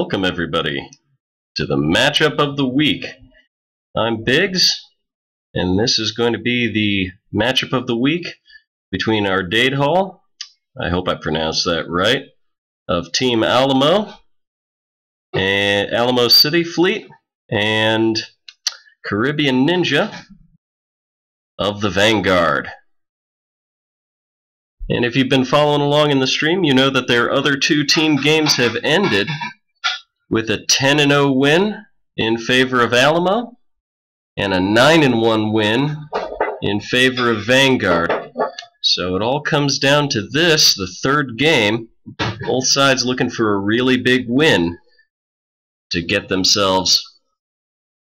Welcome everybody to the matchup of the week. I'm Biggs, and this is going to be the matchup of the week between Ardaedhel, I hope I pronounced that right, of Team Alamo and Alamo City Fleet, and CaribbeanNinja of the Vanguard. And if you've been following along in the stream, you know that their other two team games have ended with a 10-0 win in favor of Alamo and a 9-1 win in favor of Vanguard. So it all comes down to this, the third game. Both sides looking for a really big win to get themselves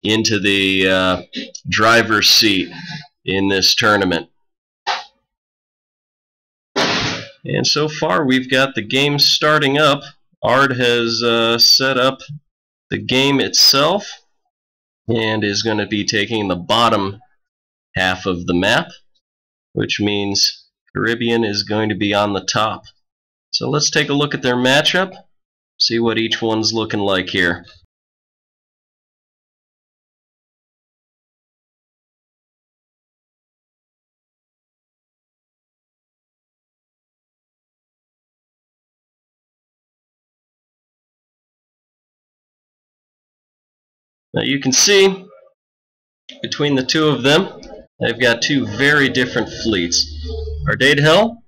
into the driver's seat in this tournament. And so far we've got the game starting up. Ard has set up the game itself and is going to be taking the bottom half of the map, which means Caribbean is going to be on the top. So let's take a look at their matchup, see what each one's looking like here. Now you can see between the two of them, they've got two very different fleets. Ardaedhel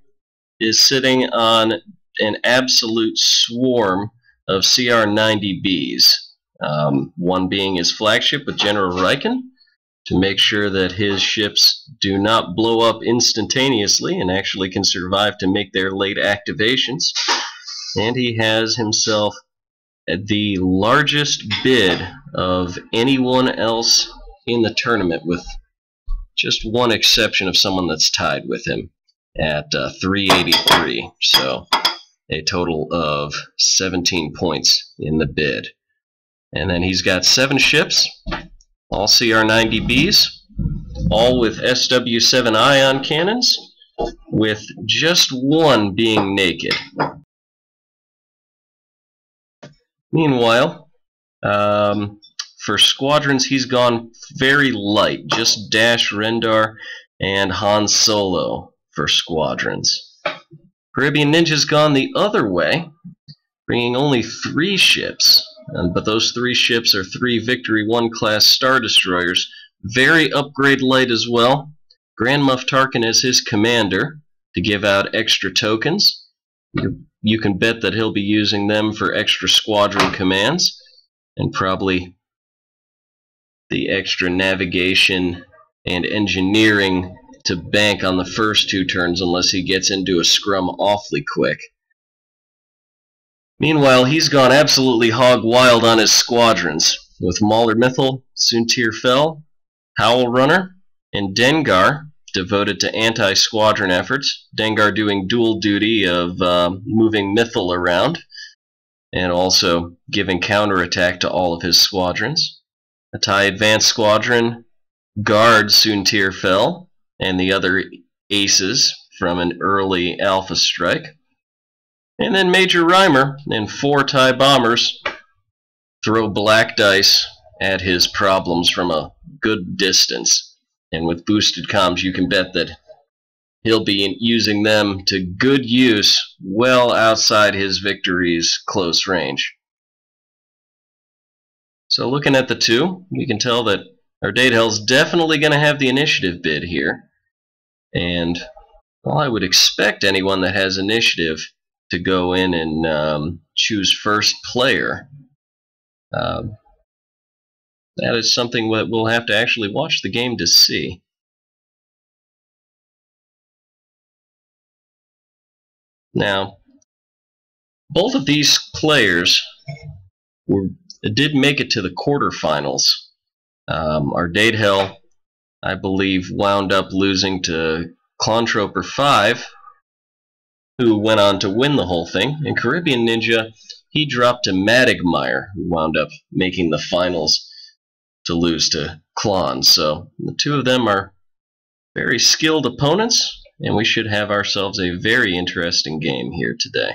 is sitting on an absolute swarm of CR-90Bs, one being his flagship with General Riken to make sure that his ships do not blow up instantaneously and actually can survive to make their late activations. And he has himself the largest bid of anyone else in the tournament, with just one exception of someone that's tied with him at 383. So a total of 17 points in the bid. And then he's got 7 ships, all CR-90Bs, all with SW7 ion cannons, with just one being naked. Meanwhile, for squadrons, he's gone very light, just Dash, Rendar, and Han Solo for squadrons. CaribbeanNinja's gone the other way, bringing only 3 ships, but those 3 ships are 3 Victory 1 class Star Destroyers, very upgrade light as well. Grand Moff Tarkin as his commander to give out extra tokens. You can bet that he'll be using them for extra squadron commands and probably the extra navigation and engineering to bank on the first 2 turns unless he gets into a scrum awfully quick. Meanwhile, he's gone absolutely hog wild on his squadrons with Mauler Mythal, Suntir Fel, Howl Runner, and Dengar devoted to anti-squadron efforts. Dengar doing dual duty of moving Mythal around and also giving counterattack to all of his squadrons. A TIE Advanced Squadron guards Suntir Fel and the other aces from an early Alpha strike. And then Major Rhymer and 4 TIE bombers throw black dice at his problems from a good distance. And with boosted comms, you can bet that he'll be using them to good use well outside his victory's close range. So looking at the two, you can tell that Ardaedhel's definitely going to have the initiative bid here. And well, I would expect anyone that has initiative to go in and choose first player. That is something that we'll have to actually watch the game to see. Now, both of these players did make it to the quarterfinals. Ardaedhel, I believe, wound up losing to Clontroper 5, who went on to win the whole thing. And CaribbeanNinja, he dropped to Madigmeyer, who wound up making the finals to lose to Klon. So the two of them are very skilled opponents, and we should have ourselves a very interesting game here today.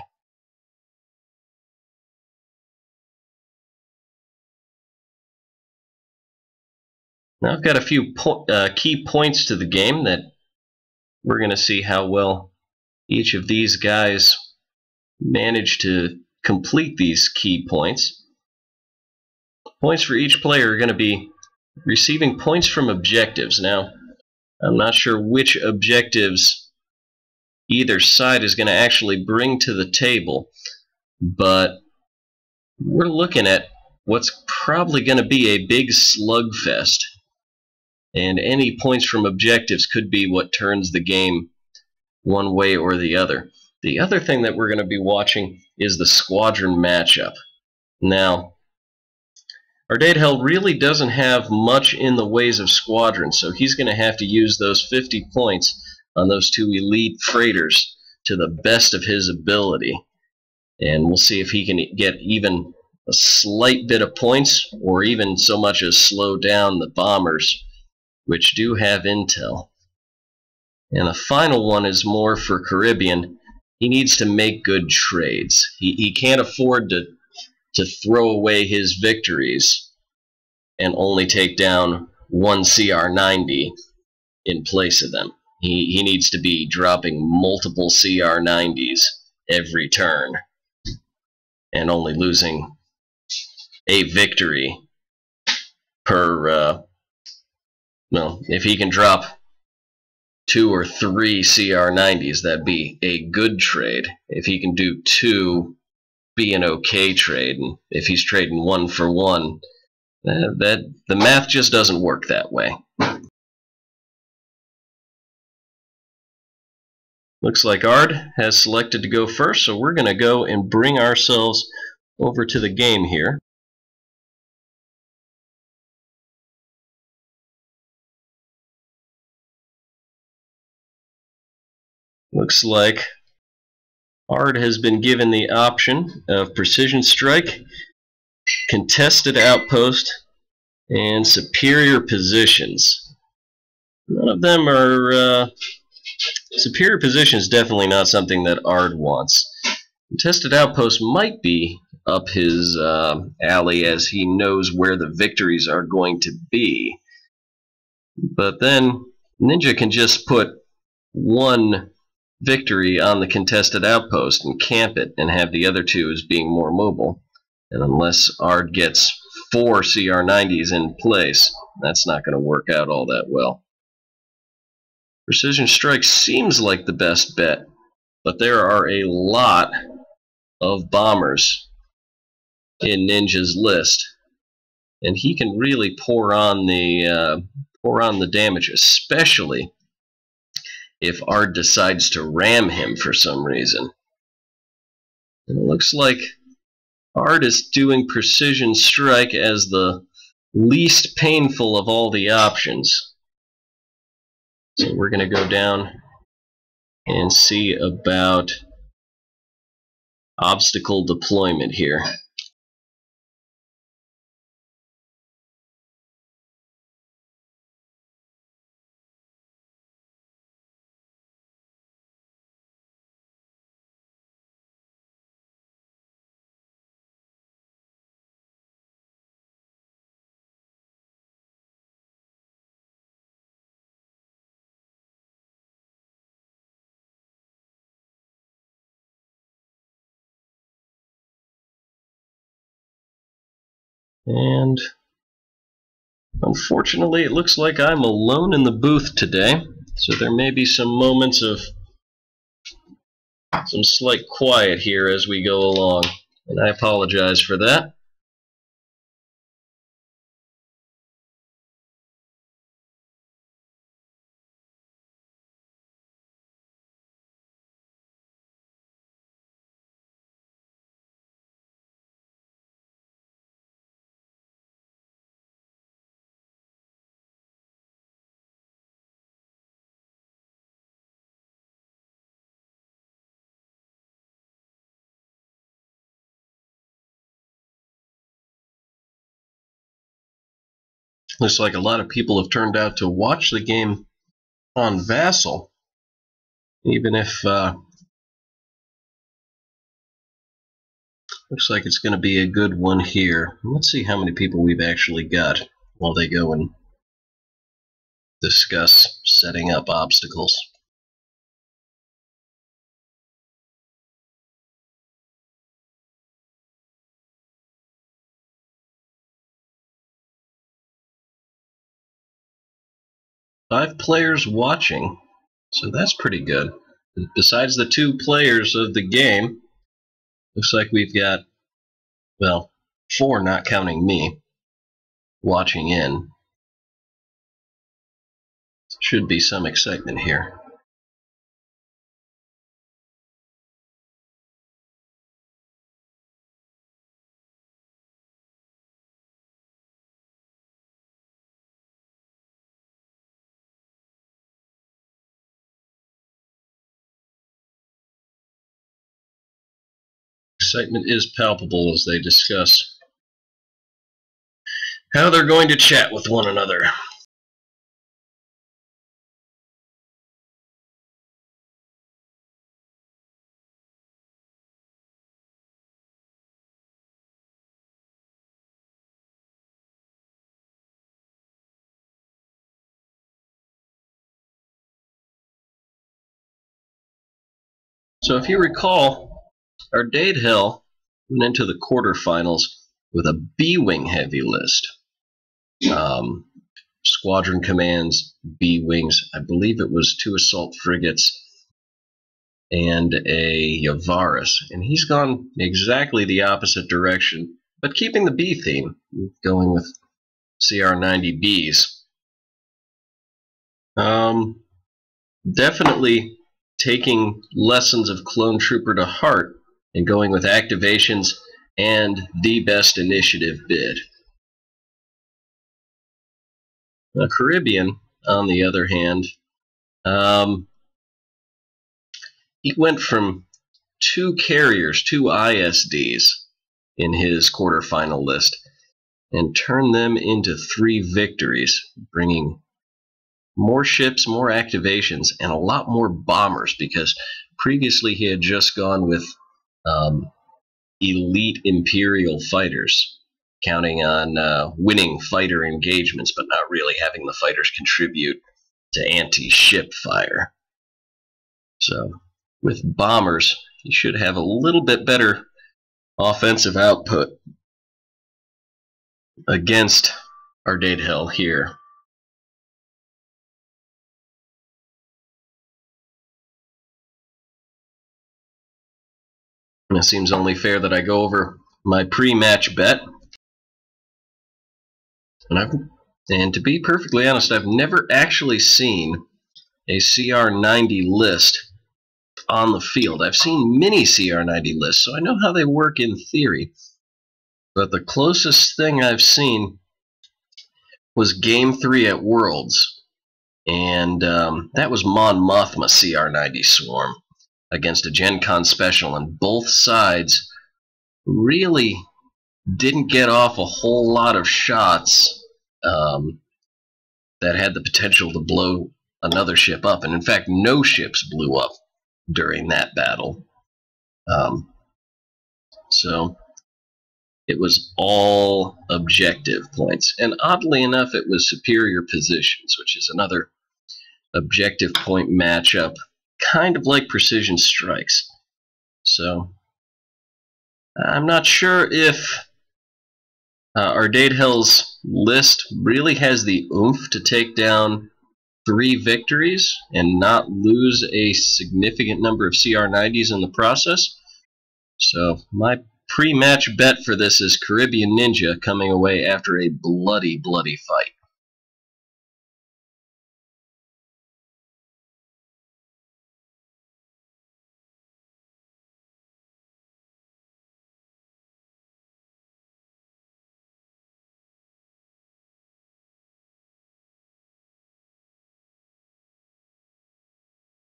Now I've got a few key points to the game that we're going to see how well each of these guys manage to complete these key points. Points for each player are going to be receiving points from objectives. Now, I'm not sure which objectives either side is going to actually bring to the table, but we're looking at what's probably going to be a big slugfest. And any points from objectives could be what turns the game one way or the other. The other thing that we're going to be watching is the squadron matchup. Now, Ardaedhel really doesn't have much in the ways of squadrons, so he's going to have to use those 50 points on those two elite freighters to the best of his ability. And we'll see if he can get even a slight bit of points, or even so much as slow down the bombers, which do have intel. And the final one is more for Caribbean. He needs to make good trades. He can't afford to throw away his victories and only take down one CR90 in place of them. He needs to be dropping multiple CR90s every turn and only losing a victory per, well, if he can drop 2 or 3 CR90s, that'd be a good trade. If he can do 2, be an okay trade. And if he's trading 1 for 1, the math just doesn't work that way. Looks like Ard has selected to go first, so we're going to go and bring ourselves over to the game here. Looks like Ard has been given the option of precision strike, contested outpost, and superior positions. None of them are superior positions. Definitely not something that Ard wants. Contested outpost might be up his alley, as he knows where the victories are going to be. But then Ninja can just put 1 victory on the contested outpost and camp it, and have the other 2 as being more mobile. And unless Ard gets 4 CR90s in place, that's not going to work out all that well. Precision strike seems like the best bet, but there are a lot of bombers in Ninja's list, and he can really pour on the damage, especially if Ard decides to ram him for some reason. And it looks like Ard is doing precision strike as the least painful of all the options. So we're going to go down and see about obstacle deployment here. And unfortunately, it looks like I'm alone in the booth today, so there may be some moments of some slight quiet here as we go along, and I apologize for that. Looks like a lot of people have turned out to watch the game on Vassal, even if looks like it's going to be a good one here. Let's see how many people we've actually got while they go and discuss setting up obstacles. Five players watching, so that's pretty good. Besides the 2 players of the game, looks like we've got, well, 4 not counting me, watching in. Should be some excitement here. Excitement is palpable as they discuss how they're going to chat with one another. So if you recall, Ardaedhel went into the quarterfinals with a B-wing heavy list. Squadron commands, B-wings, I believe it was 2 assault frigates and a Yavaris. And he's gone exactly the opposite direction, but keeping the B theme, going with CR-90Bs. Definitely taking lessons of Clone Trooper to heart and going with activations and the best initiative bid. Now, Caribbean, on the other hand, he went from 2 carriers, 2 ISDs in his quarterfinal list and turned them into 3 victories, bringing more ships, more activations, and a lot more bombers, because previously he had just gone with elite Imperial fighters, counting on winning fighter engagements, but not really having the fighters contribute to anti-ship fire. So with bombers, you should have a little bit better offensive output against Ardaedhel here. And it seems only fair that I go over my pre-match bet. And to be perfectly honest, I've never actually seen a CR90 list on the field. I've seen many CR90 lists, so I know how they work in theory. But the closest thing I've seen was Game 3 at Worlds. And that was Mon Mothma CR90 Swarm against a Gen Con special, and both sides really didn't get off a whole lot of shots that had the potential to blow another ship up, and in fact no ships blew up during that battle. So it was all objective points, and oddly enough it was superior positions, which is another objective point matchup, kind of like precision strikes. So I'm not sure if Ardaedhel's list really has the oomph to take down 3 victories and not lose a significant number of CR90s in the process. So my pre-match bet for this is CaribbeanNinja coming away after a bloody, bloody fight.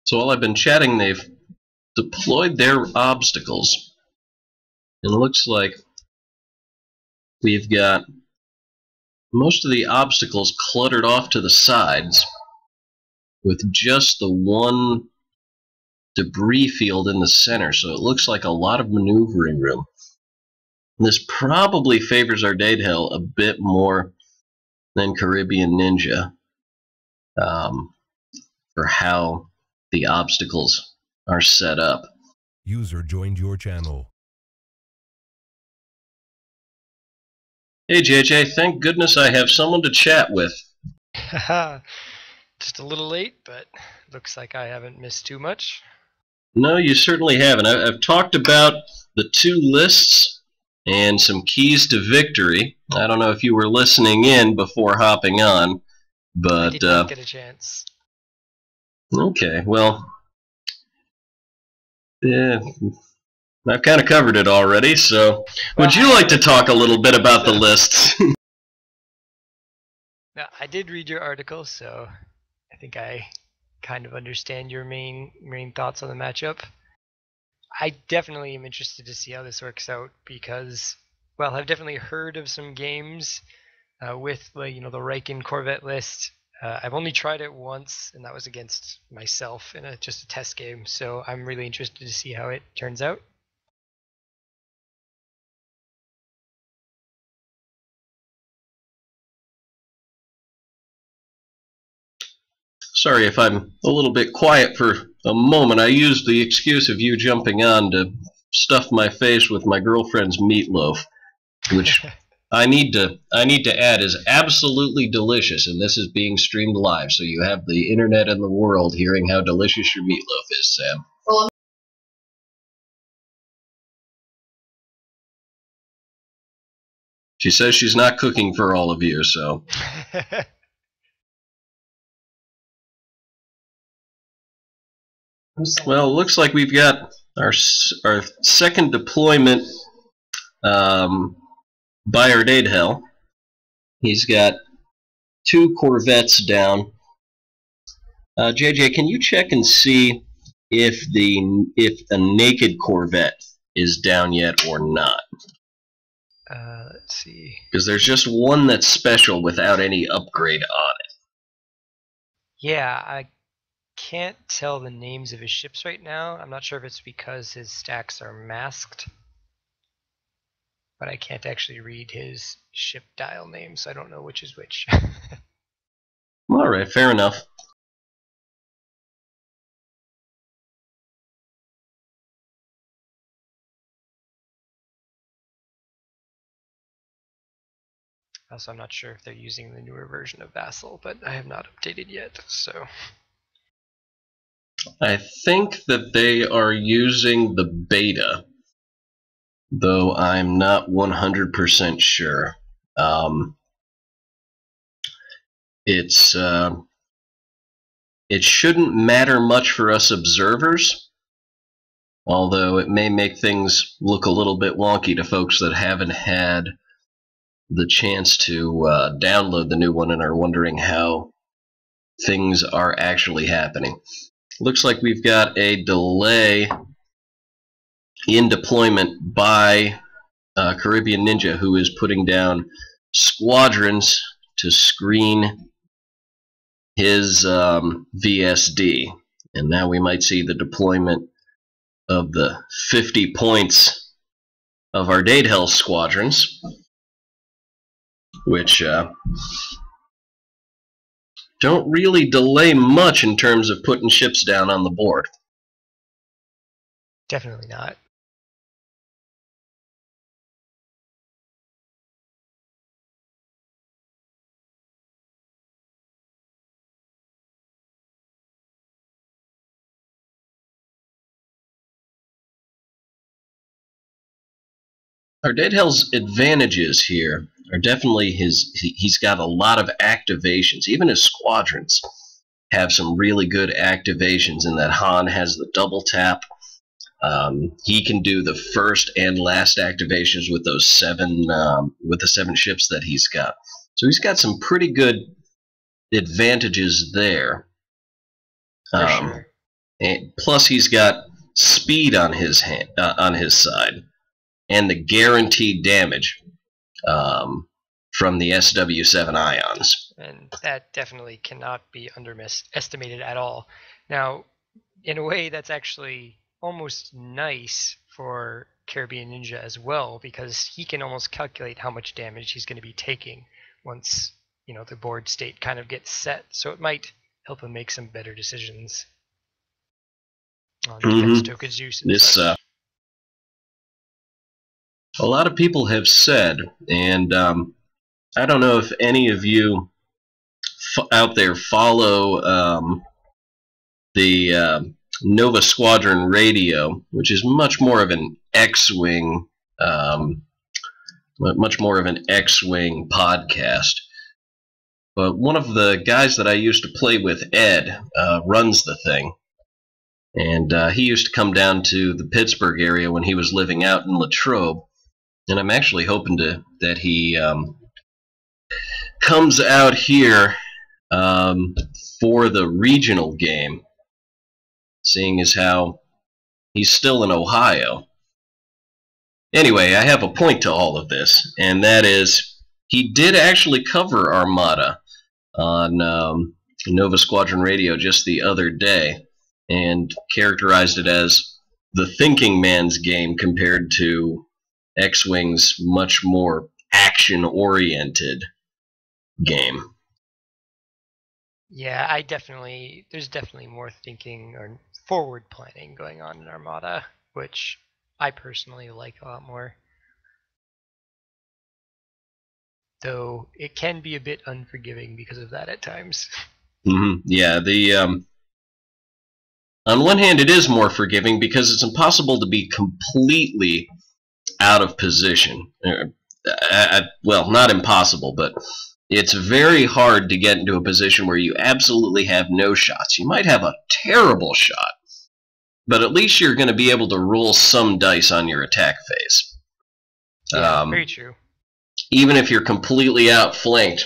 So while I've been chatting, they've deployed their obstacles. And it looks like we've got most of the obstacles cluttered off to the sides, with just the one debris field in the center. So it looks like a lot of maneuvering room. This probably favors Ardaedhel a bit more than CaribbeanNinja. for how the obstacles are set up. User joined your channel. Hey JJ, thank goodness I have someone to chat with. Just a little late, but looks like I haven't missed too much. No, you certainly haven't. I've talked about the two lists and some keys to victory. I don't know if you were listening in before hopping on, but I did not get a chance. Okay, well, yeah, I've kind of covered it already, so would you like to talk a little bit about the lists? Now, I did read your article, so I think I kind of understand your main thoughts on the matchup. I definitely am interested to see how this works out because, well, I've definitely heard of some games with the Riken Corvette list. I've only tried it once, and that was against myself in just a test game. So I'm really interested to see how it turns out. Sorry if I'm a little bit quiet for a moment. I used the excuse of you jumping on to stuff my face with my girlfriend's meatloaf, which I need to add is absolutely delicious, and this is being streamed live, so you have the internet and the world hearing how delicious your meatloaf is, Sam. Well, she says she's not cooking for all of you, so. Well, it looks like we've got our second deployment by Ardaedhel. He's got 2 Corvettes down. JJ, can you check and see if a naked Corvette is down yet or not? Let's see. Because there's just one that's special without any upgrade on it. Yeah, I can't tell the names of his ships right now. I'm not sure if it's because his stacks are masked, but I can't actually read his ship dial name, so I don't know which is which. All right, fair enough. Also, I'm not sure if they're using the newer version of Vassal, but I have not updated yet, so. I think that they are using the beta, though I'm not 100% sure. It shouldn't matter much for us observers, although it may make things look a little bit wonky to folks that haven't had the chance to download the new one and are wondering how things are actually happening. Looks like we've got a delay in deployment by CaribbeanNinja, who is putting down squadrons to screen his VSD. And now we might see the deployment of the 50 points of Ardaedhel squadrons, which don't really delay much in terms of putting ships down on the board. Definitely not. Ardaedhel's advantages here are definitely he's got a lot of activations. Even his squadrons have some really good activations in that Han has the double tap. He can do the first and last activations with those 7 ships that he's got. So he's got some pretty good advantages there. For sure. And plus he's got speed on his side, and the guaranteed damage from the SW7 ions. And that definitely cannot be underestimated at all. Now, in a way, that's actually almost nice for CaribbeanNinja as well, because he can almost calculate how much damage he's going to be taking once the board state kind of gets set. So it might help him make some better decisions on defense tokens use and This such. a lot of people have said, and I don't know if any of you out there follow the Nova Squadron Radio, which is much more of an X-wing, podcast. But one of the guys that I used to play with, Ed, runs the thing. And he used to come down to the Pittsburgh area when he was living out in Latrobe. And I'm actually hoping that he comes out here for the regional game, seeing as how he's still in Ohio. Anyway, I have a point to all of this, and that is he did actually cover Armada on Nova Squadron Radio just the other day, and characterized it as the thinking man's game compared to X-Wing's much more action-oriented game. Yeah, there's definitely more thinking or forward planning going on in Armada, which I personally like a lot more. Though it can be a bit unforgiving because of that at times. Yeah, on one hand it is more forgiving because it's impossible to be completely out of position. Well, not impossible, but it's very hard to get into a position where you absolutely have no shots. You might have a terrible shot, but at least you're going to be able to roll some dice on your attack phase. Yeah, very true. Even if you're completely outflanked,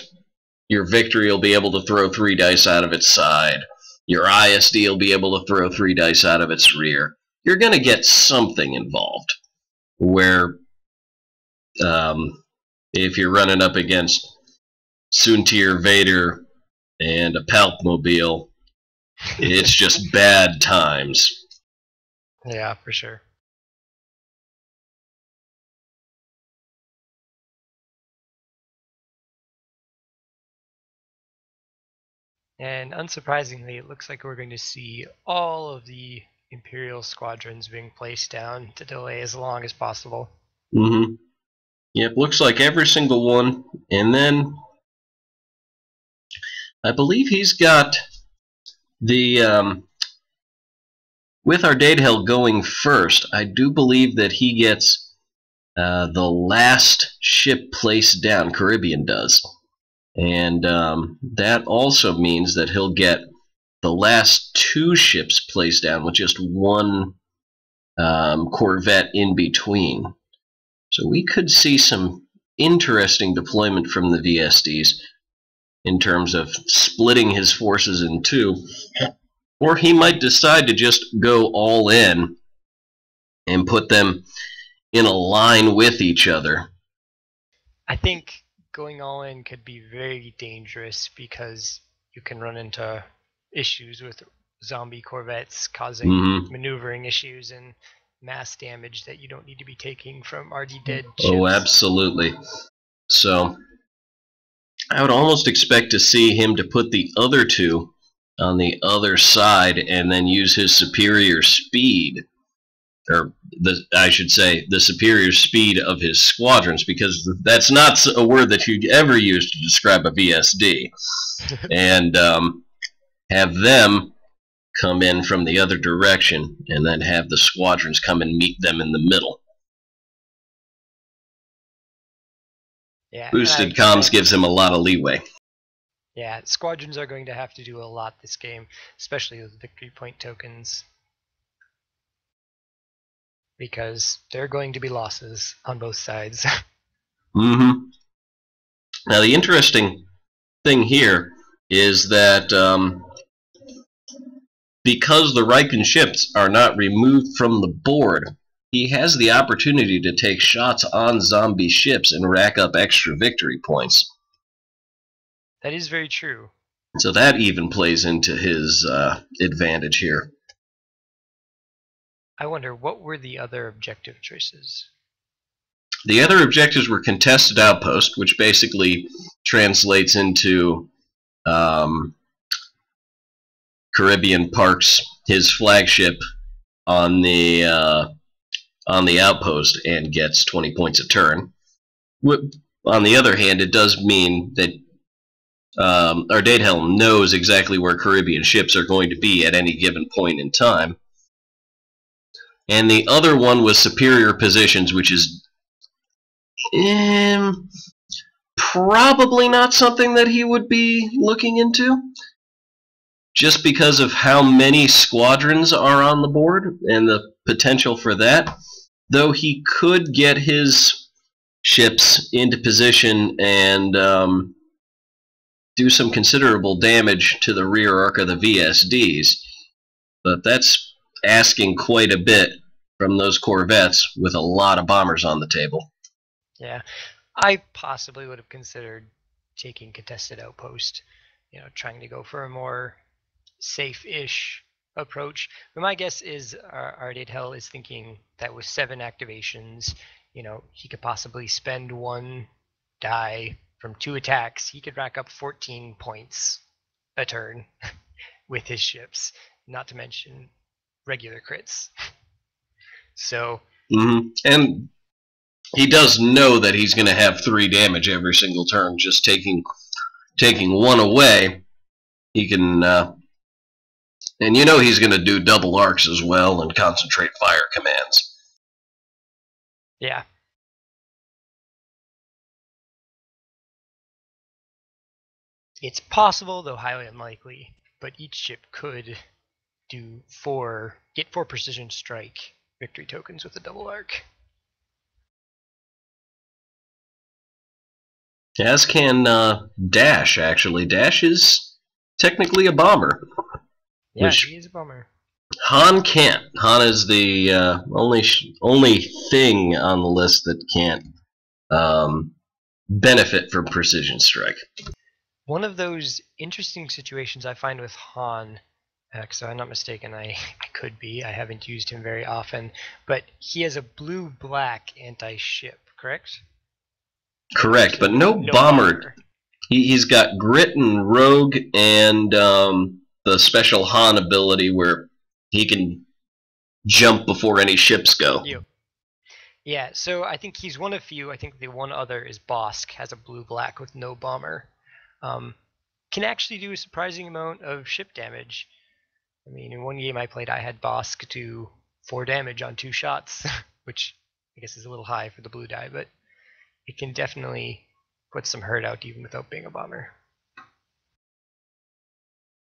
your victory will be able to throw 3 dice out of its side. Your ISD will be able to throw 3 dice out of its rear. You're going to get something involved. Where if you're running up against Soontir Vader and a Palpmobile, it's just bad times. Yeah, for sure. And unsurprisingly, it looks like we're going to see all of the Imperial squadrons being placed down to delay as long as possible. Yep, looks like every single one. And then I believe he's got the with Ardaedhel going first, I do believe that he gets the last ship placed down. Caribbean does. And that also means that he'll get the last 2 ships placed down with just 1 Corvette in between. So we could see some interesting deployment from the VSDs in terms of splitting his forces in 2. Or he might decide to just go all in and put them in a line with each other. I think going all in could be very dangerous because you can run into issues with zombie corvettes causing maneuvering issues and mass damage that you don't need to be taking from already dead ships. Oh, absolutely. So I would almost expect to see him to put the other 2 on the other side and then use his superior speed, or I should say the superior speed of his squadrons, because that's not a word that you'd ever use to describe a VSD, and have them come in from the other direction and then have the squadrons come and meet them in the middle. Yeah, boosted comms gives him a lot of leeway. Yeah, squadrons are going to have to do a lot this game, especially with victory point tokens, because there are going to be losses on both sides. Now the interesting thing here is that because the Riken ships are not removed from the board, he has the opportunity to take shots on zombie ships and rack up extra victory points. That is very true. So that even plays into his advantage here. I wonder, what were the other objective choices? The other objectives were contested outpost, which basically translates into Caribbean parks his flagship on the outpost and gets 20 points a turn. On the other hand, it does mean that Ardaedhel knows exactly where Caribbean ships are going to be at any given point in time. And the other one was superior positions, which is probably not something that he would be looking into, just because of how many squadrons are on the board and the potential for that. Though he could get his ships into position and do some considerable damage to the rear arc of the VSDs, but that's asking quite a bit from those corvettes with a lot of bombers on the table. Yeah, I possibly would have considered taking contested outpost, trying to go for a more safe-ish approach. But my guess is Ardaedhel is thinking that with 7 activations, he could possibly spend 1 die from 2 attacks. He could rack up 14 points a turn with his ships, not to mention regular crits. So, and he does know that he's going to have 3 damage every single turn. Just taking 1 away, he can, and he's going to do double arcs as well and concentrate fire commands. Yeah. It's possible, though highly unlikely, but each ship could do get 4 precision strike victory tokens with a double arc. As can Dash, actually. Dash is technically a bomber. Yeah, he is a bomber. Han can't. Han is the only thing on the list that can't benefit from precision strike. One of those interesting situations I find with Han, so I'm not mistaken, I could be, I haven't used him very often, but he has a blue-black anti-ship, correct? Correct, but no bomber. He's got Grit and Rogue and the special Han ability where he can jump before any ships go. Yep. Yeah, so I think he's one of few. I think the one other is Bosk, has a blue-black with no bomber. Can actually do a surprising amount of ship damage. I mean, in one game I played, I had Bosk do 4 damage on 2 shots, which I guess is a little high for the blue die, but it can definitely put some hurt out even without being a bomber.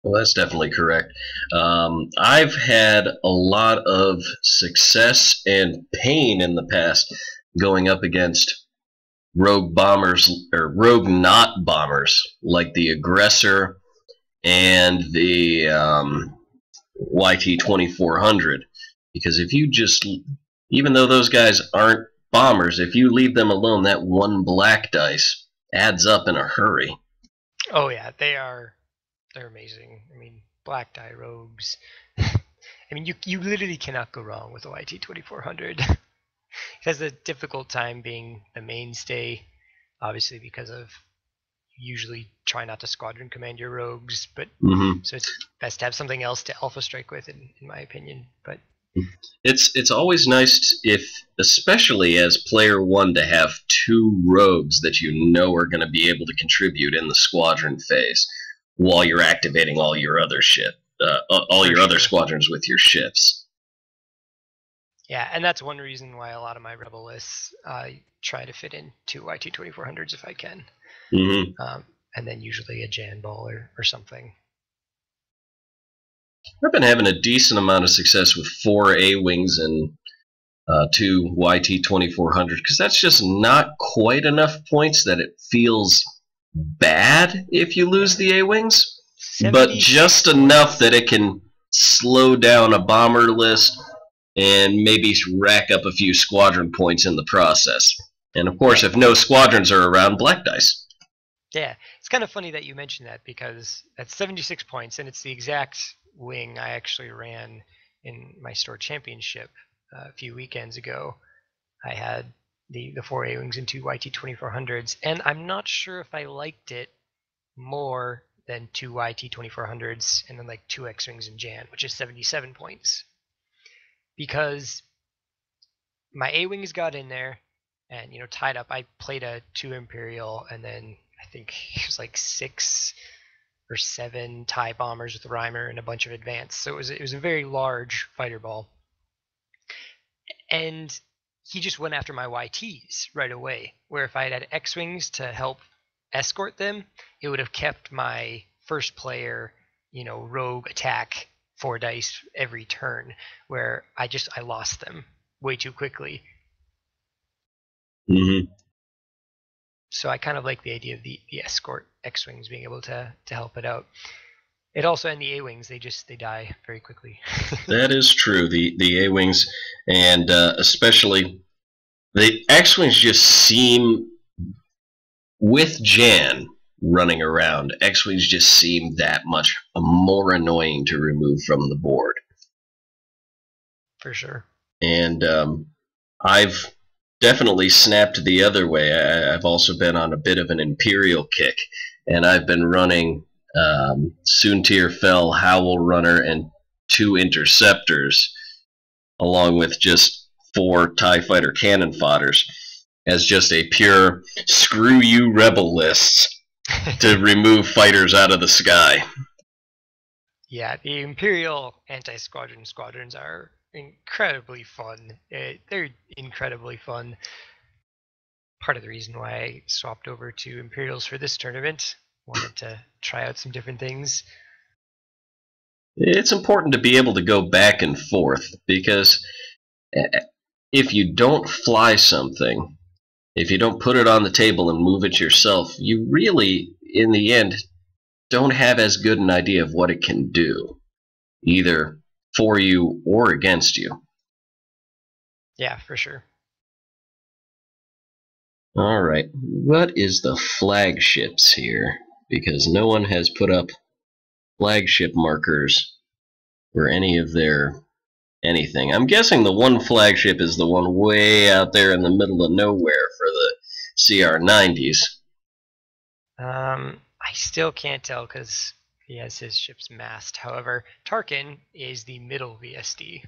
Well, that's definitely correct. I've had a lot of success and pain in the past going up against rogue bombers, or rogue not bombers, like the Aggressor and the YT-2400. Because if you just, even though those guys aren't bombers, if you leave them alone, that 1 black dice adds up in a hurry. Oh yeah, they're amazing. I mean, black die rogues. I mean, you literally cannot go wrong with the YT-2400. It has a difficult time being the mainstay, obviously because of usually try not to squadron command your rogues, but so it's best to have something else to alpha strike with, in my opinion. But it's always nice if, especially as player 1, to have 2 rogues that you know are going to be able to contribute in the squadron phase while you're activating all your other other squadrons with your ships. Yeah, and that's one reason why a lot of my rebel lists try to fit in 2 YT-2400s if I can. And then usually a Jan ball or something. I've been having a decent amount of success with 4 A-Wings and 2 YT-2400, because that's just not quite enough points that it feels bad if you lose the A-Wings, but just enough that it can slow down a bomber list and maybe rack up a few squadron points in the process. And of course, if no squadrons are around, black dice. Yeah, it's kind of funny that you mentioned that, because that's 76 points, and it's the exact wing I actually ran in my store championship a few weekends ago. I had the 4 A-Wings and 2 YT-2400s, and I'm not sure if I liked it more then 2 YT 2400s, and then like 2 X-Wings in Jan, which is 77 points. Because my A-Wings got in there and, you know, tied up. I played a 2 Imperial, and then I think it was like 6 or 7 TIE bombers with Reimer and a bunch of advance. So it was a very large fighter ball. And he just went after my YTs right away, where if I had X-Wings to help escort them, it would have kept my first player, you know, rogue attack 4 dice every turn, where I lost them way too quickly. Mm-hmm. So I kind of like the idea of the escort X-Wings being able to help it out. It also, and the A-Wings, they die very quickly. That is true. The A-Wings, and especially the X-Wings, just seem, with Jan running around, X-Wings just seem that much more annoying to remove from the board. For sure. And I've definitely snapped the other way. I've also been on a bit of an Imperial kick, and I've been running Soontir Fell, Howl Runner, and 2 Interceptors, along with just 4 TIE Fighter cannon fodders, as just a pure screw you rebel list to remove fighters out of the sky. Yeah, the Imperial anti-squadron squadrons are incredibly fun. They're incredibly fun. Part of the reason why I swapped over to Imperials for this tournament. Wanted to try out some different things. It's important to be able to go back and forth, because if you don't fly something, if you don't put it on the table and move it yourself, you really, in the end, don't have as good an idea of what it can do, either for you or against you. Yeah, for sure. All right, what is the flagships here? Because no one has put up flagship markers for any of their anything. I'm guessing the one flagship is the one way out there in the middle of nowhere for the CR90s. I still can't tell because he has his ships massed. However, Tarkin is the middle VSD.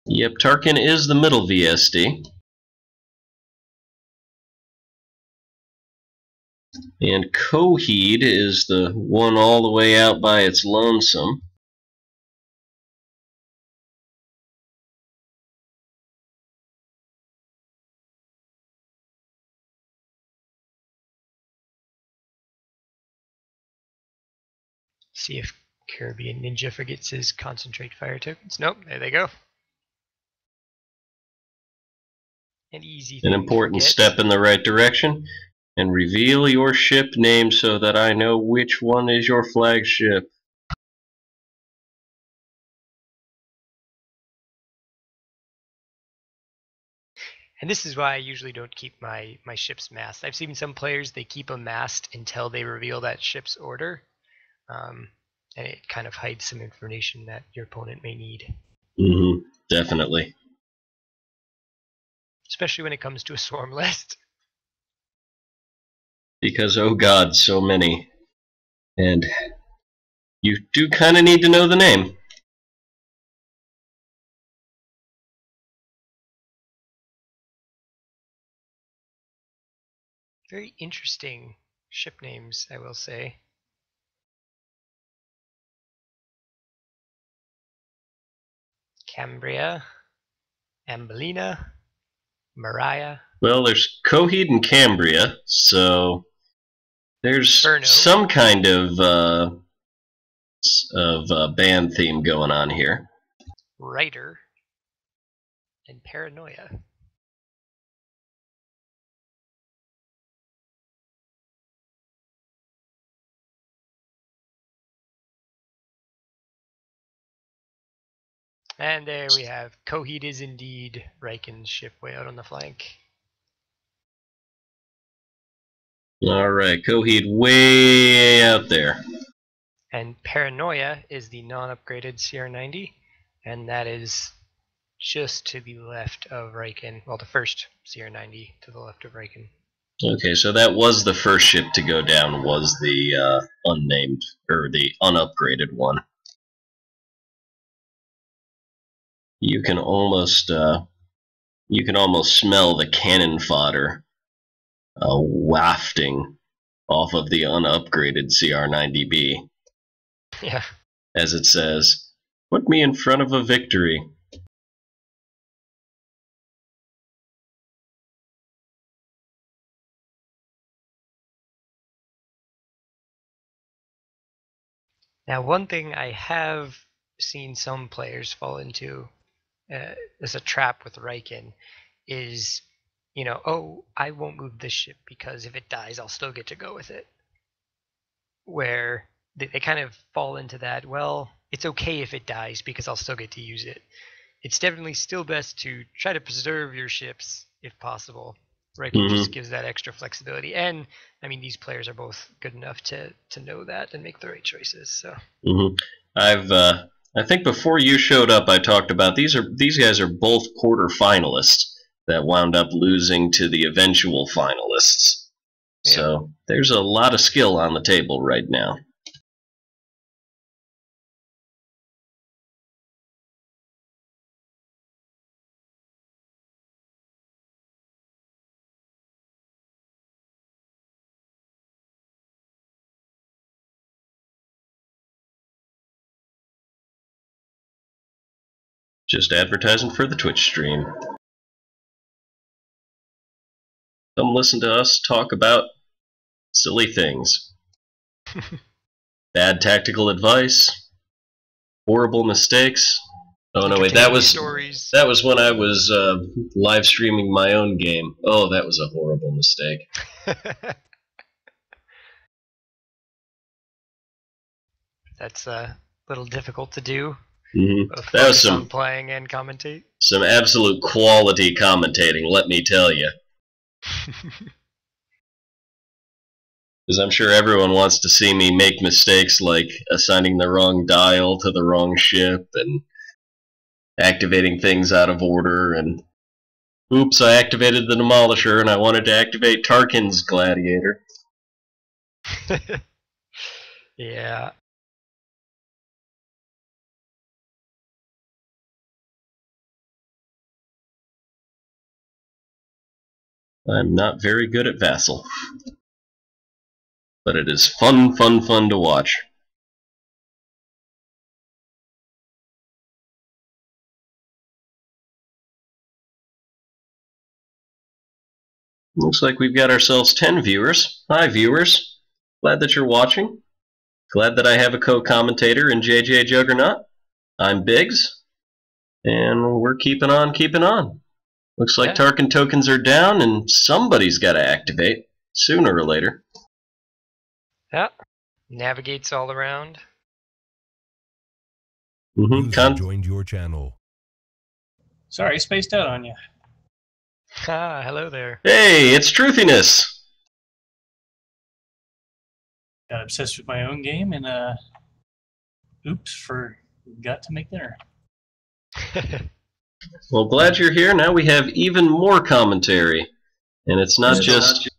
Yep, Tarkin is the middle VSD. And Coheed is the one all the way out by its lonesome. See if Caribbean Ninja forgets his concentrate fire tokens. Nope, there they go. An easy thing An important to forget. step in the right direction. And reveal your ship name so that I know which one is your flagship. And this is why I usually don't keep my ships massed. I've seen some players, they keep them masked until they reveal that ship's order. And it kind of hides some information that your opponent may need. Mm-hmm, definitely. Especially when it comes to a swarm list. Because, oh god, so many. And you do kind of need to know the name. Very interesting ship names, I will say. Cambria, Ambelina, Mariah. Well, there's Coheed and Cambria, so there's Burno. some kind of band theme going on here. Writer, and Paranoia. And there we have Coheed is indeed Riken's ship way out on the flank. Alright, Coheed way out there. And Paranoia is the non-upgraded CR90, and that is just to the left of Riken. Well, the first CR90 to the left of Riken. Okay, so that was the first ship to go down, was the unnamed, or the unupgraded one. You can almost smell the cannon fodder wafting off of the unupgraded CR-90B. Yeah. As it says, "Put me in front of a victory." Now, one thing I have seen some players fall into as a trap with Riken is, oh, I won't move this ship because if it dies, I'll still get to go with it. Where they kind of fall into that, well, it's okay if it dies because I'll still get to use it. It's definitely still best to try to preserve your ships if possible. Riken just gives that extra flexibility. And, I mean, these players are both good enough to know that and make the right choices. So. I think before you showed up, I talked about these guys are both quarterfinalists that wound up losing to the eventual finalists. Yeah. So there's a lot of skill on the table right now. Just advertising for the Twitch stream. Come listen to us talk about silly things. Bad tactical advice, horrible mistakes. Oh no, wait, that was when I was live streaming my own game. Oh, that was a horrible mistake. That's a little difficult to do. That was some playing and commentate. Some absolute quality commentating, let me tell you. Because I'm sure everyone wants to see me make mistakes like assigning the wrong dial to the wrong ship and activating things out of order, and oops, I activated the Demolisher and I wanted to activate Tarkin's Gladiator. Yeah. I'm not very good at Vassal. But it is fun to watch. Looks like we've got ourselves 10 viewers. Hi, viewers. Glad that you're watching. Glad that I have a co-commentator in JJ Juggernaut. I'm Biggs. And we're keeping on. Looks like Tarkin tokens are down, and somebody's got to activate sooner or later. Yeah. Navigates all around. User joined your channel. Sorry, spaced out on you. Ah, hello there. Hey, it's Truthiness. Got obsessed with my own game and oops, forgot to make dinner. Well, glad you're here. Now we have even more commentary, and it's not just.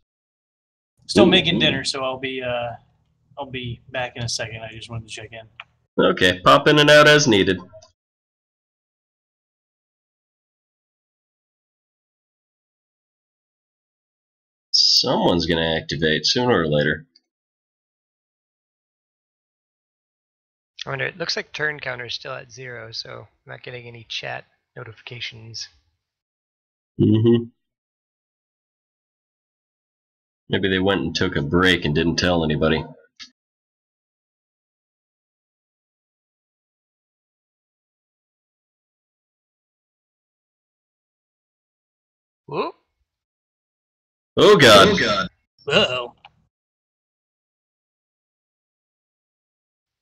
Still making dinner, so I'll be back in a second. I just wanted to check in. Okay, pop in and out as needed. Someone's going to activate sooner or later. I wonder, it looks like turn counter is still at 0, so I'm not getting any chat notifications. Maybe they went and took a break and didn't tell anybody. Whoop. Oh God. Uh-oh.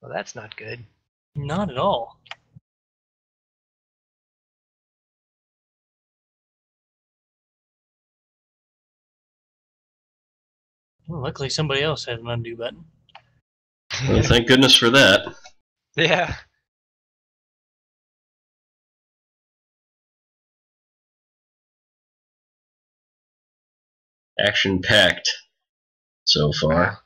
Well, that's not good. Not at all. Well, luckily somebody else had an undo button. Well, thank goodness for that. Yeah. action-packed so far.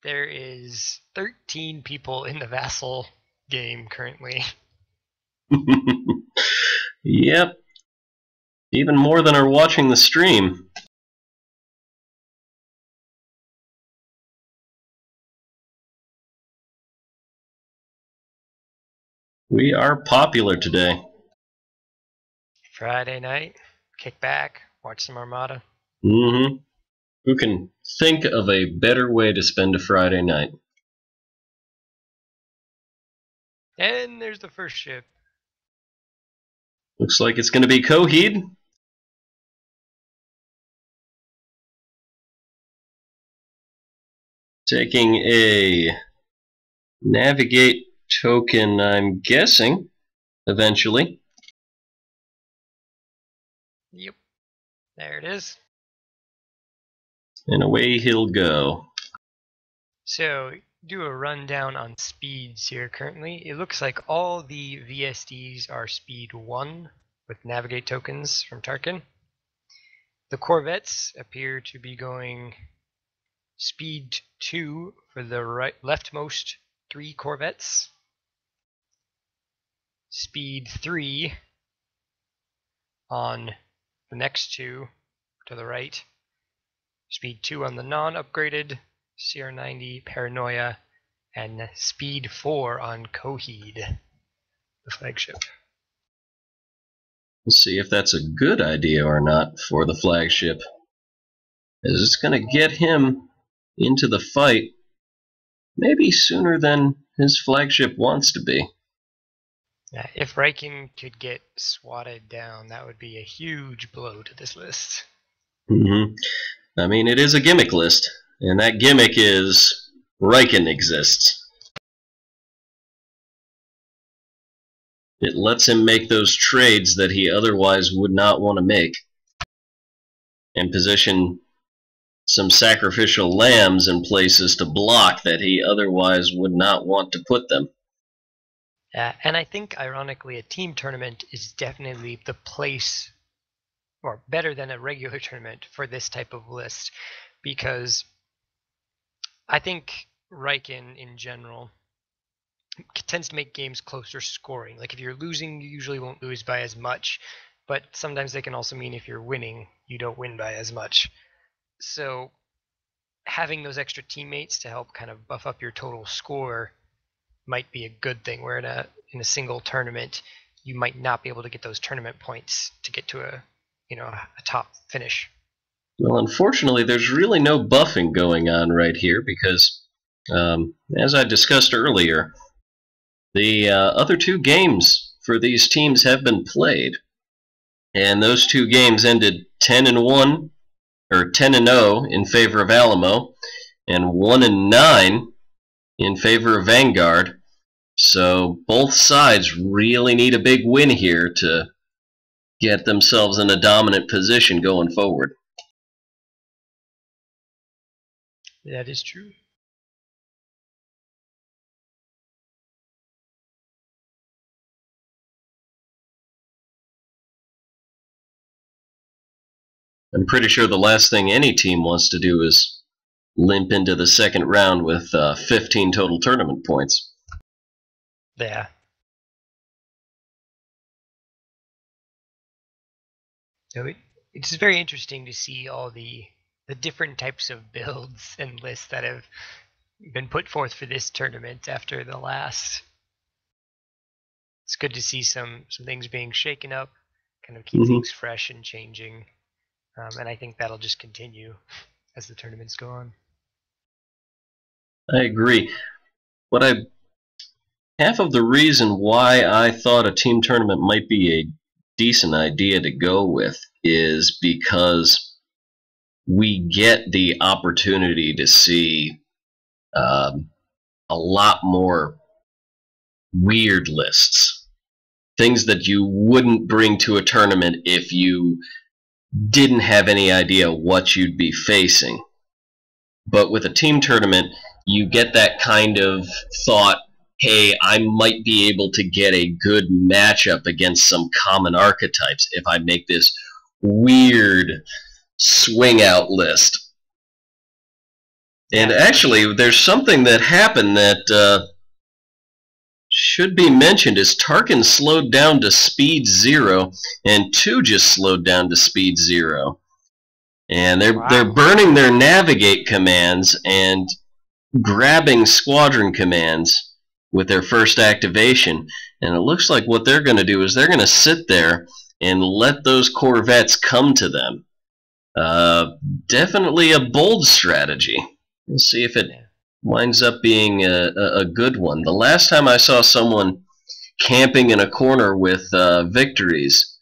There is 13 people in the Vassal game currently. Yep. Even more than are watching the stream. We are popular today. Friday night, kick back, watch some Armada. Mm-hmm. Who can think of a better way to spend a Friday night? And there's the first ship. Looks like it's going to be Coheed. Taking a navigate token, I'm guessing, eventually. Yep. There it is. And away he'll go. So, do a rundown on speeds here currently. It looks like all the VSDs are speed 1 with navigate tokens from Tarkin. The Corvettes appear to be going speed 2 for the leftmost 3 Corvettes. Speed 3 on the next 2 to the right. Speed 2 on the non-upgraded CR90 Paranoia, and speed 4 on Coheed, the flagship. We'll see if that's a good idea or not for the flagship. As it's going to get him into the fight maybe sooner than his flagship wants to be. Yeah, if Riken could get swatted down, that would be a huge blow to this list. Mm-hmm. I mean, it is a gimmick list, and that gimmick is Riken exists. It lets him make those trades that he otherwise would not want to make, and position some sacrificial lambs in places to block that he otherwise would not want to put them. And I think, ironically, a team tournament is definitely the place, or better than a regular tournament, for this type of list, because I think Riken, in general, tends to make games closer scoring. Like, if you're losing, you usually won't lose by as much, but sometimes they can also mean if you're winning, you don't win by as much. So having those extra teammates to help kind of buff up your total score might be a good thing, where in a single tournament you might not be able to get those tournament points to get to a top finish. Well, unfortunately, there's really no buffing going on right here because, as I discussed earlier, the other 2 games for these teams have been played, and those 2 games ended 10-1 or 10-0 in favor of Alamo, and 1-9 in favor of Vanguard. So both sides really need a big win here to get themselves in a dominant position going forward. That is true. I'm pretty sure the last thing any team wants to do is limp into the second round with 15 total tournament points. Yeah. So it's very interesting to see all the different types of builds and lists that have been put forth for this tournament after the last. It's good to see some things being shaken up, kind of keep things fresh and changing, and I think that'll just continue as the tournaments go on. I agree. Half of the reason why I thought a team tournament might be a decent idea to go with is because we get the opportunity to see a lot more weird lists. Things that you wouldn't bring to a tournament if you didn't have any idea what you'd be facing. But with a team tournament, you get that kind of thought, hey, I might be able to get a good matchup against some common archetypes if I make this weird swing out list. And Yeah. actually, there's something that happened that should be mentioned is Tarkin slowed down to speed 0, and 2 just slowed down to speed 0. And they're burning their navigate commands and grabbing squadron commands with their first activation. And it looks like what they're going to do is they're going to sit there and let those corvettes come to them. Definitely a bold strategy. We'll see if it winds up being a good one. The last time I saw someone camping in a corner with victories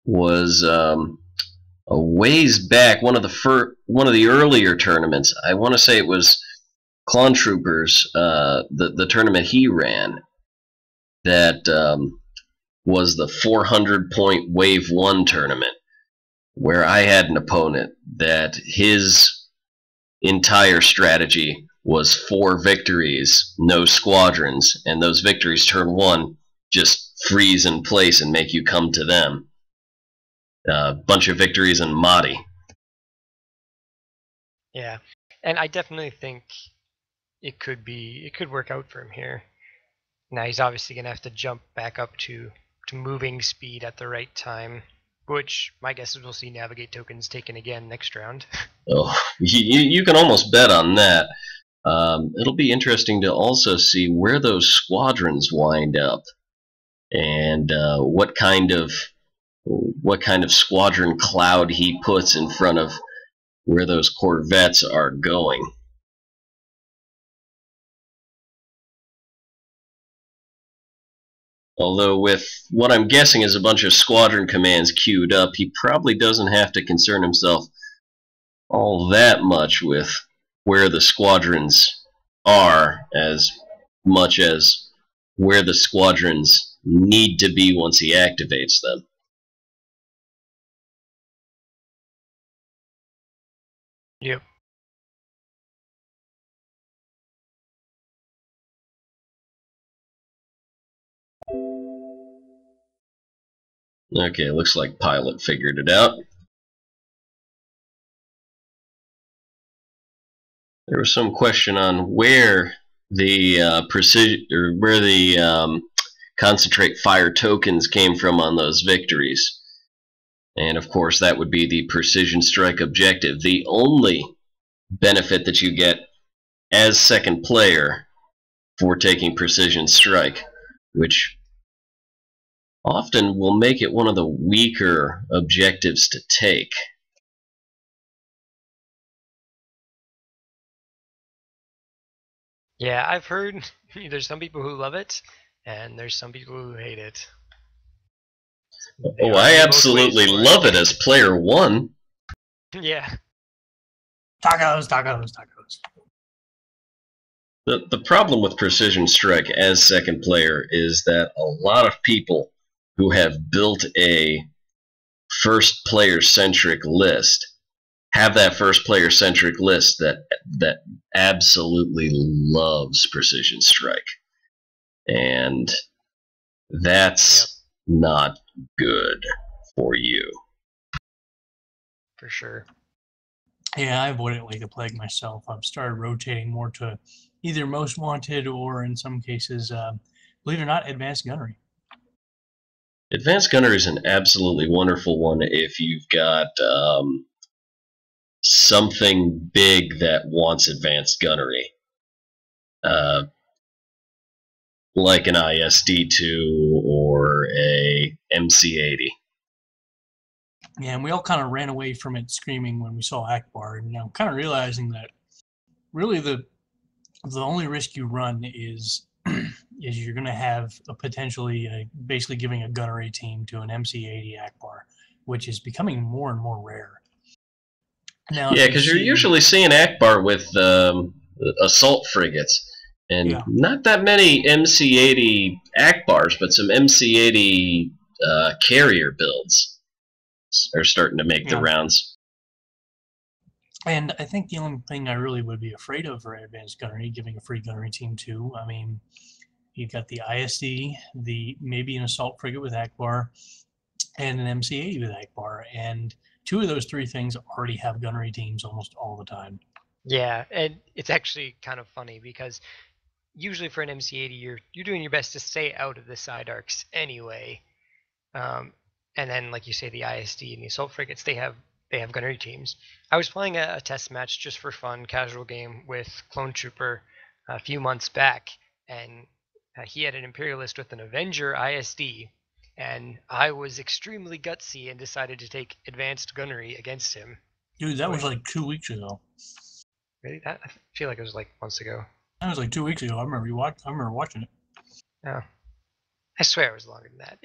was a ways back, one of the earlier tournaments. I want to say it was Clone Troopers, the tournament he ran, that was the 400-point Wave 1 tournament, where I had an opponent that his entire strategy was 4 victories, no squadrons, and those victories turn 1 just freeze in place and make you come to them. A bunch of victories in Mahdi. Yeah, and I definitely think it could work out for him here. Now he's obviously going to have to jump back up to moving speed at the right time, which my guess is we'll see navigate tokens taken again next round. Oh, you can almost bet on that. It'll be interesting to also see where those squadrons wind up, and what kind of squadron cloud he puts in front of where those corvettes are going. Although with what I'm guessing is a bunch of squadron commands queued up, he probably doesn't have to concern himself all that much with where the squadrons are as much as where the squadrons need to be once he activates them. Yep. Okay, looks like Pilot figured it out. There was some question on where the precision or where the concentrate fire tokens came from on those victories, and of course that would be the precision strike objective. The only benefit that you get as second player for taking precision strike, which often will make it one of the weaker objectives to take. Yeah, I've heard there's some people who love it, and there's some people who hate it. Oh, I absolutely love it as player 1. Yeah. Tacos. The problem with precision strike as second player is that a lot of people who have built a first player centric list have that first player centric list that absolutely loves precision strike, and that's not good for you. For sure. Yeah, I avoided like a plague myself. I've started rotating more to either most wanted or, in some cases, believe it or not, advanced gunnery. Advanced gunnery is an absolutely wonderful one if you've got something big that wants advanced gunnery, like an ISD-2 or a MC-80. Yeah, and we all kind of ran away from it screaming when we saw Akbar, and now kind of realizing that really the only risk you run is you're going to have a potentially basically giving a gunnery team to an MC-80 Akbar, which is becoming more and more rare. Now, yeah, because you're usually seeing Akbar with assault frigates, and not that many MC-80 Akbars, but some MC-80 carrier builds are starting to make the rounds. And I think the only thing I really would be afraid of for advanced gunnery, giving a free gunnery team too, I mean, you've got the ISD, maybe an assault frigate with Akbar, and an MC-80 with Akbar, and 2 of those 3 things already have gunnery teams almost all the time. Yeah, and it's actually kind of funny because usually for an MC80, you're doing your best to stay out of the side arcs anyway. And then, like you say, the ISD and the assault frigates, they have gunnery teams. I was playing a test match just for fun, casual game with Clone Trooper a few months back, and he had an Imperialist with an Avenger ISD, and I was extremely gutsy and decided to take advanced gunnery against him. Dude, that was like 2 weeks ago. Really? I feel like it was like months ago. That was like 2 weeks ago. I remember watching it. Oh, I swear it was longer than that.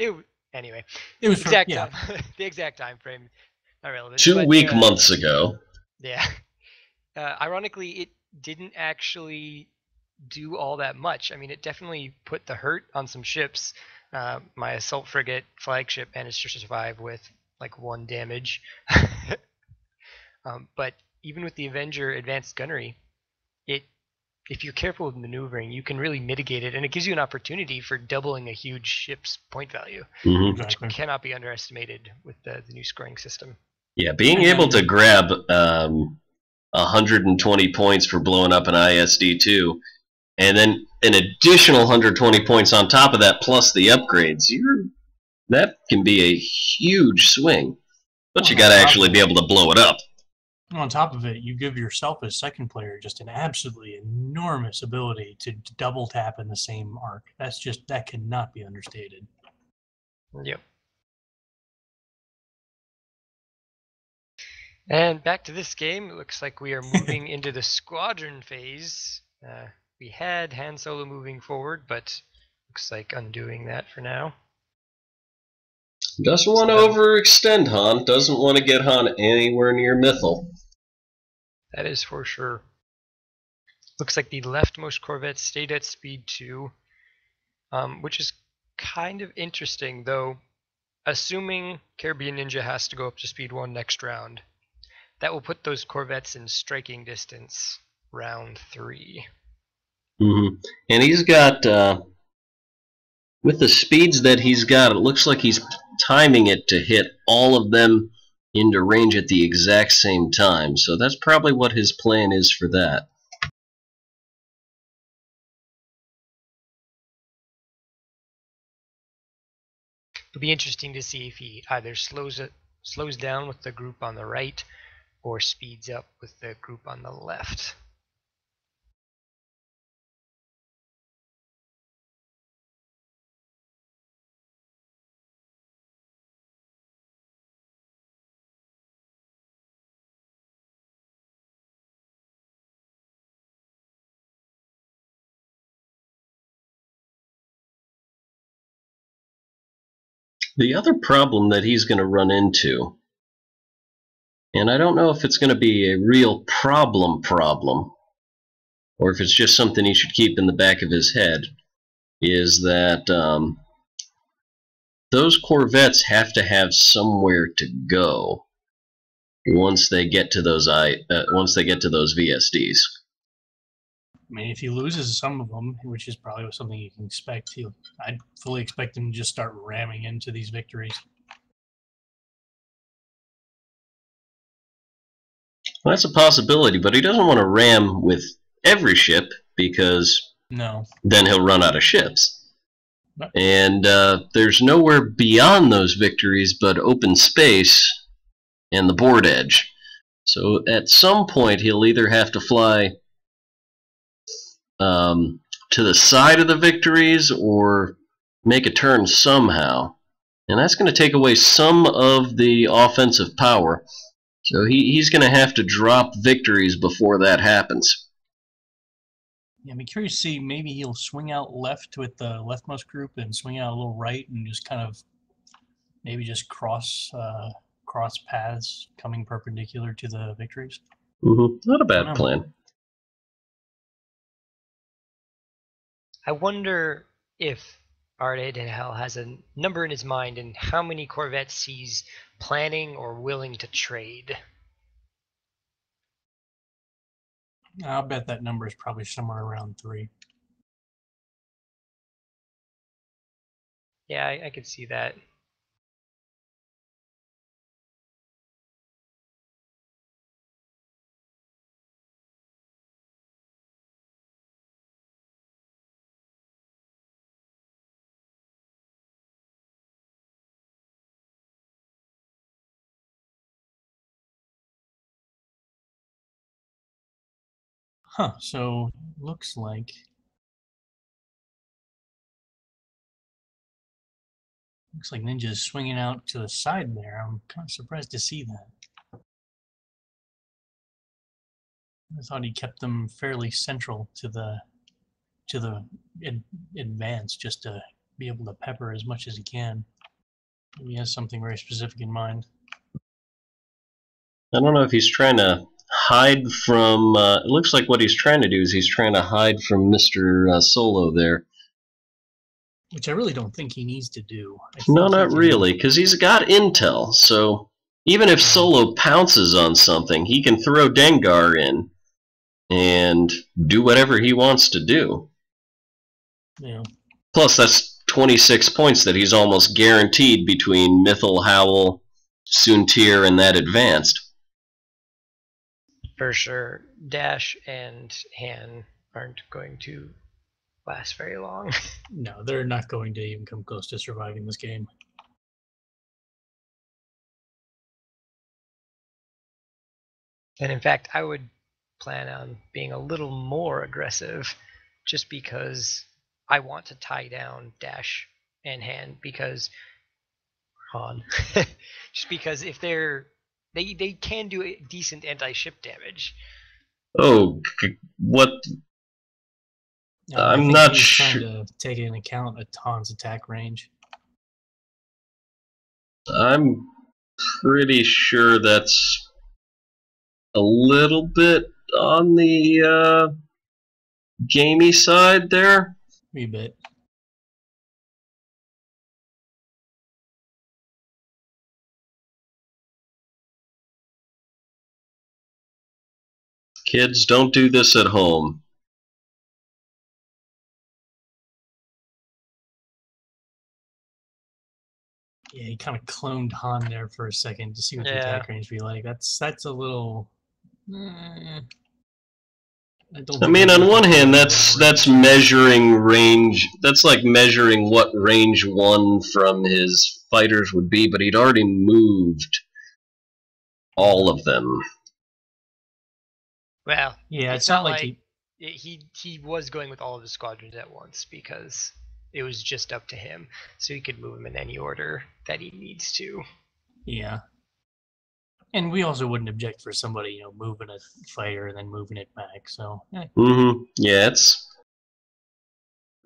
Anyway. It was exact yeah. time. The exact time frame, not relevant. 2 months ago. Yeah. Ironically, it didn't actually do all that much. I mean, it definitely put the hurt on some ships. My assault frigate flagship managed to survive with like 1 damage. But even with the Avenger advanced gunnery, if you're careful with maneuvering, you can really mitigate it, and it gives you an opportunity for doubling a huge ship's point value, which cannot be underestimated with the new scoring system. Yeah, being able to grab 120 points for blowing up an ISD-2, and then an additional 120 points on top of that, plus the upgrades, that can be a huge swing. But you got to actually be able to blow it up. On top of it, you give yourself as second player just an absolutely enormous ability to double tap in the same arc. That cannot be understated. Yep. And back to this game, it looks like we are moving into the squadron phase. We had Han Solo moving forward, but looks like undoing that for now. Doesn't want to overextend Han. Doesn't want to get Han anywhere near Mythal. That is for sure. Looks like the leftmost corvette stayed at speed 2, which is kind of interesting, though. Assuming CaribbeanNinja has to go up to speed 1 next round, that will put those corvettes in striking distance round 3. And he's got, with the speeds that he's got, it looks like he's timing it to hit all of them into range at the exact same time. So that's probably what his plan is for that. It'll be interesting to see if he either slows down with the group on the right or speeds up with the group on the left. The other problem that he's going to run into, and I don't know if it's going to be a real problem, or if it's just something he should keep in the back of his head, is that those corvettes have to have somewhere to go once they get to those VSDs. I mean, if he loses some of them, which is probably something you can expect, I'd fully expect him to just start ramming into these victories. Well, that's a possibility, but he doesn't want to ram with every ship because then he'll run out of ships. And there's nowhere beyond those victories but open space and the board edge. So at some point he'll either have to fly to the side of the victories or make a turn somehow. And that's going to take away some of the offensive power. So he's going to have to drop victories before that happens. Yeah, I'm curious to see, maybe he'll swing out left with the leftmost group and swing out a little right and just kind of maybe just cross paths coming perpendicular to the victories. Not a bad plan. I wonder if Ardaedhel has a number in his mind and how many corvettes he's planning or willing to trade. I'll bet that number is probably somewhere around 3. Yeah, I could see that. Huh, so looks like Ninja is swinging out to the side there. I'm kind of surprised to see that. I thought he kept them fairly central to the advance, just to be able to pepper as much as he can. Maybe he has something very specific in mind. I don't know if he's trying to hide from... it looks like what he's trying to do is he's trying to hide from Mr. Solo there. Which I really don't think he needs to do. No, not really, because he's got intel, so even if Solo pounces on something, he can throw Dengar in and do whatever he wants to do. Yeah. Plus, that's 26 points that he's almost guaranteed between Mythil, Howl, Soontir, and that advanced. For sure. Dash and Han aren't going to last very long. No, they're not going to even come close to surviving this game. And in fact, I would plan on being a little more aggressive just because I want to tie down Dash and Han because Han. Just because if they can do a decent anti-ship damage. Oh, what? No, I'm not sure. Trying to take into account a Han's attack range. I'm pretty sure that's a little bit on the gamey side there. Wee bit. Kids, don't do this at home. Yeah, he kind of cloned Han there for a second to see what the attack range would be like. That's a little. I mean, on one hand, that's measuring range. That's like measuring what range 1 from his fighters would be, but he'd already moved all of them. Well, yeah, it's not like he was going with all of his squadrons at once because it was just up to him, so he could move them in any order that he needs to. Yeah. And we also wouldn't object for somebody, moving a fighter and then moving it back. So. Yeah,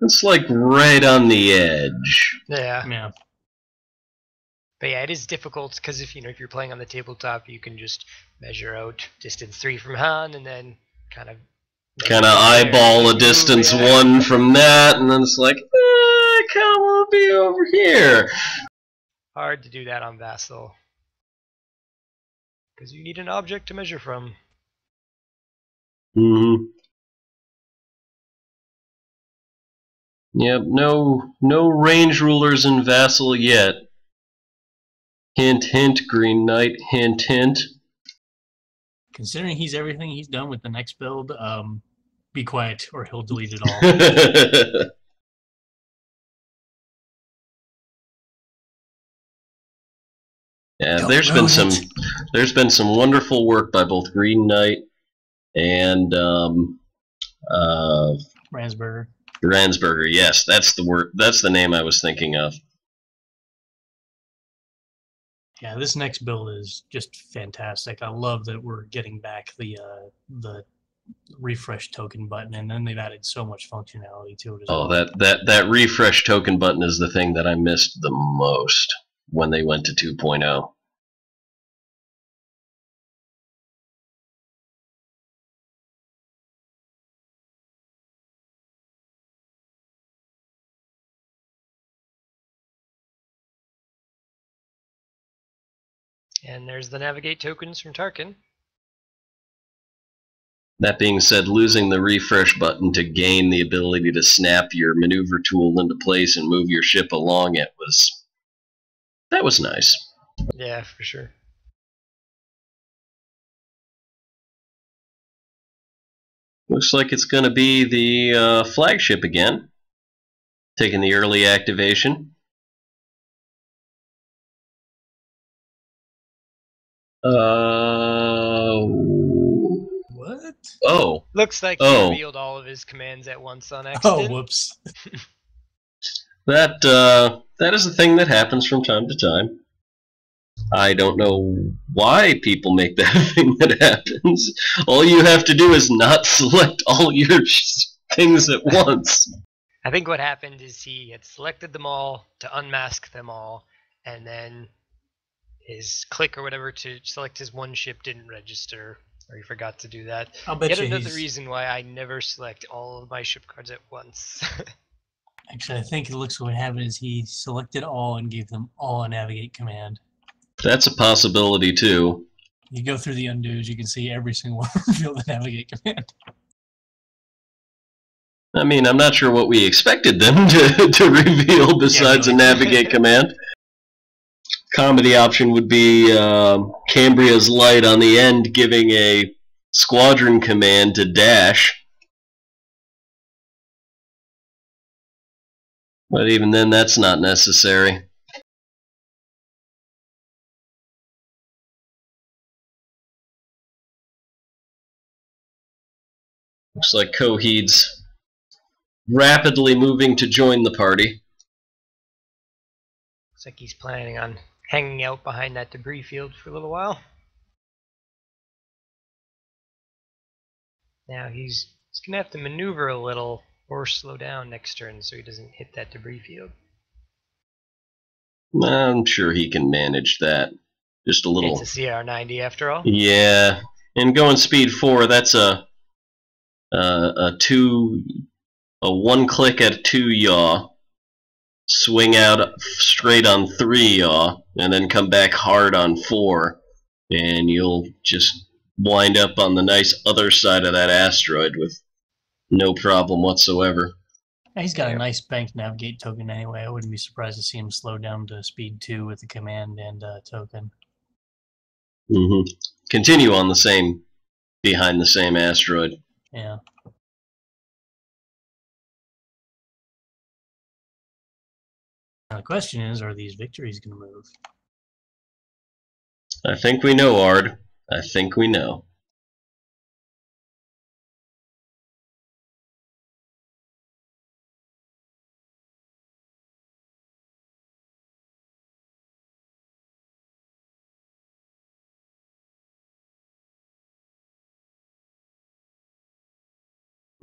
it's like right on the edge. Yeah. Yeah. But yeah, it is difficult because if you're playing on the tabletop, you can just measure out distance 3 from Han and then kind of eyeball a distance 1 from that, and then it's like, I kind of want to be over here. Hard to do that on Vassal. Because you need an object to measure from. Yep, no range rulers in Vassal yet. Hint, hint, Green Knight, hint, hint. Considering he's everything he's done with the next build, be quiet or he'll delete it all. Yeah, there's been some wonderful work by both Green Knight and Ransberger. Ransberger. Yes, that's the word. That's the name I was thinking of. Yeah, this next build is just fantastic. I love that we're getting back the refresh token button, and then they've added so much functionality to it as well. That refresh token button is the thing that I missed the most when they went to 2.0. And there's the navigate tokens from Tarkin. That being said, losing the refresh button to gain the ability to snap your maneuver tool into place and move your ship along it that was nice. Yeah, for sure. Looks like it's going to be the flagship again, taking the early activation. What? What? Oh. Looks like he revealed all of his commands at once on accident. Oh, whoops. That is a thing that happens from time to time. I don't know why people make that a thing that happens. All you have to do is not select all your things at once. I think what happened is he had selected them all to unmask them all, and then his click or whatever to select his one ship didn't register, or he forgot to do that. I'll bet Yet you another reason why I never select all of my ship cards at once. Actually, I think it looks what happened is he selected all and gave them all a navigate command. That's a possibility too. You go through the undos, you can see every single one reveal the navigate command. I mean, I'm not sure what we expected them to reveal besides a navigate command. Comedy option would be Cambria's light on the end giving a squadron command to dash. But even then, that's not necessary. Looks like Coheed's rapidly moving to join the party. Looks like he's planning on hanging out behind that debris field for a little while. Now he's going to have to maneuver a little or slow down next turn so he doesn't hit that debris field. I'm sure he can manage that. Just a little. It's a CR90 after all. Yeah, and going speed 4, that's a one click at 2 yaw, swing out straight on 3 yaw, and then come back hard on 4, and you'll just wind up on the nice other side of that asteroid with no problem whatsoever. Yeah, he's got a nice banked navigate token anyway. I wouldn't be surprised to see him slow down to speed 2 with the command and token. Continue on the same, behind the same asteroid. Yeah. Now the question is, are these victories going to move? I think we know, Ard. I think we know.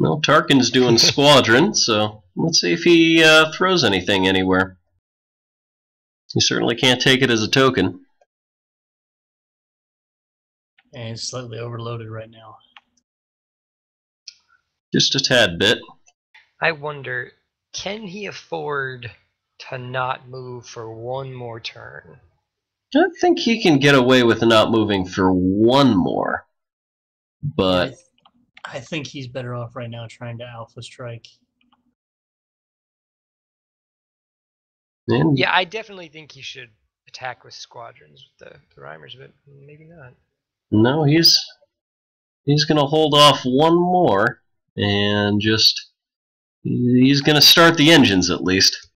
Well, Tarkin's doing squadron, so let's see if he throws anything anywhere. He certainly can't take it as a token. And it's slightly overloaded right now. Just a tad bit. I wonder, can he afford to not move for one more turn? I think he can get away with not moving for one more. But I think he's better off right now trying to alpha strike. Yeah, I definitely think he should attack with squadrons with the Rhymers, but maybe not. No, he's going to hold off one more and just he's going to start the engines at least.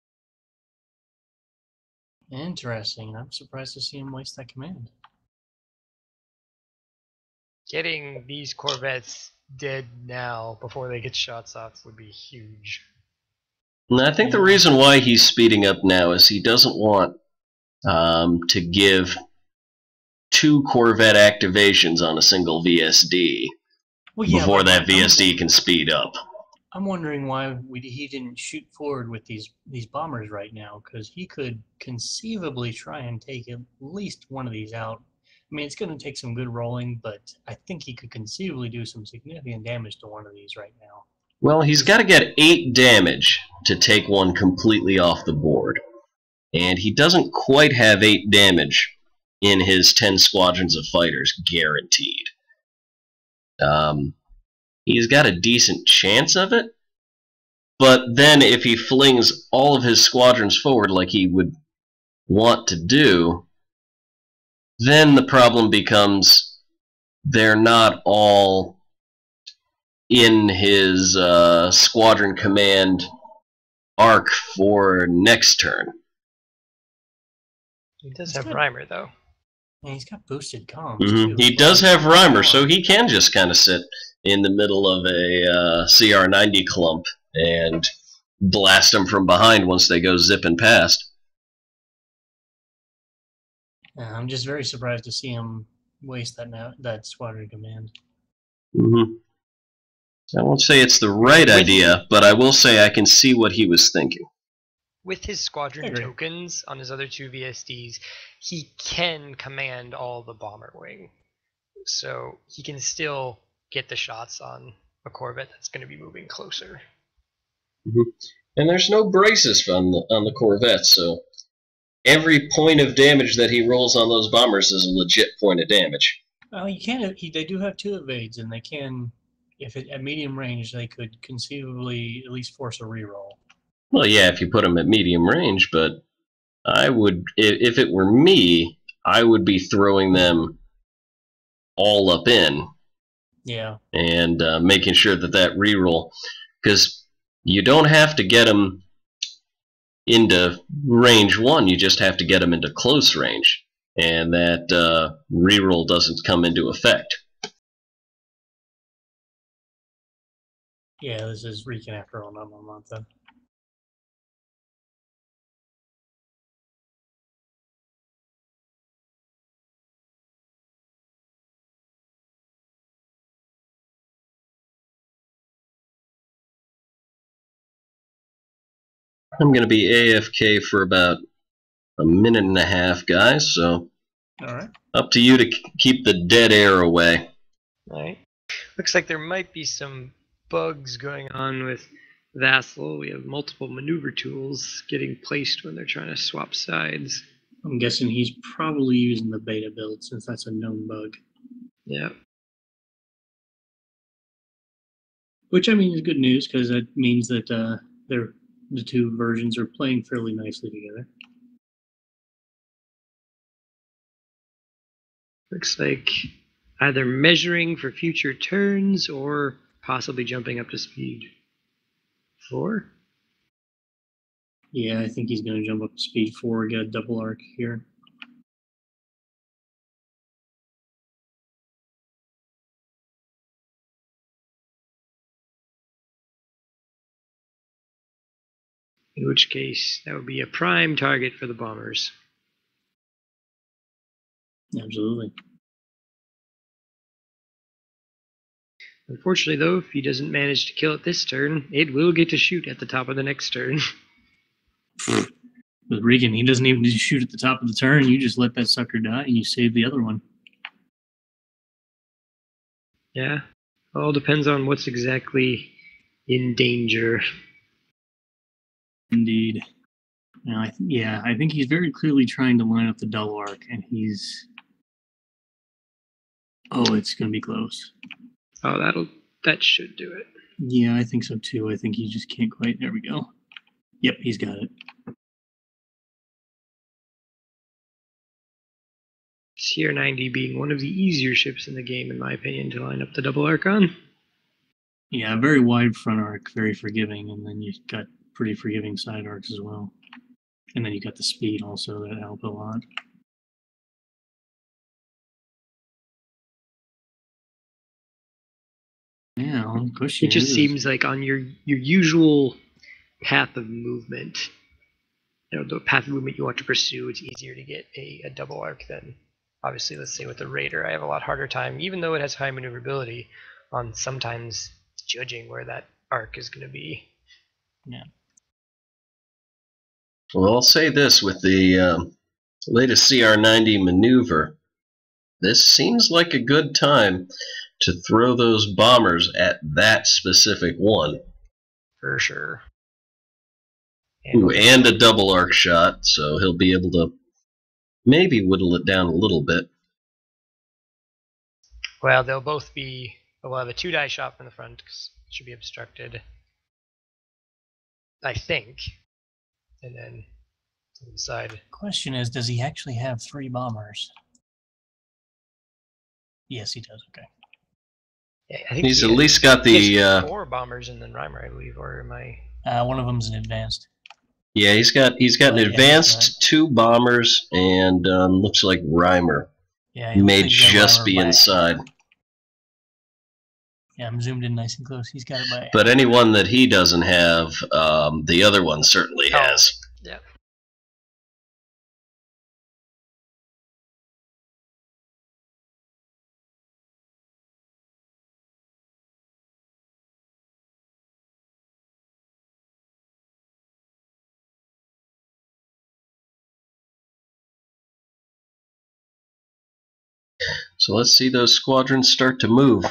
Interesting. I'm surprised to see him waste that command. Getting these Corvettes dead now before they get shots off would be huge. And I think the reason why he's speeding up now is he doesn't want to give 2 Corvette activations on a single VSD before that VSD can speed up. I'm wondering why he didn't shoot forward with these bombers right now, because he could conceivably try and take at least one of these out. I mean, it's going to take some good rolling, but I think he could conceivably do some significant damage to one of these right now. Well, he's got to get 8 damage to take one completely off the board. And he doesn't quite have 8 damage in his 10 squadrons of fighters, guaranteed. He's got a decent chance of it, but then if he flings all of his squadrons forward like he would want to do, then the problem becomes they're not all in his squadron command arc for next turn. He does have Rhymer, though. And he's got boosted comms, too. He does have Rhymer, so he can just kind of sit in the middle of a CR-90 clump and blast them from behind once they go zipping past. I'm just very surprised to see him waste that squadron command. I won't say it's the right idea, but I will say I can see what he was thinking. With his squadron tokens on his other 2 VSDs, he can command all the bomber wing. So he can still get the shots on a Corvette that's going to be moving closer. And there's no braces on the Corvette, so every point of damage that he rolls on those bombers is a legit point of damage. Well, you can. They do have 2 evades, and they can, if at medium range, they could conceivably at least force a reroll. Well, yeah, if you put them at medium range, but I would, if it were me, I would be throwing them all up in. Yeah. And making sure that reroll, because you don't have to get them into range 1, you just have to get them into close range, and that reroll doesn't come into effect. Yeah, this is Recon after all, not Monmouth then. I'm going to be AFK for about a minute and a half, guys, so alright. Up to you to keep the dead air away. Alright. Looks like there might be some bugs going on with Vassal. We have multiple maneuver tools getting placed when they're trying to swap sides. I'm guessing he's probably using the beta build since that's a known bug. Yeah. Which, I mean, is good news because that means that the 2 versions are playing fairly nicely together. Looks like either measuring for future turns or possibly jumping up to speed 4. Yeah, I think he's going to jump up to speed 4, get a double arc here. In which case, that would be a prime target for the bombers. Absolutely. Unfortunately, though, if he doesn't manage to kill it this turn, it will get to shoot at the top of the next turn. With Regan, he doesn't even need to shoot at the top of the turn. You just let that sucker die and you save the other one. Yeah. All depends on what's exactly in danger. Indeed. Now, I think he's very clearly trying to line up the double arc, and he's... Oh, it's going to be close. Oh, that should do it. Yeah, I think so too. I think he just can't quite. There we go. Yep, he's got it. CR-90 being one of the easier ships in the game, in my opinion, to line up the double arc on. Yeah, very wide front arc, very forgiving, and then you've got pretty forgiving side arcs as well. And then you got the speed also that help a lot. Yeah, it just seems like on your usual path of movement, the path of movement you want to pursue, it's easier to get a double arc than, obviously, let's say with the Raider. I have a lot harder time, even though it has high maneuverability, on sometimes judging where that arc is going to be. Yeah. Well, I'll say this, with the latest CR-90 maneuver, this seems like a good time to throw those bombers at that specific one. For sure. And a double arc shot, so he'll be able to maybe whittle it down a little bit. Well, they'll both be... We'll have a 2-die shot from the front, because it should be obstructed. I think. And then to the side. Question is, does he actually have 3 bombers? Yes, he does. Okay. Yeah, I think he's at least got the 4 bombers and then Reimer, I believe, or am I? One of them's an advanced. Yeah, he's got an advanced, 2 bombers, and looks like Reimer yeah, may just be inside. Yeah, I'm zoomed in nice and close. He's got it by. But anyone that he doesn't have, the other one certainly has. Yeah. So let's see those squadrons start to move.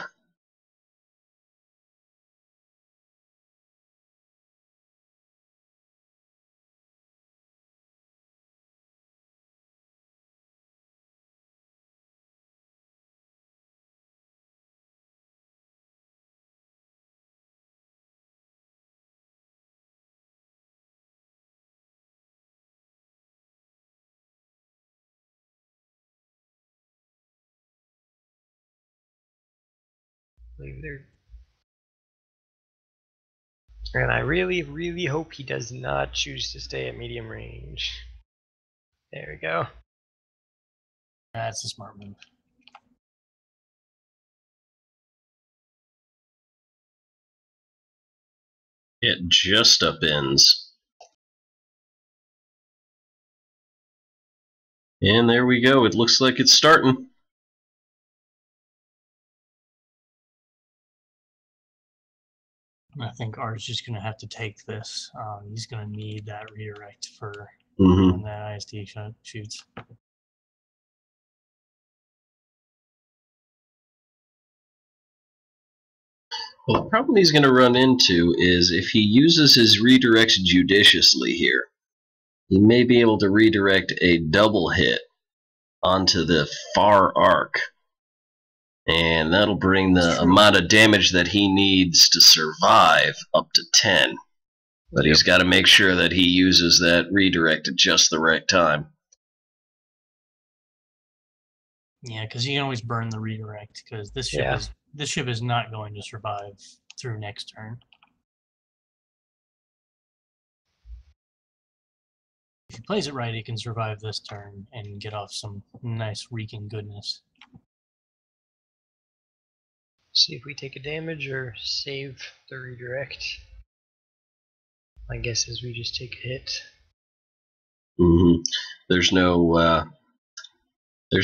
And I really, really hope he does not choose to stay at medium range. There we go. That's a smart move. It just upends. And there we go. It looks like it's starting. I think Art's just going to have to take this. He's going to need that redirect for Mm-hmm. when that IST shoots. Well, the problem he's going to run into is if he uses his redirects judiciously here, he may be able to redirect a double hit onto the far arc. And that'll bring the amount of damage that he needs to survive up to 10. But he's got to make sure that he uses that redirect at just the right time. Yeah, because you can always burn the redirect, because this ship is not going to survive through next turn. If he plays it right, he can survive this turn and get off some nice reeking goodness. See if we take a damage or save the redirect. My guess is we just take a hit. Mm-hmm. There's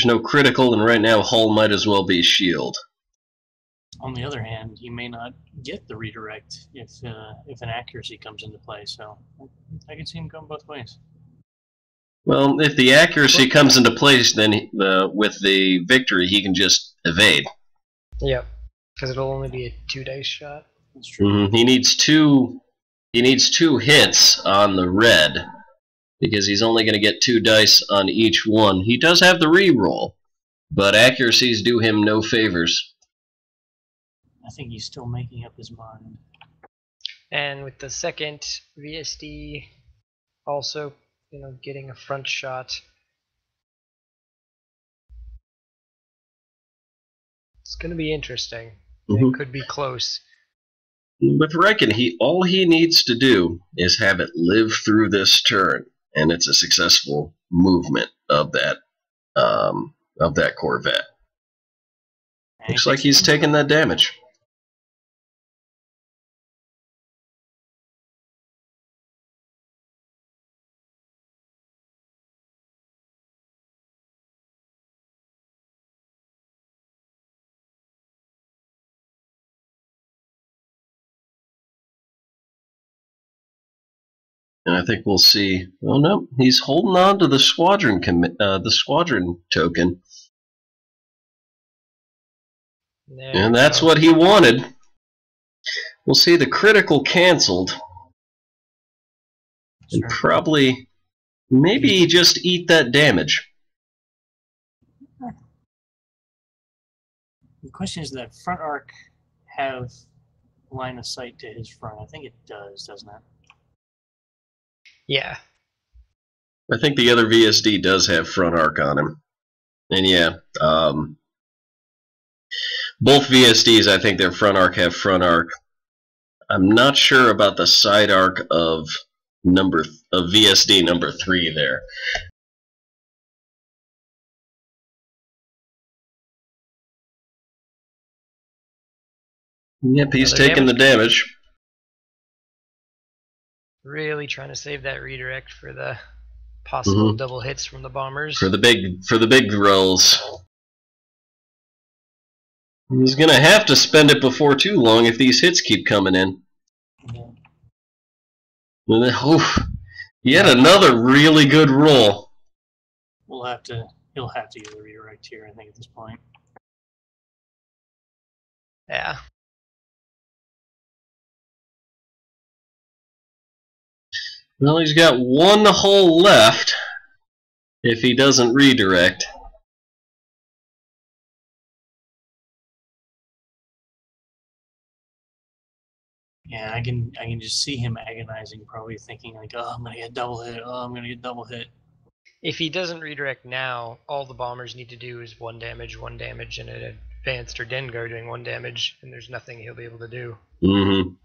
no critical, and right now Hull might as well be shield. On the other hand, he may not get the redirect if an accuracy comes into play. So I can see him going both ways. Well, if the accuracy comes into place, then with the victory, he can just evade. Yep, because it'll only be a 2 dice shot. That's true. Mm-hmm. He needs two hits on the red, because he's only going to get 2 dice on each one. He does have the reroll, but accuracies do him no favors. I think he's still making up his mind. And with the second VSD also, getting a front shot, it's going to be interesting. Mm-hmm. It could be close. With Riken, all he needs to do is have it live through this turn, and it's a successful movement of that Corvette. Looks like he's taking that damage. And I think we'll see. Oh no, he's holding on to the squadron token, and that's what he wanted. We'll see the critical canceled, and probably, maybe just eat that damage. The question is, that front arc have line of sight to his front? I think it does, doesn't it? Yeah. I think the other VSD does have front arc on him. And yeah, both VSDs, I think their front arc have front arc. I'm not sure about the side arc of VSD number 3 there. Yep, he's Another taking the damage. Really trying to save that redirect for the possible double hits from the bombers. For the big rolls. He's gonna have to spend it before too long if these hits keep coming in. Oof. Yet another really good roll. He'll have to get a redirect here, I think, at this point. Yeah. Well, he's got one hole left if he doesn't redirect. Yeah, I can just see him agonizing, probably thinking like, oh, I'm gonna get double hit. Oh, I'm gonna get double hit. If he doesn't redirect now, all the bombers need to do is 1 damage, and an advanced or Dengar doing 1 damage, and there's nothing he'll be able to do. Mm-hmm.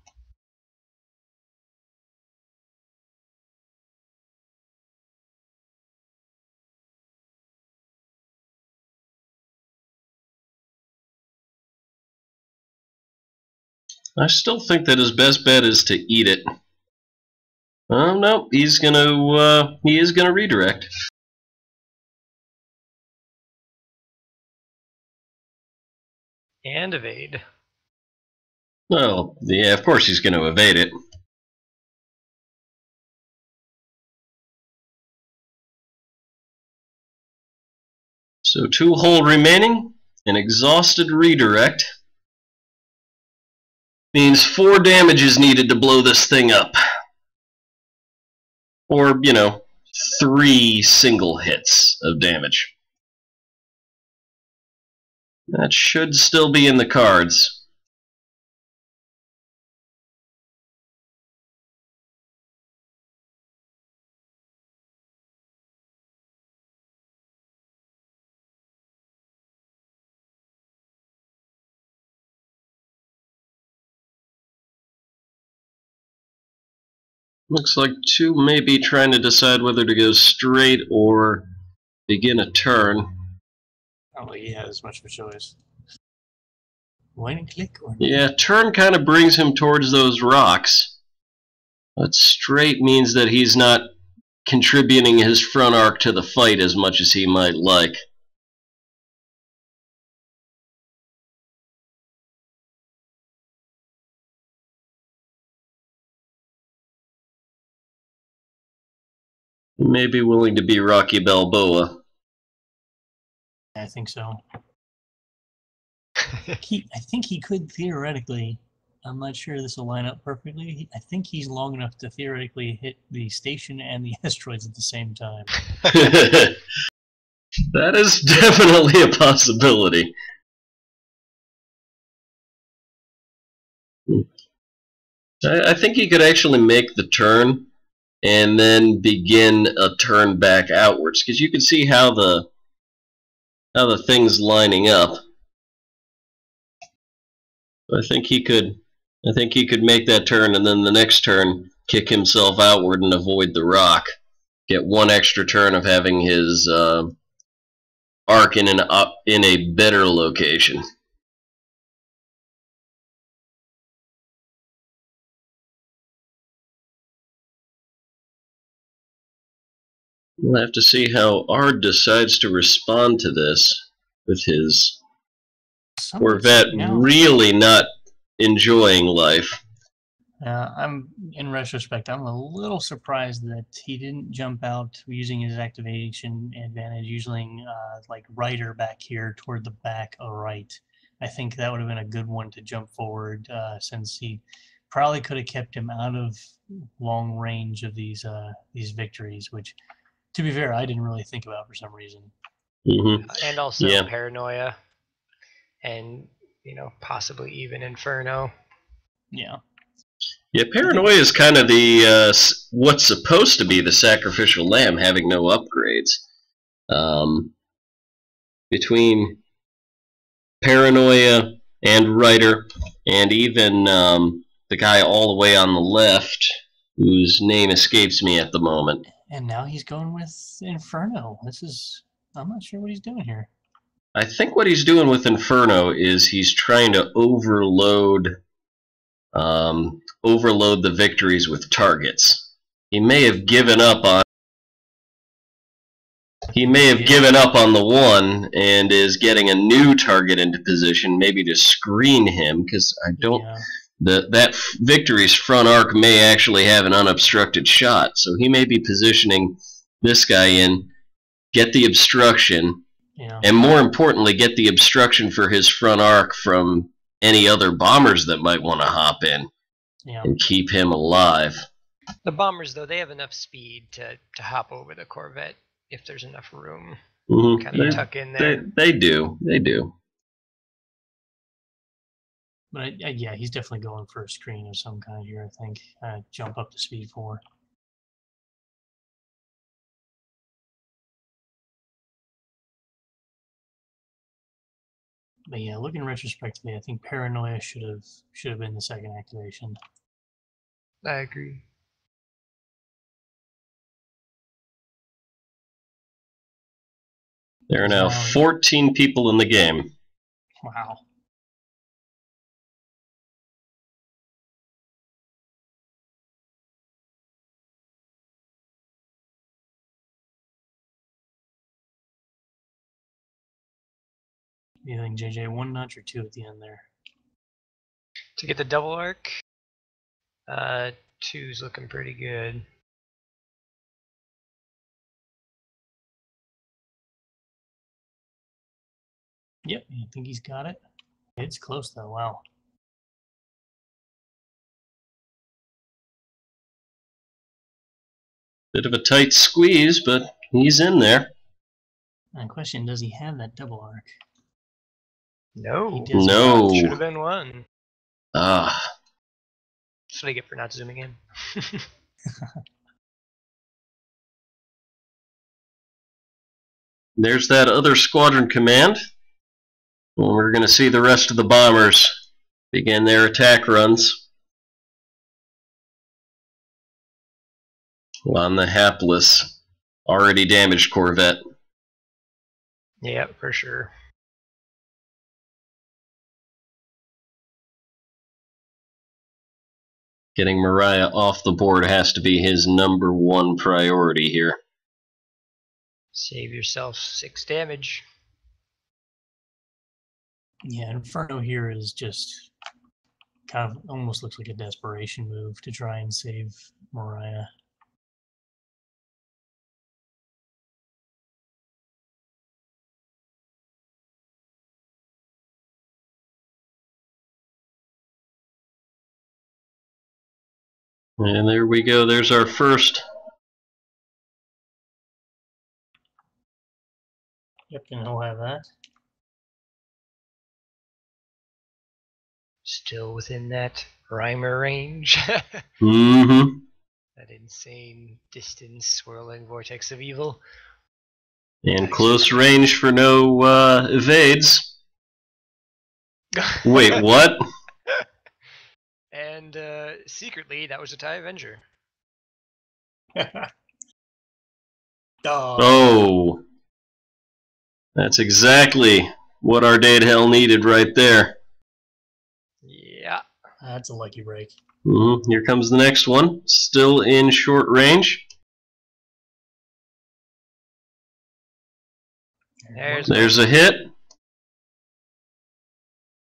I still think that his best bet is to eat it. Oh no, he is gonna redirect. And evade. Well, yeah, of course he's gonna evade it. So 2 hold remaining, an exhausted redirect. Means 4 damage is needed to blow this thing up. Or, 3 single hits of damage. That should still be in the cards. Looks like 2 may be trying to decide whether to go straight or begin a turn. I don't think he has much of a choice. Point and click or Yeah, turn kind of brings him towards those rocks. But straight means that he's not contributing his front arc to the fight as much as he might like. He may be willing to be Rocky Balboa. I think so. I think he could theoretically. I'm not sure this will line up perfectly. I think he's long enough to theoretically hit the station and the asteroids at the same time. That is definitely a possibility. I think he could actually make the turn and then begin a turn back outwards, because you can see how the thing's lining up. I think he could make that turn and then the next turn kick himself outward and avoid the rock. Get 1 extra turn of having his arc in a better location. We'll have to see how Ard decides to respond to this with his Corvette really not enjoying life. In retrospect, I'm a little surprised that he didn't jump out using his activation advantage, using like Rider back here toward the back right. I think that would have been a good one to jump forward, since he probably could have kept him out of long range of these victories, which, to be fair, I didn't really think about for some reason. And also Paranoia, and possibly even Inferno. Yeah. Yeah, Paranoia is kind of the what's supposed to be the sacrificial lamb, having no upgrades. Between Paranoia and Rider, and even the guy all the way on the left, whose name escapes me at the moment. And now he's going with Inferno. I'm not sure what he's doing here. I think what he's doing with Inferno is he's trying to overload overload the victories with targets. He may have given up on the one and is getting a new target into position, maybe to screen him, because I don't. Yeah. That victory's front arc may actually have an unobstructed shot, so he may be positioning this guy in, get the obstruction, and more importantly, get the obstruction for his front arc from any other bombers that might want to hop in and keep him alive. The bombers, though, they have enough speed to hop over the Corvette if there's enough room. Mm-hmm. Kind of tuck in there. They do. But yeah, he's definitely going for a screen of some kind here, I think. Jump up to speed 4. But yeah, looking retrospectively, I think Paranoia should have been the second activation. I agree. There are now 14 people in the game. Wow. You think, JJ, 1 notch or 2 at the end there? To get the double arc, 2's looking pretty good. Yep, I think he's got it. It's close though, wow. Bit of a tight squeeze, but he's in there. And question, does he have that double arc? No. No. Should have been 1. Ah. That's what I get for not zooming in. There's that other squadron command. And we're going to see the rest of the bombers begin their attack runs on the hapless, already damaged Corvette. Yeah, for sure. Getting Mariah off the board has to be his #1 priority here. Save yourself 6 damage. Yeah, Inferno here is just kind of almost looks like a desperation move to try and save Mariah. And there we go. There's our first. Yep, and he'll have that. Still within that Reimer range. Mm-hmm. That insane distance swirling vortex of evil. And close range for no evades. Wait, what? And secretly, that was a TIE Avenger. Oh. That's exactly what Ardaedhel needed right there. Yeah. That's a lucky break. Mm-hmm. Here comes the next one. Still in short range. There's a hit.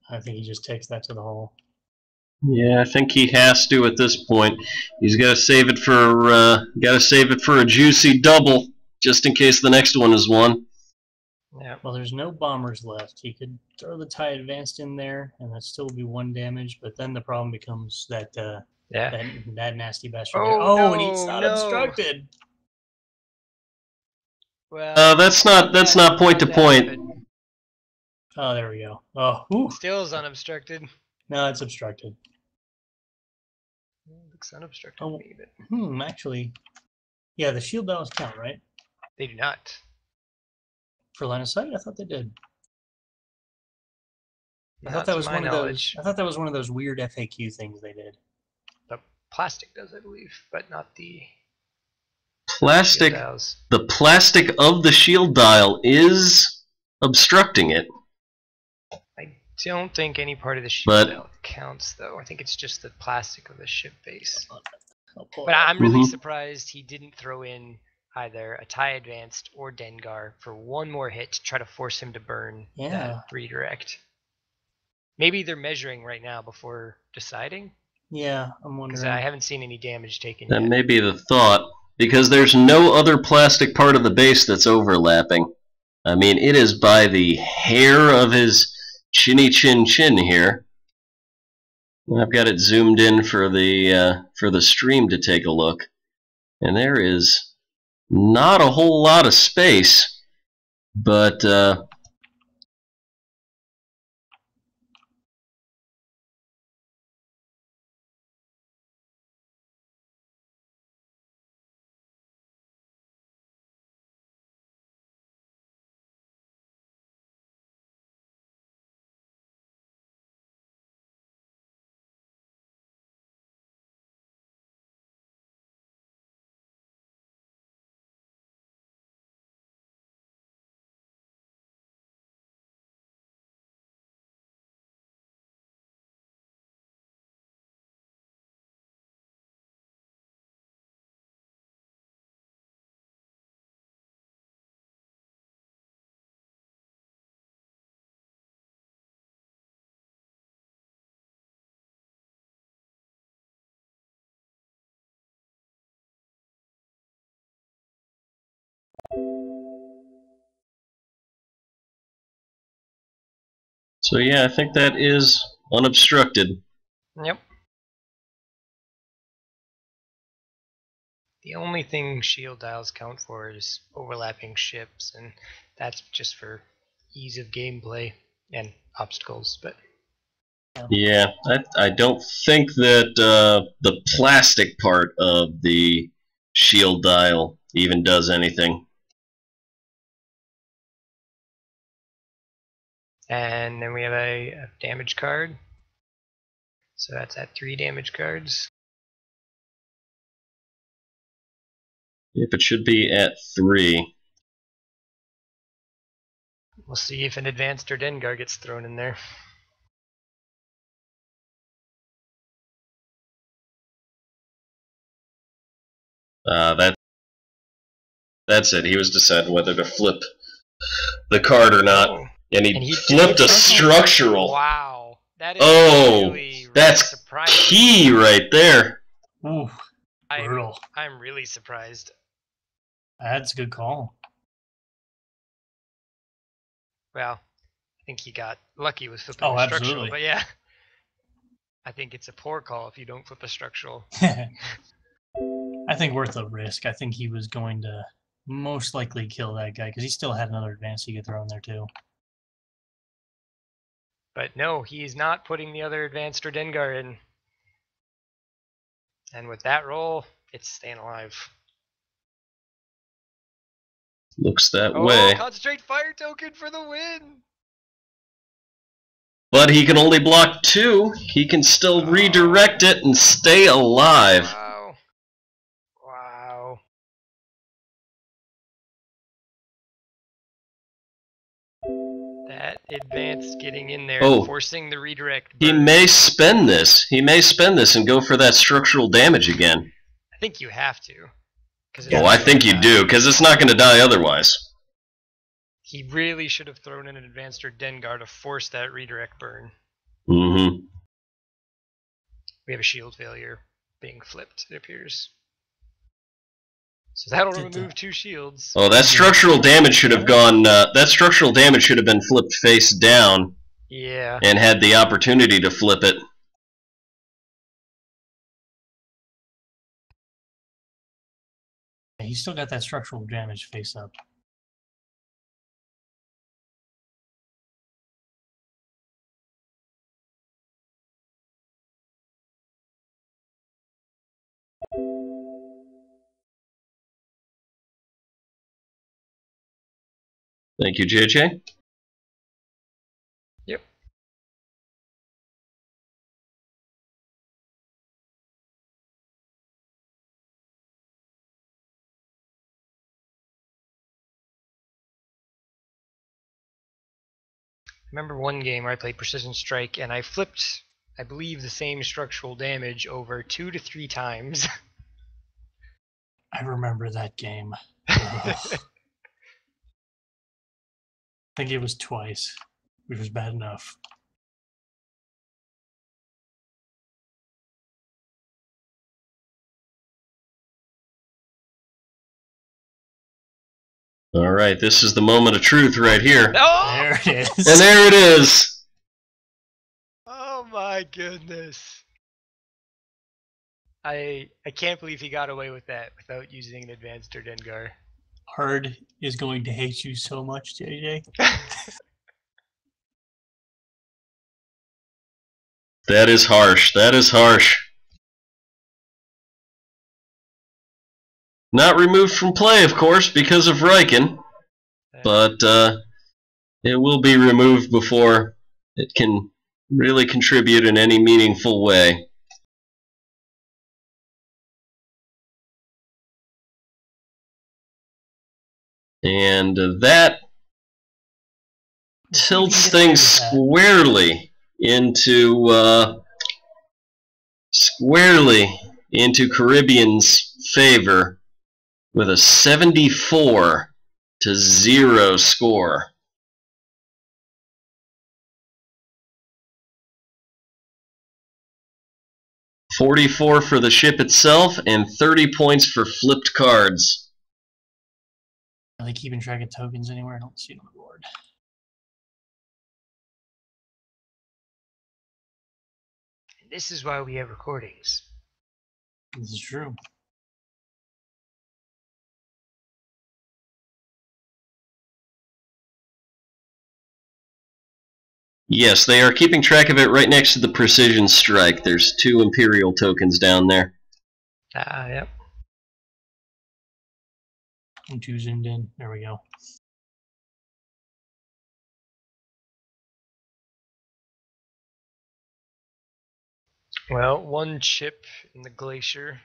I think he just takes that to the hole. Yeah, I think he has to at this point. He's got to save it for a juicy double, just in case the next one is one. Yeah. Well, there's no bombers left. He could throw the TIE Advanced in there, and that still would be 1 damage. But then the problem becomes that that nasty bastard. Oh, and he's not obstructed. Well, that's not point to point. Oh, there we go. Oh, whew. Still is unobstructed. No, it's obstructed. Looks unobstructed to me, but... Actually, yeah, the shield dials count, right? They do not. For line of sight, I thought they did. I thought Not that was to my one of knowledge. those. I thought that was one of those weird FAQ things they did. The plastic does, I believe, but not the Plastic. shield dials. The plastic of the shield dial is obstructing it. I don't think any part of the ship But- belt counts, though. I think it's just the plastic of the ship base. I'll pull But it up. I'm really Mhm. surprised he didn't throw in either a TIE Advanced or Dengar for one more hit to try to force him to burn Yeah. that redirect. Maybe they're measuring right now before deciding, Yeah, I'm because wondering. I haven't seen any damage taken That yet. may be the thought, because there's no other plastic part of the base that's overlapping. I mean, it is by the hair of his chinny chin chin here. I've got it zoomed in for the stream to take a look, and there is not a whole lot of space, but so yeah, I think that is unobstructed. Yep. The only thing shield dials count for is overlapping ships, and that's just for ease of gameplay and obstacles. But Yeah, I don't think that the plastic part of the shield dial even does anything. and then we have a damage card, so that's at 3 damage cards. If it should be at 3. We'll see if an advanced or Dengar gets thrown in there. That's it. He was deciding whether to flip the card or not, Oh, and and he he flipped did. a structural. Wow, that is Oh, really that's surprising. key right there. Ooh, brutal. I'm really surprised. That's a good call. Well, I think he got lucky with flipping Oh, the structural, absolutely. but yeah, I think it's a poor call if you don't flip a structural. I think worth the risk. I think he was going to most likely kill that guy because he still had another advance he could throw in there too. But no, he's not putting the other advanced or Dengar in. And with that roll, it's staying alive. Looks that Oh, way. concentrate fire token for the win! But he can only block 2. He can still redirect it and stay alive. Wow. Wow. That advance getting in there, Oh. forcing the redirect. He burn. may spend this. He may spend this and go for that structural damage again. I think you have to. Yeah, Oh, I think you do, because it's not going to die otherwise. He really should have thrown in an advanced or Dengar to force that redirect burn. Mm-hmm. We have a shield failure being flipped, it appears. So that'll Did the- remove 2 shields. Oh, that structural damage should have gone. That structural damage should have been flipped face down Yeah. and had the opportunity to flip it. He still got that structural damage face up. Thank you, JJ. Yep. remember one game where I played Precision Strike and I flipped, I believe, the same structural damage over 2 to 3 times. I remember that game. I think it was twice, which was bad enough. All right, this is the moment of truth right here. Oh! There it is. And there it is. Oh my goodness. I can't believe he got away with that without using an advanced Erdengar. Hard is going to hate you so much, JJ. That is harsh. That is harsh. Not removed from play, of course, because of Riken, but it will be removed before it can really contribute in any meaningful way. And that tilts things squarely into Caribbean's favor with a 74-0 score. $44 for the ship itself and 30 points for flipped cards. Are they keeping track of tokens anywhere? I don't see it on the board. This is why we have recordings. This is true. Yes, they are keeping track of it right next to the Precision Strike. There's 2 Imperial tokens down there. Yep. I'm 2 zoomed in. There we go. Well, 1 chip in the glacier.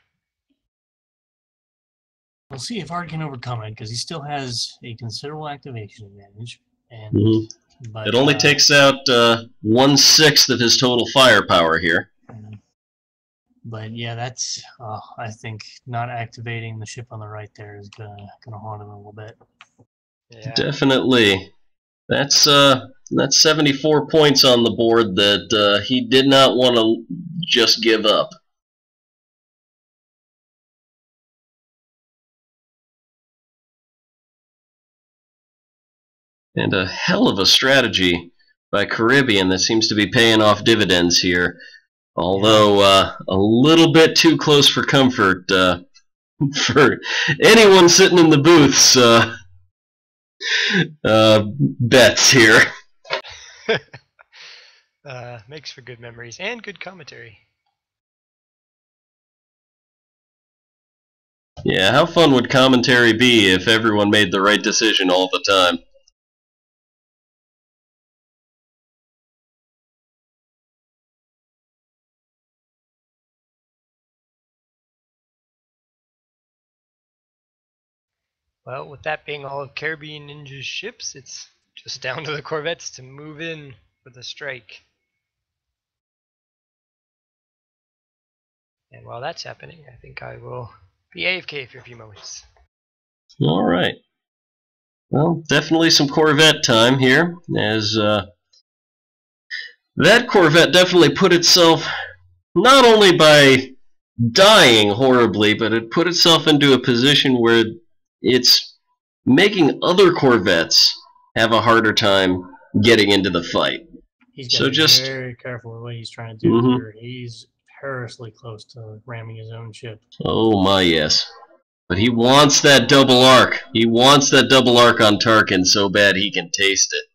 We'll see if Hard can overcome it, because he still has a considerable activation advantage. And but, it only takes out 1/6 of his total firepower here. But yeah, that's I think not activating the ship on the right there is gonna haunt him a little bit. Yeah. Definitely. That's 74 points on the board that he did not want to just give up. And a hell of a strategy by Caribbean that seems to be paying off dividends here. Although a little bit too close for comfort for anyone sitting in the booths bets here. Makes for good memories and good commentary. Yeah, how fun would commentary be if everyone made the right decision all the time? Well, with that being all of CaribbeanNinja's ships, it's just down to the corvettes to move in for the strike. And while that's happening, I think I will be AFK for a few moments. All right. Well, definitely some Corvette time here, as that Corvette definitely put itself, not only by dying horribly, but it put itself into a position where it's making other Corvettes have a harder time getting into the fight. He's got to be very careful with what he's trying to do here. He's perilously close to ramming his own ship. Oh my, yes. But he wants that double arc. He wants that double arc on Tarkin so bad he can taste it.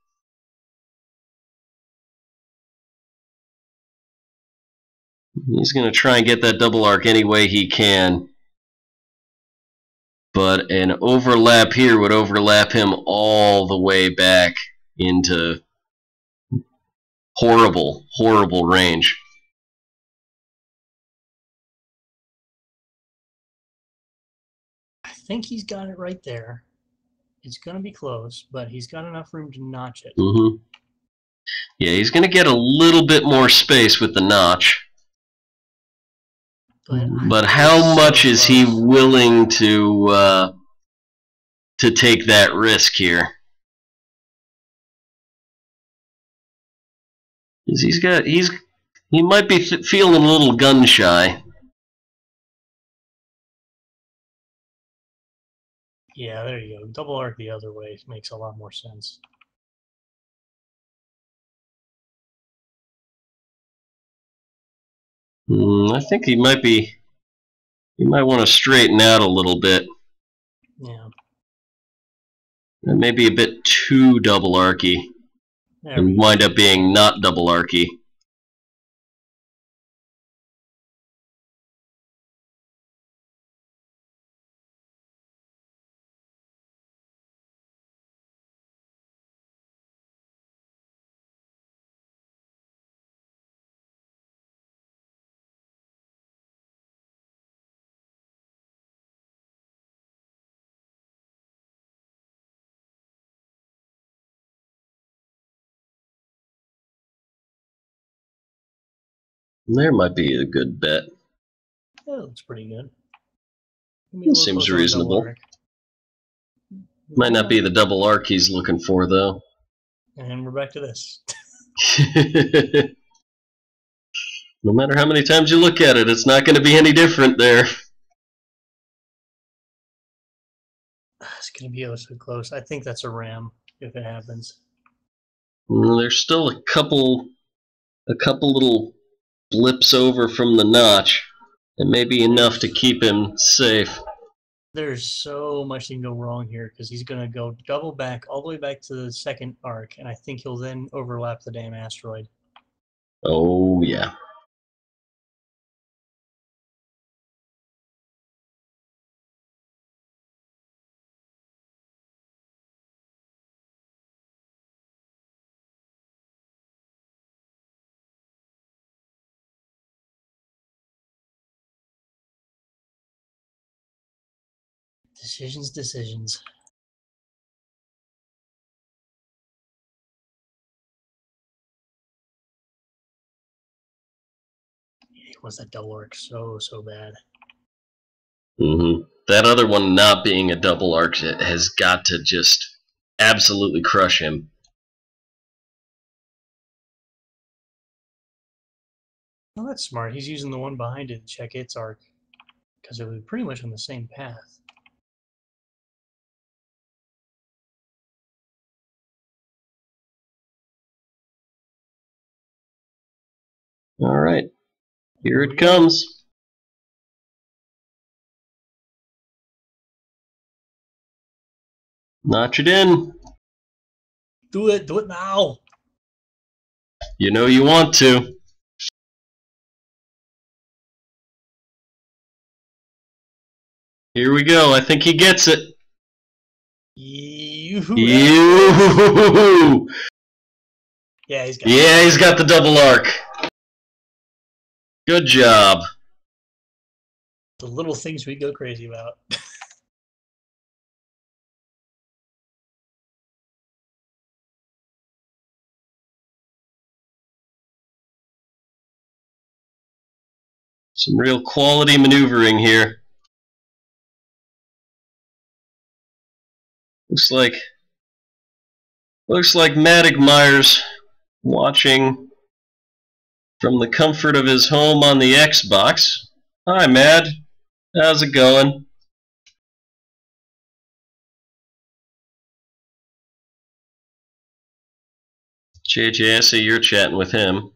He's going to try and get that double arc any way he can. But an overlap here would overlap him all the way back into horrible, horrible range. I think he's got it right there. It's going to be close, but he's got enough room to notch it. Yeah, he's going to get a little bit more space with the notch. But how much is he willing to take that risk here? He might be feeling a little gun shy. Yeah, there you go. Double arc the other way makes a lot more sense. I think he might want to straighten out a little bit. Yeah. And maybe a bit too double archy. And wind up being not double archy. There might be a good bet. Yeah, that looks pretty good. It seems reasonable. Might not be the double arc he's looking for, though. And we're back to this. No matter how many times you look at it, it's not going to be any different there. It's going to be so close. I think that's a ram if it happens. There's still a couple little blips over from the notch, and maybe enough to keep him safe. There's so much that can go wrong here because he's going to go double back all the way back to the second arc, and I think he'll then overlap the damn asteroid. Oh, yeah. Decisions. He wants that double arc so bad. That other one not being a double arc has got to just absolutely crush him. Well, that's smart. He's using the one behind it to check its arc because it was pretty much on the same path. All right, here it comes. Notch it in. Do it now. You know you want to. Here we go. I think he gets it. Yeah, he's got the double arc. Good job. The little things we go crazy about. Some real quality maneuvering here. Looks like Madig Myers watching from the comfort of his home on the Xbox. Hi, Mad. How's it going? JJ, I see you're chatting with him.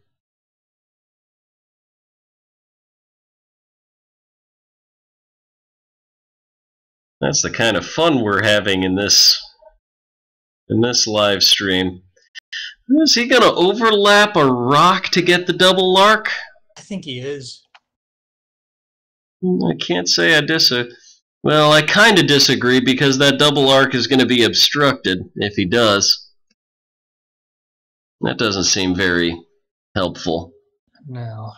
That's the kind of fun we're having in this live stream. Is he going to overlap a rock to get the double arc? I think he is. I can't say I disagree. Well, I kind of disagree because that double arc is going to be obstructed if he does. That doesn't seem very helpful. No.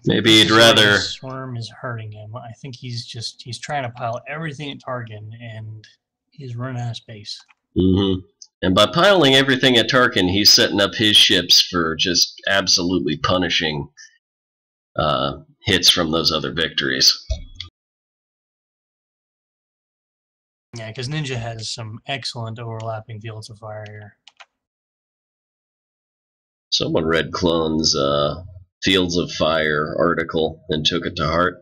Maybe he'd rather. Swarm is hurting him. I think he's trying to pile everything at Targan, and he's running out of space. And by piling everything at Tarkin, he's setting up his ships for just absolutely punishing hits from those other victories. Yeah, because Ninja has some excellent overlapping fields of fire here. Someone read Clone's Fields of Fire article and took it to heart.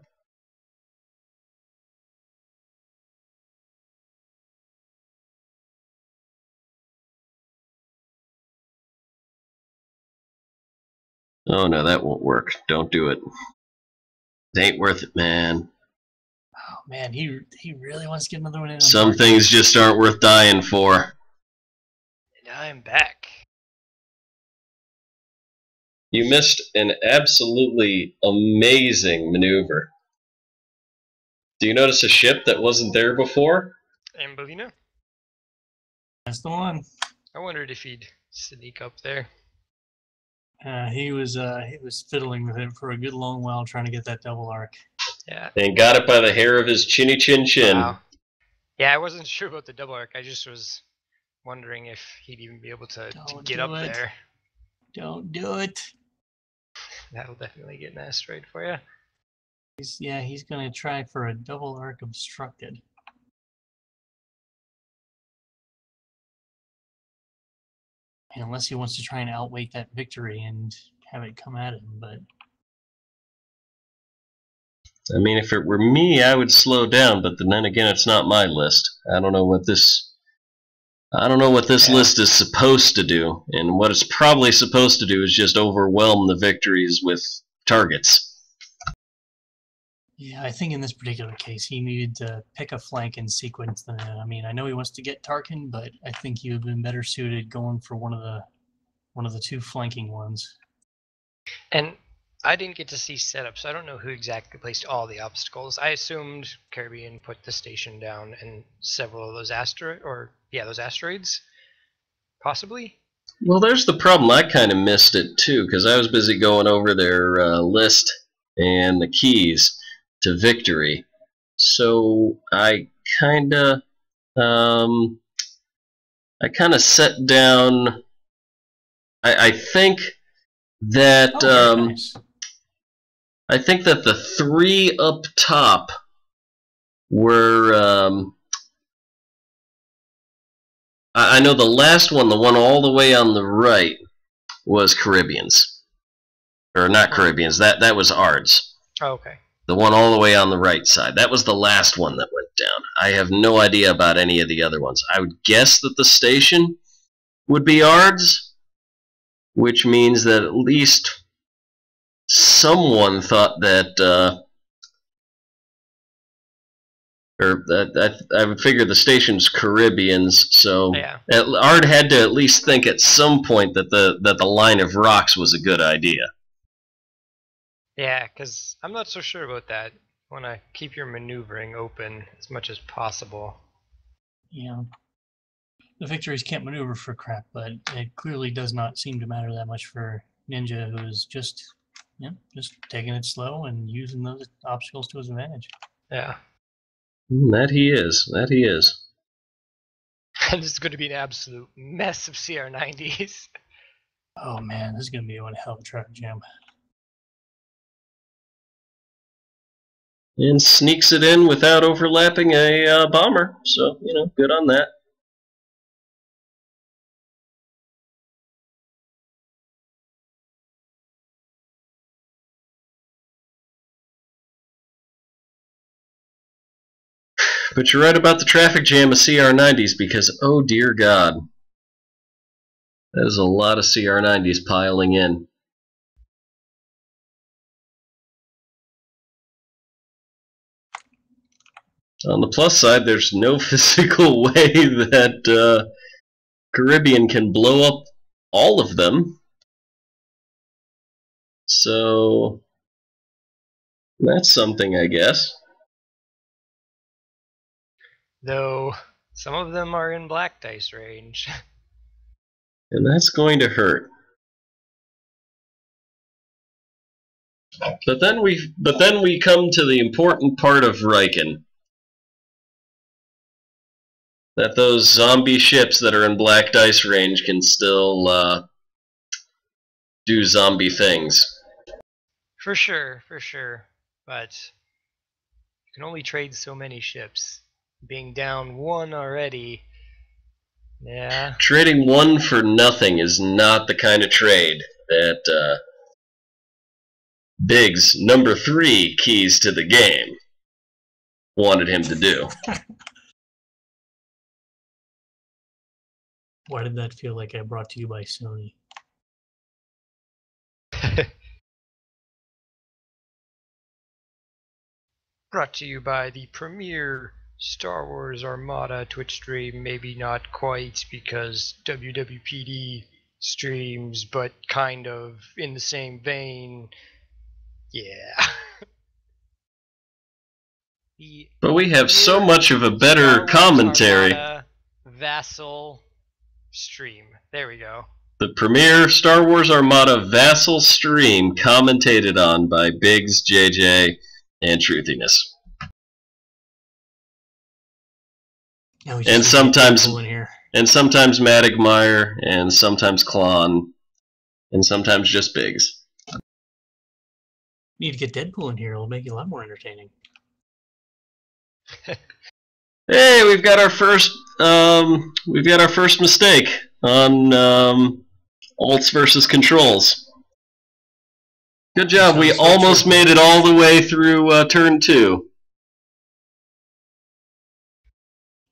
Oh no, that won't work. Don't do it. It ain't worth it, man. Oh man, he really wants to get another one in. Some things just aren't worth dying for. And I'm back. You missed an absolutely amazing maneuver. Do you notice a ship that wasn't there before? Ambelina? That's the one. I wondered if he'd sneak up there. He was fiddling with it for a good long while, trying to get that double arc. Yeah. And got it by the hair of his chinny chin chin. Wow. Yeah, I wasn't sure about the double arc. I just was wondering if he'd even be able to get up there. Don't do it. That'll definitely get an asteroid for you. He's gonna try for a double arc obstructed. Unless he wants to try and outweight that victory and have it come at him, but I mean, if it were me, I would slow down, but then again, it's not my list. I don't know what this list is supposed to do, and what it's probably supposed to do is just overwhelm the victories with targets. yeah, I think in this particular case, he needed to pick a flank and sequence them. I mean, I know he wants to get Tarkin, but I think he would have been better suited going for one of the two flanking ones. And I didn't get to see setup, so I don't know who exactly placed all the obstacles. I assumed Caribbean put the station down and several of those asteroids, possibly. Well, there's the problem. I kind of missed it too, because I was busy going over their list and the keys to victory. So I kind of set down. I think that Nice. I think that the three up top were. I know the last one, the one all the way on the right, was Caribbeans, or not Caribbeans. That was Ards. Oh, okay. The one all the way on the right side. That was the last one that went down. I have no idea about any of the other ones. I would guess that the station would be Ards, which means that at least someone thought that, I would figure the station's Caribbeans, so Yeah. Ard had to at least think at some point that the line of rocks was a good idea. Yeah, because I'm not so sure about that. Want to keep your maneuvering open as much as possible. Yeah. The victories can't maneuver for crap, but it clearly does not seem to matter that much for Ninja, who is just taking it slow and using those obstacles to his advantage. Yeah. That he is. That he is. And this is going to be an absolute mess of CR90s. Oh man, this is going to be one hell of a traffic jam. And sneaks it in without overlapping a bomber. So, good on that. But you're right about the traffic jam of CR90s because, oh dear God, that is a lot of CR90s piling in. On the plus side, there's no physical way that Caribbean can blow up all of them. So that's something, I guess. Though some of them are in black dice range. And that's going to hurt. But then we come to the important part of Riken. that those zombie ships that are in Black Dice Range can still do zombie things. For sure, for sure. But you can only trade so many ships. Being down one already, yeah. Trading one for nothing is not the kind of trade that Biggs, number 3 keys to the game, wanted him to do. Why did that feel like I brought to you by Sony? Brought to you by the premier Star Wars Armada Twitch stream. Maybe not quite because WWPD streams, but kind of in the same vein. Yeah. But we have so much of a better commentary. Armada Vassal stream. There we go. The premier Star Wars Armada Vassal stream, commentated on by Biggs, JJ, and Truthiness. And sometimes Madigmeyer, and sometimes Klon, and sometimes just Biggs. Need to get Deadpool in here. It'll make it a lot more entertaining. Hey, we've got our first mistake on alts versus controls. Good job. We almost made it all the way through turn 2.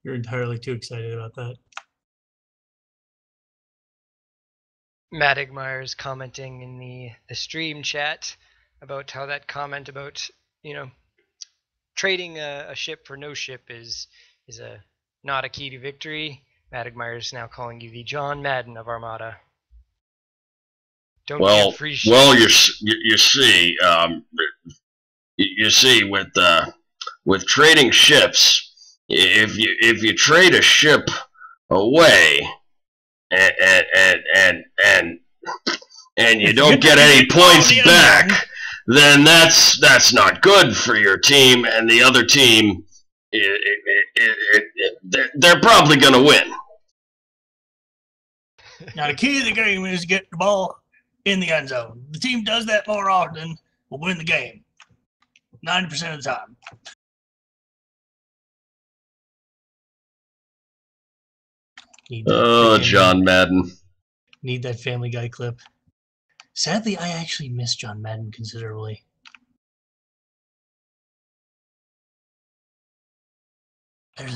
You're entirely too excited about that. Madigmeyer's commenting in the stream chat about how that comment about, you know, trading a ship for no ship is not a key to victory. Madigmeyer's now calling you the John Madden of Armada. Don't get free ship. Well, you see, with trading ships, if you trade a ship away and you don't get any points back, then that's not good for your team, and the other team, they're probably going to win. Now the key to the game is to get the ball in the end zone. The team does that more often, will win the game 90% of the time. Oh, John Madden. Need that Family Guy clip. Sadly, I actually miss John Madden considerably.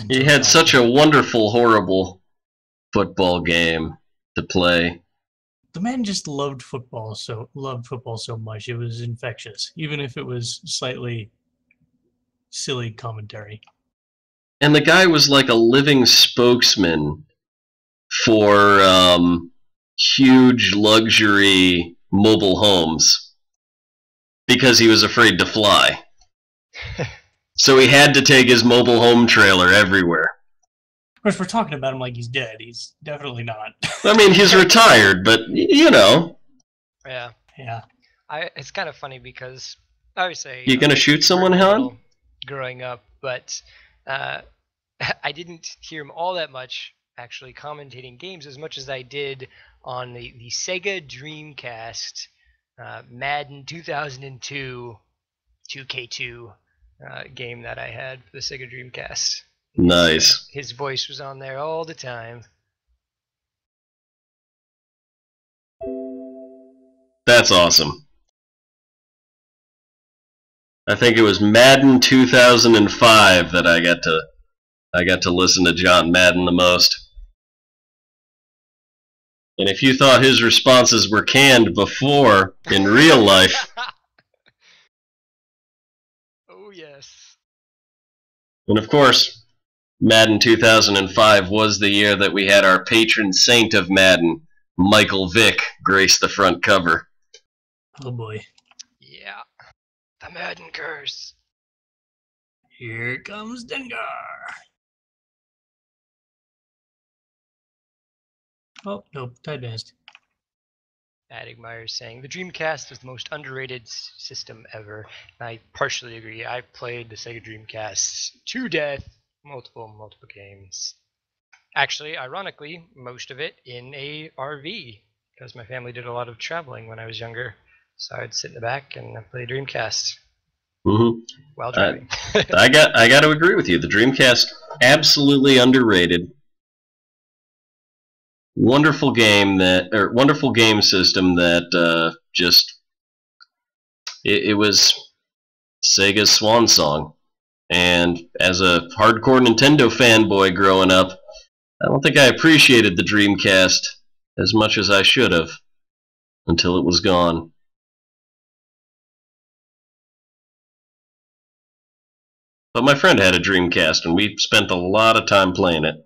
He had such a wonderful, horrible football game to play. The man just loved football so much. It was infectious, even if it was slightly silly commentary. And the guy was like a living spokesman for huge luxury mobile homes because he was afraid to fly. So he had to take his mobile home trailer everywhere. Of course, we're talking about him like he's dead. He's definitely not. I mean, he's retired, but you know. Yeah. Yeah. It's kind of funny because obviously you gonna shoot someone, Han? Growing up, but I didn't hear him all that much actually commentating games as much as I did on the Sega Dreamcast Madden 2002 2K2 game that I had for the Sega Dreamcast. Nice. His voice was on there all the time. That's awesome. I think it was Madden 2005 that I got to listen to John Madden the most. And if you thought his responses were canned before in real life, oh yes. And of course, Madden 2005 was the year that we had our patron saint of Madden, Michael Vick, grace the front cover. Oh boy. Yeah. The Madden curse. Here comes Dengar. Oh, nope, advanced. Madigmeyer saying the Dreamcast is the most underrated system ever. And I partially agree. I played the Sega Dreamcast to death, multiple games. Actually, ironically, most of it in a RV, because my family did a lot of traveling when I was younger. So I'd sit in the back and play Dreamcast while driving. I got to agree with you. The Dreamcast, absolutely underrated. Wonderful game wonderful game system that it was Sega's swan song. And as a hardcore Nintendo fanboy growing up, I don't think I appreciated the Dreamcast as much as I should have until it was gone. But my friend had a Dreamcast, and we spent a lot of time playing it.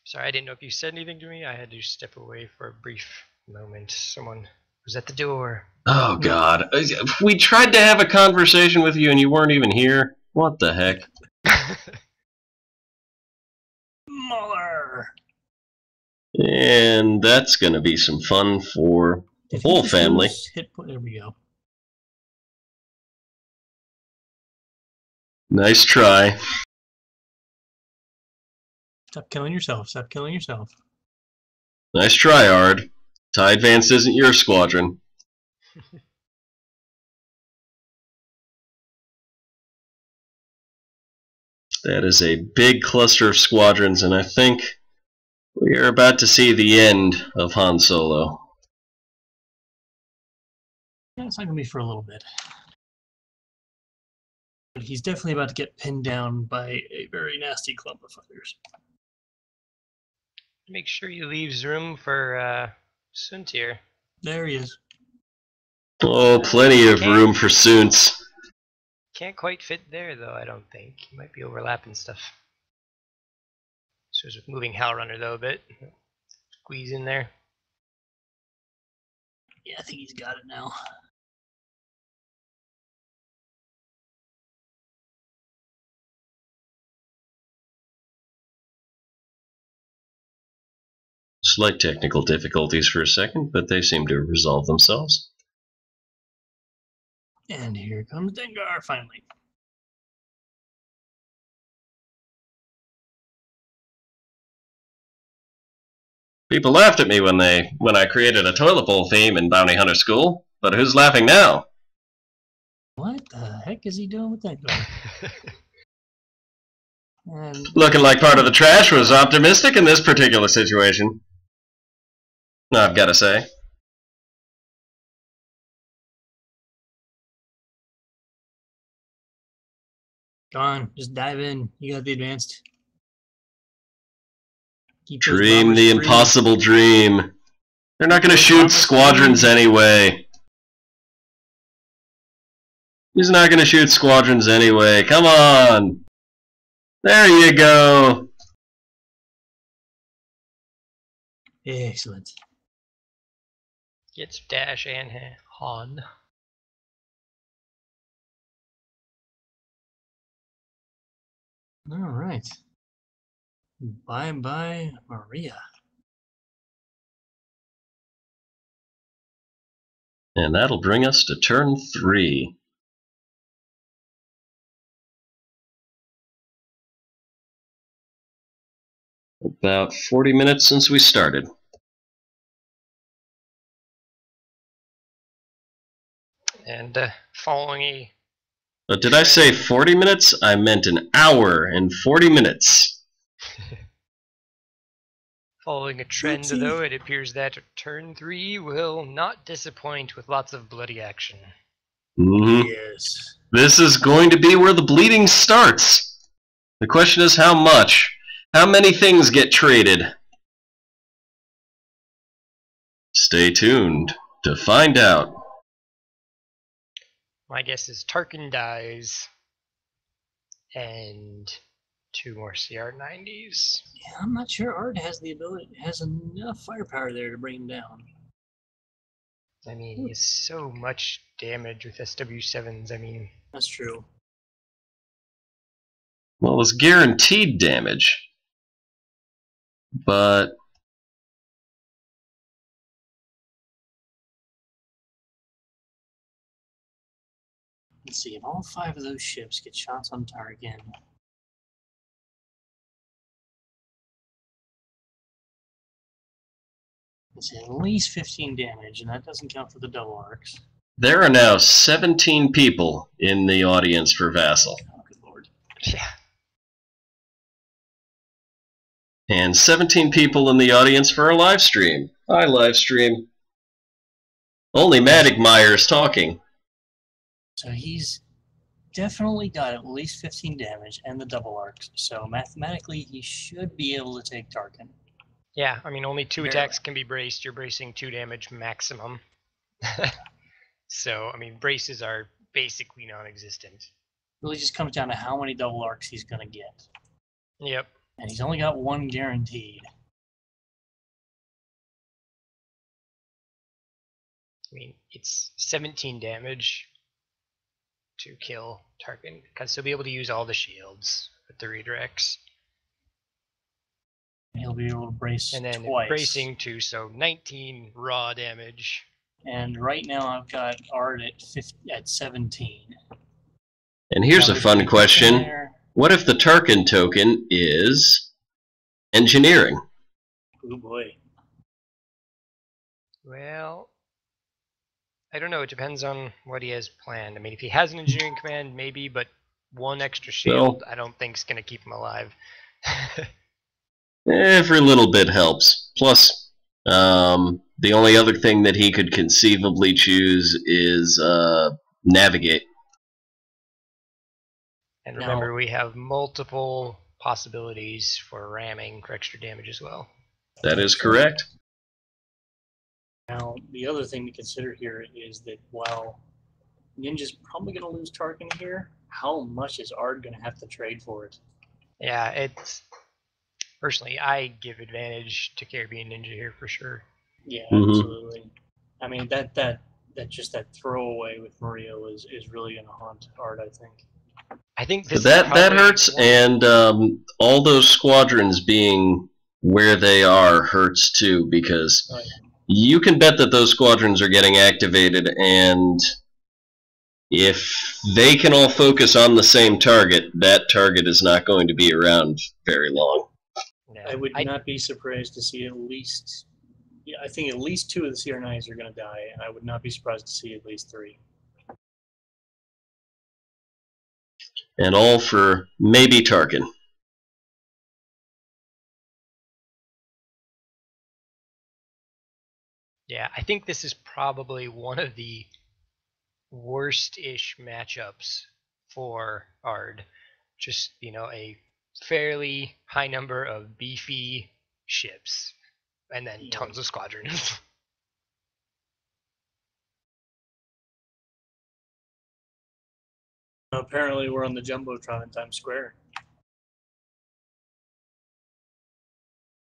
Sorry, I didn't know if you said anything to me. I had to step away for a brief moment. Someone was at the door. Oh, God. We tried to have a conversation with you, and you weren't even here. What the heck? Muller. And that's going to be some fun for the whole family. There we go. Nice try. Stop killing yourself. Stop killing yourself. Nice try, Ard. TIE Advanced isn't your squadron. That is a big cluster of squadrons, and I think we are about to see the end of Han Solo. Yeah, it's not going to be for a little bit. But he's definitely about to get pinned down by a very nasty clump of fighters. Make sure you leave room for Suntir. There he is. Oh, plenty of room for Soonts. Can't quite fit there, though, I don't think. He might be overlapping stuff. So just moving Hellrunner, though, a bit. Squeeze in there. Yeah, I think he's got it now. Slight technical difficulties for a second, but they seem to have resolved themselves. And here comes Dengar, finally. People laughed at me when I created a toilet bowl theme in Bounty Hunter School, but who's laughing now? What the heck is he doing with that guy? Looking like part of the trash was optimistic in this particular situation. I've got to say. Go on, just dive in. You got the advanced. Dream the impossible dream. They're not going to shoot squadrons anyway. He's not going to shoot squadrons anyway. Come on. There you go. Excellent. Gets Dash and Han. All right. Bye-bye, Maria. And that'll bring us to turn 3. About 40 minutes since we started. And following a... But did I say 40 minutes? I meant an hour and 40 minutes. Following a trend, though, it appears that turn 3 will not disappoint with lots of bloody action. Mm-hmm. Yes. This is going to be where the bleeding starts. The question is how much? How many things get traded? Stay tuned to find out. My guess is Tarkin dies, and 2 more CR90s. Yeah, I'm not sure Art has the ability, has enough firepower there to bring him down. I mean, he has so much damage with SW7s, I mean... That's true. Well, it's guaranteed damage. But... Let's see, if all 5 of those ships get shots on target, it's at least 15 damage, and that doesn't count for the double arcs. There are now 17 people in the audience for Vassal. Oh, good lord. Yeah. And 17 people in the audience for our live stream. Hi, live stream. Only Madigmeyer's talking. So he's definitely got at least 15 damage and the double arcs. So mathematically, he should be able to take Tarkin. Yeah, I mean, only 2 attacks can be braced. You're bracing 2 damage maximum. So, I mean, braces are basically non-existent. Really just comes down to how many double arcs he's going to get. Yep. And he's only got 1 guaranteed. I mean, it's 17 damage to kill Tarkin, because he'll be able to use all the shields with the redirects. He'll be able to brace And then twice. bracing too, so 19 raw damage. And right now I've got Art at 17. And here's a fun question. What if the Tarkin token is engineering? Oh boy. Well, I don't know. It depends on what he has planned. I mean, if he has an engineering command, maybe, but 1 extra shield, I don't think is going to keep him alive. Every little bit helps. Plus, the only other thing that he could conceivably choose is navigate. And remember, we have multiple possibilities for ramming for extra damage as well. That is correct. Now, the other thing to consider here is that while Ninja's probably going to lose Tarkin here, how much is Ard going to have to trade for it? Yeah, it's... Personally, I give advantage to CaribbeanNinja here for sure. Yeah, absolutely. I mean, that just that throwaway with Mario is really going to haunt Ard, I think. I think this that hurts, and all those squadrons being where they are hurts too, because you can bet that those squadrons are getting activated, and if they can all focus on the same target, that target is not going to be around very long. Yeah, I would not be surprised to see at least... Yeah, I think at least 2 of the CR9s are going to die, and I would not be surprised to see at least 3. And all for maybe Tarkin. Yeah, I think this is probably one of the worst-ish matchups for Ard. Just, you know, a fairly high number of beefy ships, and then tons of squadrons. Apparently we're on the Jumbotron in Times Square.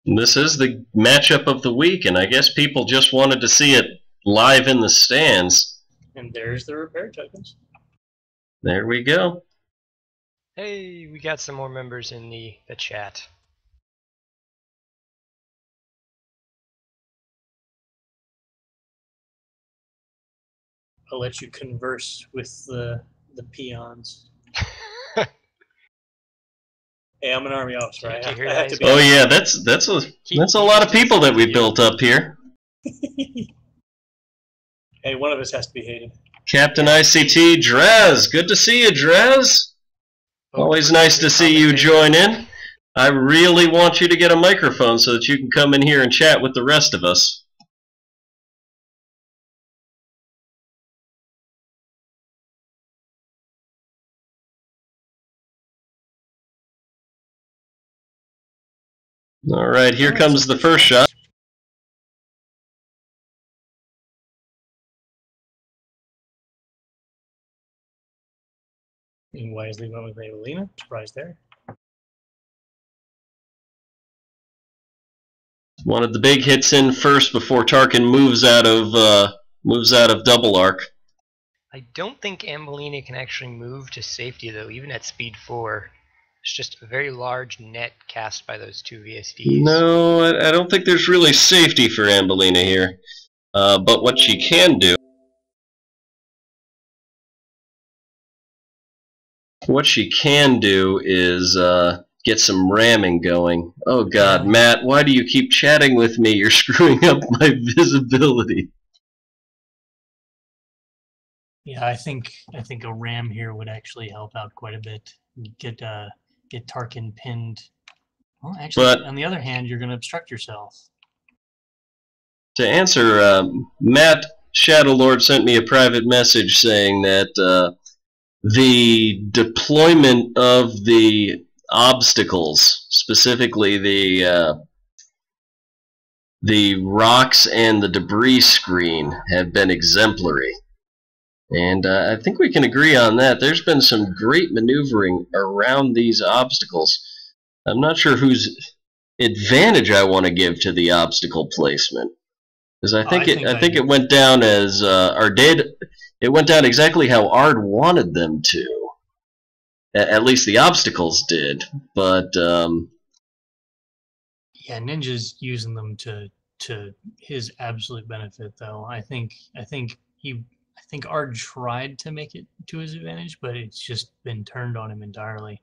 This is the matchup of the week, and I guess people just wanted to see it live in the stands. And there's the repair tokens. There we go. Hey, we got some more members in the chat. I'll let you converse with the peons. Hey, I'm an army officer. I have to be. Oh yeah, that's a lot of people that we built up here. Hey, one of us has to be hated. Captain ICT Drez, good to see you, Drez. Always nice to see you join in. I really want you to get a microphone so that you can come in here and chat with the rest of us. All right, here comes the first shot. And wisely went with Evelina. Surprise there. Wanted the big hits in first before Tarkin moves out of double arc. I don't think Ambelina can actually move to safety though, even at speed 4. It's just a very large net cast by those 2 VSDs. No, I don't think there's really safety for Ambelina here. But what she can do What she can do is get some ramming going. Oh God, Yeah. Matt, why do you keep chatting with me? You're screwing up my visibility. Yeah, I think a ram here would actually help out quite a bit. Get Tarkin pinned. Well, actually, But on the other hand, you're going to obstruct yourself. to answer, Matt Shadowlord sent me a private message saying that the deployment of the obstacles, specifically the rocks and the debris screen, have been exemplary. And I think we can agree on that. There's been some great maneuvering around these obstacles. I'm not sure whose advantage I want to give to the obstacle placement, because I think it went down as it went down exactly how Ard wanted them to. At least the obstacles did, but yeah, Ninja's using them to his absolute benefit, though. I think Ard tried to make it to his advantage, but it's just been turned on him entirely.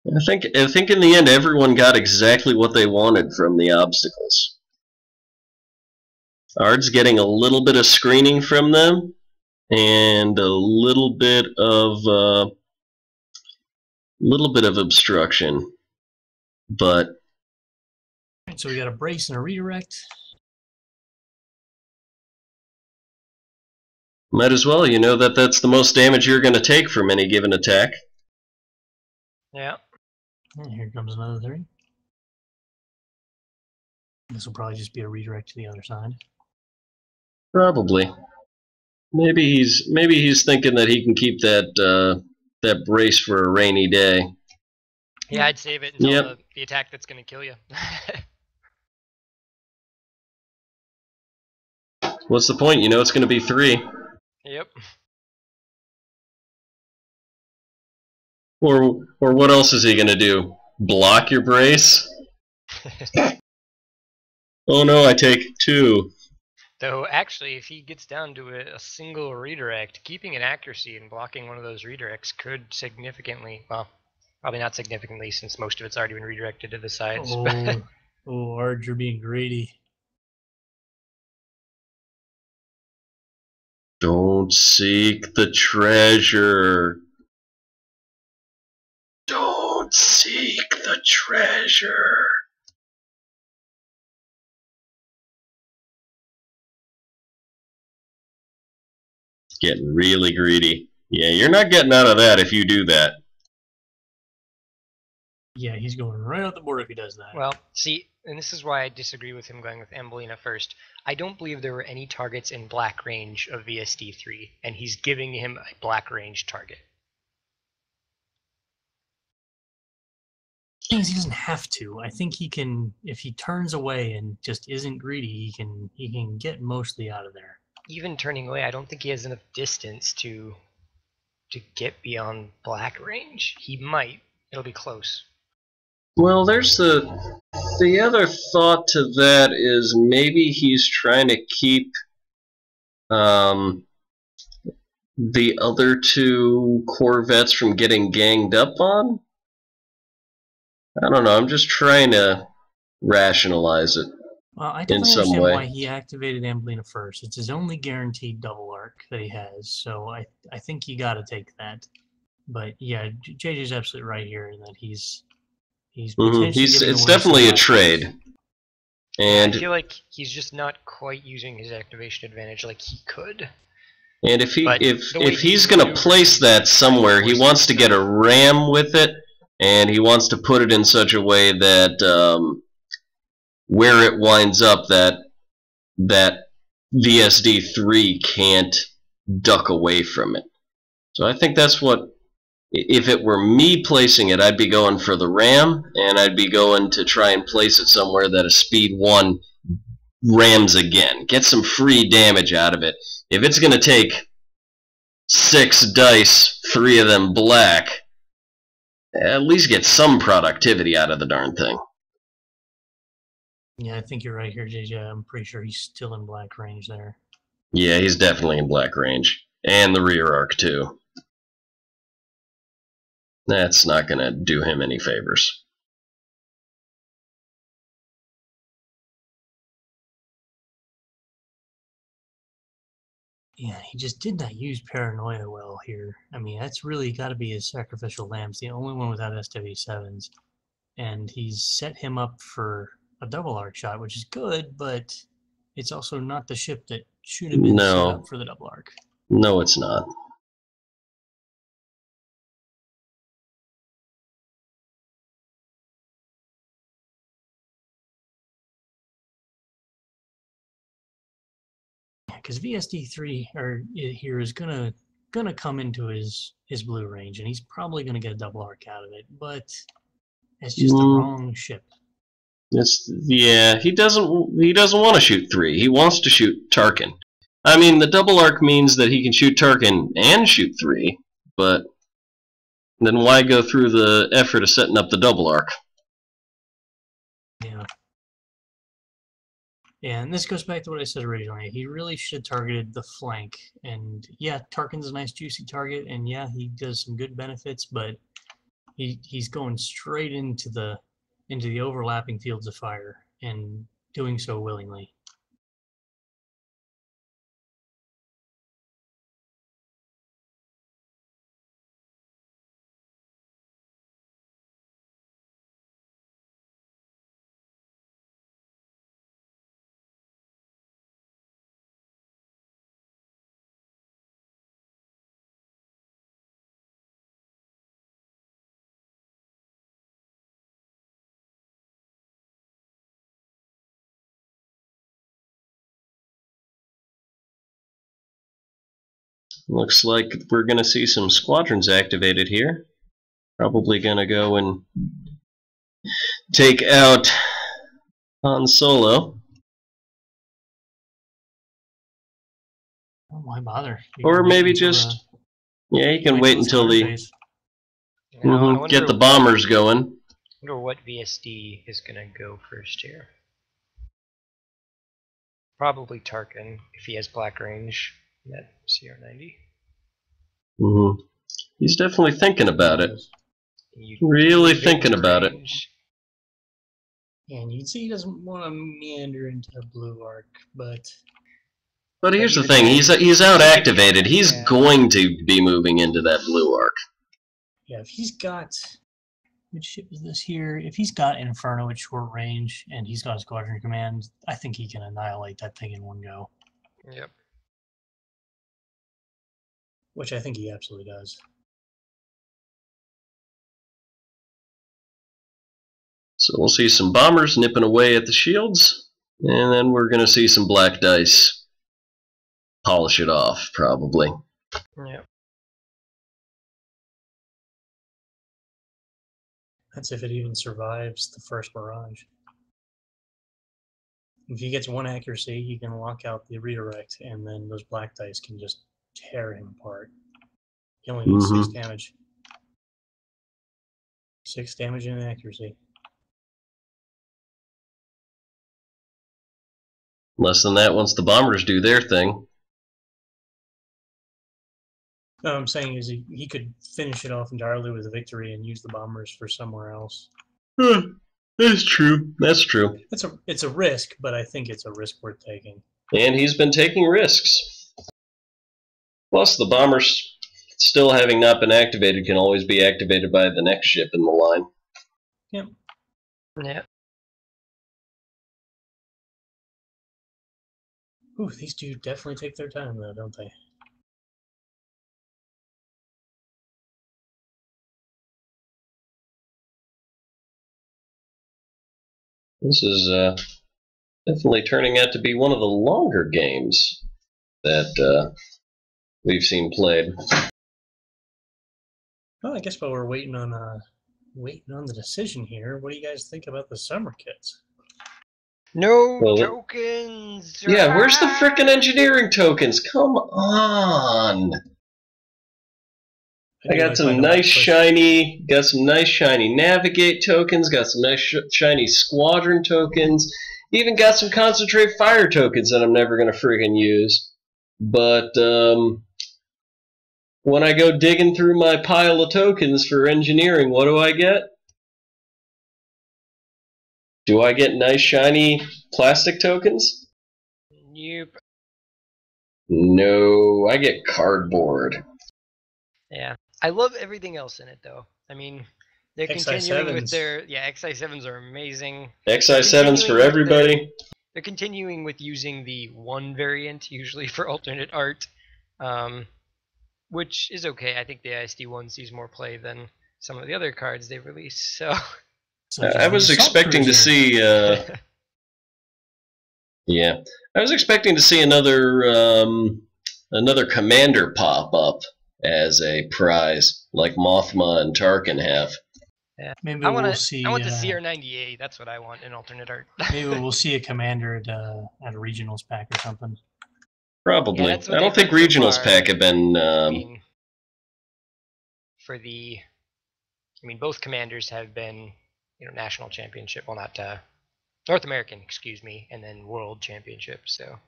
I think in the end everyone got exactly what they wanted from the obstacles. Ard's getting a little bit of screening from them, and a little bit of obstruction, but so we got a brace and a redirect. Might as well. You know that's the most damage you're going to take from any given attack. Yeah. And here comes another 3. This will probably just be a redirect to the other side. Probably. Maybe he's thinking that he can keep that that brace for a rainy day. Yeah, I'd save it until the attack that's going to kill you. What's the point? You know it's going to be 3. Yep. Or what else is he going to do? Block your brace? Oh no, I take 2. Though, actually, if he gets down to a single redirect, keeping an accuracy and blocking one of those redirects could significantly, well, probably not significantly since most of it's already been redirected to the sides. Oh, Ard, you're being greedy. Don't seek the treasure. Don't seek the treasure. Getting really greedy. Yeah, you're not getting out of that if you do that. Yeah, he's going right out the board if he does that. Well, see, and this is why I disagree with him going with Ambelina first. I don't believe there were any targets in black range of VSD3, and he's giving him a black range target. He doesn't have to. I think he can, if he turns away and just isn't greedy, he can get mostly out of there. Even turning away, I don't think he has enough distance to get beyond black range. He might. It'll be close. Well, there's the other thought to that is maybe he's trying to keep the other 2 Corvettes from getting ganged up on. I don't know. I'm just trying to rationalize it. Well, I definitely understand why he activated Ambelina first. It's his only guaranteed double arc that he has, so I think you got to take that. But yeah, JJ's absolutely right here in that he's it's definitely a trade. And I feel like he's just not quite using his activation advantage like he could. And if he's going to place that somewhere, he wants to get a ram with it, and he wants to put it in such a way that where it winds up, that VSD3 can't duck away from it. So I think that's what, if it were me placing it, I'd be going for the ram, and I'd be going to try and place it somewhere that a speed 1 rams again. Get some free damage out of it. If it's going to take 6 dice, 3 of them black, at least get some productivity out of the darn thing. Yeah, I think you're right here, JJ. I'm pretty sure he's still in black range there. Yeah, he's definitely in black range. And the rear arc, too. That's not going to do him any favors. Yeah, he just did not use Paranoia well here. I mean, that's really got to be his sacrificial lamb. It's the only one without SW7s. And he's set him up for a double arc shot, which is good, but it's also not the ship that should have been set up for the double arc. No, it's not. Because VSD3 here is gonna come into his blue range, and he's probably gonna get a double arc out of it, but it's just the wrong ship. Yeah, he doesn't want to shoot 3. He wants to shoot Tarkin. I mean, the double arc means that he can shoot Tarkin and shoot 3, but then why go through the effort of setting up the double arc? Yeah. Yeah, and this goes back to what I said originally. He really should have targeted the flank. And yeah, Tarkin's a nice juicy target, and yeah, he does some good benefits, but he's going straight into the overlapping fields of fire and doing so willingly. Looks like we're going to see some squadrons activated here. Probably going to go and take out Han Solo. Oh, why bother? Or maybe just... yeah, you can wait until the... get the bombers going. I wonder what VSD is going to go first here. Probably Tarkin, if he has black range in that CR90. He's definitely thinking about it. Really thinking about it. And you can see he doesn't want to meander into the blue arc, but here's the thing, he's out activated. He's going to be moving into that blue arc. Yeah, if he's got... which ship is this here? If he's got Inferno at short range and he's got a squadron command, I think he can annihilate that thing in one go. Yep. Which I think he absolutely does. So we'll see some bombers nipping away at the shields, and then we're going to see some black dice polish it off, probably. Yep. That's if it even survives the first barrage. If he gets 1 accuracy, he can lock out the redirect, and then those black dice can just tear him apart. He only needs 6 damage. 6 damage and accuracy. Less than that once the bombers do their thing. No, I'm saying is he could finish it off entirely with a victory and use the bombers for somewhere else. That's true. That's true. It's a risk, but I think it's a risk worth taking. And he's been taking risks. Plus, the bombers, still having not been activated, can always be activated by the next ship in the line. Yep. Yep. Ooh, these two definitely take their time, though, don't they? This is definitely turning out to be one of the longer games that we've seen played. Well, I guess while we're waiting on the decision here, what do you guys think about the summer kits? No tokens! Yeah, where's the frickin' engineering tokens? Come on! I got some nice shiny navigate tokens, got some nice shiny squadron tokens, even got some concentrate fire tokens that I'm never gonna friggin' use. But when I go digging through my pile of tokens for engineering, what do I get? Do I get nice shiny plastic tokens? Nope. No, I get cardboard. Yeah, I love everything else in it though. I mean, they're continuing with their XI7s are amazing. XI7s for everybody. They're continuing with using the one variant usually for alternate art, which is okay. I think the ISD one sees more play than some of the other cards they've released. So I was expecting to see. Yeah, I was expecting to see another commander pop up as a prize, like Mothma and Tarkin have. Yeah. Maybe we'll see. I want the CR98. That's what I want in alternate art. Maybe we'll see a commander at a regionals pack or something. Probably. Yeah, I don't think regionals pack have been. I mean, both commanders have been, national championship. Well, not North American, excuse me, and then world championship. So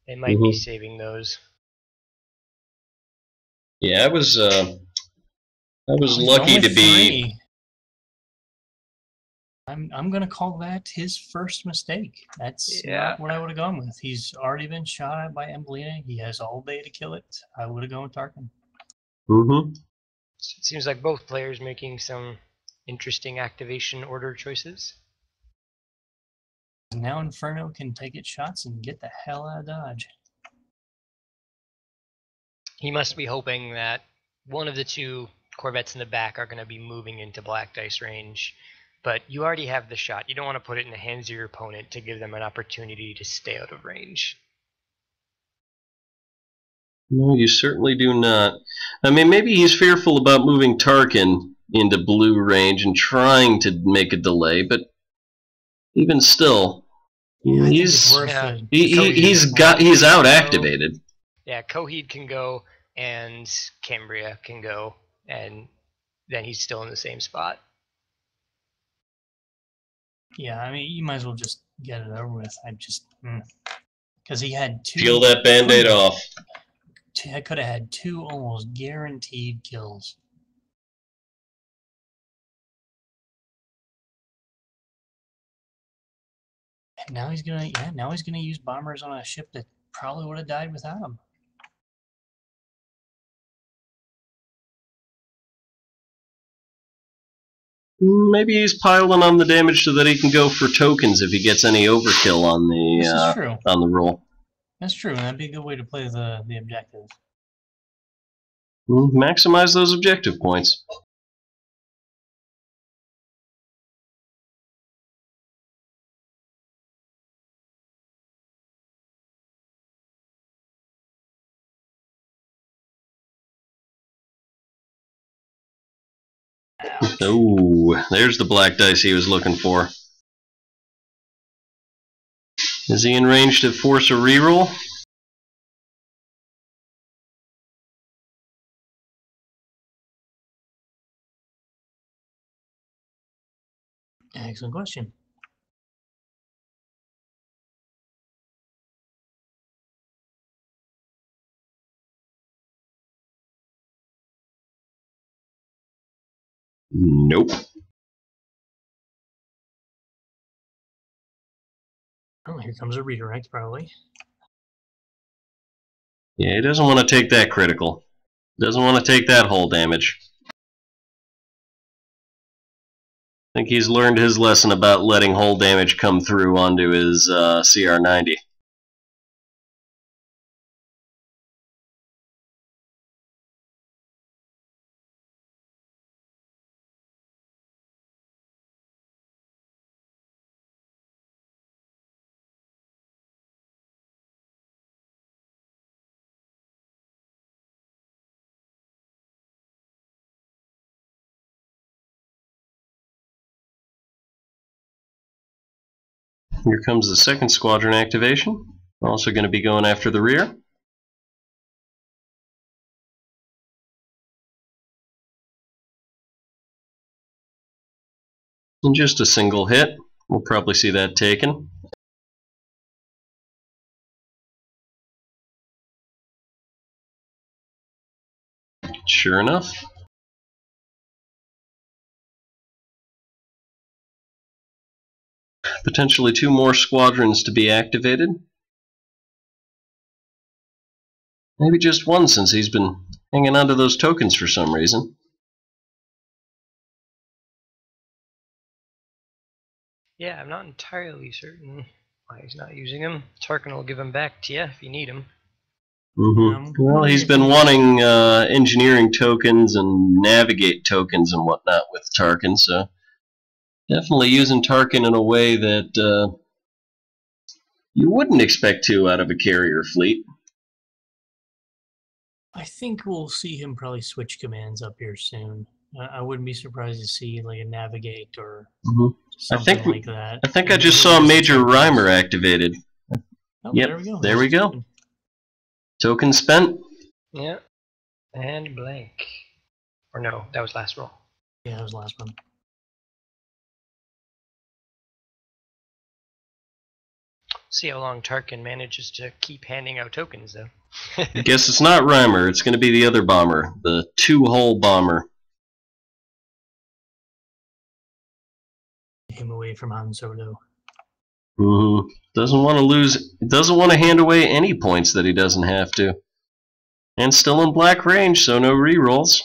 they might be saving those. Yeah, I was lucky to be. I'm gonna call that his first mistake. That's not what I would have gone with. He's already been shot at by Emblina. He has all day to kill it. I would have gone with Tarkin. Mm-hmm. So it seems like both players making some interesting activation order choices. Now Inferno can take its shots and get the hell out of Dodge. He must be hoping that one of the two Corvettes in the back are going to be moving into black dice range. But you already have the shot. You don't want to put it in the hands of your opponent to give them an opportunity to stay out of range. No, you certainly do not. I mean, maybe he's fearful about moving Tarkin into blue range and trying to make a delay, but even still, he's out activated. Yeah, Coheed can go and Cambria can go, and then he's still in the same spot. Yeah, I mean, you might as well just get it over with. Because he had two. Peel that Band-Aid off. I could have had two almost guaranteed kills. And now he's gonna use bombers on a ship that probably would have died without him. Maybe he's piling on the damage so that he can go for tokens if he gets any overkill on the roll. That's true, and that'd be a good way to play the objective. Maximize those objective points. Oh, there's the black dice he was looking for. Is he in range to force a reroll? Excellent question. Nope. Oh, here comes a redirect, probably. Yeah, he doesn't want to take that critical. Doesn't want to take that hull damage. I think he's learned his lesson about letting hull damage come through onto his CR90. Here comes the second squadron activation. Also going to be going after the rear. And just a single hit. We'll probably see that taken. Sure enough. Potentially 2 more squadrons to be activated. Maybe just 1 since he's been hanging on to those tokens for some reason. Yeah, I'm not entirely certain why he's not using them. Tarkin will give them back to you if you need them. Well, he's been wanting engineering tokens and navigate tokens and whatnot with Tarkin, so definitely using Tarkin in a way that you wouldn't expect to out of a carrier fleet. I think we'll see him probably switch commands up here soon. I wouldn't be surprised to see like a navigate or something like that. I think I just saw Major Rhymer activated. Oh, yep, there we go. Token spent. Yeah, and blank. Or no, that was last roll. Yeah, that was the last one. See how long Tarkin manages to keep handing out tokens, though. I guess it's not Rhymer. It's going to be the other bomber, the 2-hole bomber. Him away from Han Solo. Doesn't want to lose. Doesn't want to hand away any points that he doesn't have to. And still in black range, so no rerolls.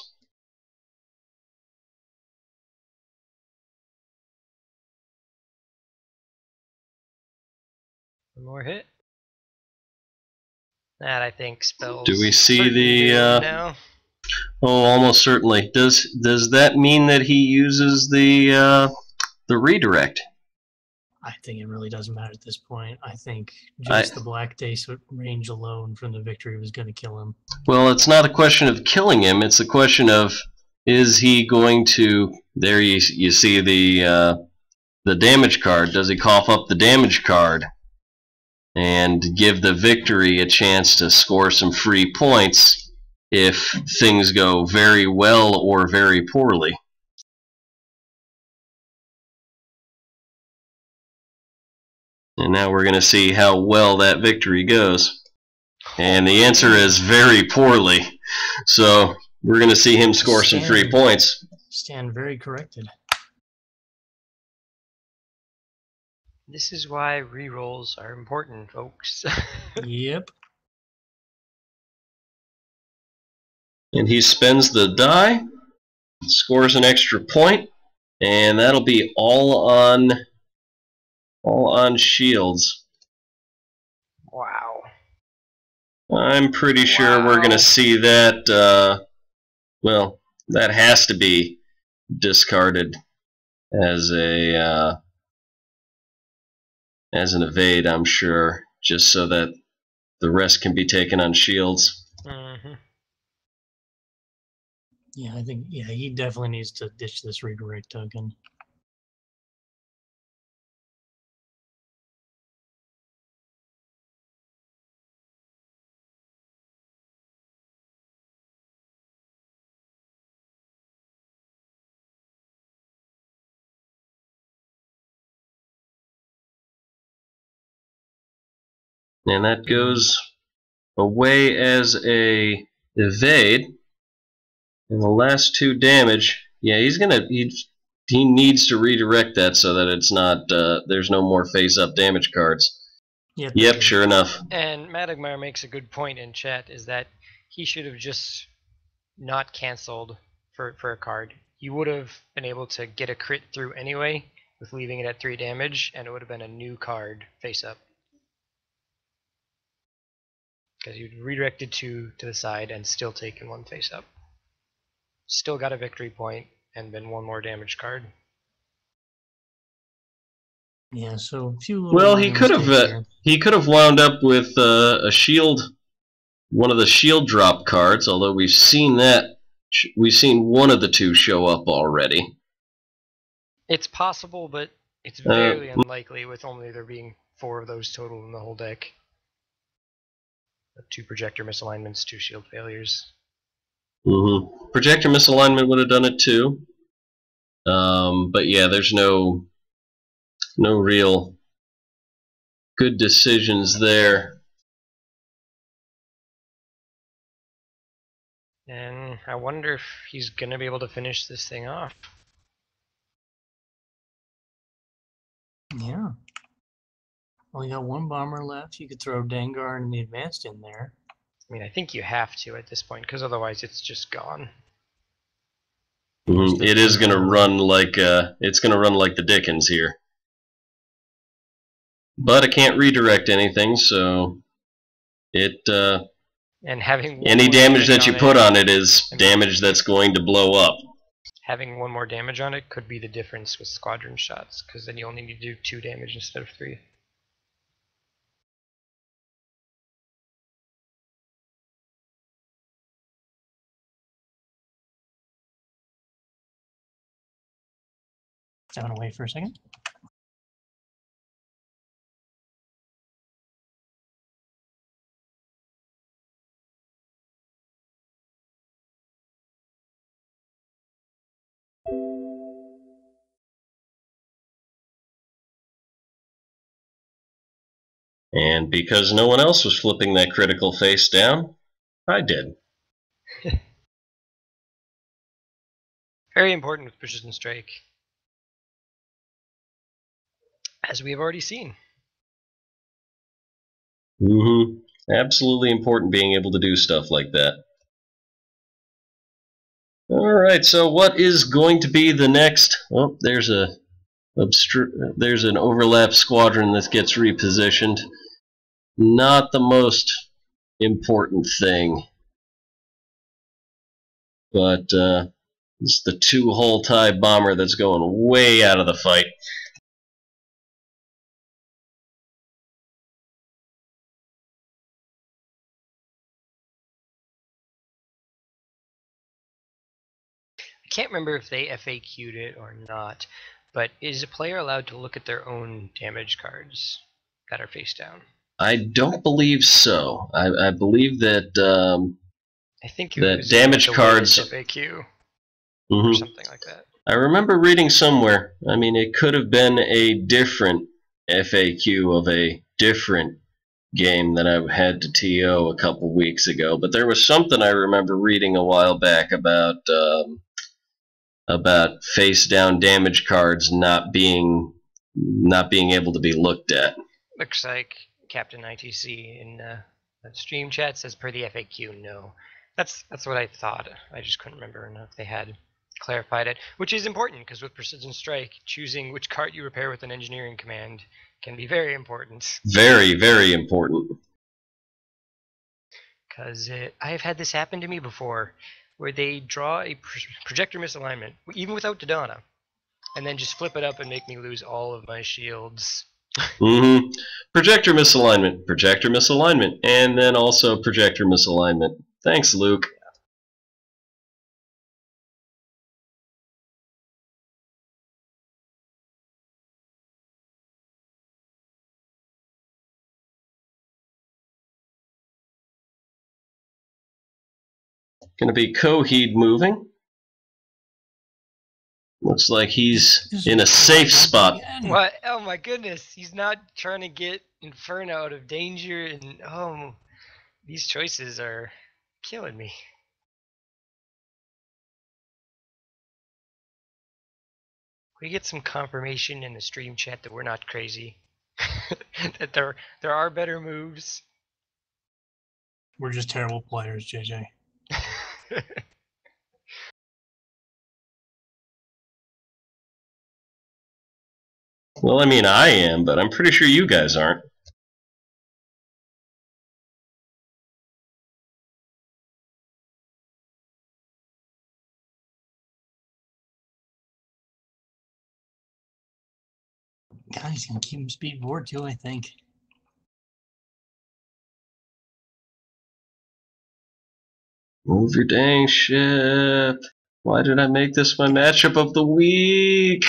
One more hit. That, I think, spells. Do we see the? Now. Oh, almost certainly. Does that mean that he uses the redirect? I think it really doesn't matter at this point. I think just the black dice range alone from the victory was going to kill him. Well, it's not a question of killing him. It's a question of, is he going to? There you see the damage card. Does he cough up the damage card and give the victory a chance to score some free points if things go very well or very poorly? And now we're going to see how well that victory goes. And the answer is very poorly. So we're going to see him score some free points. Stand very corrected. This is why rerolls are important, folks. Yep. And he spends the die, scores an extra point, and that'll be all on shields. Wow. I'm pretty sure we're going to see that, well, that has to be discarded as an evade, I'm sure, just so that the rest can be taken on shields. Yeah, I think he definitely needs to ditch this redirect token. And that goes away as a evade. And the last 2 damage, yeah, he needs to redirect that so that it's not there's no more face-up damage cards. Yep, sure enough. And Madagmar makes a good point in chat, is that he should have just not canceled for a card. You would have been able to get a crit through anyway with leaving it at 3 damage, and it would have been a new card face-up. Because you'd redirected 2 to the side and still taken 1 face-up. Still got a victory point and been 1 more damage card. Yeah, so a few. Well, he could have wound up with a shield, one of the shield drop cards. Although we've seen one of the 2 show up already. It's possible, but it's very unlikely with only there being 4 of those total in the whole deck. 2 projector misalignments, 2 shield failures. Projector misalignment would have done it too. But yeah, there's no real good decisions there. And I wonder if he's gonna be able to finish this thing off. Yeah. Only got one bomber left. You could throw Vanguard and the advanced in there. I mean, I think you have to at this point, because otherwise it's just gone. It is going to run like the Dickens here. But it can't redirect anything, so it and having any damage that you put on it is damage that's going to blow up. Having one more damage on it could be the difference with squadron shots, because then you only need to do 2 damage instead of 3. Stepping away for a second. And because no one else was flipping that critical face down, I did. Very important with precision strike, as we have already seen. Absolutely important being able to do stuff like that. Alright, so what is going to be the next... Oh, there's an overlap squadron that gets repositioned. Not the most important thing. But it's the 2-hull TIE bomber that's going way out of the fight. I can't remember if they FAQ'd it or not, but is a player allowed to look at their own damage cards that are face down? I don't believe so. I believe that I think that damage cards FAQ or something like that. I remember reading somewhere. I mean, it could have been a different FAQ of a different game that I had to TO a couple weeks ago, but there was something I remember reading a while back about face down damage cards not being able to be looked at. Looks like Captain ITC in the stream chat says per the FAQ, no. That's what I thought. I just couldn't remember if they had clarified it, which is important because with precision strike, choosing which cart you repair with an engineering command can be very important. Very, very important. Because I've had this happen to me before, where they draw a projector misalignment, even without Dodonna, and then just flip it up and make me lose all of my shields. Projector misalignment, and then also projector misalignment. Thanks, Luke. Going to be Coheed moving. Looks like he's in a safe spot. What? Oh my goodness! He's not trying to get Inferno out of danger, and these choices are killing me. We get some confirmation in the stream chat that we're not crazy. That there are better moves. We're just terrible players, JJ. Well, I mean, I am, but I'm pretty sure you guys aren't. God, he's going to keep him speed forward too, I think. Move your dang ship. Why did I make this my matchup of the week?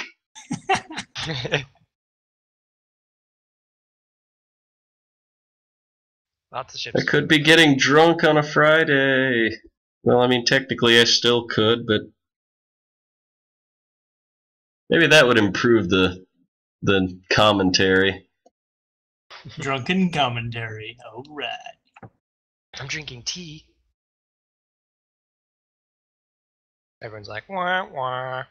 Lots of ships. I could be getting drunk on a Friday. Well, I mean, technically I still could, but maybe that would improve the commentary. Drunken commentary. All right. I'm drinking tea. Everyone's like, wah, wah.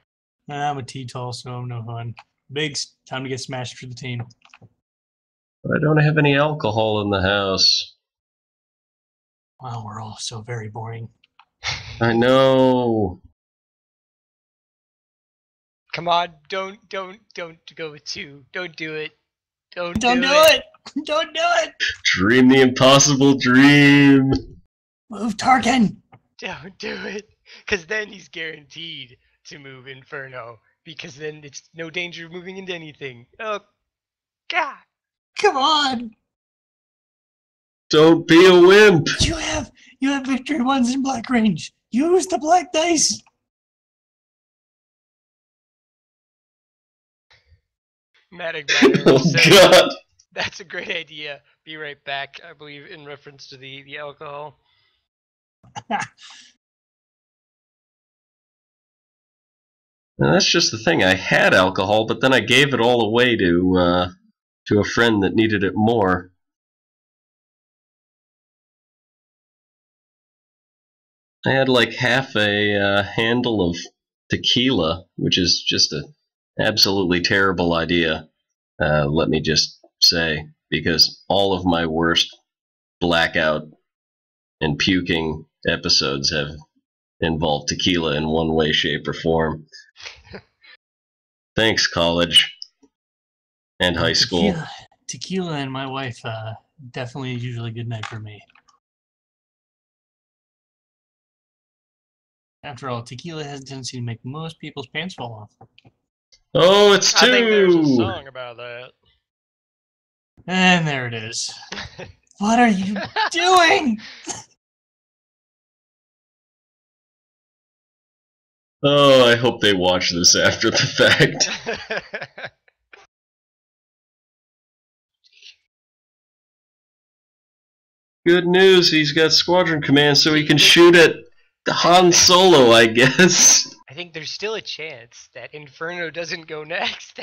I'm a T-tall, so I'm no fun. Biggs, time to get smashed for the team. I don't have any alcohol in the house. Wow, we're all so very boring. I know. Come on, don't go with 2. Don't do it. Don't Don't do do it! Don't do it! Dream the impossible dream. Move Tarkin! Don't do it. Because then he's guaranteed to move Inferno. Because then it's no danger of moving into anything. Oh, God. Come on! Don't be a wimp. You have victory ones in Black Range. Use the black dice. Matic Matter Oh, says, God. that's a great idea. Be right back, I believe, in reference to the alcohol. Now, that's just the thing. I had alcohol, but then I gave it all away to a friend that needed it more. I had like half a handle of tequila, which is just an absolutely terrible idea. Let me just say, because all of my worst blackout and puking episodes have involved tequila in one way, shape, or form. Thanks, college and high school. Tequila and my wife definitely usually a good night for me. After all, tequila has a tendency to make most people's pants fall off. Oh, it's 2! I think there's a song about that. And there it is. What are you doing? Oh, I hope they watch this after the fact. Good news, he's got squadron command, so he can shoot at Han Solo, I guess. I think there's still a chance that Inferno doesn't go next.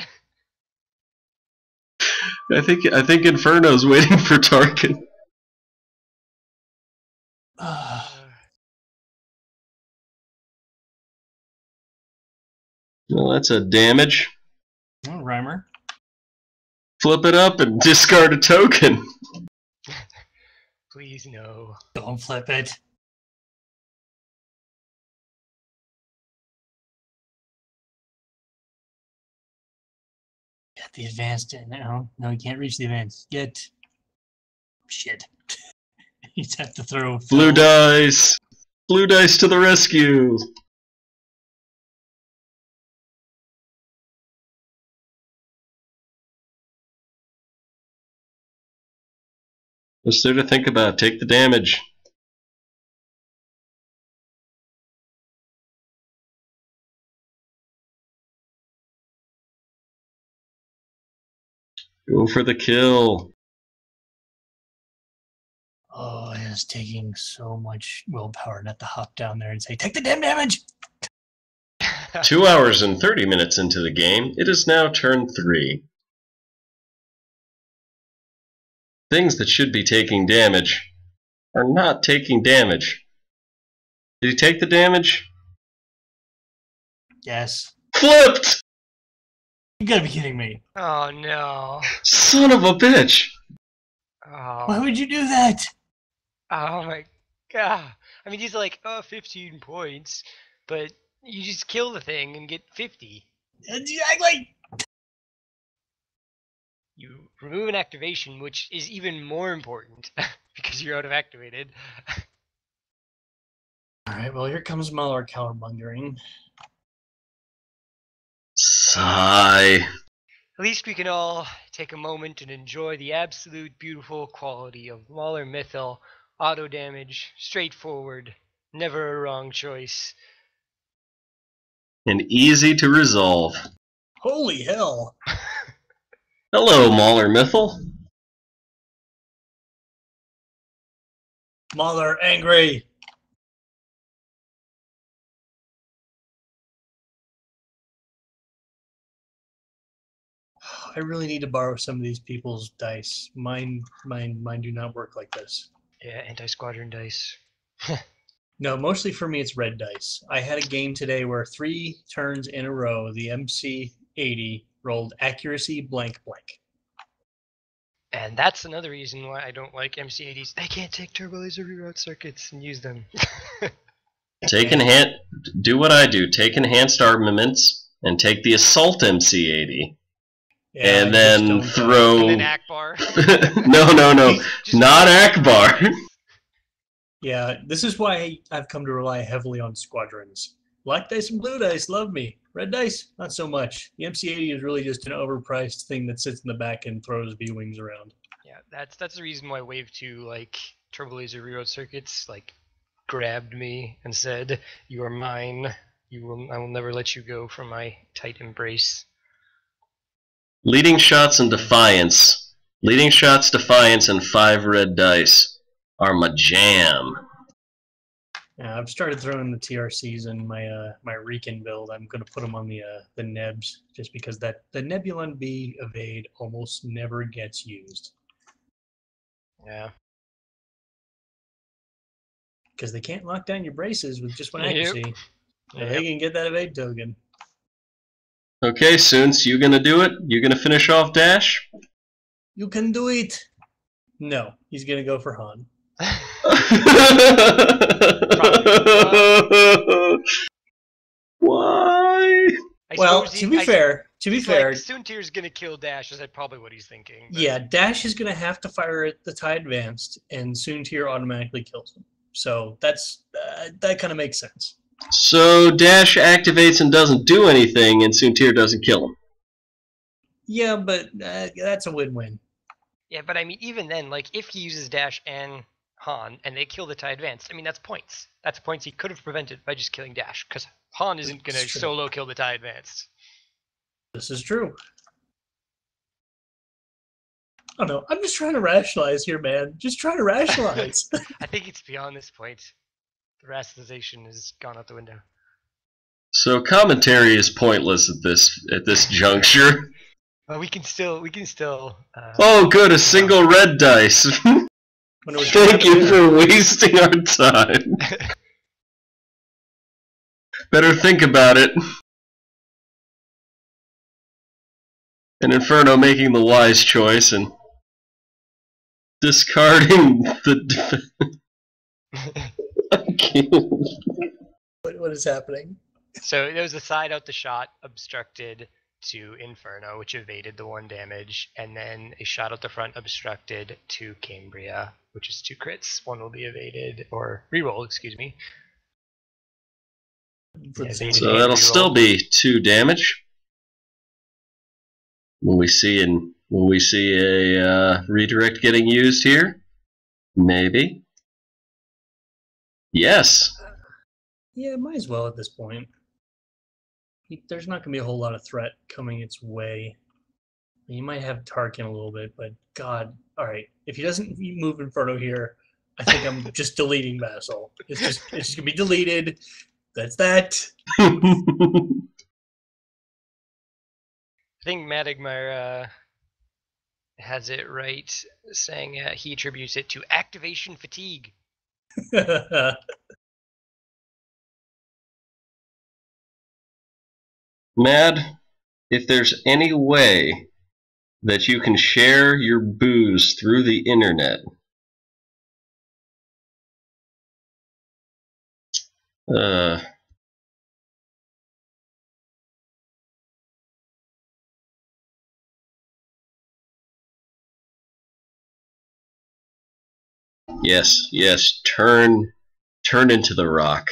I think Inferno's waiting for Tarkin. Well, that's a damage. Oh, Rhymer. Flip it up and discard a token. Please no. Don't flip it. Get the advanced in now. No, you can't reach the advanced. Get. Shit. You just have to throw. Blue dice. Blue dice to the rescue. What's there to think about? Take the damage. Go for the kill. Oh, it is taking so much willpower not to hop down there and say, take the damn damage! 2 hours and 30 minutes into the game, it is now turn 3. Things that should be taking damage are not taking damage. Did he take the damage? Yes. Flipped! You gotta be kidding me. Oh no. Son of a bitch! Oh. Why would you do that? Oh my god. I mean, he's like, oh, 15 points, but you just kill the thing and get 50. Exactly! You remove an activation, which is even more important because you're out of activated. Alright, well, here comes Muller counterbungering. Sigh. At least we can all take a moment and enjoy the absolute beautiful quality of Mauler Mythil, auto damage, straightforward, never a wrong choice. And easy to resolve. Holy hell! Hello, Mauler Mythil. Muller angry! I really need to borrow some of these people's dice. Mine do not work like this. Yeah, anti-squadron dice. No, mostly for me it's red dice. I had a game today where 3 turns in a row, the MC80 rolled accuracy blank blank. And that's another reason why I don't like MC80s. They can't take turbo laser reroute circuits and use them. Do what I do. Take enhanced armaments and take the assault MC80. Yeah, and then throw. And then Akbar. No, not Akbar. Yeah, this is why I've come to rely heavily on squadrons. Black dice and blue dice love me. Red dice, not so much. The MC80 is really just an overpriced thing that sits in the back and throws V-wings around. Yeah, that's the reason why Wave 2, like, turbo laser reroute circuits, like, grabbed me and said, "You are mine. I will never let you go from my tight embrace." Leading shots and defiance. Leading shots, defiance, and 5 red dice are my jam. Yeah, I've started throwing the TRCs in my my Recon build. I'm going to put them on the Nebs just because the Nebulon B evade almost never gets used. Yeah. Because they can't lock down your braces with just one accuracy. Yep. So they can get that evade token. Okay, Soons, you gonna do it? You gonna finish off Dash? You can do it! No, he's going to go for Han. Why? Well, to be fair, like, Soontir's gonna kill Dash. Is that probably what he's thinking? But... Yeah, Dash is gonna have to fire at the TIE Advanced, and Soontir automatically kills him. So that kind of makes sense. So Dash activates and doesn't do anything, and Soontir doesn't kill him. Yeah, but that's a win-win. Yeah, but I mean, even then, like, if he uses Dash and Han, and they kill the TIE Advanced, I mean, that's points. That's points he could have prevented by just killing Dash, because Han isn't going to solo kill the TIE Advanced. This is true. I don't know. I'm just trying to rationalize here, man. Just trying to rationalize. I think it's beyond this point. The rationalization has gone out the window. So commentary is pointless at this juncture. Well, we can still. Oh, good, a single red dice. Thank you for wasting our time. Better think about it. And Inferno making the wise choice and discarding the. What is happening? So there was a side out the shot obstructed to Inferno, which evaded the 1 damage, and then a shot out the front obstructed to Cambria, which is 2 crits. 1 will be evaded, or reroll, excuse me. So that'll still be 2 damage. Will we see a redirect getting used here? Maybe. Yes. Yeah, might as well at this point. There's not going to be a whole lot of threat coming its way. You might have Tarkin a little bit, but God, all right. If he doesn't move Inferno here, I think I'm just deleting Vassal. It's just going to be deleted. That's that. I think Madigmar has it right, saying he attributes it to activation fatigue. Mad, if there's any way that you can share your booze through the internet, yes, turn into the rock.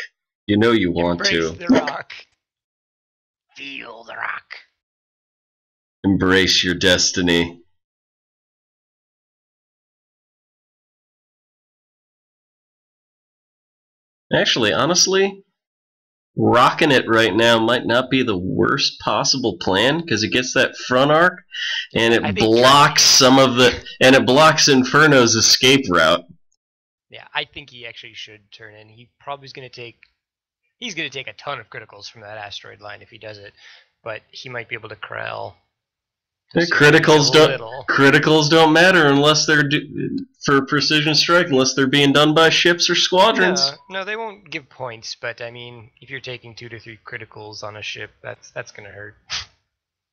You know you want to. Embrace the rock. Feel the rock. Embrace your destiny. Actually, honestly, rocking it right now might not be the worst possible plan because it gets that front arc and it blocks it blocks Inferno's escape route. Yeah, I think he actually should turn in. He probably is going to take. He's going to take a ton of criticals from that asteroid line if he does it, but he might be able to corral Criticals don't matter unless they're for precision strike, unless they're being done by ships or squadrons. No, they won't give points. But I mean, if you're taking 2 to 3 criticals on a ship, that's gonna hurt.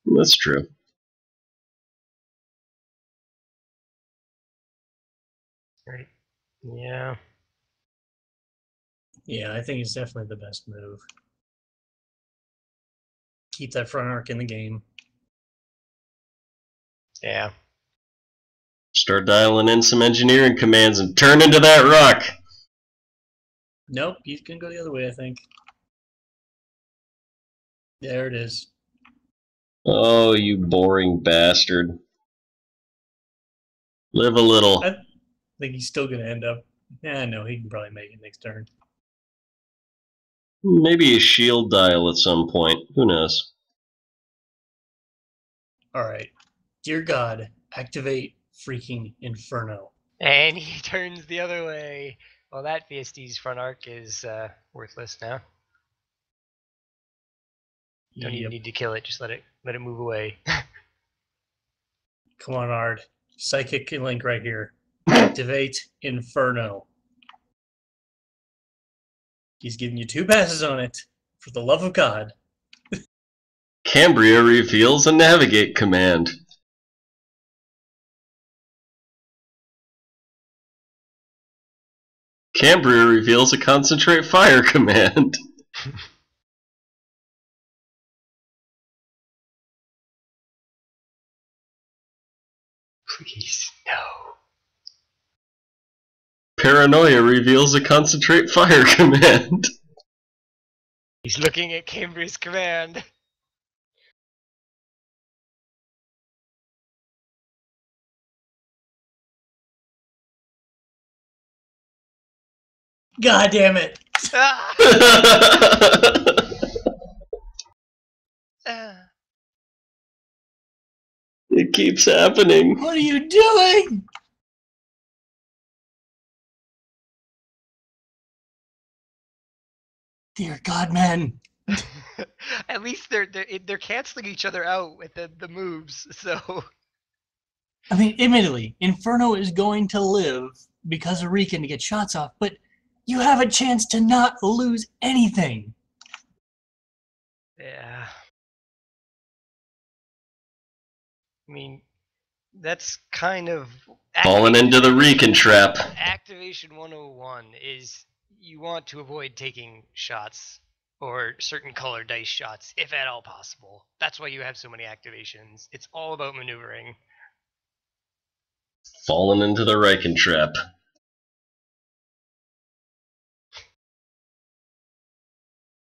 That's true. Right. Yeah. Yeah, I think it's definitely the best move. Keep that front arc in the game. Yeah. Start dialing in some engineering commands and turn into that rock. Nope, he's gonna go the other way, I think. There it is. Oh, you boring bastard. Live a little. I think he's still gonna end up. No, he can probably make it next turn. Maybe a shield dial at some point. Who knows? Alright. Dear God, activate freaking Inferno. And he turns the other way. Well, that VSD's front arc is worthless now. Don't even need to kill it. Just let it move away. Come on, Ard. Psychic link right here. Activate Inferno. He's giving you 2 passes on it. For the love of God. Cambria reveals a navigate command. Cambria reveals a concentrate fire command. Please, no. Paranoia reveals a concentrate fire command. He's looking at Cambria's command. God damn it! It keeps happening. What are you doing? Dear God, man. At least they're canceling each other out with the moves. So I mean, admittedly, Inferno is going to live because of Rican to get shots off, but you have a chance to not lose anything. yeah. I mean, that's kind of Falling into the Rican trap. Activation 101 is you want to avoid taking shots or certain color dice shots, if at all possible. That's why you have so many activations. It's all about maneuvering. Falling into the Rican trap.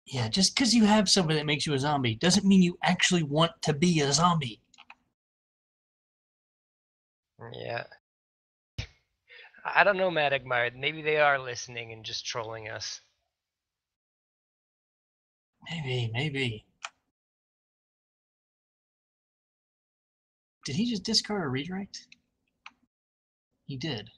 Yeah, just because you have somebody that makes you a zombie doesn't mean you actually want to be a zombie. Yeah. I don't know, Madagmar. Maybe they are listening and just trolling us. Maybe. Did he just discard a redirect? He did.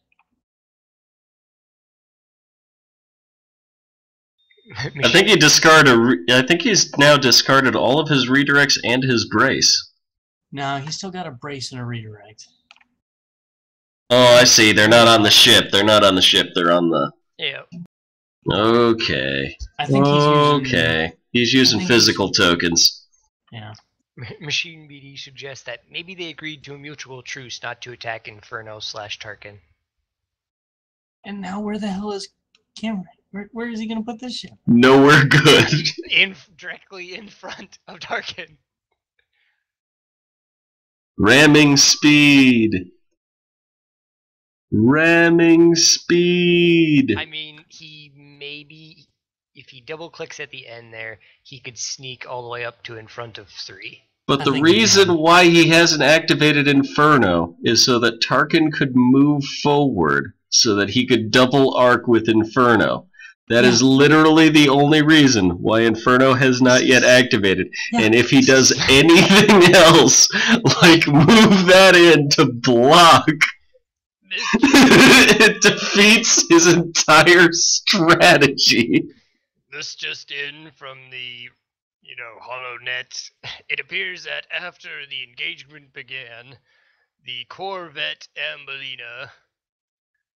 I think he discarded. I think he's now discarded all of his redirects and his brace. No, he's still got a brace and a redirect. Oh, I see. They're not on the ship. They're not on the ship. They're on the. Yeah. Okay. I think he's using physical tokens. Yeah. Machine BD suggests that maybe they agreed to a mutual truce not to attack Inferno/Tarkin. And now where the hell is Cameron? Where is he going to put this ship? Nowhere good. Directly in front of Tarkin. Ramming speed. Ramming speed. I mean, he maybe, if he double clicks at the end there, he could sneak all the way up to in front of 3. But the reason why he hasn't activated Inferno is so that Tarkin could move forward, so that he could double arc with Inferno. That is literally the only reason why Inferno has not yet activated. Yeah. And if he does anything else, like move that in to block, it defeats his entire strategy. This just in from the HoloNet, it appears that after the engagement began, the Corvette Ambelina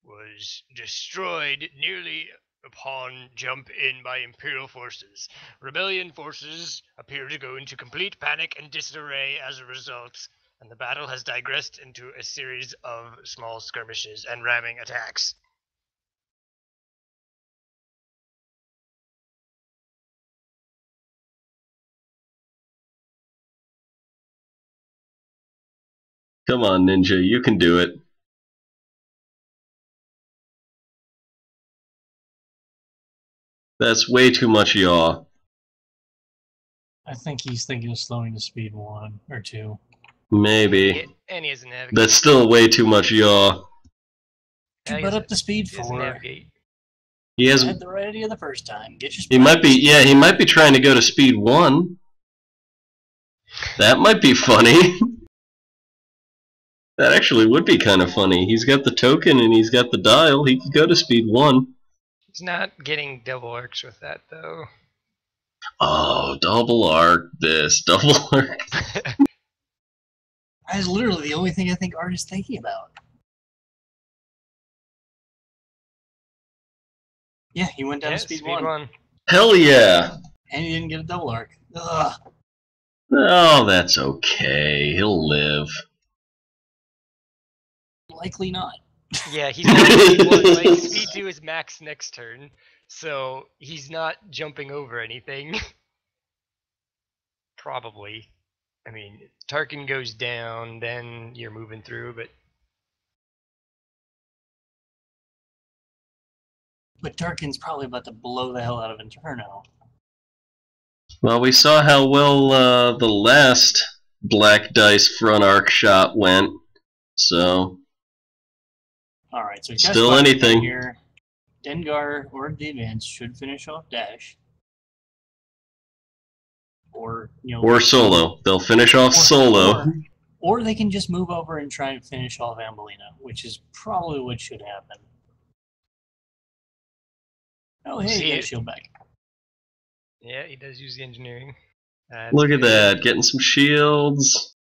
was destroyed nearly upon jump in by Imperial forces. Rebellion forces appear to go into complete panic and disarray as a result, and the battle has digressed into a series of small skirmishes and ramming attacks. Come on, Ninja, you can do it. That's way too much yaw. I think he's thinking of slowing to speed 1 or 2. Maybe. And he has a navigate. That's still way too much yaw. But up to speed He has a 4. navigate. He has. You had the right idea the first time. Get your. He might be. Yeah, he might be trying to go to speed 1. That might be funny. That actually would be kind of funny. He's got the token and he's got the dial. He could go to speed 1. He's not getting double arcs with that, though. Oh, double arc this, double arc. That is literally the only thing I think Art is thinking about. Yeah, he went down to speed 1. Hell yeah. And he didn't get a double arc. Ugh. Oh, that's okay. He'll live. Likely not. Yeah, he's not speed 1. Like, speed 2 is max next turn, so he's not jumping over anything. Probably. I mean, Tarkin goes down, then you're moving through, but... But Tarkin's probably about to blow the hell out of Inferno. Well, we saw how well the last Black Dice front arc shot went, so... Alright, so still anything here. Dengar or the Advance should finish off Dash. Or, or Solo. They'll finish off Solo. Or they can just move over and try and finish off Ambelina, which is probably what should happen. Oh, hey, he got shield back. Yeah, he does use the engineering. Look at that, getting some shields.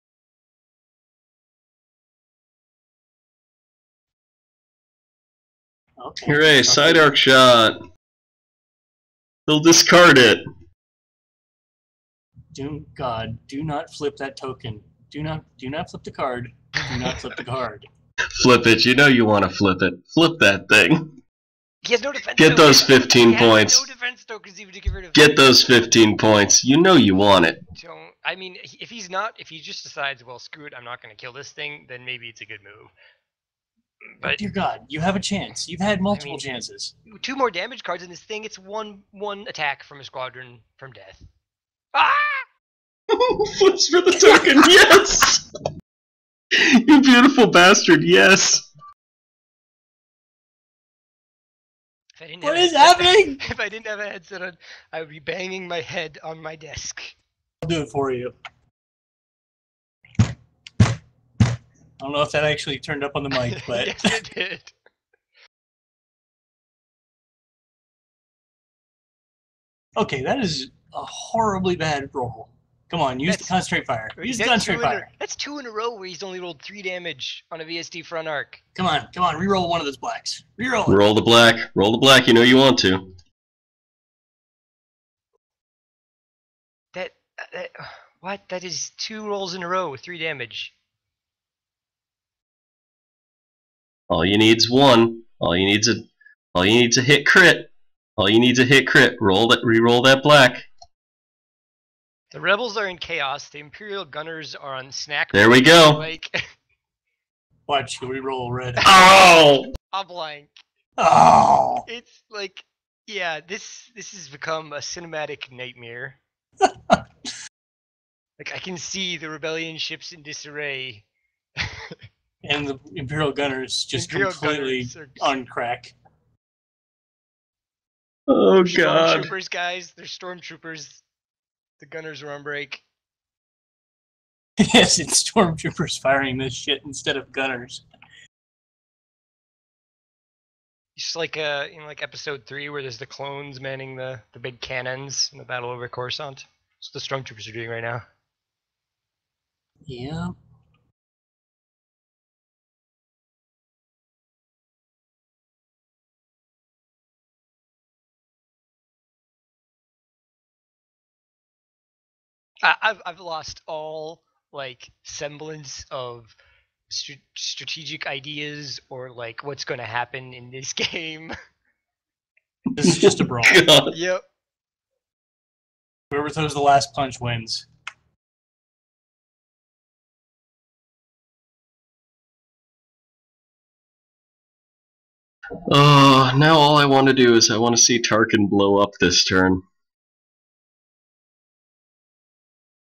Okay. Hooray, side arc shot. They'll discard it. God, do not flip that token. Do not flip the card. Do not flip the card. Flip it, you know you want to flip it. Flip that thing. He has no defense Get those 15 he points. Has no defense tokens even to get rid of. Get those 15 points. You know you want it. Don't. I mean, if he just decides, well, screw it, I'm not going to kill this thing, then maybe it's a good move. But dear God, you have a chance. You've had multiple chances. 2 more damage cards in this thing. It's one attack from a squadron from death. Ah! Flips for the token. Yes. You beautiful bastard. Yes. What is happening? If I didn't have a headset on, I would be banging my head on my desk. I'll do it for you. I don't know if that actually turned up on the mic, but... Yes, it did. Okay, that is a horribly bad roll. Come on, use the concentrate fire. Use the concentrate fire. That's 2 in a row where he's only rolled 3 damage on a VST front arc. Come on, reroll one of those blacks. Reroll it. Roll the black. Roll the black, you know you want to. What? That is 2 rolls in a row with 3 damage. All you need's 1. All you need's a hit crit. All you need's a hit crit. Reroll that black. The rebels are in chaos. The Imperial gunners are on snack. There we go. Watch, you reroll red. Oh! A blank. Oh! It's like, yeah, this has become a cinematic nightmare. Like, I can see the rebellion ships in disarray. And the Imperial gunners just completely on crack. Oh, God. Stormtroopers, guys. They're stormtroopers. The gunners are on break. Yes, it's stormtroopers firing this shit instead of gunners. It's like like episode 3 where there's the clones manning the big cannons in the battle over Coruscant. That's what the stormtroopers are doing right now. Yeah. I've lost all like semblance of strategic ideas or like what's going to happen in this game. This is just a brawl. God. Yep. Whoever throws the last punch wins. Oh, now all I want to do is I want to see Tarkin blow up this turn.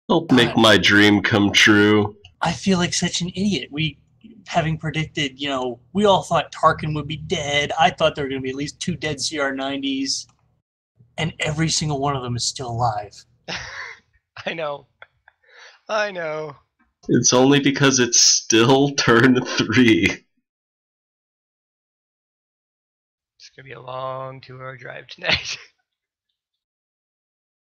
Help make my dream come true. I feel like such an idiot. We, having predicted, you know, we all thought Tarkin would be dead. I thought there were going to be at least 2 dead CR-90s. And every single one of them is still alive. I know. I know. It's only because it's still turn 3. It's going to be a long 2-hour drive tonight.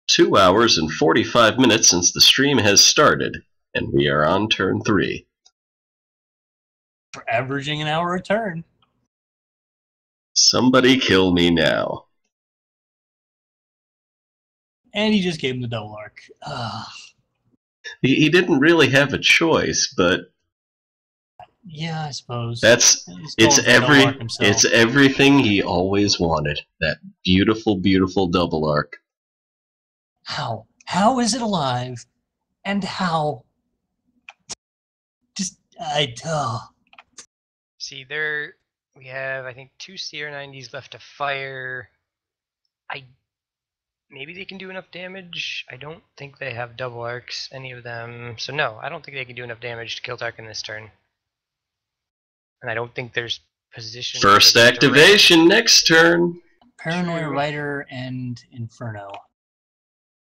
2 hours and 45 minutes since the stream has started, and we are on turn 3. We're averaging an hour a turn. Somebody kill me now. And he just gave him the double arc. He didn't really have a choice, but Yeah, I suppose. it's everything he always wanted. That beautiful, beautiful double arc. How? How is it alive? And how? Just, See, we have, I think, 2 CR-90s left to fire. Maybe they can do enough damage. I don't think they have double arcs, any of them. So no, I don't think they can do enough damage to kill Tarkin this turn. And I don't think there's position. First activation next turn. Paranoia, True. Rider, and Inferno.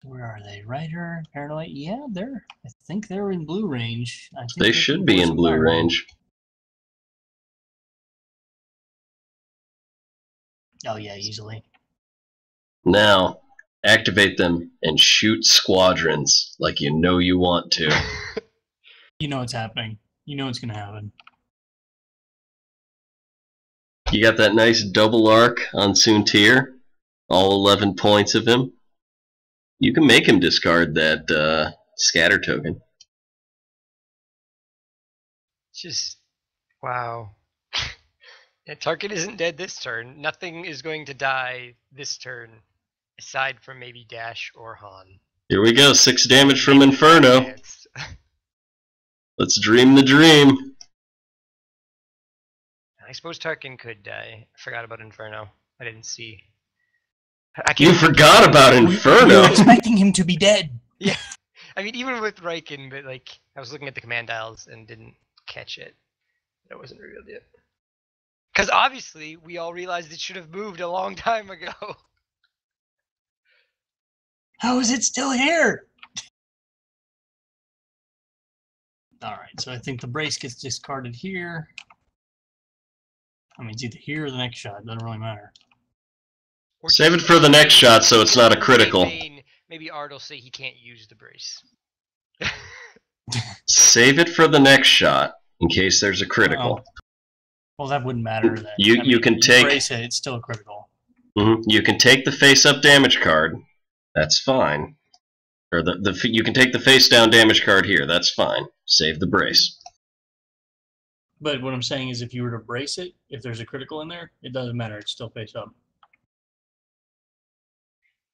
Where are they? Rider, Paranoia? Yeah, I think they're in blue range. I think They should be in blue range. Oh yeah, easily. Now, activate them and shoot squadrons like you know you want to. You know what's happening. You know what's going to happen. You got that nice double arc on Soontir, all 11 points of him. You can make him discard that scatter token. Just, wow. Yeah, Tarkin isn't dead this turn. Nothing is going to die this turn, aside from maybe Dash or Han. Here we go, 6 damage from Inferno. Let's dream the dream. I suppose Tarkin could die. I forgot about Inferno. I didn't see. You forgot about We Inferno? were expecting him to be dead. Yeah. I mean, even with Riken, but like, I was looking at the command dials and didn't catch it. That wasn't revealed yet. Because obviously, we all realized it should have moved a long time ago. How is it still here? Alright, so I think the brace gets discarded here. I mean, it's either here or the next shot. Doesn't really matter. Or Save it just- for the next shot so it's not a critical. Maybe Ard will say he can't use the brace. Save it for the next shot in case there's a critical. Well, that wouldn't matter. Then. You can take. Brace it, it's still a critical. You can take the face-up damage card. That's fine. Or you can take the face-down damage card here. That's fine. Save the brace. But what I'm saying is if you were to brace it, if there's a critical in there, it doesn't matter. It's still face up.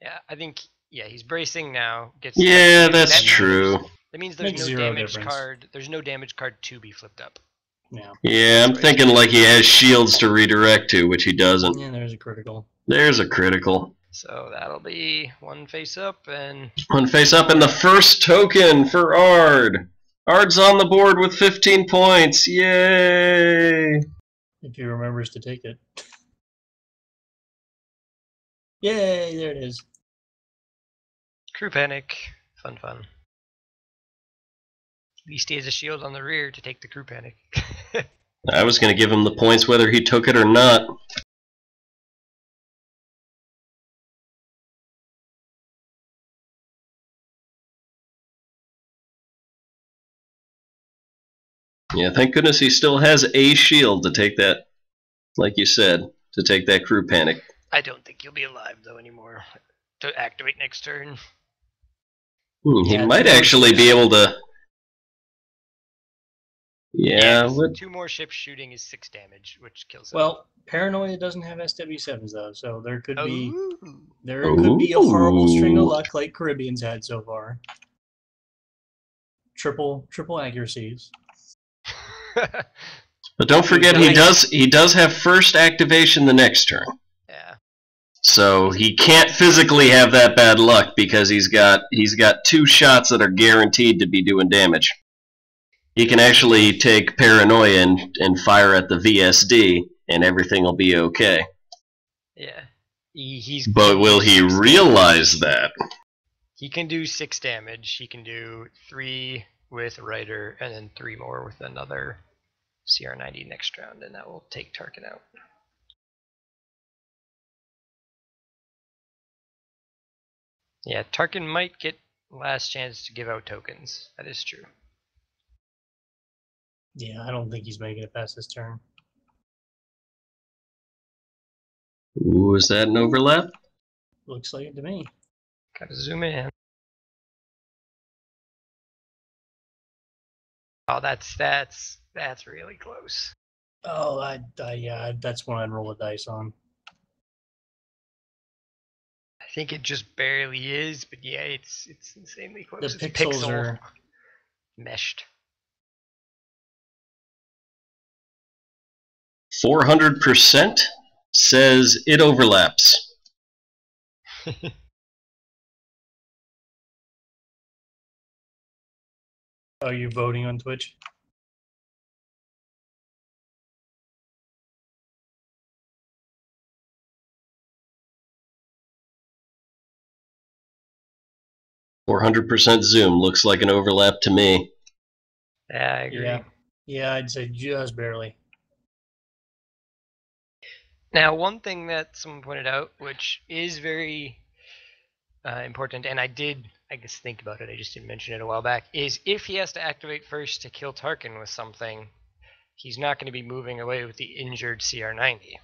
Yeah, I think, yeah, he's bracing now. Yeah, that's that means- true. That means there's Makes no zero damage difference. card. There's no damage card to be flipped up. Yeah. Yeah, I'm thinking like he has shields to redirect to, which he doesn't. Yeah, there's a critical. There's a critical. So that'll be 1 face up and... One face up and the first token for Ard. Ard's on the board with 15 points. Yay! If he remembers to take it. Yay, there it is. Crew panic. Fun, fun. At least he has a shield on the rear to take the crew panic. I was going to give him the points whether he took it or not. Yeah, thank goodness he still has a shield to take that, like you said, to take that crew panic. I don't think he'll be alive though anymore to activate next turn. He Yeah, might two more actually be ships. able to. Yeah, 'cause 2 more ships shooting is 6 damage, which kills him. Well, Paranoia doesn't have SW7s though, so there could be a Ooh. horrible string of luck like Caribbean's had so far. Triple accuracies. But don't forget, he does have first activation the next turn. Yeah. So he can't physically have that bad luck because he's got 2 shots that are guaranteed to be doing damage. He can actually take Paranoia and fire at the VSD, and everything will be okay. Yeah. But will he realize that? He can do 6 damage. He can do 3 with Rider, and then 3 more with another CR90 next round, and that will take Tarkin out. Yeah, Tarkin might get last chance to give out tokens. That is true. Yeah, I don't think he's making it past this turn. Ooh, is that an overlap? Looks like it to me. Gotta zoom in. Oh, that's really close. Oh, yeah, that's one I'd roll a dice on. I think it just barely is, but yeah, it's insanely close. The It's pixels pixel are meshed. 400% says it overlaps. Are you voting on Twitch? .400% zoom looks like an overlap to me. Yeah, I agree. Yeah, I'd say just barely. Now, one thing that someone pointed out, which is very important, and I guess, think about it, I just didn't mention it a while back, is if he has to activate first to kill Tarkin with something, he's not going to be moving away with the injured CR90.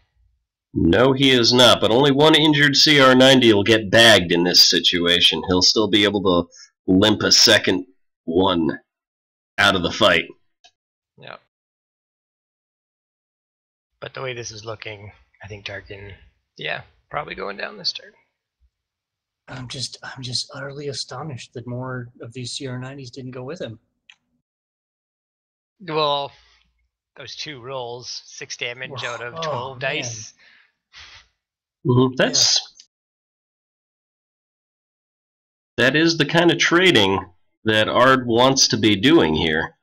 No, he is not, but only one injured CR90 will get bagged in this situation. He'll still be able to limp a second one out of the fight. Yeah. But the way this is looking, I think Tarkin, yeah, probably going down this turn. I'm just utterly astonished that more of these CR90s didn't go with him. Well, those 2 rolls, 6 damage out of 12 dice. That is the kind of trading that Ard wants to be doing here.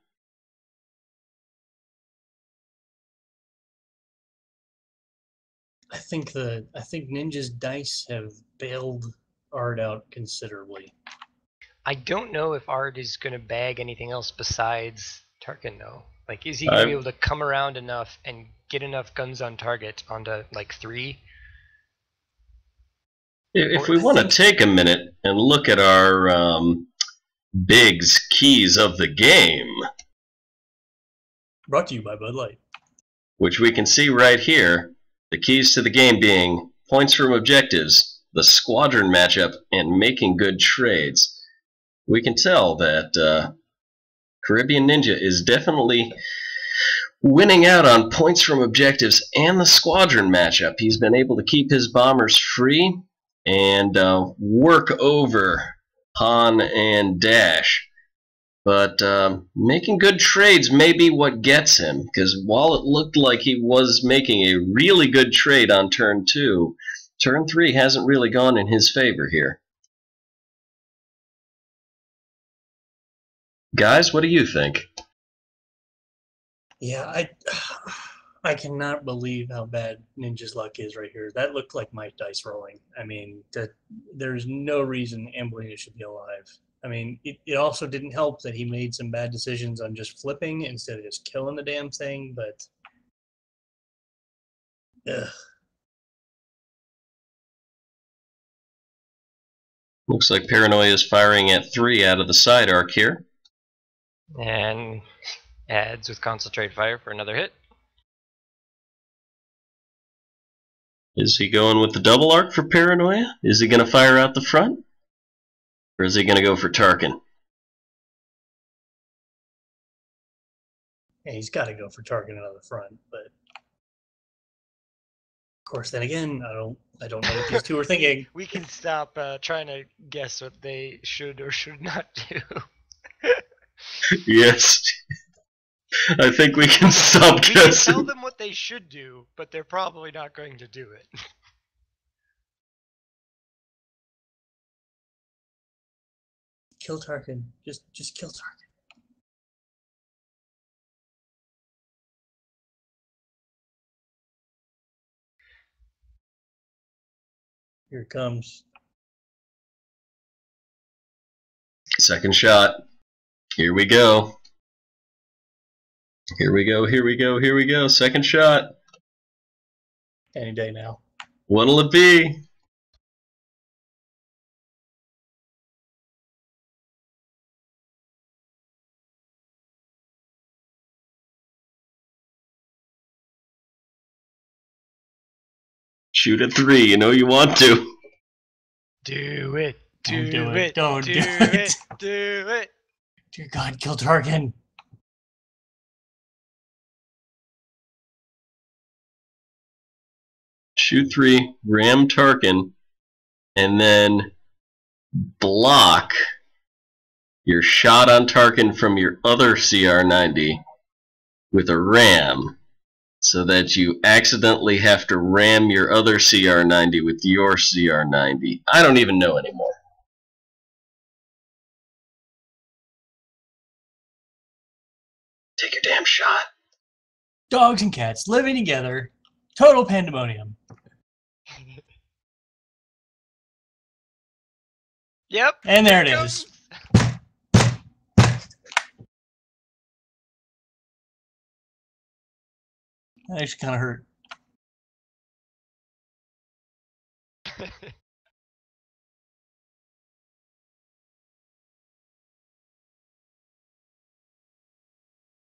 I think Ninja's dice have bailed Ard out considerably. I don't know if Ard is going to bag anything else besides Tarkin, though. Like, is he going to be able to come around enough and get enough guns on target onto, like, 3? If we want to take a minute and look at our Biggs keys of the game, brought to you by Bud Light, which we can see right here, the keys to the game being points from objectives, the squadron matchup, and making good trades. We can tell that Caribbean Ninja is definitely winning out on points from objectives and the squadron matchup. He's been able to keep his bombers free and work over Han and Dash. But making good trades may be what gets him, because while it looked like he was making a really good trade on turn 2, turn 3 hasn't really gone in his favor here. Guys, what do you think? Yeah, I cannot believe how bad Ninja's luck is right here. That looked like my dice rolling. I mean, there's no reason Amblina should be alive. I mean, it also didn't help that he made some bad decisions on just flipping instead of just killing the damn thing, but... Ugh. Looks like Paranoia is firing at 3 out of the side arc here. And Adds with concentrate fire for another hit. Is he going with the double arc for paranoia? Is he going to fire out the front? Or is he going to go for Tarkin? Yeah, he's got to go for targeting on the front, but of course, then again, I don't know what these two are thinking. We can stop trying to guess what they should or should not do. Yes. I think we can stop We can guessing. tell them what they should do, but they're probably not going to do it. Kill Tarkin. Just kill Tarkin. Here it comes. Second shot. Here we go. Here we go, here we go, here we go. Second shot. Any day now. What'll it be? Shoot at 3. You know you want to. Do it. Don't Do do it. it. Don't do do it. it. Do it. Dear God, kill Tarkin. Shoot 3, ram Tarkin, and then block your shot on Tarkin from your other CR-90 with a ram, so that you accidentally have to ram your other CR-90 with your CR-90. I don't even know anymore. Take your damn shot. Dogs and cats living together. Total pandemonium. Yep. And there it goes. is. That actually kind of hurt.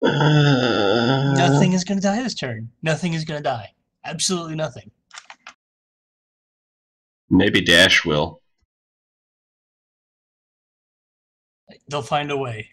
Nothing is going to die this turn. Nothing is going to die. Absolutely nothing. Maybe Dash will. They'll find a way.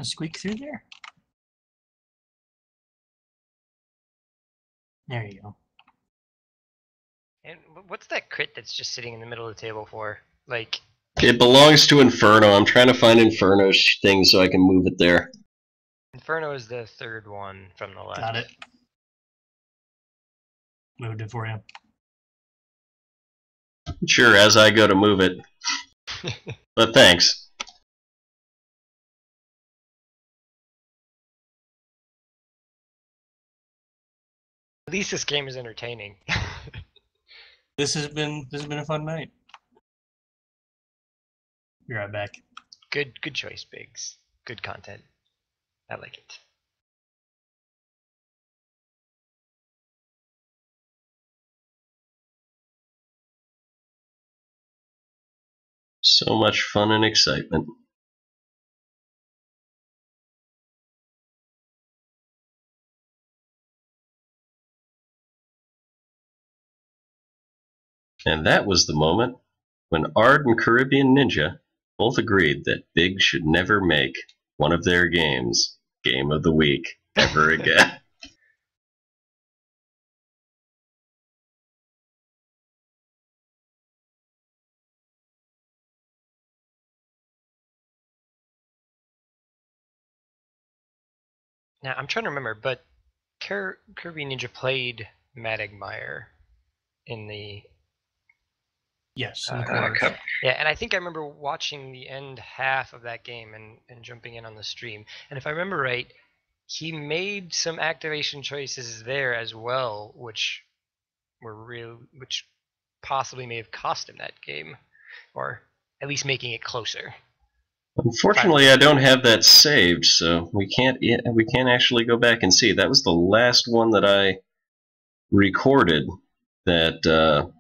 Squeak through there. There you go. And what's that crit that's just sitting in the middle of the table for? Like, It belongs to Inferno. I'm trying to find Inferno's thing so I can move it there. Inferno is the third one from the left. Got it. Moved it for you. Sure, as I go to move it. But thanks. At least this game is entertaining. This has been a fun night. Be right back. Good choice, Biggs. Good content. I like it. So much fun and excitement. And that was the moment when Ard and CaribbeanNinja both agreed that Big should never make one of their games Game of the Week ever again. Now, I'm trying to remember, but CaribbeanNinja played Madagmire in the Yes, in the quarters. yeah, and I think I remember watching the end half of that game and jumping in on the stream. And if I remember right, he made some activation choices there as well, which possibly may have cost him that game, or at least making it closer. Unfortunately, I don't have that saved, so we can't actually go back and see. That was the last one that I recorded. The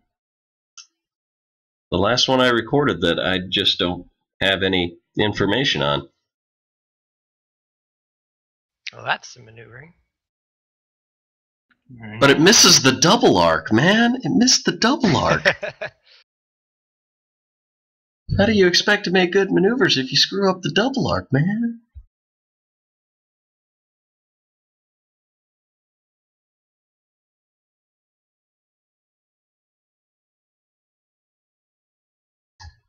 last one I recorded that I just don't have any information on. Well, that's some maneuvering. But it misses the double arc, man. It missed the double arc. How do you expect to make good maneuvers if you screw up the double arc, man?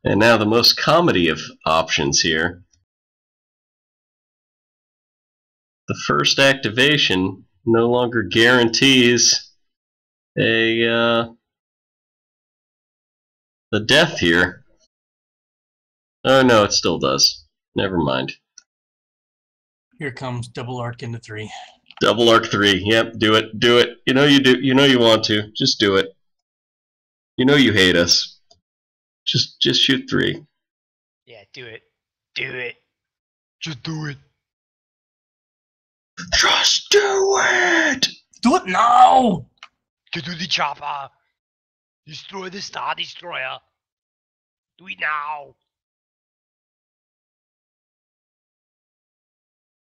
And now the most comedy of options here. The first activation no longer guarantees the death here. Oh no, it still does. Never mind. Here comes double arc into 3. Double arc 3. Yep, do it. Do it. You know you do. You know you want to. Just do it. You know you hate us. Just shoot 3. Yeah, do it. Do it. Just do it. Just do it! Do it now! Get to the chopper. Destroy the Star Destroyer. Do it now.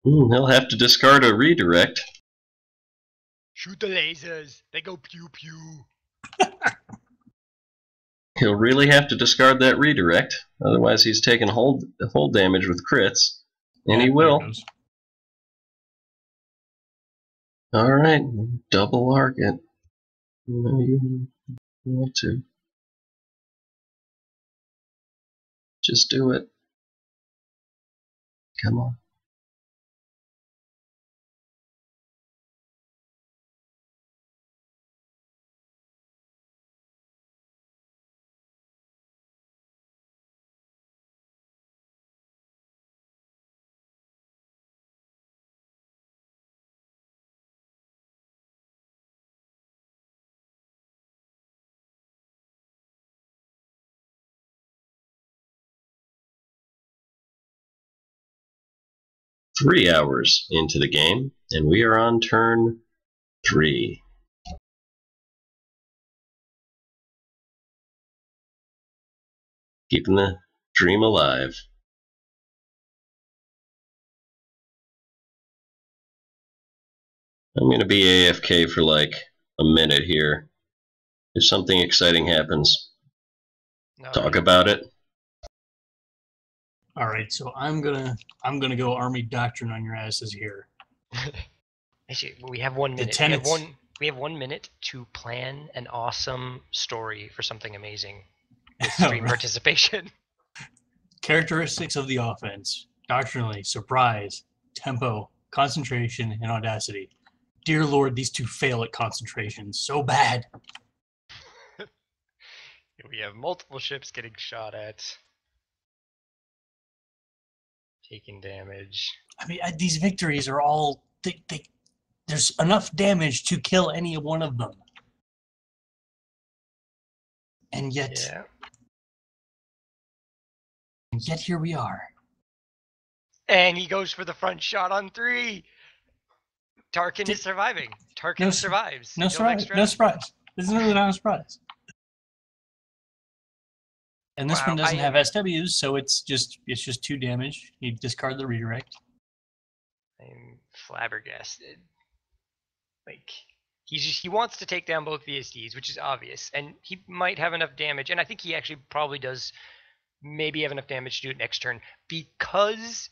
He'll have to discard a redirect. Shoot the lasers. They go pew pew. He'll really have to discard that redirect. Otherwise he's taking hold damage with crits. And he will. Alright, double arc it. You know you want to. Just do it. Come on. Three hours into the game, and we are on turn 3. Keeping the dream alive. I'm going to be AFK for like a minute here. If something exciting happens, talk about it. All right, so I'm gonna go Army Doctrine on your asses here. Actually, we have 1 minute. We have 1 minute to plan an awesome story for something amazing with stream participation. Characteristics of the offense: doctrinally, surprise, tempo, concentration, and audacity. Dear Lord, these two fail at concentration so bad. We have multiple ships getting shot at. Taking damage. I mean, these victories are all... there's enough damage to kill any one of them. And yet... Yeah. And yet here we are. And he goes for the front shot on 3. Tarkin is surviving. Tarkin survives. No surprise. No surprise. This is really not a surprise. And this one doesn't have SWs, so it's just 2 damage. You discard the redirect. I'm flabbergasted. Like, he wants to take down both VSDs, which is obvious, and he might have enough damage, and I think he actually probably does maybe have enough damage to do it next turn, because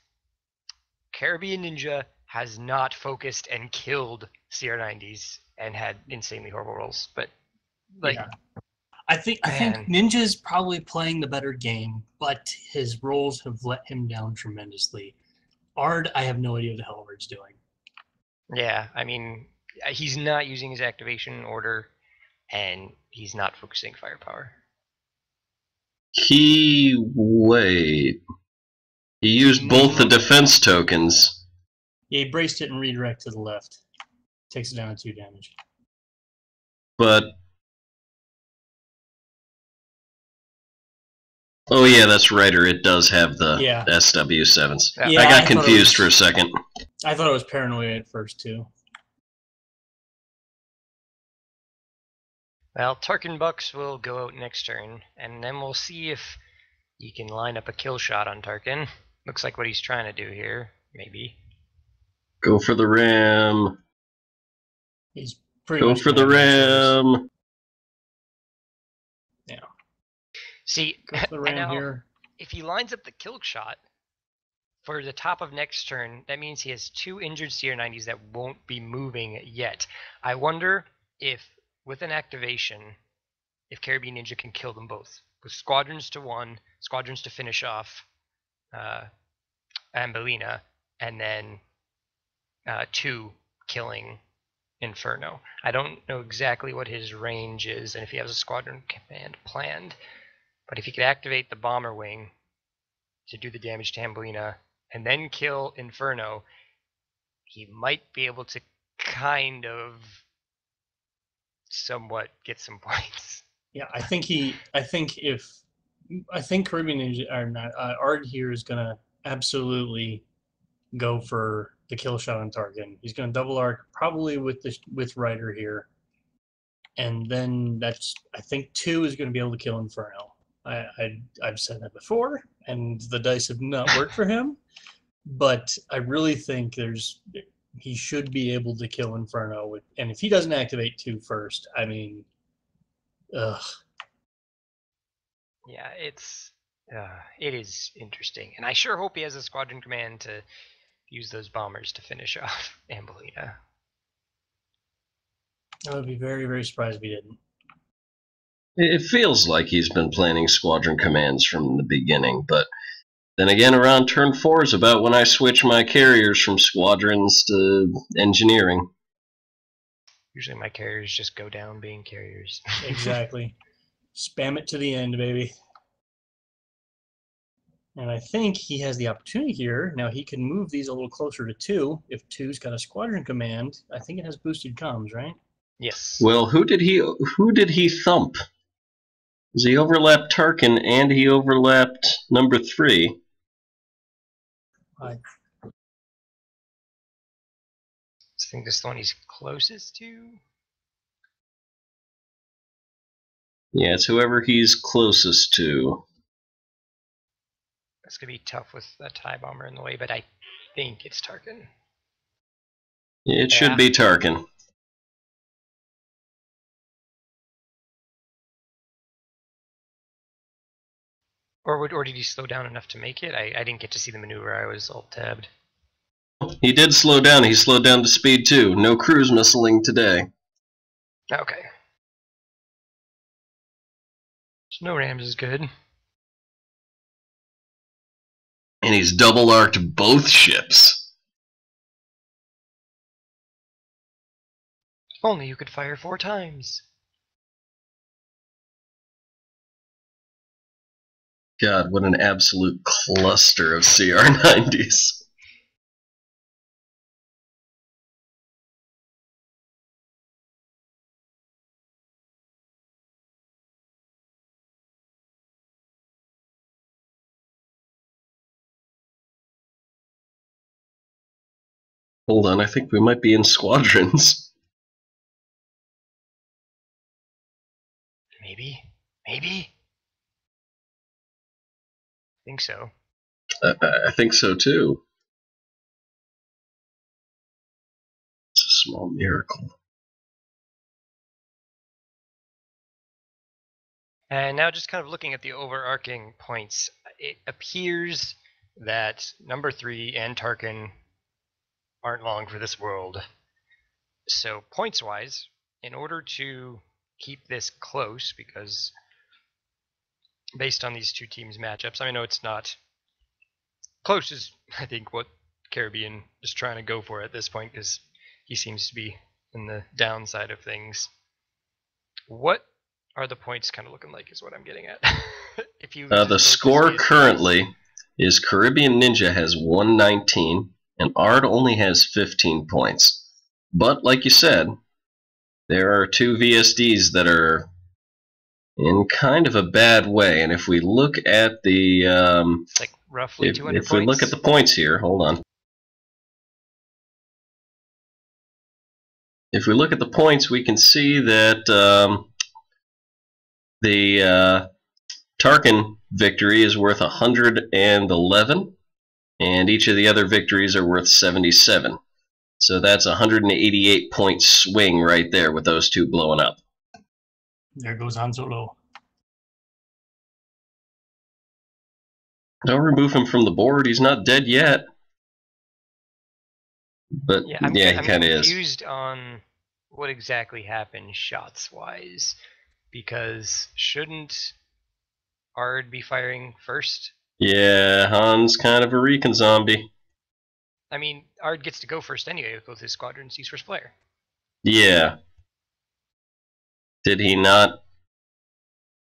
CaribbeanNinja has not focused and killed CR90s and had insanely horrible rolls. But like, yeah. I think Ninja's probably playing the better game, but his rolls have let him down tremendously. Ard, I have no idea what the hell Ard's doing. Yeah, I mean, he's not using his activation order, and he's not focusing firepower. He used both the defense tokens Yeah, he braced it and redirect to the left. Takes it down to 2 damage. But oh yeah, that's right. Or it does have the SW7s. Yeah, I got confused for a second. I thought it was paranoia at first too. Well, Tarkin Bucks will go out next turn, and then we'll see if he can line up a kill shot on Tarkin. Looks like what he's trying to do here, maybe. Go for the rim. He's pretty Go much for the rim. Yeah. See, Go for the rim now, here. if he lines up the kill shot for the top of next turn, that means he has 2 injured CR90s that won't be moving yet. I wonder if, with an activation, if CaribbeanNinja can kill them both. With squadrons to 1, squadrons to finish off Ambelina, and then 2 killing Inferno. I don't know exactly what his range is and if he has a squadron command planned, but if he could activate the bomber wing to do the damage to Ambelina and then kill Inferno, he might be able to kind of somewhat get some points. Yeah, I think Caribbean Ninja or not Ard here is gonna absolutely go for the kill shot on Tarkin. He's gonna double arc probably with Ryder here, and then that's I think 2 is gonna be able to kill Inferno. I've said that before, and the dice have not worked for him, but I really think he should be able to kill Inferno and if he doesn't activate 2 first, I mean, ugh. Yeah, it is interesting, and I sure hope he has a squadron command to use those bombers to finish off Ambelina. I would be very, very surprised if he didn't. It feels like he's been planning squadron commands from the beginning, but then again, around turn 4 is about when I switch my carriers from squadrons to engineering. Usually my carriers just go down being carriers. Exactly. Spam it to the end, baby. And I think he has the opportunity here. Now he can move these a little closer to 2. If 2's got a squadron command, I think it has boosted comms, right? Yes. Well, who did he thump? Because he overlapped Tarkin and he overlapped number 3. I think this is the one he's closest to. Yeah, it's whoever he's closest to. It's going to be tough with a TIE bomber in the way, but I think it's Tarkin. It should be Tarkin. Or did he slow down enough to make it? I didn't get to see the maneuver. I was alt-tabbed. He did slow down. He slowed down to speed 2. No cruise missiling today. Okay. So no Rams is good. And he's double arced both ships. If only you could fire 4 times. God, what an absolute cluster of CR90s. Hold on, I think we might be in squadrons. Maybe? Maybe? I think so. I think so too. It's a small miracle. And now just kind of looking at the overarching points, it appears that number 3 and Tarkin aren't long for this world. So points-wise, in order to keep this close, because based on these 2 teams' matchups, I know it's not close is I think what Caribbean is trying to go for at this point, because he seems to be in the downside of things. What are the points kind of looking like is what I'm getting at. If you the score currently is CaribbeanNinja has 119, and Ard only has 15 points. But like you said, there are two VSDs that are in kind of a bad way. And if we look at the it's like roughly 200 if points. we look at the points here, hold on. If we look at the points, we can see that the Tarkin victory is worth 111, and each of the other victories are worth 77. So that's a 188 point swing right there with those two blowing up. There goes Han Solo. Don't remove him from the board. He's not dead yet. But yeah, he kind of is. I'm confused on what exactly happened shots-wise, because shouldn't Ard be firing first? Yeah, Han's kind of a recon zombie. I mean, Ard gets to go first anyway with both his squadrons. He's first player. Yeah. Did he not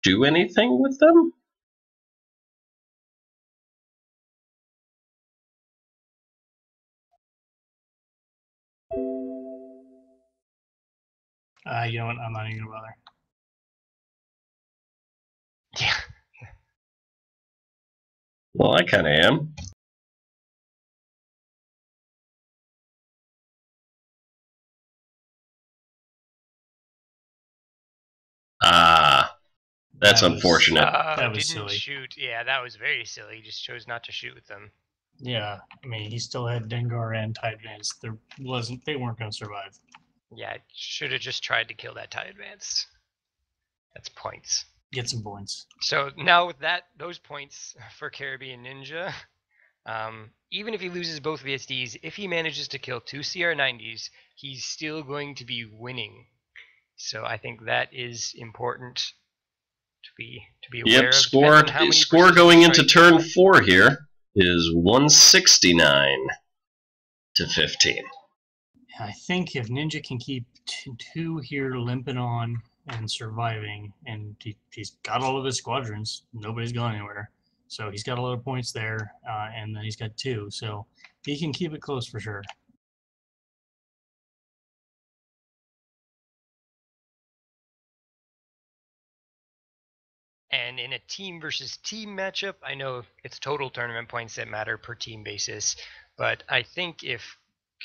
do anything with them? You know what? I'm not even gonna bother. Yeah. Well, I kind of am. Ah, that's unfortunate. That was didn't silly. shoot. Yeah, that was very silly. He just chose not to shoot with them. Yeah, I mean, he still had Dengar and TIE Advance. They weren't going to survive. Yeah, should have just tried to kill that TIE Advance. That's points. Get some points. So now with those points for Caribbean Ninja, even if he loses both VSDs, if he manages to kill 2 CR90s, he's still going to be winning. So I think that is important to be aware Yep, of. score going into turn 4 here is 169 to 15. I think if Ninja can keep two here limping on and surviving, and he's got all of his squadrons, nobody's gone anywhere, so he's got a lot of points there, and then he's got 2, so he can keep it close for sure. And in a team versus team matchup, I know it's total tournament points that matter per team basis, but I think if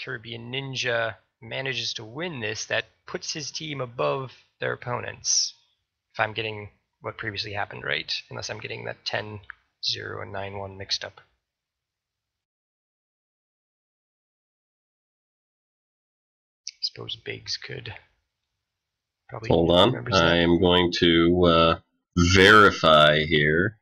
Caribbean Ninja manages to win this, that puts his team above their opponents. If I'm getting what previously happened right, unless I'm getting that 10-0 and 9-1 mixed up. I suppose Biggs could probably. Hold on, I am going to verify here.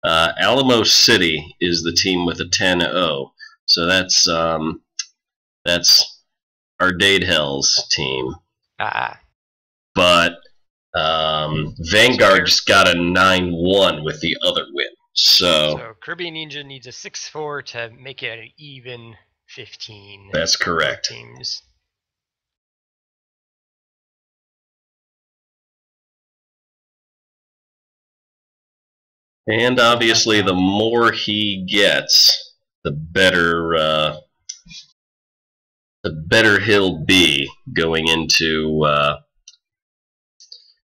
Alamo City is the team with a 10-0, so that's Ardaedhel's team. But Vanguard just got a 9-1 with the other win. So Caribbean Ninja needs a 6-4 to make it an even 15. That's correct. Teams. And obviously, the more he gets, the better he'll be going into.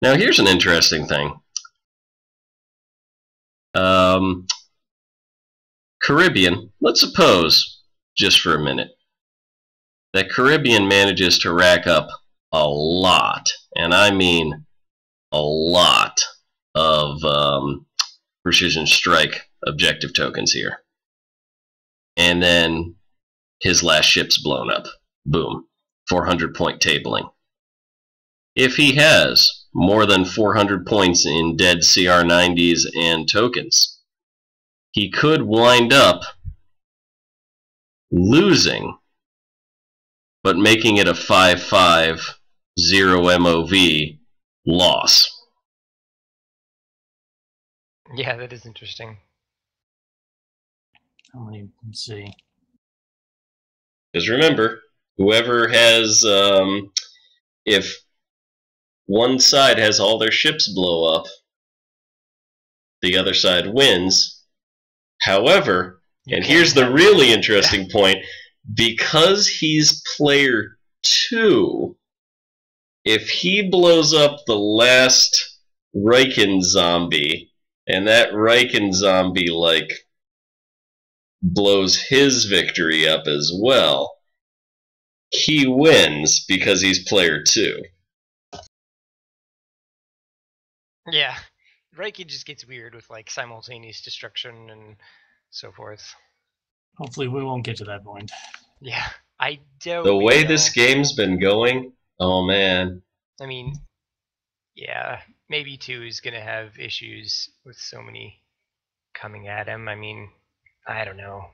Now, here's an interesting thing. Caribbean. Let's suppose, just for a minute, that Caribbean manages to rack up a lot, and I mean a lot, of precision strike objective tokens here. And then his last ship's blown up. Boom. 400 point tabling. If he has more than 400 points in dead CR90s and tokens, he could wind up losing, but making it a 5-5 0 MOV loss. Yeah, that is interesting. Let's see. Because remember, whoever has, if one side has all their ships blow up, the other side wins. However, You and can't here's the have- really interesting point, because he's player 2, if he blows up the last Riken zombie, and that Riken zombie, like, blows his victory up as well, he wins because he's player 2. Yeah, Reiki just gets weird with like simultaneous destruction and so forth. Hopefully, we won't get to that point. Yeah, I doubt The we way will. this game's been going, oh man. I mean, yeah, maybe 2 is gonna have issues with so many coming at him. I mean, I don't know.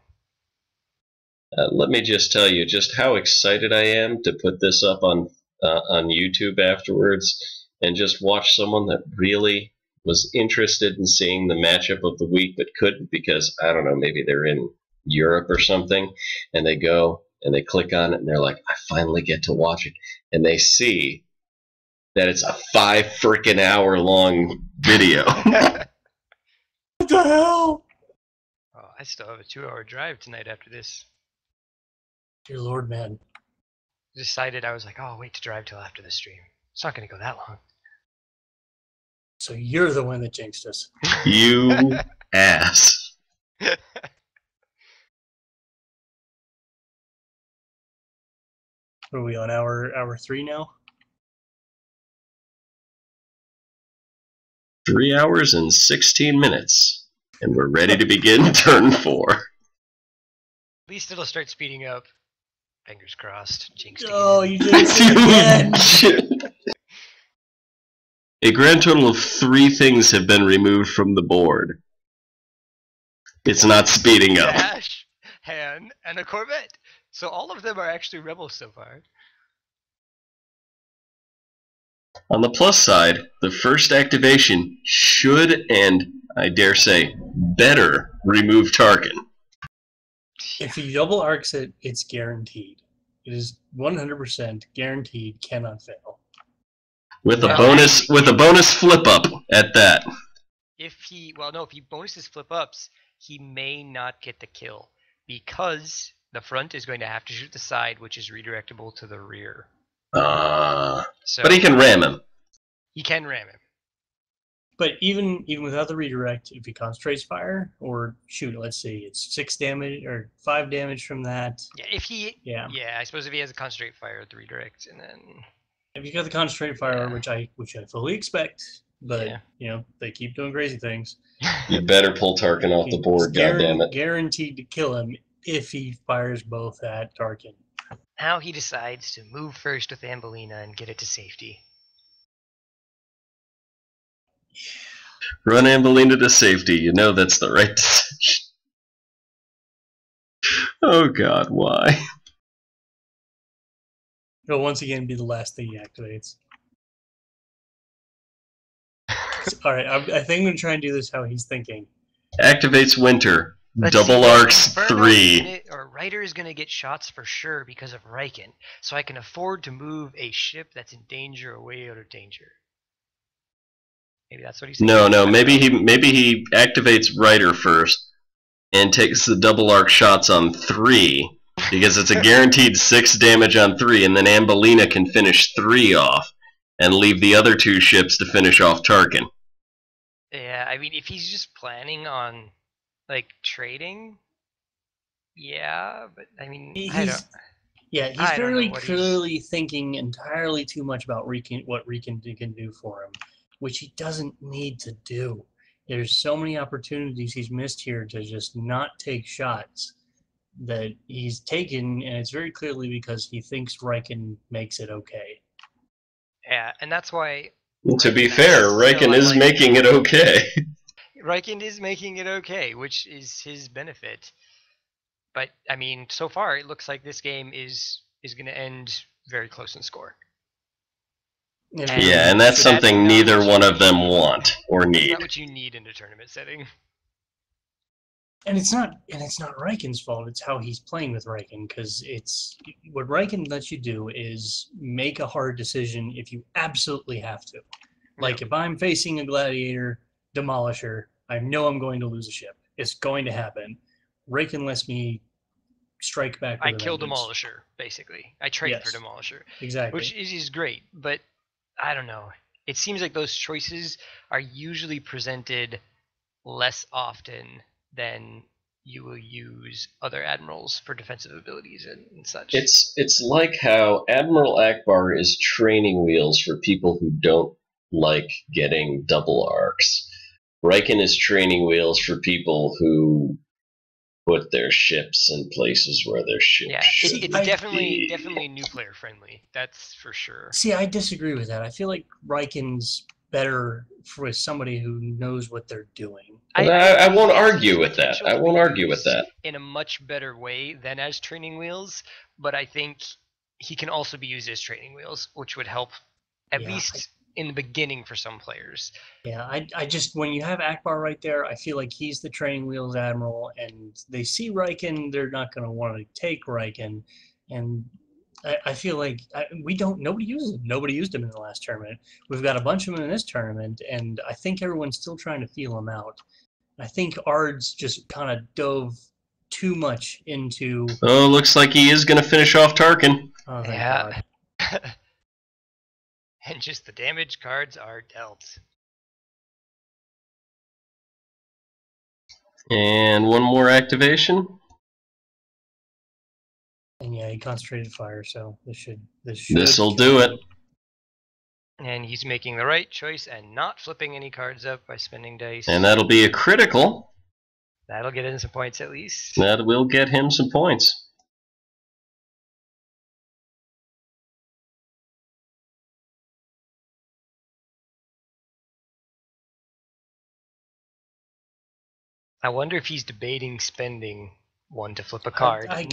Let me just tell you just how excited I am to put this up on YouTube afterwards and just watch someone that really was interested in seeing the matchup of the week but couldn't because, I don't know, maybe they're in Europe or something, and they go and they click on it and they're like, I finally get to watch it. And they see that it's a 5 freaking hour long video. What the hell? Oh, I still have a 2-hour drive tonight after this. Dear Lord, man. Decided I was like, oh, I'll wait to drive till after the stream. It's not gonna go that long. So you're the one that jinxed us. You ass. What are we on hour 3 now? 3 hours and 16 minutes. And we're ready to begin turn 4. At least it'll start speeding up. Fingers crossed. Jinxed Oh, again. you jinxed it again. A grand total of 3 things have been removed from the board. It's not speeding up. Dash, Han, and a Corvette. So all of them are actually rebels so far. On the plus side, the first activation should, and I dare say, better remove Tarkin. If he double arcs it, it's guaranteed. It is 100% guaranteed, cannot fail. With a Well, bonus actually- with a bonus flip up at that. If he bonuses flip ups, he may not get the kill because the front is going to have to shoot the side, which is redirectable to the rear. So But he can ram him. He can ram him. But even without the redirect, if he concentrates fire, or shoot, let's see, it's 6 damage or 5 damage from that. Yeah, if he. Yeah. Yeah, I suppose if he has a concentrate fire at the redirect, and then. If you got the concentrated fire, Yeah. which I fully expect, but Yeah. you know they keep doing crazy things. You better pull Tarkin off the board, goddammit. Guaranteed to kill him if he fires both at Tarkin. Now he decides to move first with Ambelina and get it to safety. Run Ambelina to safety. You know that's the right decision. Oh god, why? It'll once again be the last thing he activates. All right, I think I'm gonna try and do this how he's thinking. Activates Winter. Let's Double see, arcs Inferno 3. Ryder is going to get shots for sure because of Riken, so I can afford to move a ship that's in danger away out of danger. Maybe that's what he's No, thinking. maybe he activates Ryder first and takes the double arc shots on 3 because it's a guaranteed 6 damage on 3, and then Ambelina can finish 3 off and leave the other 2 ships to finish off Tarkin. Yeah, I mean, if he's just planning on like trading, yeah, but I mean, I don't. Yeah, he's I don't know very what he's- clearly thinking entirely too much about what Riken can do for him, which he doesn't need to do. There's so many opportunities he's missed here to just not take shots that he's taken, and it's very clearly because he thinks Riken makes it okay. Yeah, and that's why To be Riken fair, is Riken still, is like- making it okay. Riken is making it okay, which is his benefit. But I mean, so far it looks like this game is going to end very close in score. Yeah, and that's something neither one of them want or need. Not what you need in a tournament setting. And it's not Riken's fault. It's how he's playing with Riken, because it's what Riken lets you do is make a hard decision if you absolutely have to. Like if I'm facing a gladiator demolisher, I know I'm going to lose a ship. It's going to happen. Raken lets me strike back with I kill vengeance. Demolisher, basically. I trade for Demolisher. Exactly. Which is great, but I don't know. It seems like those choices are usually presented less often than you will use other admirals for defensive abilities and such. It's like how Admiral Akbar is training wheels for people who don't like getting double arcs. Riken is training wheels for people who put their ships in places where their ships should it's definitely new player friendly. That's for sure. See, I disagree with that. I feel like Riken's better for somebody who knows what they're doing. I won't argue with that. I won't argue with that. In a much better way than as training wheels, but I think he can also be used as training wheels, which would help at least in the beginning for some players. Yeah, I just, when you have Akbar right there, I feel like he's the training wheels admiral, and they see Riken, they're not going to want to take Riken, and I feel like nobody uses him. Nobody used him in the last tournament. We've got a bunch of them in this tournament, and I think everyone's still trying to feel him out. I think Ard's just kind of dove too much into... Oh, looks like he is going to finish off Tarkin. Oh, thank God. And just the damage cards are dealt. And one more activation. And yeah, he concentrated fire, so This'll do it. And he's making the right choice and not flipping any cards up by spending dice. And that'll be a critical. That'll get him some points at least. That will get him some points. I wonder if he's debating spending one to flip a card. He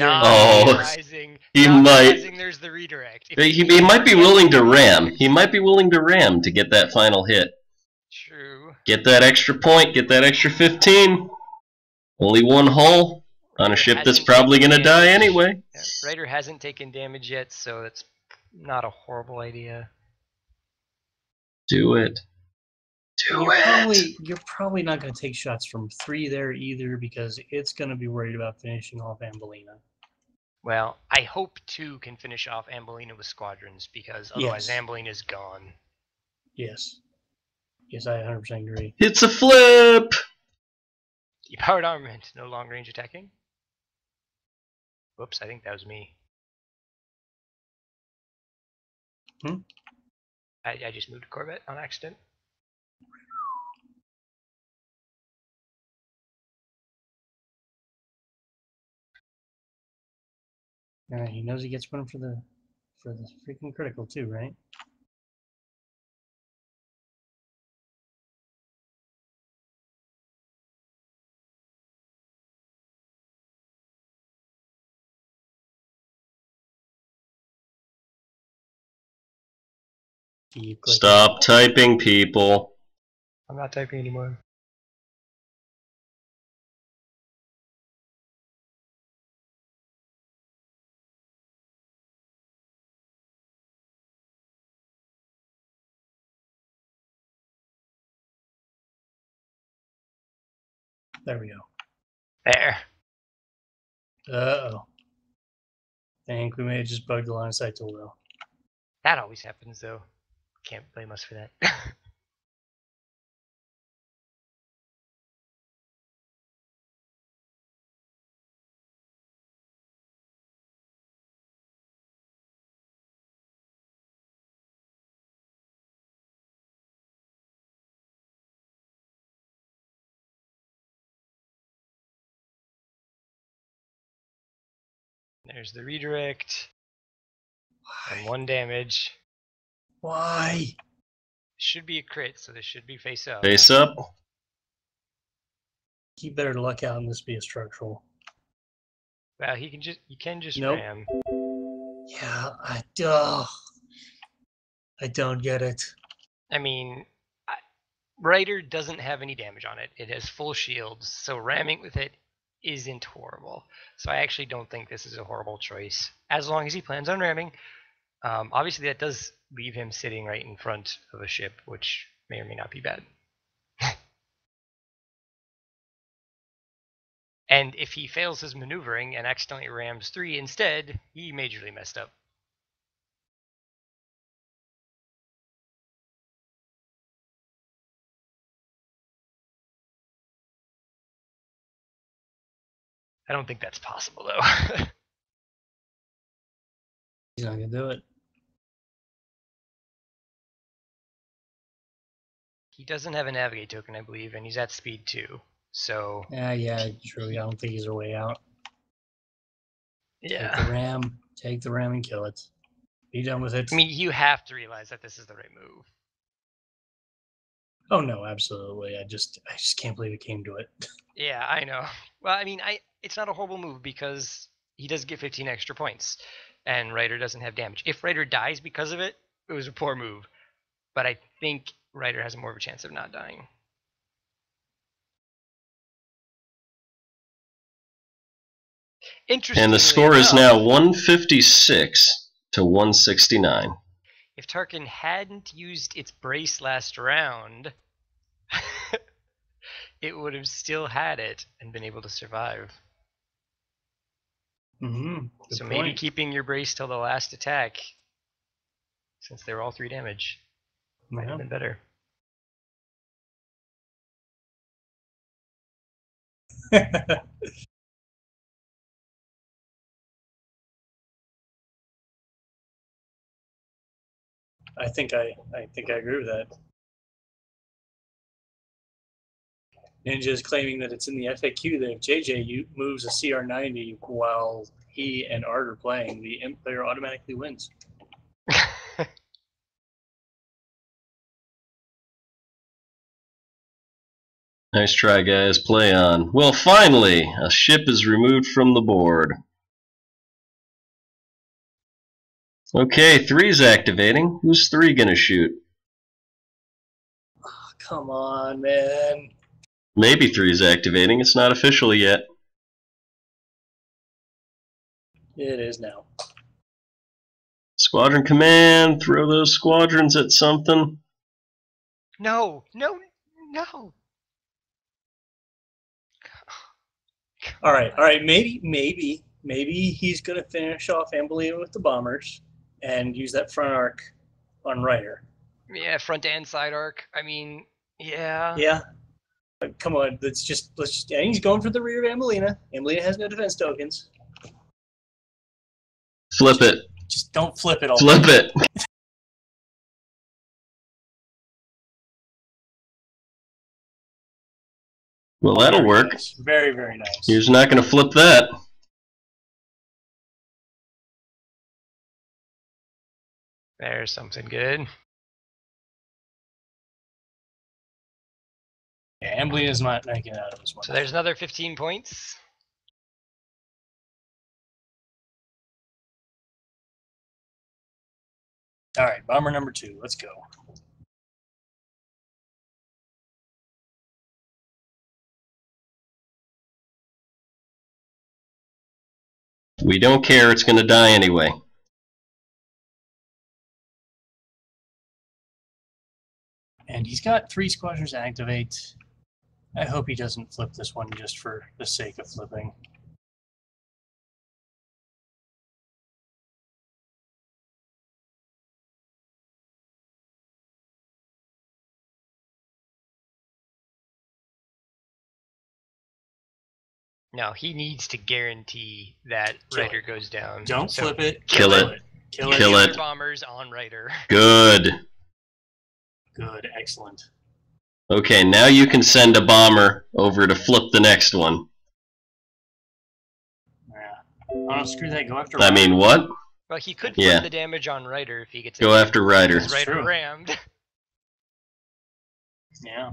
might. There's the redirect. He might be willing to ram. He might be willing to ram to get that final hit. True. Get that extra point. Get that extra 15. Only one hull on a ship that's probably going to die anyway. Yeah, Ryder hasn't taken damage yet, so that's not a horrible idea. Do it. You're probably not going to take shots from 3 there either, because it's going to be worried about finishing off Ambelina. Well, I hope 2 can finish off Ambelina with squadrons, because otherwise Ambelina's gone. Yes. Yes, I 100% agree. It's a flip! Depowered armament, no long range attacking. Whoops, I think that was me. I just moved a Corvette on accident. He knows he gets one for the freaking critical too, right? Stop typing, people. I'm not typing anymore. There we go. There. Uh-oh. Think we may have just bugged the line of sight tool, though. That always happens, though. Can't blame us for that. There's the redirect. And 1 damage. Why? Should be a crit, so this should be face up. Face up. He better luck out and this be a structural. Well, you can just ram. Yeah, I don't get it. I mean, Rider doesn't have any damage on it. It has full shields, so ramming with it isn't horrible. So I actually don't think this is a horrible choice, as long as he plans on ramming. Obviously, that does leave him sitting right in front of a ship, which may or may not be bad. And if he fails his maneuvering and accidentally rams 3 instead, he majorly messed up. I don't think that's possible, though. He's not gonna do it. He doesn't have a navigate token, I believe, and he's at speed 2. So Yeah, true. I don't think he's a way out. yeah, Take the ram and kill it. Be done with it. I mean, you have to realize that this is the right move. Oh no, absolutely. I just can't believe it came to it. Yeah, I know. Well, I mean, it's not a horrible move because he does get 15 extra points, and Ryder doesn't have damage. If Ryder dies because of it, it was a poor move. But I think Ryder has more of a chance of not dying. Interestingly And the score is now enough, 156 to 169. if Tarkin hadn't used its brace last round, it would have still had it and been able to survive. Mm-hmm. So maybe keeping your brace till the last attack, since they were all 3 damage, might have been better. I think I agree with that. Ninja is claiming that it's in the FAQ that if JJ moves a CR90 while he and Art are playing, the imp player automatically wins. Nice try, guys. Play on. Well, finally, a ship is removed from the board. Okay, 3's activating. Who's 3 gonna shoot? Oh, come on, man. Maybe 3's activating. It's not official yet. It is now. Squadron Command, throw those squadrons at something. No. All right. Maybe he's gonna finish off Ambolina with the bombers and use that front arc on Ryder. Yeah, front and side arc. I mean, yeah. Yeah. But come on, let's just. And he's going for the rear of Ambolina. Ambolina has no defense tokens. Flip it. Just don't flip it all. Flip it. Well, that'll work. Nice. Very, very nice. He's not going to flip that. There's something good. Yeah, Ambolina's not making out of this one. So there's another 15 points. All right, bomber number 2. Let's go. We don't care. It's going to die anyway. And he's got 3 squadrons to activate. I hope he doesn't flip this one just for the sake of flipping. No, he needs to guarantee that Ryder goes down. Don't flip it. Kill it. Kill Get it. Kill the it. other bombers on Ryder. Good. Good. Excellent. Okay, now you can send a bomber over to flip the next one. Yeah. Oh, screw that. Go after I mean, what? Well, he could flip Yeah. the damage on Ryder if he gets Go after Ryder. because Ryder true. rammed. Yeah.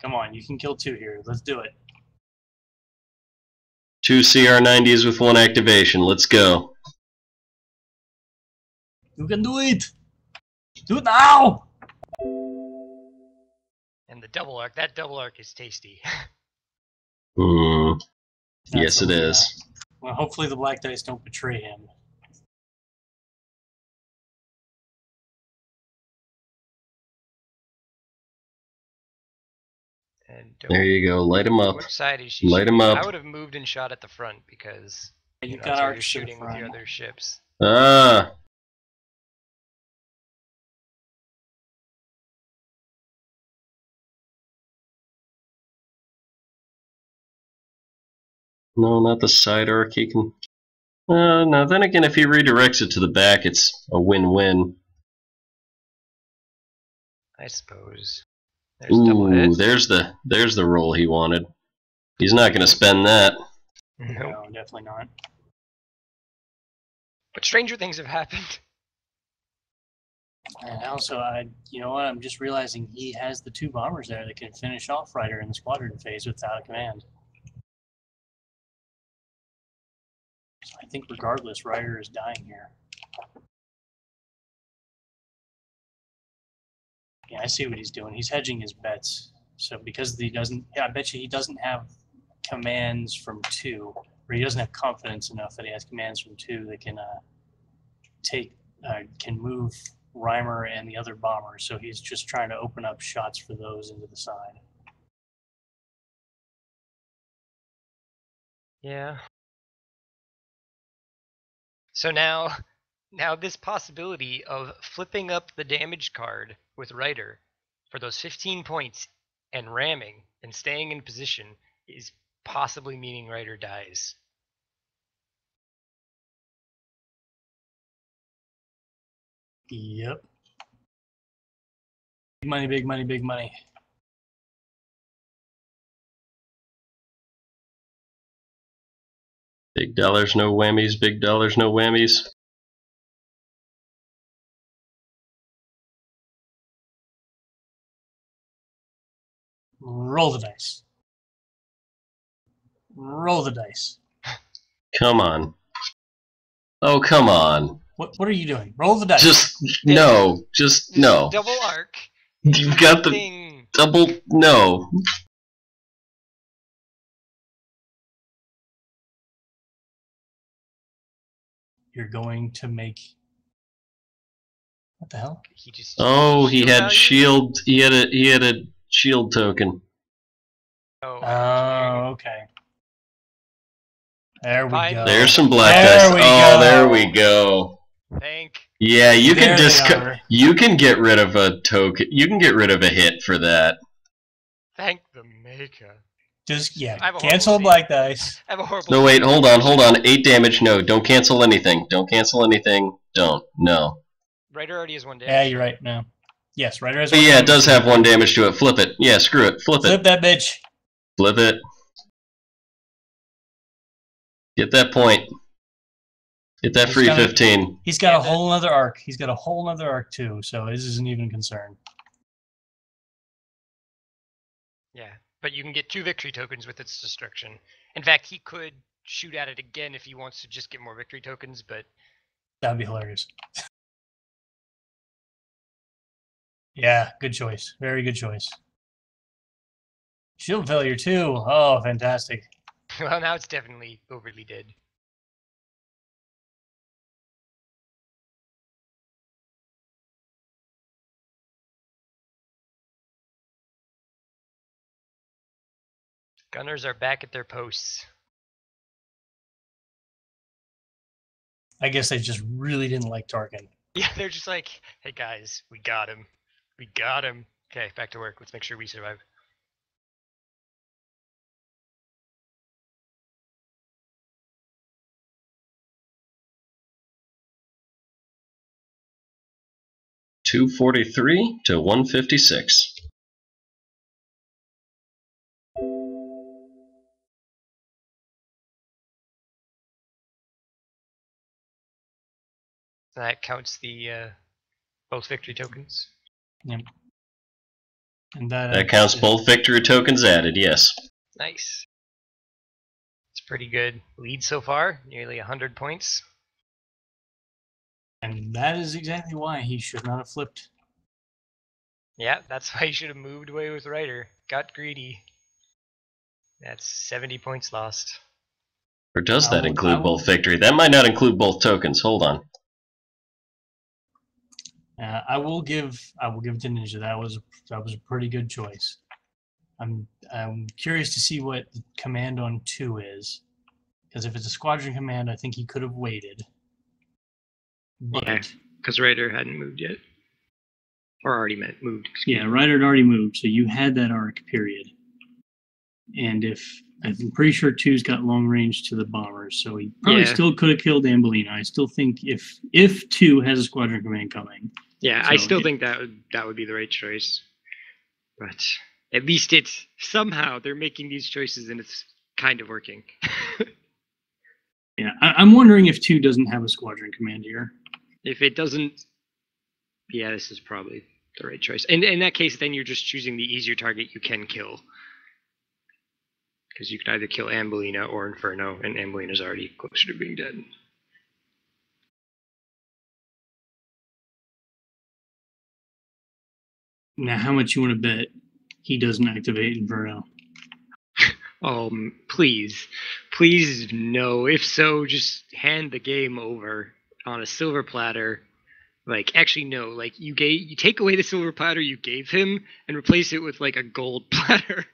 Come on, you can kill 2 here. Let's do it. 2 CR90s with 1 activation. Let's go. You can do it! Do it now! And the double arc, that double arc is tasty. Yes, it is. Well, hopefully the black dice don't betray him. And There you go. Light him up. which side is she Light shooting? 'em up. I would have moved and shot at the front because You that's got where arcs you're to the shooting with your front. other ships. Ah. No, not the side arc. He can. No, then again, if he redirects it to the back, it's a win-win. I suppose. There's a double Ooh, hit. there's the roll he wanted. He's not going to spend that. Nope. No, definitely not. But stranger things have happened. And also, you know what? I'm just realizing he has the 2 bombers there that can finish off Ryder in the squadron phase without a command. So I think regardless, Ryder is dying here. Yeah, I see what he's doing. He's hedging his bets. So because he doesn't, yeah, I bet you he doesn't have commands from 2, or he doesn't have confidence enough that he has commands from 2 that can can move Reimer and the other bombers. So he's just trying to open up shots for those into the side. Yeah. So now this possibility of flipping up the damage card with Ryder for those 15 points and ramming and staying in position is possibly meaning Ryder dies. Yep. Big money, big money, big money. Big dollars, no whammies. Big dollars, no whammies. Roll the dice. Roll the dice. Come on. Oh, come on. What are you doing? Roll the dice. Just no. Just no. Double arc. You've got the Thing. double. No. You're going to make. What the hell? He just. Oh, he shield had value? shield. He had a shield token. Oh, Oh, okay. There we Fine. go. There's some black There dice. we Oh, go. there we go. Thank. Yeah, you There can they discard. are. You can get rid of a token. You can get rid of a hit for that. Thank the maker. Just, I have yeah, a cancel horrible black dice. I have a horrible. No, wait, hold on. 8 damage. No, don't cancel anything. Don't cancel anything. Don't. No. Ryder already has 1 damage. Yeah, you're right. No. Yes, Ryder has But one yeah, it damage. does have 1 damage to it. Flip it. Yeah, screw it. Flip Flip it. that bitch. Flip it. Get that point. Get that He's free got a- 15. He's got a And whole other arc. He's got a whole other arc too, so this isn't even a concern. Yeah, but you can get 2 victory tokens with its destruction. In fact, he could shoot at it again if he wants to just get more victory tokens, but That'd be hilarious. Yeah, good choice. Very good choice. Shield failure too. Oh, fantastic. well, now it's definitely overly dead. Gunners are back at their posts. I guess they just really didn't like Tarkin. Yeah, they're just like, hey guys, we got him. We got him. Okay, back to work. Let's make sure we survive. $243 to $156. That counts the both victory tokens. Yep. And that That counts both victory tokens added, yes. Nice. It's pretty good lead so far. Nearly 100 points. And that is exactly why he should not have flipped. Yeah, that's why you should have moved away with Ryder. Got greedy. That's 70 points lost. Or does I that will- include both victory? That might not include both tokens. Hold on. I will give it to Ninja. That was a pretty good choice. I'm curious to see what the command on 2 is, because if it's a squadron command, I think he could have waited. But, yeah, because Raider hadn't moved yet, or already moved. Yeah, Ryder had already moved, so you had that arc period. And I'm pretty sure 2's got long range to the bombers, so he probably still could have killed Ambelina. I still think if 2 has a squadron command coming. Yeah, I still think that would be the right choice. But at least it's somehow they're making these choices and it's kind of working. Yeah, I'm wondering if 2 doesn't have a squadron command here. If it doesn't, yeah, this is probably the right choice. And in that case, then you're just choosing the easier target you can kill. Because you can either kill Ambelina or Inferno, and Ambelina's already closer to being dead. Now, how much you want to bet he doesn't activate Inferno? Please. Please no. If so, just hand the game over on a silver platter. Like, actually, no. Like, you take away the silver platter you gave him and replace it with, like, a gold platter.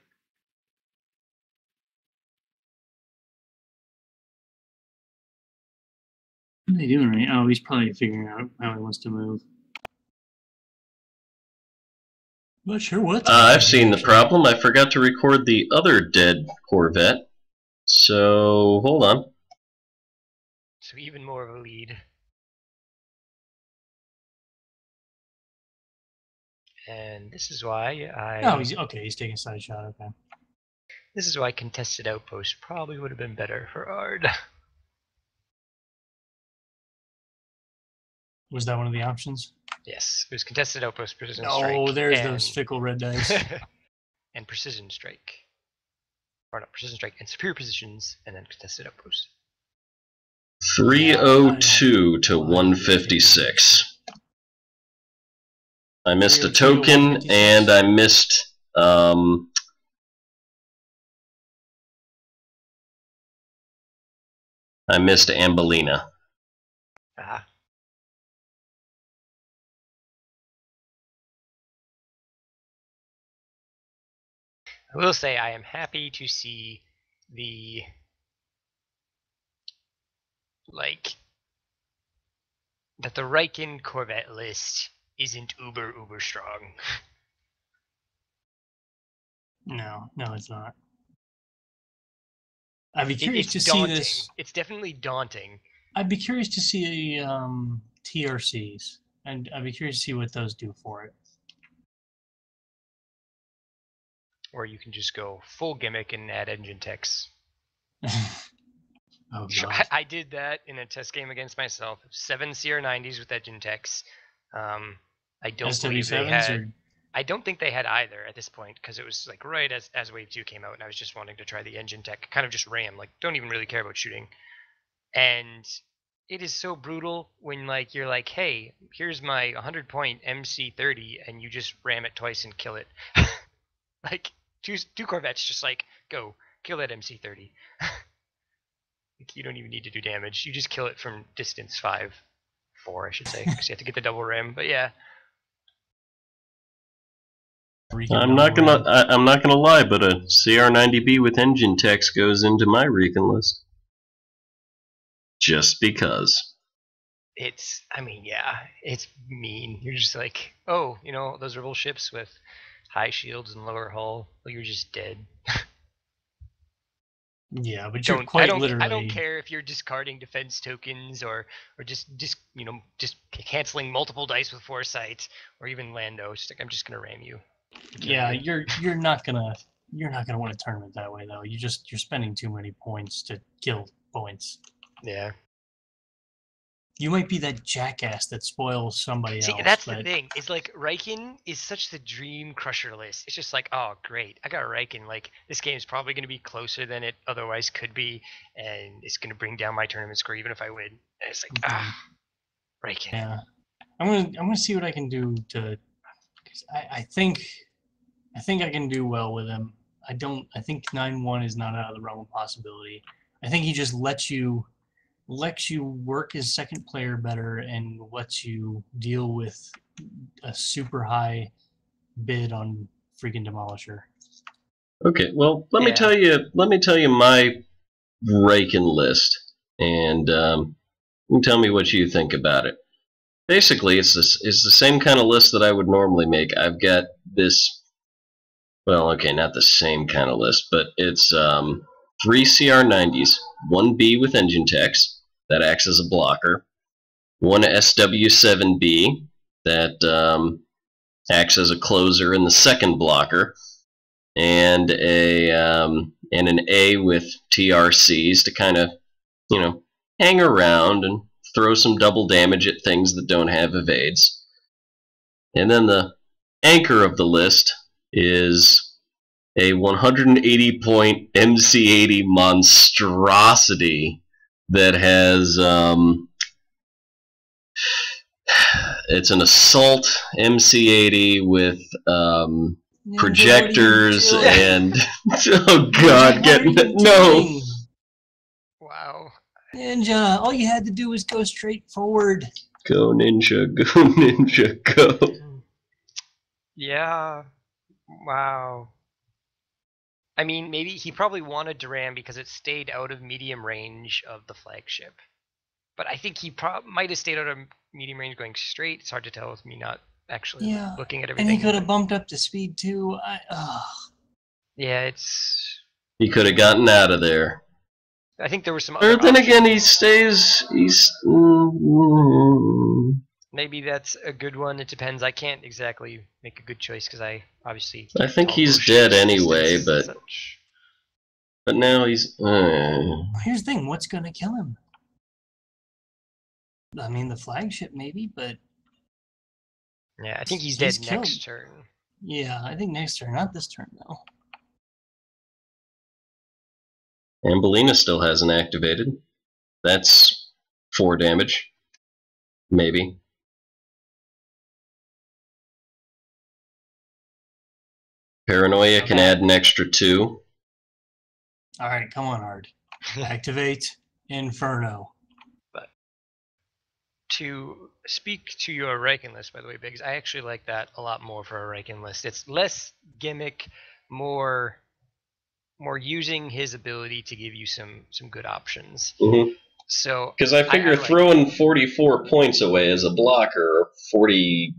What are they doing right now? Oh, he's probably figuring out how he wants to move. Not sure what. I've seen the problem. I forgot to record the other dead Corvette. So, hold on. So even more of a lead. And this is why he's taking a side shot, okay. This is why contested outpost probably would have been better for Ard. Was that one of the options? Yes, it was contested outpost, precision strike. Oh, there's those fickle red dice. And precision strike. Or not, precision strike and superior positions, and then contested outpost. 302 to 156. I missed a token, and I missed Ambelina. Ah. I will say I am happy to see that the Riken Corvette list isn't uber strong. No, it's not. I'd be curious to see this. It's definitely daunting. I'd be curious to see TRCs, and I'd be curious to see what those do for it. Or you can just go full gimmick and add engine techs. Oh, sure, God. I did that in a test game against myself. 7 CR90s with engine techs. I don't believe they had. I don't think they had either at this point because it was like right as Wave 2 came out, and I was just wanting to try the engine tech. Kind of just ram, like don't even really care about shooting. And it is so brutal when like you're like, hey, here's my 100-point MC30, and you just ram it twice and kill it. Like two Corvettes, just like go kill that MC30. Like, you don't even need to do damage. You just kill it from distance 4, I should say, because you have to get the double ram. But yeah. I'm not gonna lie, but a CR90B with engine text goes into my recon list. Just because. It's mean. You're just like, oh, those rebel ships with high shields and lower hull. Well, you're just dead. Yeah, but you're quite literally. I don't care if you're discarding defense tokens or just canceling multiple dice with foresight or even Lando. It's just like I'm just gonna ram you. Yeah, you're not gonna win a tournament that way though. You're spending too many points to kill points. Yeah. You might be that jackass that spoils somebody else. See, that's the thing. It's like Riken is such the dream crusher list. It's just like, oh great, I got Riken. Like this game is probably going to be closer than it otherwise could be, and it's going to bring down my tournament score even if I win. And it's like, Riken. Yeah, I'm gonna see what I can do to. Cause I think I can do well with him. I think 9-1 is not out of the realm of possibility. I think he just lets you work as second player better and lets you deal with a super high bid on freaking Demolisher. Okay, well, let me tell you my Riken list, and you can tell me what you think about it. Basically, it's the same kind of list that I would normally make. I've got this, well, okay, not the same kind of list, but it's 3 CR90s, 1 B with engine techs, that acts as a blocker, 1 SW7B, that acts as a closer in the second blocker, and an A with TRCs to kind of, hang around and throw some double damage at things that don't have evades. And then the anchor of the list is a 180 point MC80 monstrosity that has it's an assault MC80 with projectors and oh god, no. Wow. Ninja, all you had to do was go straight forward. Go ninja, go ninja, go. Yeah. Wow. I mean, maybe he probably wanted Duran because it stayed out of medium range of the flagship. But I think he might have stayed out of medium range going straight. It's hard to tell with me not actually looking at everything. And he could have bumped up to speed too. Yeah, it's... He could have gotten out of there. I think there were some other But then options. again, he stays... Maybe that's a good one. It depends. I can't exactly make a good choice because I obviously... I think he's dead anyway, but now he's... Here's the thing. What's going to kill him? I mean, the flagship maybe, but... Yeah, I think he's dead next turn. Yeah, I think next turn. Not this turn, though. Ambelina still hasn't activated. That's 4 damage. Maybe. Paranoia can add an extra 2. Alright, come on, Ard. Activate Inferno. But to speak to your Riken list, by the way, Biggs, I actually like that a lot more for a Riken list. It's less gimmick, more using his ability to give you some good options. Mm-hmm. So because I figure throwing 44 points away as a blocker, or 40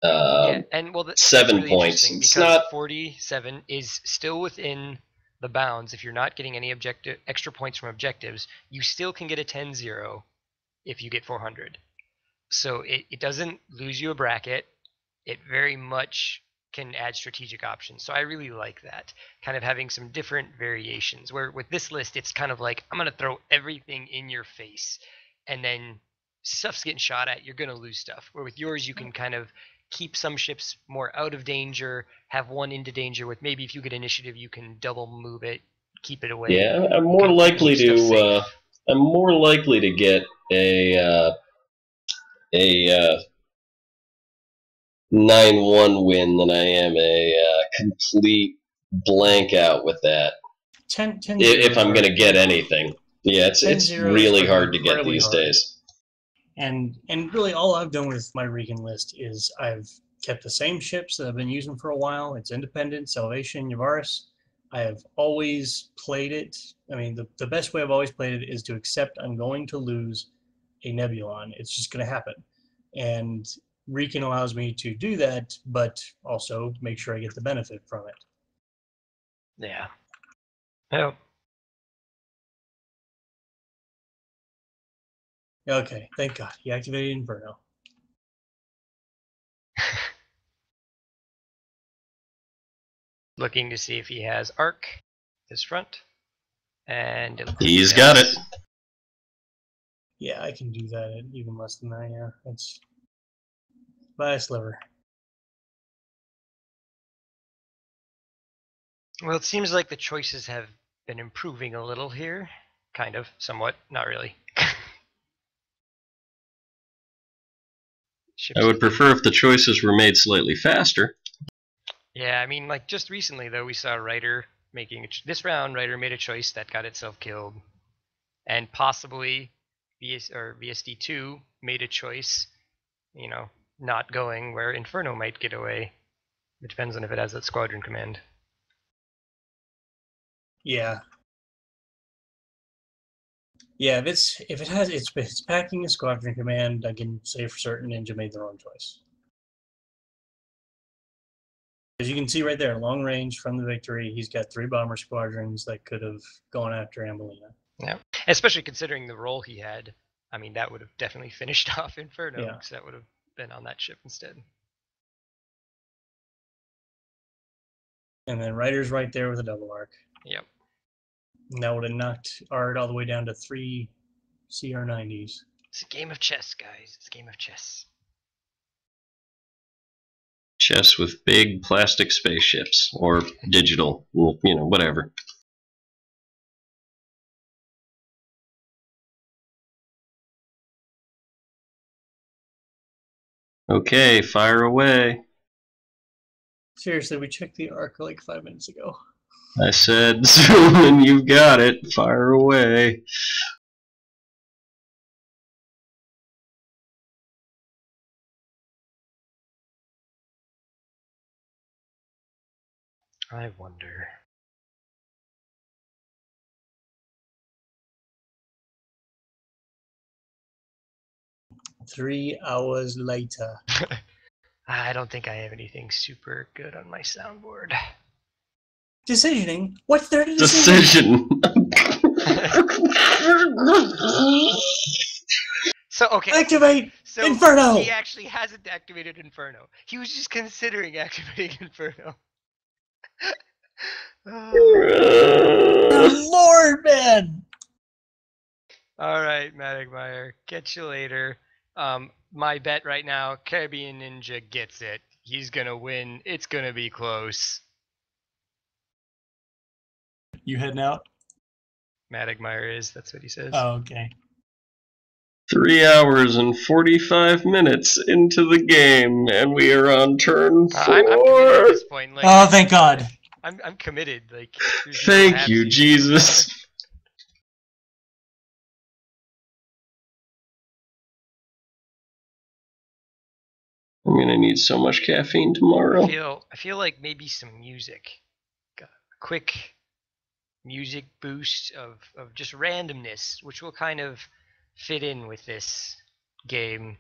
and well, 7 really points. It's not 47 is still within the bounds. If you're not getting any extra points from objectives, you still can get a 10-0 if you get 400. So it doesn't lose you a bracket. It very much can add strategic options. So I really like that, kind of having some different variations, where with this list it's kind of like, I'm going to throw everything in your face, and then stuff's getting shot at, you're going to lose stuff. Where with yours you can kind of keep some ships more out of danger, have one into danger with maybe if you get initiative you can double move it, keep it away. Yeah, I'm more likely to get a 9-1 win than I am a complete blank out with that. 10 if I'm going to get anything. Yeah, it's really hard to get these days. And really all I've done with my Riken list is I've kept the same ships that I've been using for a while. It's Independent, Salvation, Yavaris. I have always played it. I mean, the best way I've always played it is to accept I'm going to lose a Nebulon. It's just going to happen. And Riken allows me to do that, but also make sure I get the benefit from it. Yeah. Yep. Okay, thank God. He activated Inferno. Looking to see if he has Arc, his front. And he's got it. Yeah, I can do that at even less than that, yeah. It's by a sliver. Well, it seems like the choices have been improving a little here. Kind of, somewhat, not really. I would prefer if the choices were made slightly faster. Yeah, I mean, like just recently though, we saw Ryder making this round. Ryder made a choice that got itself killed, and possibly VSD2 made a choice, not going where Inferno might get away. It depends on if it has that squadron command. Yeah. Yeah, if it's packing a squadron command, I can say for certain Ninja made the wrong choice. As you can see right there, long range from the victory, he's got 3 bomber squadrons that could have gone after Ambelina. Yeah, especially considering the role he had. I mean, that would have definitely finished off Inferno, Yeah. because that would have been on that ship instead. And then Ryder's right there with a double arc. Yep. And that would have knocked Ard all the way down to 3 CR90s. It's a game of chess, guys. It's a game of chess. Chess with big plastic spaceships, or digital, well, you know, whatever. Okay, fire away. Seriously, we checked the arc like 5 minutes ago. I said zoom and you've got it. Fire away. I wonder. Three hours later. I don't think I have anything super good on my soundboard. Decisioning? What's there to decision? So, okay. Activate So Inferno! he actually hasn't activated Inferno. He was just considering activating Inferno. Good Lord, man! Alright, Madagmeyer. Catch you later. My bet right now, CaribbeanNinja gets it. He's gonna win. It's gonna be close. You heading out? Madagmeyer is, that's what he says. Oh, okay. 3 hours and 45 minutes into the game, and we are on turn 4. I'm committed at this point. Like, Oh, thank God. I'm committed. Like, Thank you, Jesus. I'm gonna need so much caffeine tomorrow. I feel like maybe some music. A quick music boost of just randomness, which will kind of fit in with this game.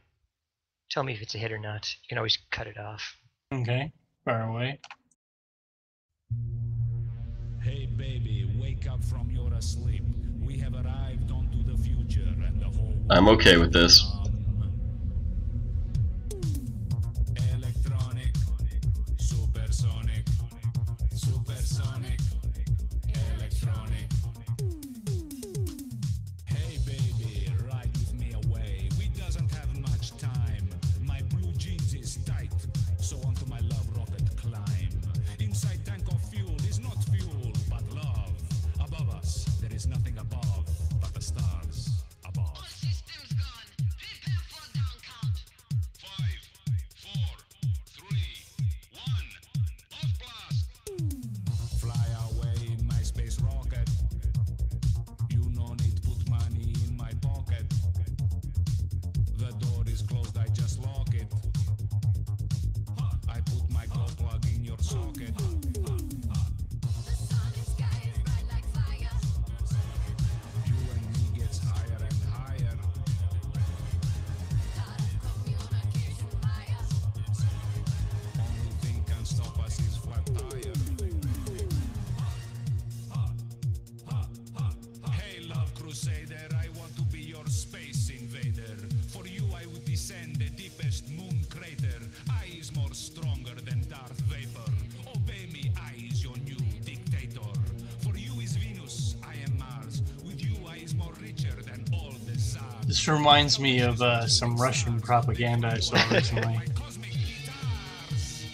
Tell me if it's a hit or not. You can always cut it off. Okay, far away. Hey baby, wake up from your sleep. We have arrived onto the future and the whole I'm okay with this. Electronic, supersonic, supersonic, electronic. Hey baby, ride with me away. We doesn't have much time. My blue jeans is tight, so onto my love rocket climb. Inside tank of fuel is not fuel, but love. Above us, there is nothing above, but the stars above. All systems gone. Prepare for down count. 5, 4, 3, 1, off blast! Fly away in my space rocket. You no need put money in my pocket. The door is closed, I just lock it. I put my gold plug in your socket. The sun and sky is bright like fire. You and me gets higher and higher. Communication wire. Only thing can stop us is flat tire. Hey love crusader, I want to be your space invader. For you I would descend the deepest moon crater. I is more stronger than Darth Vapor. Obey me, I is your new dictator. For you is Venus, I am Mars. With you I is more richer than all the Tsars. This reminds me of some Russian propaganda I saw recently. Cosmic guitars.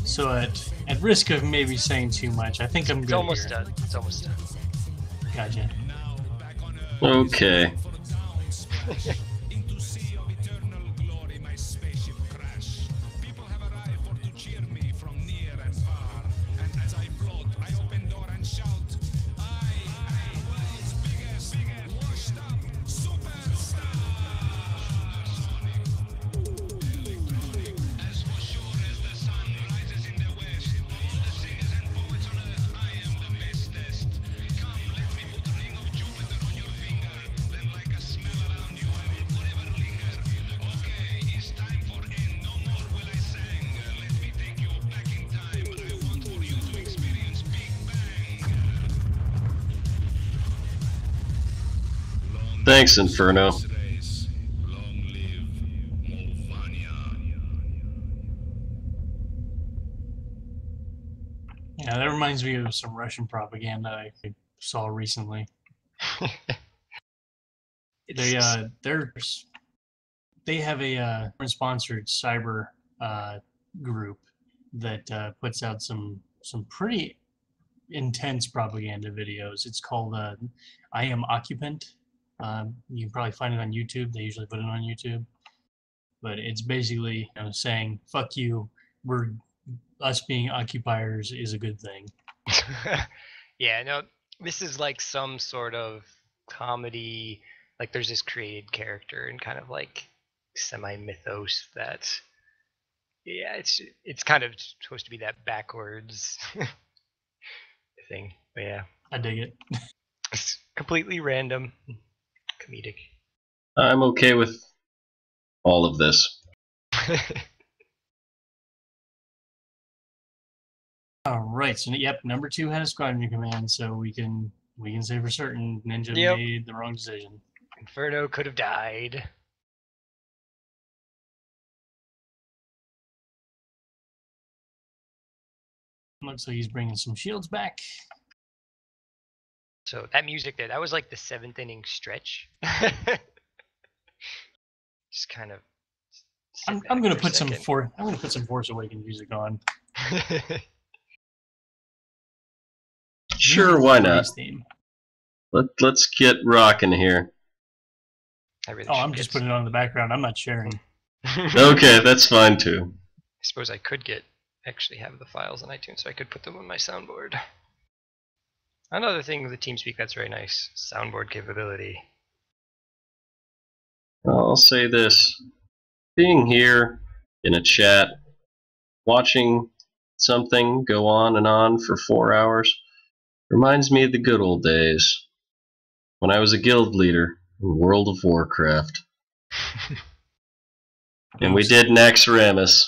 So at risk of maybe saying too much, I think I'm good. It's almost here. done. It's almost done. Gotcha. Now back on Earth. Okay. For down splash into sea of eternal glory, my spaceship crash. People have arrived for to cheer me from near and far. And as I float, I open door and shout, I world's biggest, washed up superstar. Electronic, as for sure as the sun rises in Thanks, Inferno. Race. Long live Mulvania. Yeah, that reminds me of some Russian propaganda I saw recently. They have a sponsored cyber group that puts out some pretty intense propaganda videos. It's called I Am Occupant. You can probably find it on YouTube. They usually put it on YouTube. But it's basically saying, fuck you, us being occupiers is a good thing. Yeah, no, this is like some sort of comedy. Like there's this created character and kind of like semi-mythos that, yeah, it's kind of supposed to be that backwards thing. But yeah, I dig it. it's completely random, comedic. I'm okay with all of this. All right, so yep, number 2 had a squadron command, so we can say for certain Ninja Yep. made the wrong decision. Inferno could have died. Looks like he's bringing some shields back. So that music there, that was like the 7th inning stretch. Just kind of. I'm gonna put some Force Awakens music on. Sure, why not? Theme. Let's get rocking here. I really Oh, should I'm get just putting it on in the background. I'm not sharing. Okay, that's fine too. I suppose I could actually have the files on iTunes, so I could put them on my soundboard. Another thing with the TeamSpeak that's very nice, soundboard capability. I'll say this. Being here in a chat, watching something go on and on for 4 hours, reminds me of the good old days when I was a guild leader in World of Warcraft. And we did Naxxramas,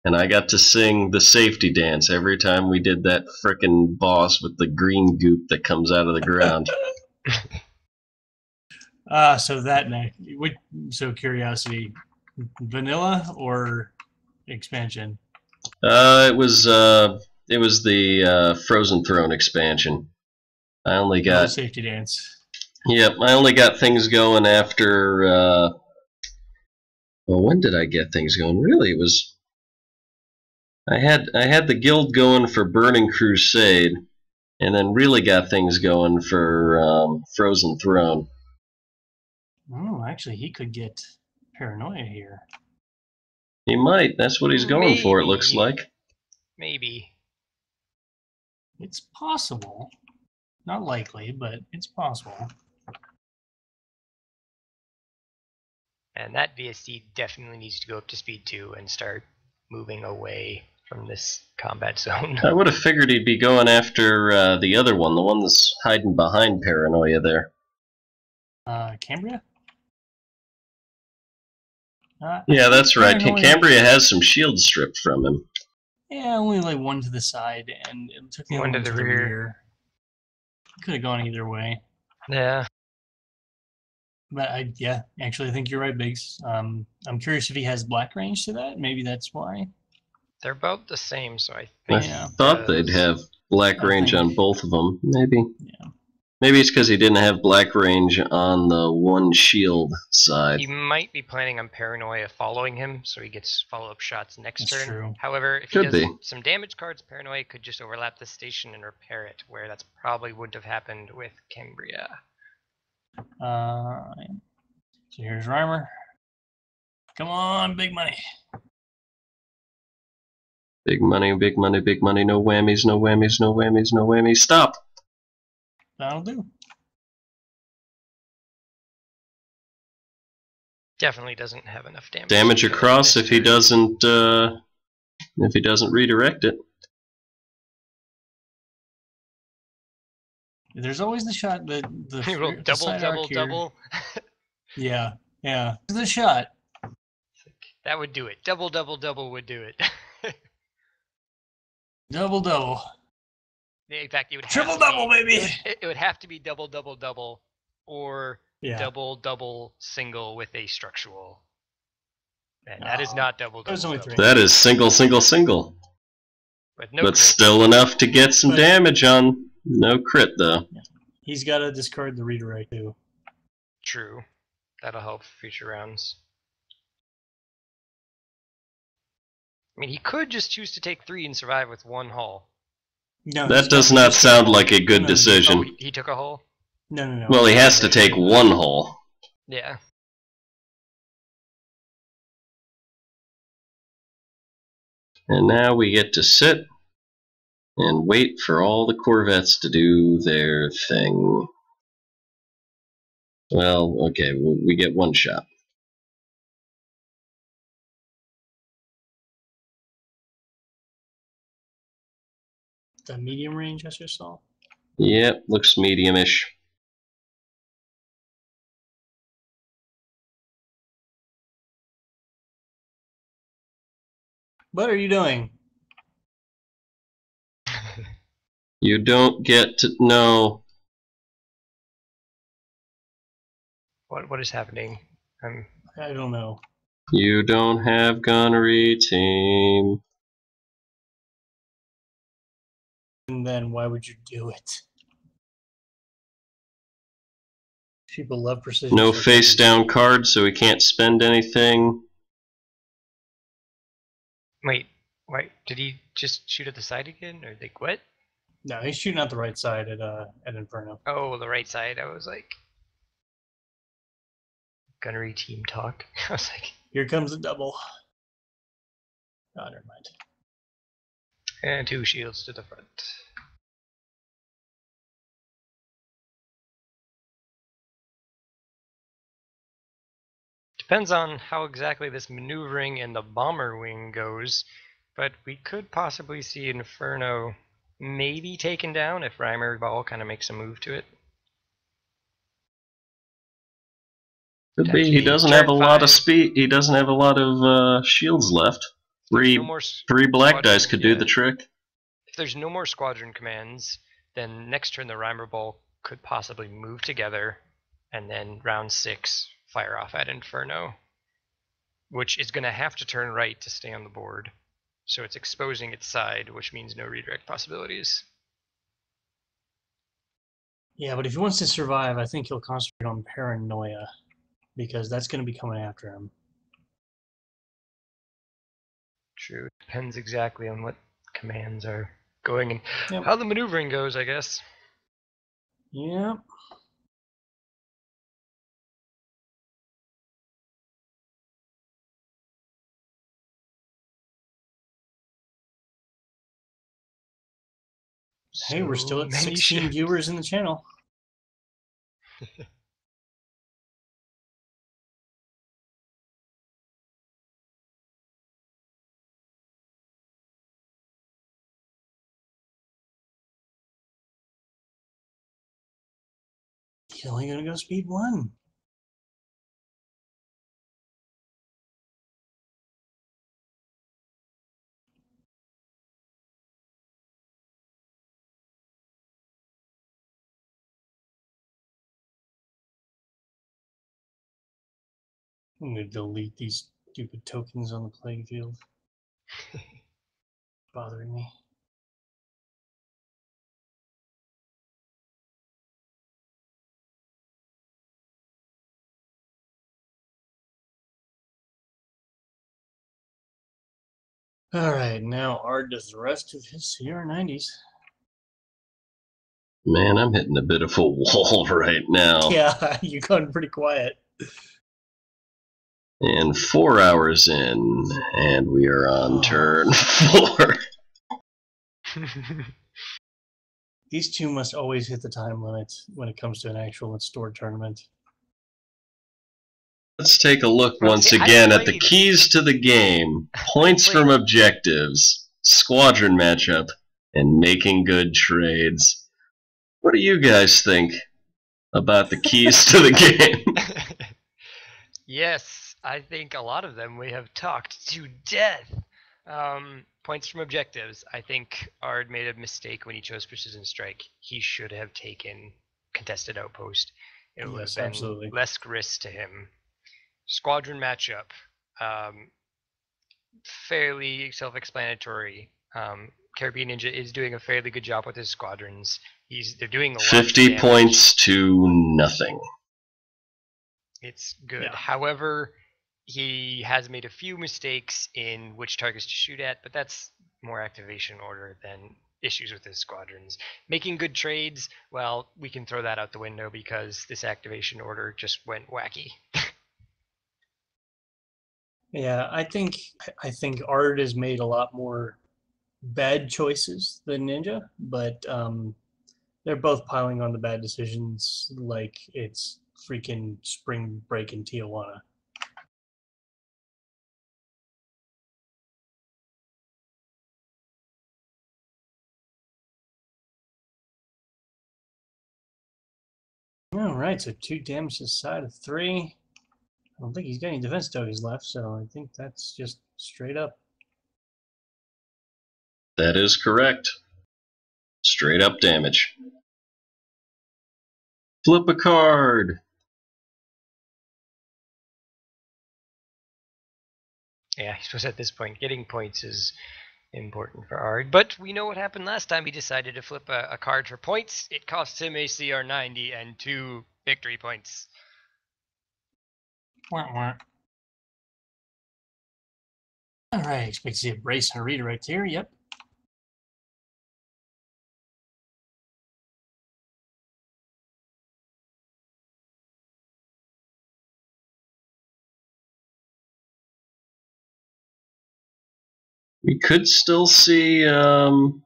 and I got to sing the safety dance every time we did that frickin' boss with the green goop that comes out of the ground. So curiosity, vanilla or expansion? It was the Frozen Throne expansion. I only No got safety dance. Yep, I only got things going after. Well, when did I get things going? Really, it was. I had the guild going for Burning Crusade, and then really got things going for Frozen Throne. Oh, actually, he could get paranoia here. He might. That's what he's going for. It looks Maybe. like. Maybe. It's possible. Not likely, but it's possible. And that VST definitely needs to go up to speed 2 and start moving away from this combat zone. I would have figured he'd be going after the other one, the one that's hiding behind Paranoia there. Cambria? Yeah, that's right. Paranoia- Cambria has some shields stripped from him. Yeah, only like one to the side, and it took the One other to one the to rear. Could have gone either way. Yeah. But I think you're right, Biggs. I'm curious if he has black range to that. Maybe that's why. They're about the same, so I I think. Yeah. thought they'd have black I range think- on both of them. Maybe. Yeah. Maybe it's because he didn't have black range on the one shield side. He might be planning on Paranoia following him, so he gets follow-up shots next That's turn. true. However, if Could he does be. some damage cards, Paranoia could just overlap the station and repair it, where that's probably wouldn't have happened with Cambria. So here's Reimer. Come on, big money. Big money, big money, big money. No whammies, no whammies, no whammies, no whammies. Stop! That'll do. Definitely doesn't have enough damage. Damage to kill across this if he turn. doesn't redirect it. There's always the shot that He rolled the double, side double, arc here- double. Yeah. The shot. That would do it. Double, double, double would do it. Double. In fact, it would have Triple to double, be, baby. It would have to be double, double, double, or Yeah. double, double, single with a structural. And that is Oh. not double, That was double, only double. three. That is single, single, single. But no But crit. still enough to get some But- damage on. No crit, though. He's got to discard the redirect too. True. That'll help for future rounds. I mean, he could just choose to take 3 and survive with 1 hull. No, he's That got does to not discard sound all. like a good No, decision. Oh, he took a hull? No. Well, he has to take 1 hole. Yeah. And now we get to sit and wait for all the Corvettes to do their thing. Well, okay, we get 1 shot. The medium range, I just saw. Yep, looks medium-ish. What are you doing? You don't get to know. What is happening? I don't know. You don't have gunnery team. And then why would you do it? People love precision. No searches. face down card, so he can't spend anything. Wait, did he just shoot at the side again? Or like, what? No, he's shooting out the right side at Inferno. Oh, the right side. I was like, gunnery team talk. I was like, Here comes the double. Oh, never mind. and 2 shields to the front. Depends on how exactly this maneuvering in the bomber wing goes, but we could possibly see Inferno maybe taken down if Reimer Ball kind of makes a move to it. Could be. He Potentially doesn't have a turn lot of 5. speed. He doesn't have a lot of shields left. There's Three, no more three black squadron- dice could do yeah. the trick. If there's no more squadron commands, then next turn the Reimer Ball could possibly move together, and then round 6 fire off at Inferno, which is going to have to turn right to stay on the board. So it's exposing its side, which means no redirect possibilities. Yeah, but if he wants to survive, I think he'll concentrate on paranoia, because that's going to be coming after him. True. Depends exactly on what commands are going and Yep. how the maneuvering goes, I guess. Yeah. Hey, we're still at 16 viewers in the channel. He's only going to go speed 1. I'm going to delete these stupid tokens on the playing field. Bothering me. Alright, now Ard does the rest of his CR90s. Man, I'm hitting a bit of a wall right now. Yeah, you're going pretty quiet. And 4 hours in, and we are on turn 4. These two must always hit the time limit when it comes to an actual stored tournament. Let's take a look Well, once see, I again at the played- keys to the game. Points played- from objectives, squadron matchup, and making good trades. What do you guys think about the keys to the game? Yes, I think a lot of them we have talked to death. Points from objectives. I think Ard made a mistake when he chose Precision Strike. He should have taken Contested Outpost. it would Yes, have been absolutely. less risk to him. Squadron matchup, fairly self-explanatory. Caribbean Ninja is doing a fairly good job with his squadrons. They're doing a lot of 50 damage. points to nothing. It's good. Yeah. However, he has made a few mistakes in which targets to shoot at, but that's more activation order than issues with his squadrons. Making good trades, well, we can throw that out the window because this activation order just went wacky. Yeah, I think Ard has made a lot more bad choices than Ninja, but they're both piling on the bad decisions like it's freaking spring break in Tijuana. All right, so 2 damage to the side of 3. I don't think he's got any defense tokens left, so I think that's just straight up. That is correct. Straight up damage. Flip a card. Yeah, I suppose at this point, getting points is important for Ard. But we know what happened last time he decided to flip a card for points. It cost him a CR 90 and 2 victory points. Wah, wah. All right, expect to see a brace and a redirect here. Yep. We could still see Ard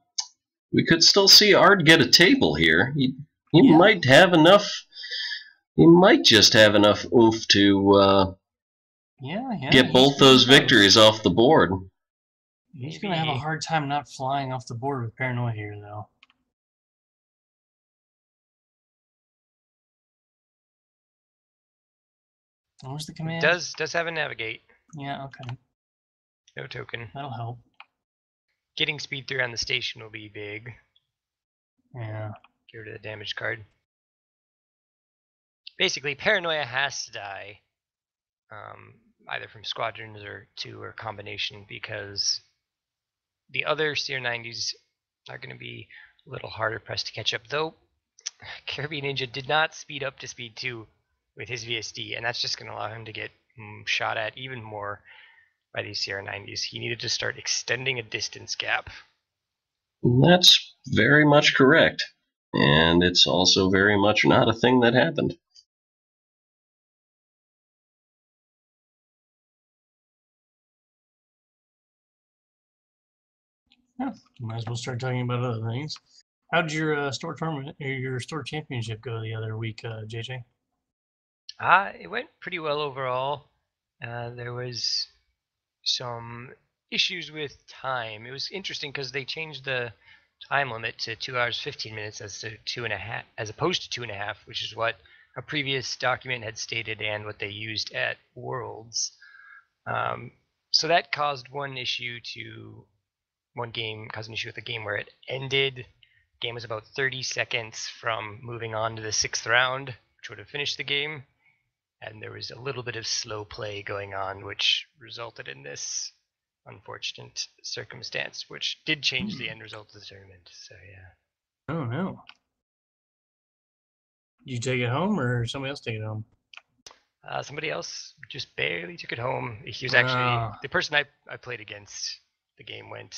get a table here. He Yeah. might have enough. He might just have enough oomph to Yeah. get both those victories off the board. He's going to have a Maybe. hard time not flying off the board with paranoia here, though. Where's the It command? does have a navigate. Yeah, okay. No token. That'll help. Getting speed 3 on the station will be big. Yeah. Get rid of the damage card. Basically, Paranoia has to die. Either from squadrons or 2 or combination, because the other CR90s are going to be a little harder pressed to catch up. Though, Caribbean Ninja did not speed up to speed 2 with his VSD, and that's just going to allow him to get shot at even more by these CR90s. He needed to start extending a distance gap. That's very much correct. And it's also very much not a thing that happened. Yeah, might as well start talking about other things. How did your store tournament or your store championship go the other week, JJ? It went pretty well overall. There was some issues with time. It was interesting because they changed the time limit to 2 hours 15 minutes as opposed to 2.5, which is what a previous document had stated and what they used at Worlds. So that caused an issue with the game where it ended. The game was about 30 seconds from moving on to the 6th round, which would have finished the game. And there was a little bit of slow play going on, which resulted in this unfortunate circumstance, which did change the end result of the tournament. So yeah. Oh no. Did you take it home or somebody else take it home? Somebody else just barely took it home. He was actually Ah. the person I played against. The game went,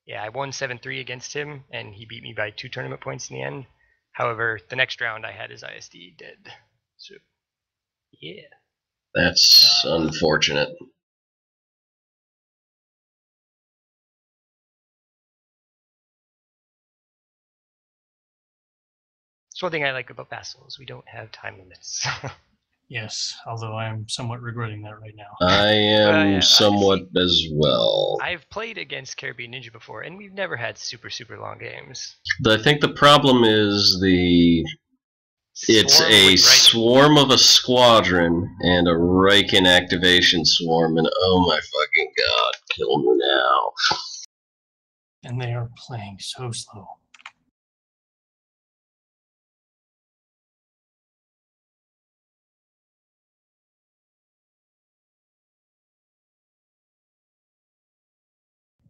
yeah, I won 7-3 against him, and he beat me by 2 tournament points in the end. However, the next round I had his ISD dead. So yeah. That's unfortunate. It's one thing I like about Vassal is we don't have time limits. Yes, although I am somewhat regretting that right now. I am yeah, somewhat as well. I've played against Caribbean Ninja before, and we've never had super long games. I think the problem is it's a swarm of a squadron and a Riken activation swarm, and oh my fucking god, kill me now. And they are playing so slow.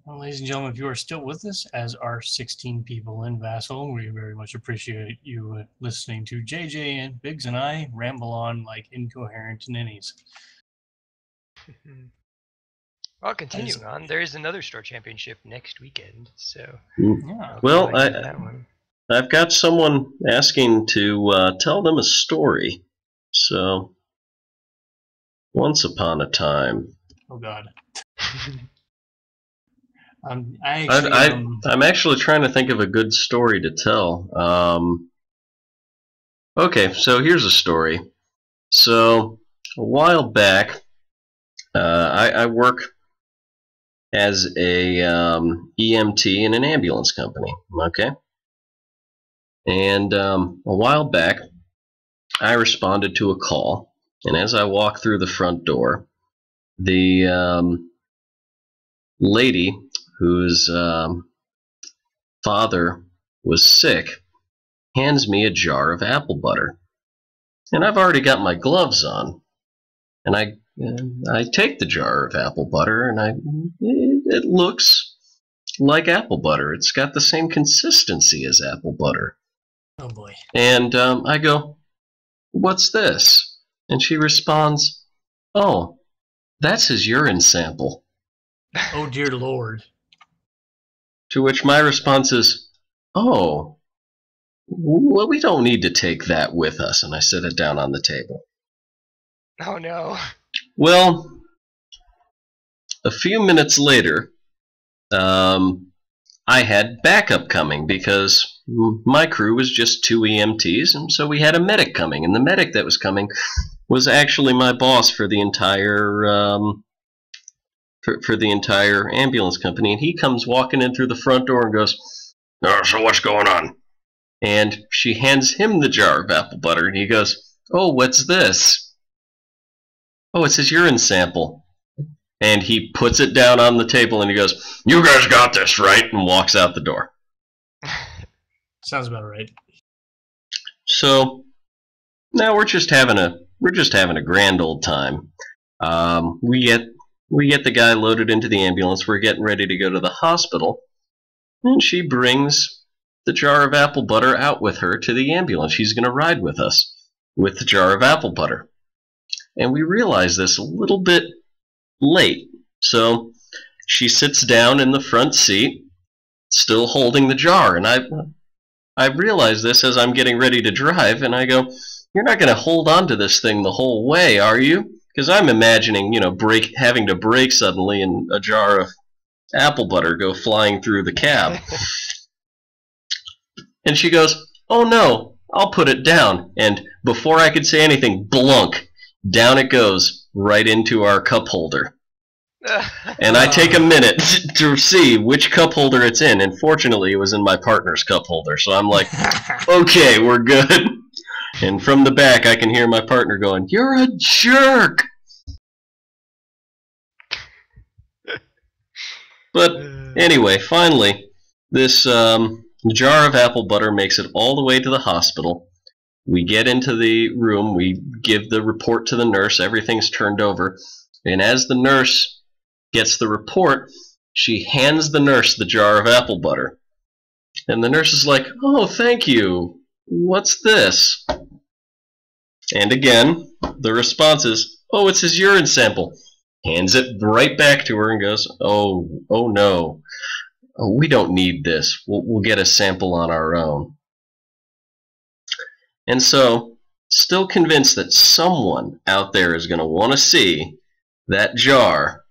Well, ladies and gentlemen, if you are still with us, as are 16 people in Vassal, we very much appreciate you listening to JJ and Biggs and I ramble on like incoherent ninnies. Well, continuing on, there is another store championship next weekend, so Yeah. Well, I that one. I've got someone asking to tell them a story. So, once upon a time. Oh God. I'm actually trying to think of a good story to tell. Okay, so here's a story. So, a while back, I work as a EMT in an ambulance company, okay? And a while back, I responded to a call, and as I walked through the front door, the lady whose father was sick hands me a jar of apple butter. And I've already got my gloves on. And I take the jar of apple butter, and it looks like apple butter. It's got the same consistency as apple butter. Oh boy. And I go, "What's this?" And she responds, "Oh, that's his urine sample." Oh dear Lord. To which my response is, "Oh, well, we don't need to take that with us." And I set it down on the table. Oh no. Well, a few minutes later, I had backup coming because my crew was just 2 EMTs, and so we had a medic coming. And the medic that was coming was actually my boss for the entire for the entire ambulance company. And he comes walking in through the front door and goes, "Oh, so what's going on?" And she hands him the jar of apple butter, and he goes, "Oh, what's this?" "Oh, it's his urine sample." And he puts it down on the table and he goes, "You guys got this, right?" And walks out the door. Sounds about right. So now we're just having a grand old time. We get the guy loaded into the ambulance. We're getting ready to go to the hospital, and she brings the jar of apple butter out with her to the ambulance. She's going to ride with us with the jar of apple butter. And we realize this a little bit late. So she sits down in the front seat, still holding the jar. And I realize this as I'm getting ready to drive, and I go, "You're not going to hold on to this thing the whole way, are you?" Because I'm imagining, having to brake suddenly and a jar of apple butter go flying through the cab. And she goes, "Oh no, I'll put it down." And before I could say anything, blunk, down it goes right into our cup holder. And I take a minute to see which cup holder it's in, and fortunately it was in my partner's cup holder. So I'm like, "Okay, we're good." And from the back I can hear my partner going, "You're a jerk." But anyway, finally, this jar of apple butter makes it all the way to the hospital. We get into the room, we give the report to the nurse, everything's turned over, and as the nurse gets the report, she hands the nurse the jar of apple butter. And the nurse is like, "Oh, thank you. What's this?" And again, the response is, "Oh, it's his urine sample." Hands it right back to her and goes, oh no. Oh, we don't need this. We'll get a sample on our own." And so, still convinced that someone out there is going to want to see that jar,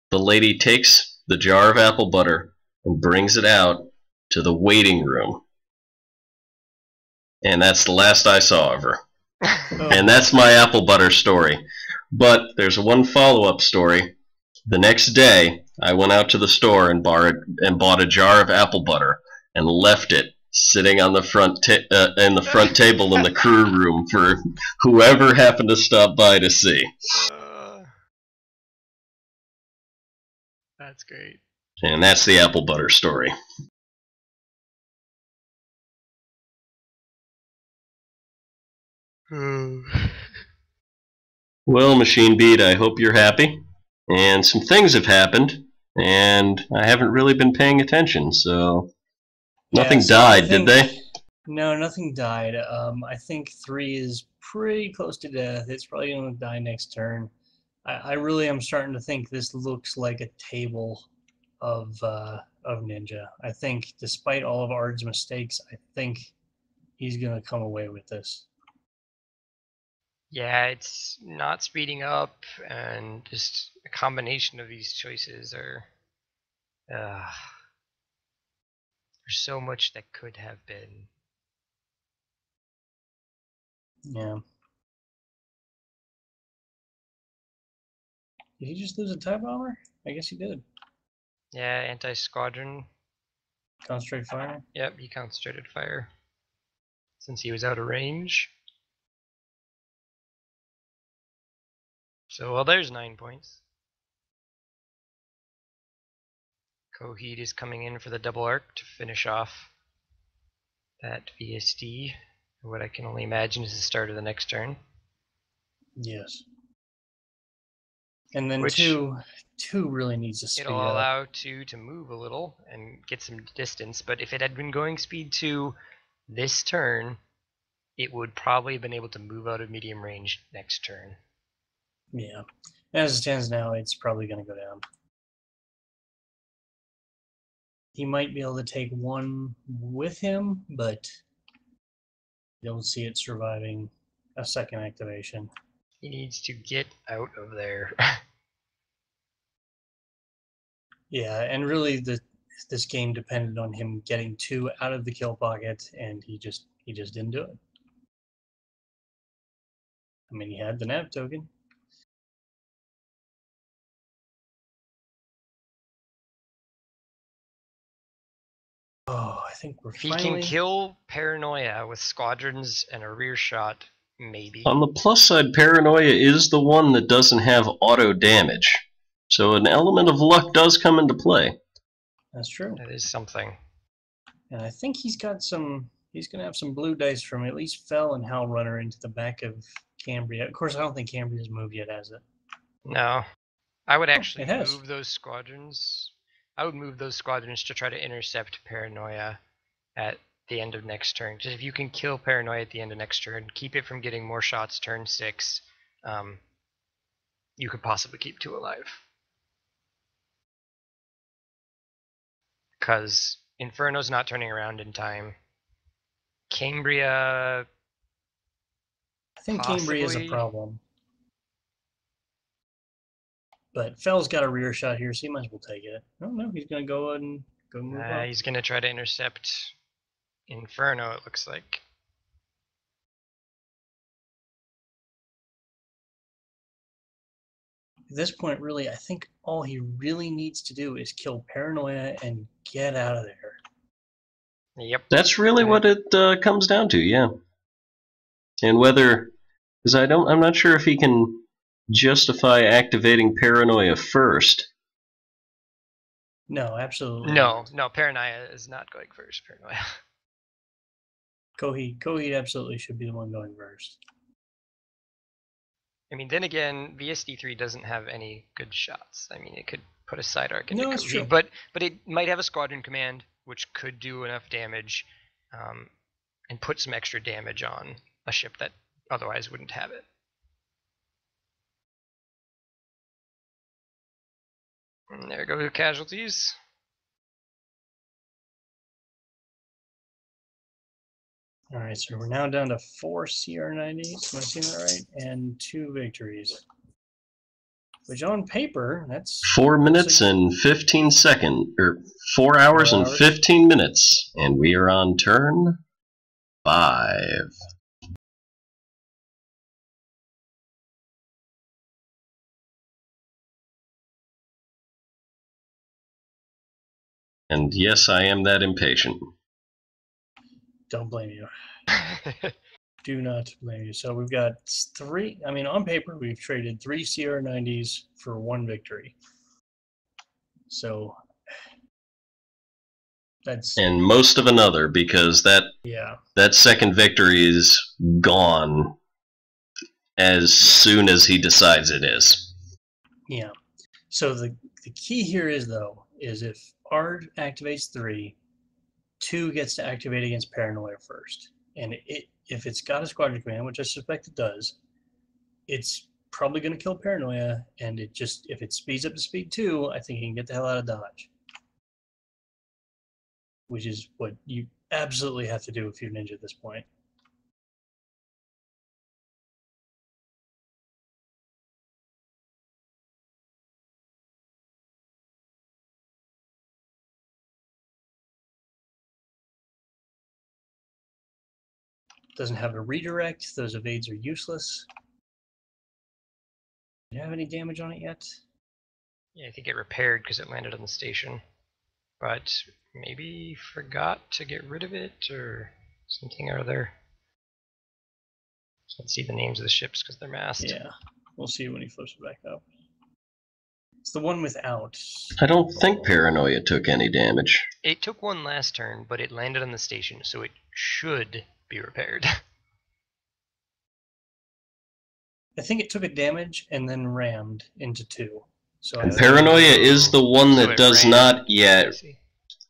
the lady takes the jar of apple butter and brings it out to the waiting room. And that's the last I saw of her. And that's my apple butter story. But there's one follow-up story. The next day, I went out to the store and bought a jar of apple butter and left it sitting on the front table in the crew room for whoever happened to stop by to see. That's great. And that's the apple butter story. Well, Machine Beat, I hope you're happy. And some things have happened and I haven't really been paying attention, so nothing Yeah, so I died, did think- they? No, nothing died. I think 3 is pretty close to death. It's probably going to die next turn. I really am starting to think this looks like a table of Ninja. I think, despite all of Ard's mistakes, I think he's going to come away with this. Yeah, it's not speeding up, and just a combination of these choices are. There's so much that could have been. Yeah. Did he just lose a TIE bomber? I guess he did. Yeah, anti-squadron. Concentrate fire. Yep, he concentrated fire. Since he was out of range. So, well, there's 9 points. Coheed is coming in for the double arc to finish off that VSD. What I can only imagine is the start of the next turn. Yes. And then Which- two really needs to speed It'll up. allow 2 to move a little and get some distance, but if it had been going speed 2 this turn, it would probably have been able to move out of medium range next turn. Yeah. As it stands now, it's probably going to go down. He might be able to take 1 with him, but you don't see it surviving a second activation. He needs to get out of there. Yeah, and really this game depended on him getting 2 out of the kill pocket, and he just didn't do it. I mean, he had the nav token. Oh, I think we're If he finally... can kill Paranoia with squadrons and a rear shot, maybe. On the plus side, Paranoia is the one that doesn't have auto damage, so an element of luck does come into play. That's true. That is something. And I think he's got some... He's going to have some blue dice from at least Fell and Hell Runner into the back of Cambria. Of course, I don't think Cambria's moved yet, has it? No. I would actually it has. move those squadrons. I would move those squadrons to try to intercept Paranoia at the end of next turn. Because if you can kill Paranoia at the end of next turn, keep it from getting more shots turn 6, you could possibly keep 2 alive. Because Inferno's not turning around in time. Cambria... I think Cambria is a Possibly. problem. But Fell's got a rear shot here, so he might as well take it. Oh no, he's going to go ahead and go move up. he's going to try to intercept Inferno, it looks like. At this point, really, I think all he really needs to do is kill Paranoia and get out of there. Yep. That's really what it comes down to, yeah. And whether, because I'm not sure if he can justify activating Paranoia first. No, absolutely. No, Paranoia is not going first. Paranoia. Coheed absolutely should be the one going first. I mean, then again, VSD3 doesn't have any good shots. I mean, it could put a side arc into No, it's Coheed, true. but it might have a squadron command, which could do enough damage, and put some extra damage on a ship that otherwise wouldn't have it. And there go the casualties. All right, so we're now down to 4 CR90s. Am I seeing that right? And 2 victories. Which on paper, that's 4 minutes and 15 seconds, or 4 hours 4 and hours. 15 minutes, and we are on turn 5. And yes, I am that impatient. don't blame you. Do not blame you. So we've got 3. I mean, on paper, we've traded 3 CR90s for 1 victory. So that's And most of another, because that yeah. second victory is gone as soon as he decides it is. Yeah. So the The key here is, though, is if Ard activates 3, 2 gets to activate against Paranoia first. And if it's got a Squadron Command, which I suspect it does, it's probably going to kill Paranoia, and if it speeds up to speed 2, I think you can get the hell out of dodge. Which is what you absolutely have to do if you're Ninja at this point. Doesn't have a redirect. Those evades are useless. Do you have any damage on it yet? Yeah, I think it repaired because it landed on the station. But maybe forgot to get rid of it or something or other. Can't see the names of the ships because they're masked. Yeah, we'll see when he flips it back up. It's the one without. I don't think Paranoia took any damage. It took one last turn, but it landed on the station, so it should be repaired. I think it took a damage and then rammed into 2. So Paranoia is the one So that it does ran. not I yet. see.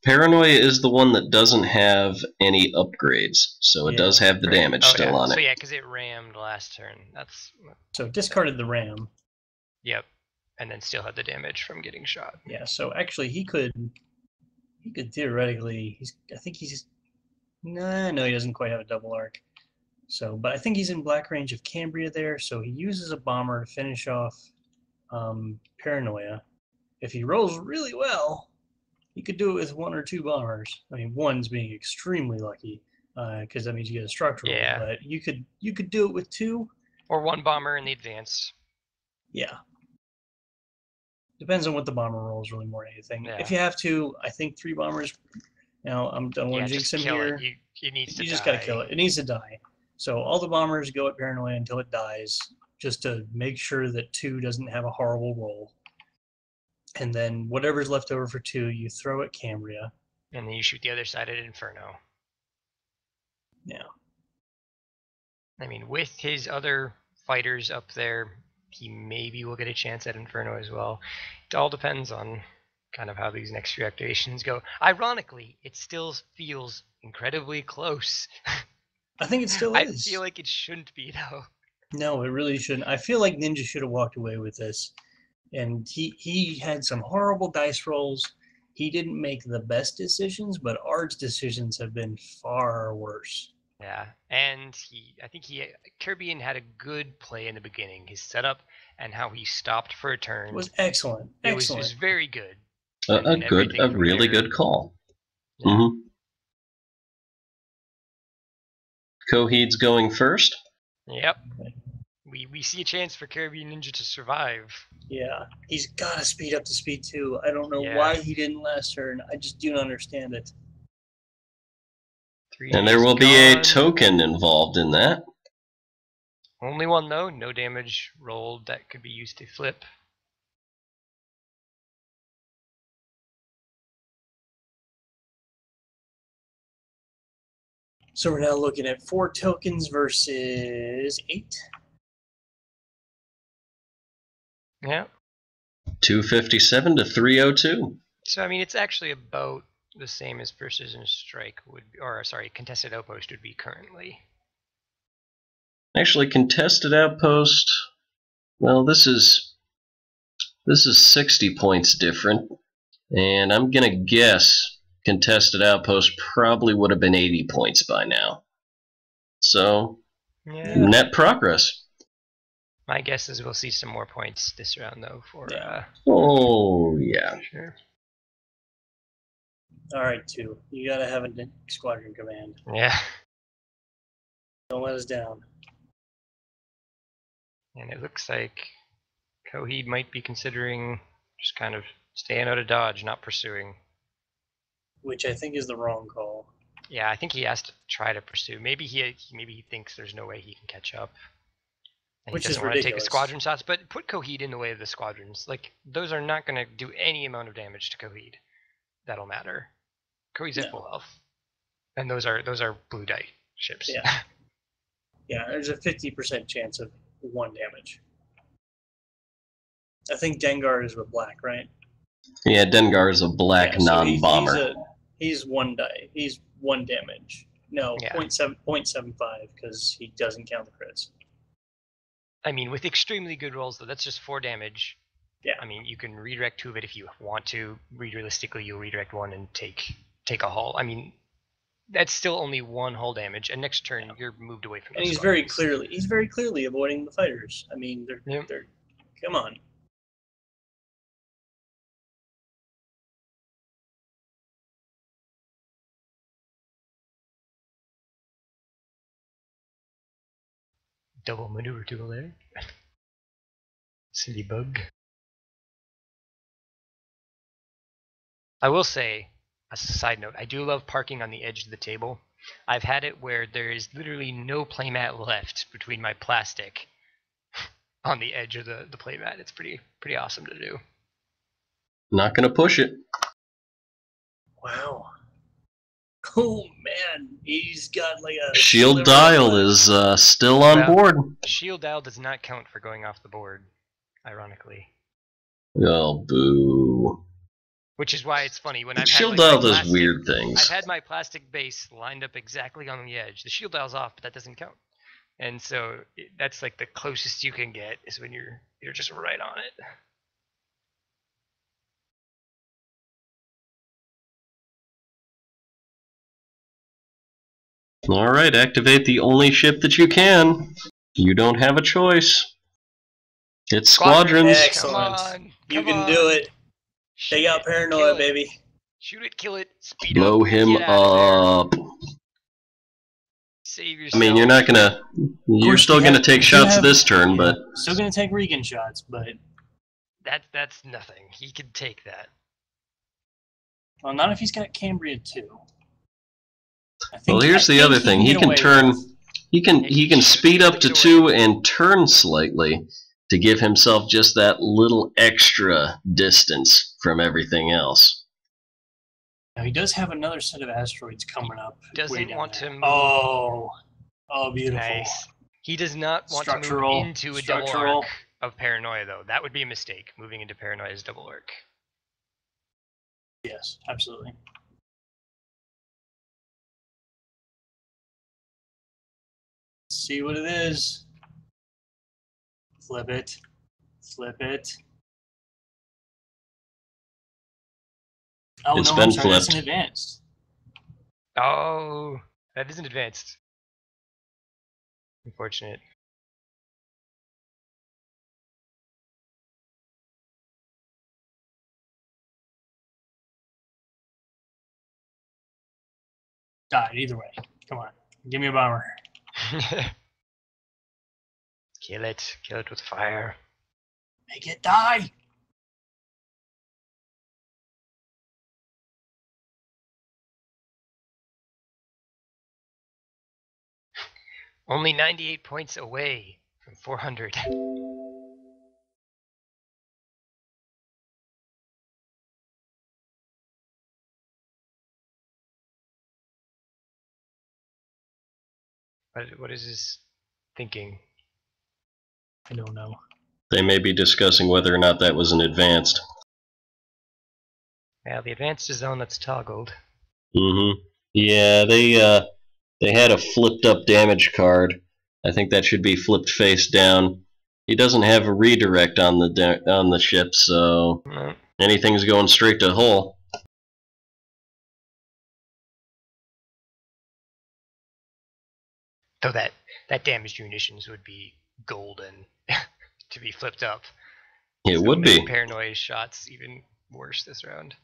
Paranoia is the one that doesn't have any upgrades, so it Yeah, does have the Right. damage still yeah. on So it. yeah, because it rammed last turn. That's So discarded the ram. yep, and then still had the damage from getting shot. Yeah. So actually, he could theoretically. I think he's. No, he doesn't quite have a double arc. So, but I think he's in black range of Cambria there. So he uses a bomber to finish off Paranoia. If he rolls really well, he could do it with 1 or 2 bombers. I mean, 1's being extremely lucky because that means you get a structural. Yeah. But you could do it with 2. Or 1 bomber in the advance. Yeah. Depends on what the bomber rolls, really, more than anything. Yeah. If you have to, I think 3 bombers. Now, I don't want Yeah, to jinx just him kill here. it. It needs to You die. just gotta kill it. It needs to die. So all the bombers go at Paranoia until it dies, just to make sure that 2 doesn't have a horrible roll. And then whatever's left over for 2, you throw at Cambria. And then you shoot the other side at Inferno. Yeah. I mean, with his other fighters up there, he maybe will get a chance at Inferno as well. It all depends on kind of how these next few activations go. Ironically, it still feels incredibly close. I think it still I is. feel like it shouldn't be, though. No, it really shouldn't. I feel like Ninja should have walked away with this. And he had some horrible dice rolls. He didn't make the best decisions, but Ard's decisions have been far worse. Yeah, and I think Caribbean had a good play in the beginning. His setup and how he stopped for a turn It was excellent. It was Excellent. very good. A and everything from really there. good call. Yeah. hmm Coheed's going first. Yep. We see a chance for CaribbeanNinja to survive. Yeah, he's got to speed up to speed 2. I don't know Yeah. why he didn't last turn. I just do not understand it. 3 And there is will be a gone. token involved in that. Only 1 though. No damage rolled that could be used to flip. So we're now looking at 4 tokens versus 8. Yeah. 257 to 302. So I mean, it's actually about the same as Precision Strike would, or sorry, Contested Outpost would be currently. Actually, contested outpost. Well, this is 60 points different, and I'm gonna guess contested outpost probably would have been 80 points by now. So Yeah. net progress. My guess is we'll see some more points this round though for Yeah. Oh yeah. sure. All right, 2. You got to have a squadron command. Yeah. Don't let us down. And it looks like Coheed might be considering just kind of staying out of dodge, not pursuing. Which I think is the wrong call. Yeah, I think he has to try to pursue. Maybe he thinks there's no way he can catch up. And Which he is doesn't want to take the ridiculous. squadron shots, but put Coheed in the way of the squadrons. Like, those are not going to do any amount of damage to Coheed. That'll matter. Coheed's at No. full health. And those are blue die ships. Yeah. Yeah, there's a 50% chance of 1 damage. I think Dengar is with black, right? Yeah, Dengar is a black Yeah, so non-bomber. He's 1 die. He's 1 damage. No, Yeah. 0.75 because he doesn't count the crits. I mean, with extremely good rolls, though, that's just 4 damage. Yeah. I mean, you can redirect 2 of it if you want to. Realistically, you'll redirect 1 and take a hull. I mean, that's still only 1 hull damage, and next turn you're moved away from. And those he's very clearly avoiding the fighters. I mean, they're come on. Double maneuver tool there. Silly bug. I will say, as a side note, I do love parking on the edge of the table. I've had it where there is literally no playmat left between my plastic on the edge of the playmat. It's pretty awesome to do. Not gonna push it. Wow. Oh man, he's got like a Shield sliver dial of is still on Well, board. Shield dial does not count for going off the board, ironically. Oh, boo. Which is why it's funny when I've Shield had like, dial my does plastic, weird I've things. had my plastic base lined up exactly on the edge. The shield dial's off, but that doesn't count. And so that's like the closest you can get is when you're just right on it. Alright, activate the only ship that you can. You don't have a choice. It's squadrons. Excellent. Come on, You come can on. do it. Shoot Take out it, paranoia, kill it. baby. Shoot it, kill it, speed Blow up, him get out of there. up. Save I yourself. mean, you're not gonna. You're course, still you gonna have- take you shots have- this turn, yeah, but still gonna take Regan shots, but That's nothing. He could take that. well, not if he's got Cambria too. well, here's the other thing. He can turn. He can speed up to 2 and turn slightly to give himself just that little extra distance from everything else. Now he does have another set of asteroids coming up. way Doesn't down want there. to move. Oh, beautiful. Nice. He does not want to move Structural- into a double structural. arc of paranoia, though. That would be a mistake. Moving into paranoia is double arc. Yes, absolutely. Let's see what it is. Flip it. Flip it. Oh, It's no, been I'm sorry, that's flipped. an advanced. Oh, that isn't advanced. Unfortunate. Died either way. Come on. Give me a bomber. Kill it. Kill it with fire. Make it die! Only 98 points away from 400. What is his thinking? I don't know. They may be discussing whether or not that was an advanced. Now the advanced is the one that's toggled. Mm-hmm. Yeah, they had a flipped up damage card. I think that should be flipped face down. He doesn't have a redirect on the ship, so No. anything's going straight to hull. Though that damaged munitions would be golden to be flipped up. It So would make be. paranoia shots even worse this round.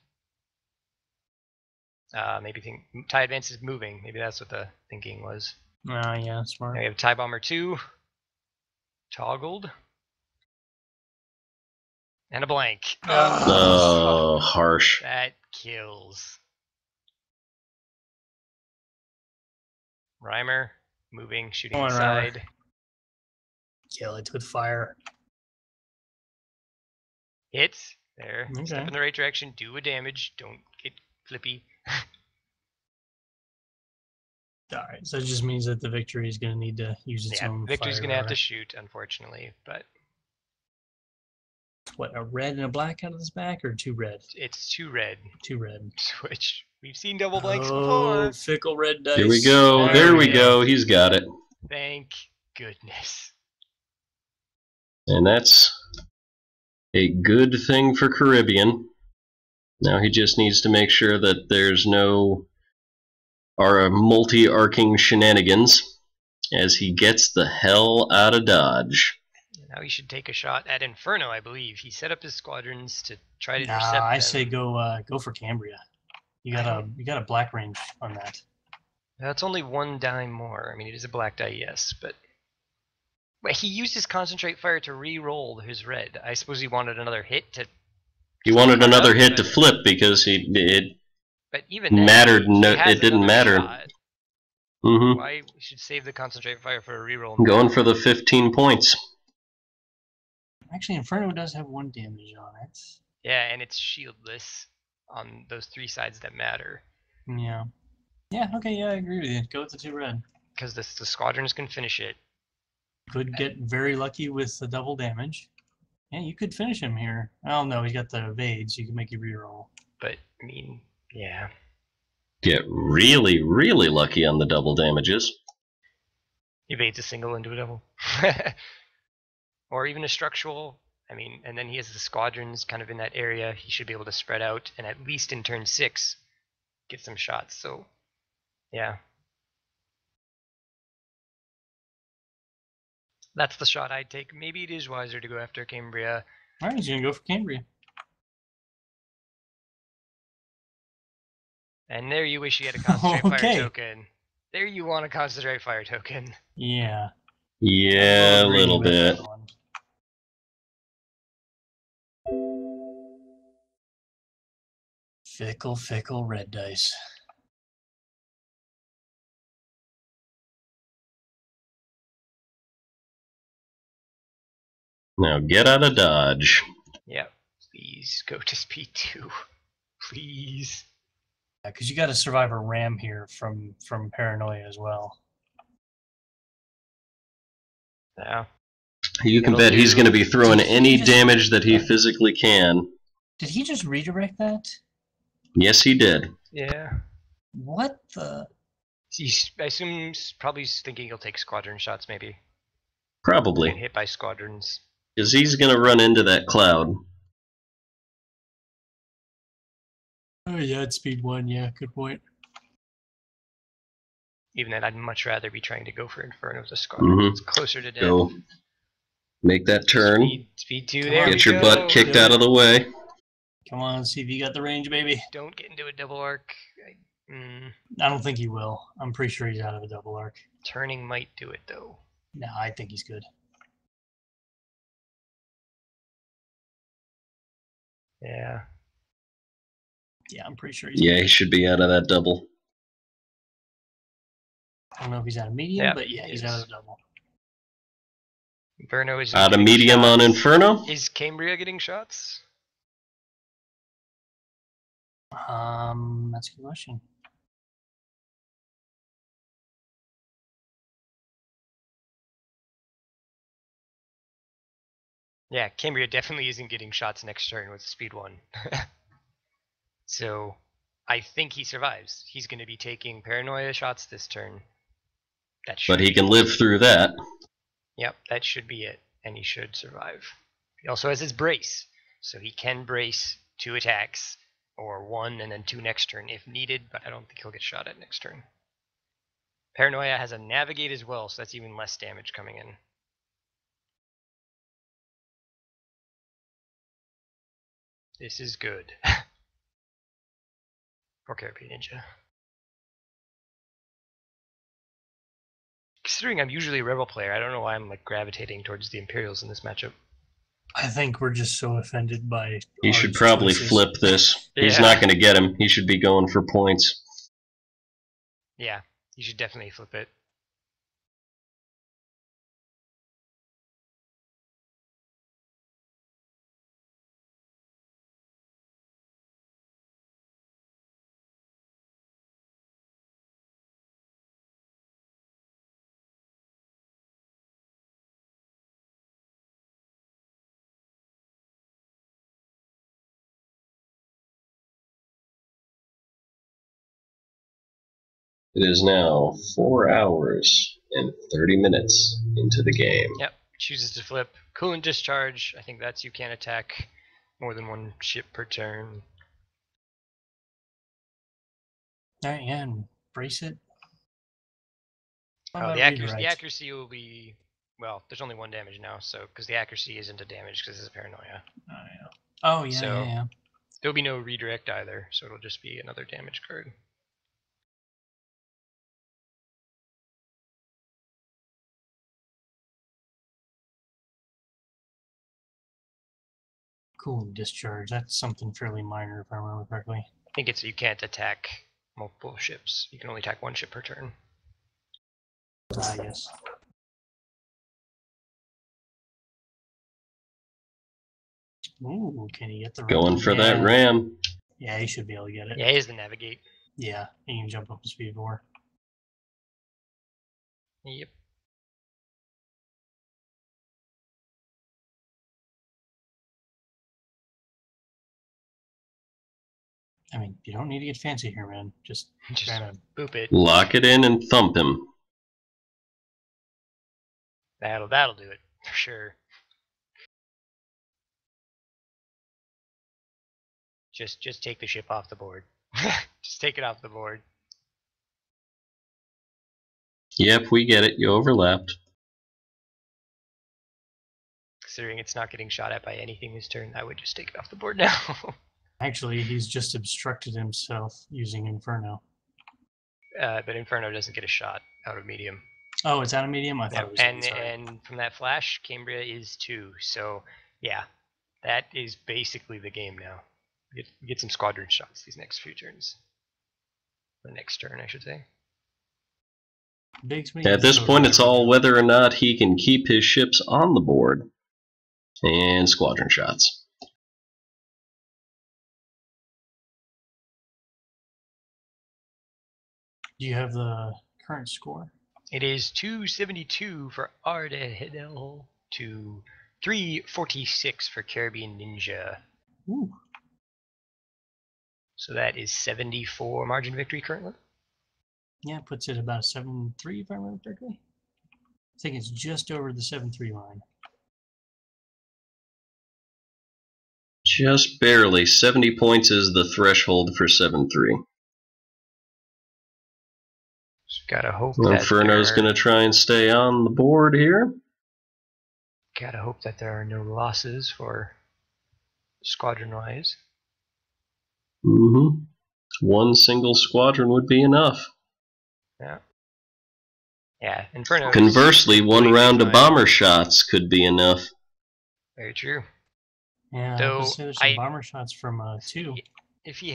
Maybe TIE Advance is moving. Maybe that's what the thinking was. Ah, yeah, smart. Now we have TIE Bomber 2. Toggled. And a blank. Oh, harsh. That kills. Rhymer. Moving, shooting Come on, Rhymer. inside. Kill it with fire. Hit. There. Okay. Step in the right direction. Do a damage. Don't get flippy. Alright, so it just means that the victory is going to need to use its Yeah, own Victor's fire going to have to rotor. shoot, unfortunately. But what, a red and a black out of this back, or 2 red? It's 2 red, 2 red. which we've seen double blanks Oh, before. fickle red dice. Here we go. There There we we go. go. He's got it. Thank goodness. And that's a good thing for Caribbean. Now he just needs to make sure that there's no multi-arcing shenanigans as he gets the hell out of Dodge. Now he should take a shot at Inferno, I believe. He set up his squadrons to try to Nah, intercept I them. say go for Cambria. You got a black range on that. That's only 1 dime more. I mean, it is a black die, yes, but he used his concentrate fire to re-roll his red. I suppose he wanted another hit to. He wanted cut another out, hit to but- flip because it But even then, mattered. he No, has it didn't another matter. shot. hmm Why we should save the concentrate fire for a reroll? Going for the 15 points. Actually, Inferno does have 1 damage on it. Yeah, and it's shieldless on those 3 sides that matter. Yeah. Yeah, okay, yeah, I agree with you. Go with the 2 red. Because the squadrons can finish it. Could get very lucky with the double damage. Yeah, you could finish him here. Oh no, he's got the evade, so you can make you reroll. But, I mean, yeah. Get really, really lucky on the double damages. Evades a single into a double. Or even a structural. I mean, and then he has the squadrons kind of in that area. He should be able to spread out and at least in turn 6 get some shots. So, yeah. That's the shot I'd take. Maybe it is wiser to go after Cambria. Alright, he's gonna go for Cambria. And there you wish you had a concentrate Okay. fire token. There you want a concentrate fire token. Yeah. Yeah, a I'll agree little with bit. that one. Fickle, fickle red dice. Now get out of Dodge. Yep. Please go to speed 2. Please. Yeah, because you got to survive a ram here from paranoia as well. Yeah. You can It'll bet he's do- going to be throwing Did he any just- damage that he physically can. Did he just redirect that? Yes, he did. Yeah. What the? I assume he's probably thinking he'll take squadron shots, maybe. Get Probably. hit by squadrons. Because he's going to run into that cloud. Oh yeah, it's speed 1. Yeah, good point. Even then, I'd much rather be trying to go for Inferno with a squadron. Mhm. It's closer to death. Go. Make that turn. Speed 2, Come there on. we Get your go. butt kicked out of the way. Come on, see if you got the range, baby. Don't get into a double arc. I don't think he will. I'm pretty sure he's out of a double arc. Turning might do it, though. No, I think he's good. Yeah. Yeah, I'm pretty sure he's Yeah, good. he should be out of that double. I don't know if he's out of medium, Yeah, but yeah, he he's is. out of double. Inferno is Out of getting medium on shots. Inferno? Is Cambria getting shots? That's a good question. Yeah, Cambria definitely isn't getting shots next turn with speed 1. So, I think he survives. He's going to be taking paranoia shots this turn. That should But he can live through that. Yep, that should be it, and he should survive. He also has his brace, so he can brace 2 attacks, or 1 and then 2 next turn if needed, but I don't think he'll get shot at next turn. Paranoia has a navigate as well, so that's even less damage coming in. This is good. For CaribbeanNinja. Considering I'm usually a Rebel player, I don't know why I'm like gravitating towards the Imperials in this matchup. I think we're just so offended by. He should Ard's probably choices. flip this. He's Yeah. not going to get him. He should be going for points. Yeah, you should definitely flip it. It is now 4 hours and 30 minutes into the game. Yep. Chooses to flip. Coolant discharge. I think that's you can't attack more than one ship per turn. Alright, yeah, and brace it. How Oh, about the redirect? accuracy will be, well, there's only 1 damage now, so because the accuracy isn't a damage because it's a paranoia. Oh, yeah. Oh, yeah, So- yeah. There'll be no redirect either, so it'll just be another damage card. Cool discharge. That's something fairly minor, if I remember correctly. I think it's you can't attack multiple ships. You can only attack 1 ship per turn. Yes. Ooh, can he get the Going for that Yeah. ram. Yeah, he should be able to get it. Yeah, he has the navigate. Yeah, he can jump up to speed 4. Yep. I mean, you don't need to get fancy here, man. Just Just kind of. boop it. Lock it in and thump him. That'll do it for sure. Just take the ship off the board. Just take it off the board. Yep, we get it. You overlapped. Considering it's not getting shot at by anything this turn, I would just take it off the board now. Actually, he's just obstructed himself using Inferno. But Inferno doesn't get a shot out of medium. Oh, it's out of medium? I thought it was and inside. and from that flash, Cambria is 2. So yeah, that is basically the game now. Get some squadron shots these next few turns. The next turn, I should say. Bigsby At is this so point, it's good. all whether or not he can keep his ships on the board. And squadron shots. Do you have the current score? It is 272 for Ardaedhel to 346 for CaribbeanNinja. Ooh. So that is 74 margin victory currently. Yeah, puts it about 7-3 if I remember correctly. I think it's just over the 7-3 line. Just barely. 70 points is the threshold for 7-3. So gotta hope that Inferno's going to try and stay on the board here. Gotta hope that there are no losses for squadron-wise. Mm-hmm. One single squadron would be enough. Yeah. Yeah, Inferno. Conversely, one completely round of fine. bomber shots could be enough. Very true. Yeah, Though there's some bomber shots from 2. If he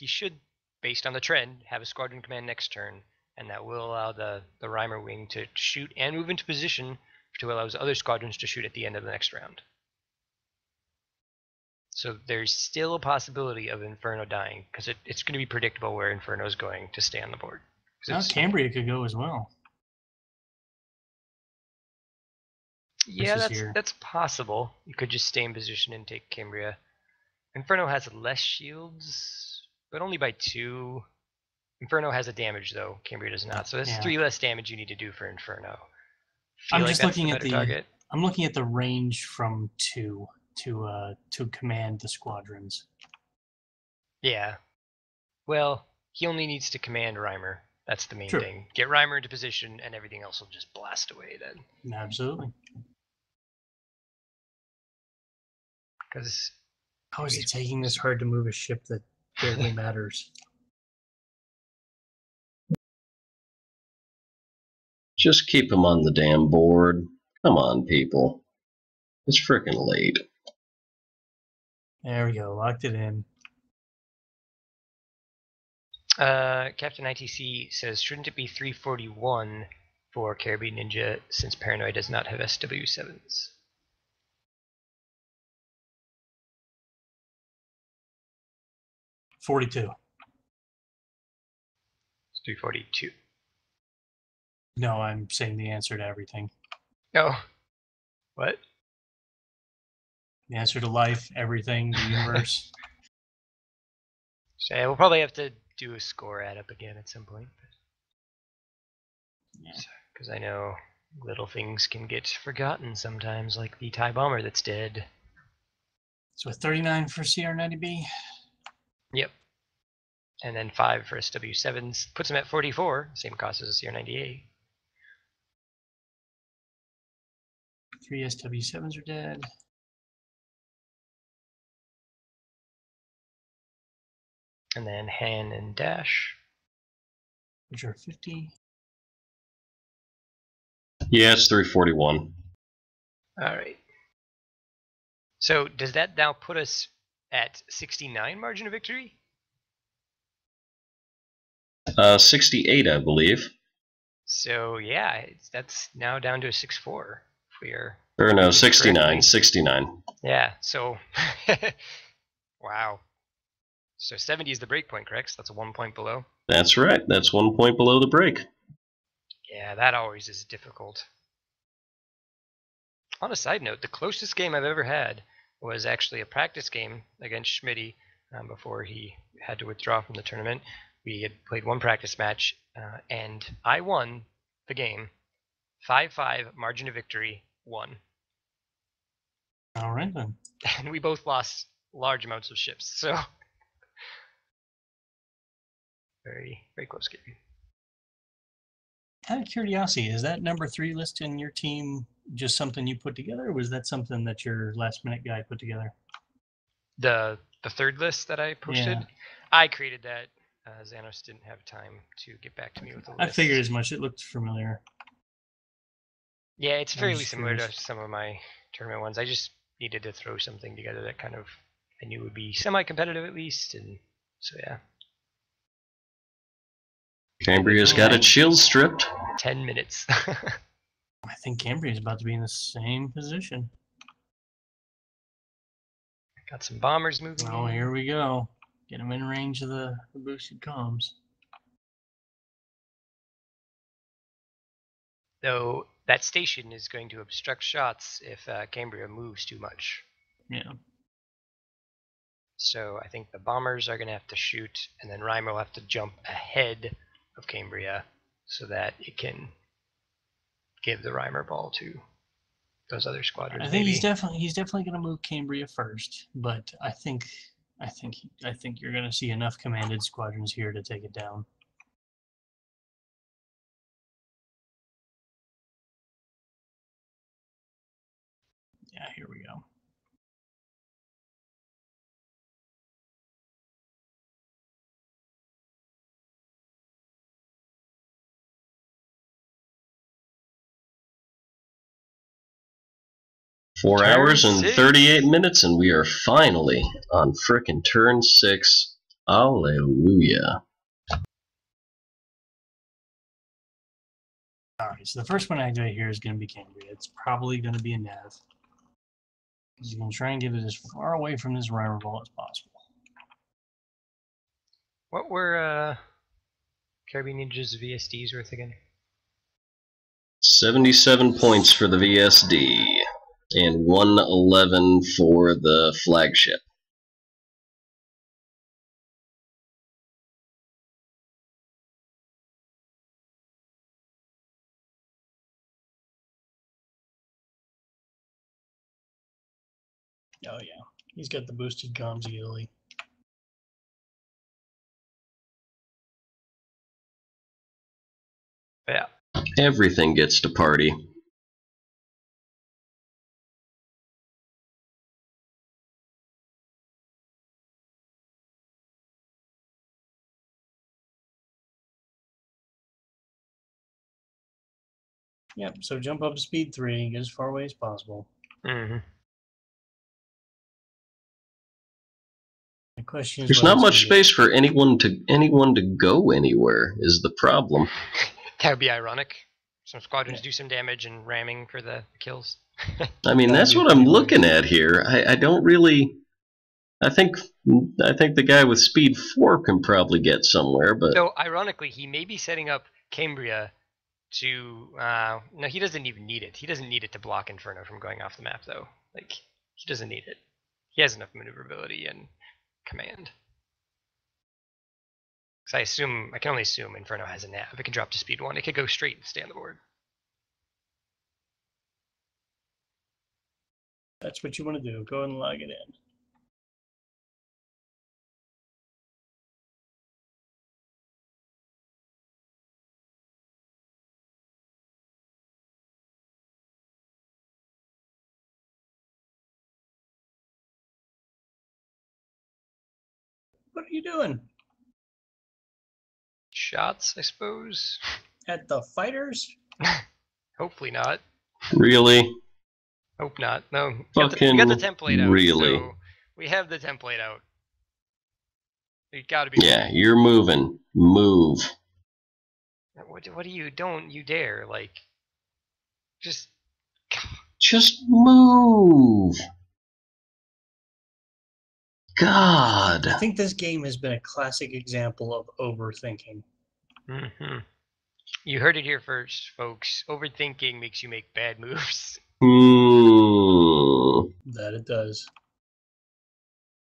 should, based on the trend, have a squadron command next turn, and that will allow the Reimer wing to shoot and move into position to allow his other squadrons to shoot at the end of the next round. So there's still a possibility of Inferno dying, because it's going to be predictable where Inferno is going to stay on the board. Now Cambria could go as well. Yeah, versus here. that's possible. You could just stay in position and take Cambria. Inferno has less shields, but only by 2. Inferno has a damage though. Cambria does not. So that's Yeah. 3 less damage you need to do for Inferno. I'm Feel just that's looking at better the- target. I'm looking at the range from 2 to command the squadrons. Yeah. Well, he only needs to command Reimer. That's the main True. thing. Get Reimer into position, and everything else will just blast away then. Absolutely. Because How is it taking this hard to move a ship that barely matters? Just keep him on the damn board. Come on, people. It's frickin' late. There we go. Locked it in. Captain ITC says, shouldn't it be 341 for CaribbeanNinja since Paranoid does not have SW7s? $42. It's 342. No, I'm saying the answer to everything. Oh. What? The answer to life, everything, the universe. So yeah, we'll probably have to do a score add up again at some point. Because I know little things can get forgotten sometimes, like the TIE bomber that's dead. So 39 for CR90B. Yep. And then 5 for SW7s puts him at 44, same cost as a CR98. 3 SW7s are dead. And then Han and Dash. Which are 50. Yeah, it's 341. Alright. So does that now put us at 69 margin of victory? 68, I believe. So yeah, that's now down to a 6-4. If we are. Or no, reading 69. correctly. 69. Yeah. So. Wow. So 70 is the break point, correct? So that's a 1 point below. That's right. That's 1 point below the break. Yeah, that always is difficult. On a side note, the closest game I've ever had was actually a practice game against Schmitty before he had to withdraw from the tournament. We had played one practice match, and I won the game. 5-5, margin of victory, 1. All right then. And we both lost large amounts of ships, so very, very close game. Out of curiosity, is that number 3 list in your team just something you put together, or was that something that your last minute guy put together? The third list that I posted, Yeah. I created that. Xanos didn't have time to get back to me with the list. I figured as much. It looked familiar. Yeah, it's I was fairly just similar to curious. some of my tournament ones. I just needed to throw something together that kind of I knew would be semi-competitive at least, and so yeah. Cambria's got its shield stripped. 10 minutes. I think Cambria is about to be in the same position. Got some bombers moving Oh, in. here we go. Get them in range of the boosted comms. Though that station is going to obstruct shots if Cambria moves too much. Yeah. So I think the bombers are going to have to shoot, and then Reimer will have to jump ahead of Cambria so that it can give the Reimer ball to those other squadrons. I think maybe. he's definitely going to move Cambria first, but I think you're going to see enough commanded squadrons here to take it down. Yeah, here we go. Four Turn hours and 6. 38 minutes, and we are finally on frickin' turn 6. Hallelujah. All right, so the first one I activate here is going to be Cambria. It's probably going to be a nav. Because you're going to try and get it as far away from this Reimer ball as possible. What were CaribbeanNinja's VSDs worth again? 77 points for the VSD, and 111 for the flagship. Oh yeah, he's got the boosted comms easily. Yeah. Everything gets to party. Yep, so jump up to speed 3, get as far away as possible. Mm-hmm. The question is There's whether not it's much gonna be- space for anyone to go anywhere is the problem. That would be ironic. Some squadrons do some damage and ramming for the kills. I mean, that's what I'm looking at here. I don't really. I think the guy with speed 4 can probably get somewhere, but So ironically, he may be setting up Cambria to. No, he doesn't even need it. He doesn't need it to block Inferno from going off the map, though. Like, he doesn't need it. He has enough maneuverability and command. Because I can only assume Inferno has a nav. It can drop to speed 1. It could go straight and stay on the board. That's what you want to do. Go and log it in. What are you doing? Shots, I suppose. At the fighters? Hopefully not. Really? Hope not. No. Fucking we got the template out. really? So we have the template out. You gotta be. Yeah, you're moving. Move. What do you? Don't you dare! Like, just. Just move. God. I think this game has been a classic example of overthinking. Mm-hmm. You heard it here first, folks. Overthinking makes you make bad moves. That it does.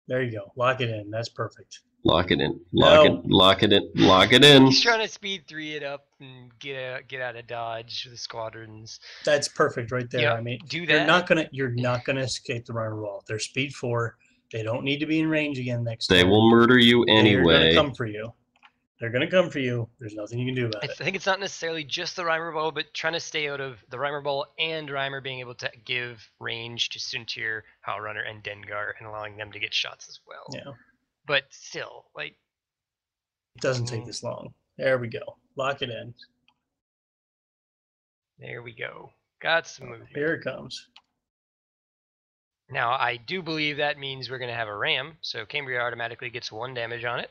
There you go. Lock it in. That's perfect. Lock it in. Lock it in. Lock it in. He's trying to speed 3 it up and get out of dodge the squadrons. That's perfect right there. Yeah, I mean, do that. You're not gonna escape the rhymer wall. They're speed 4. They don't need to be in range again next time. They will murder you anyway. They're gonna come for you. They're gonna come for you. There's nothing you can do about I it. think it's not necessarily just the Reimer ball, but trying to stay out of the Reimer ball and Reimer being able to give range to Suntir, Howlrunner, and Dengar, and allowing them to get shots as well. Yeah. But still, like, It doesn't take this long. There we go. Lock it in. there we go. Got some movement. Here it comes. Now, I do believe that means we're going to have a ram, so Cambria automatically gets 1 damage on it.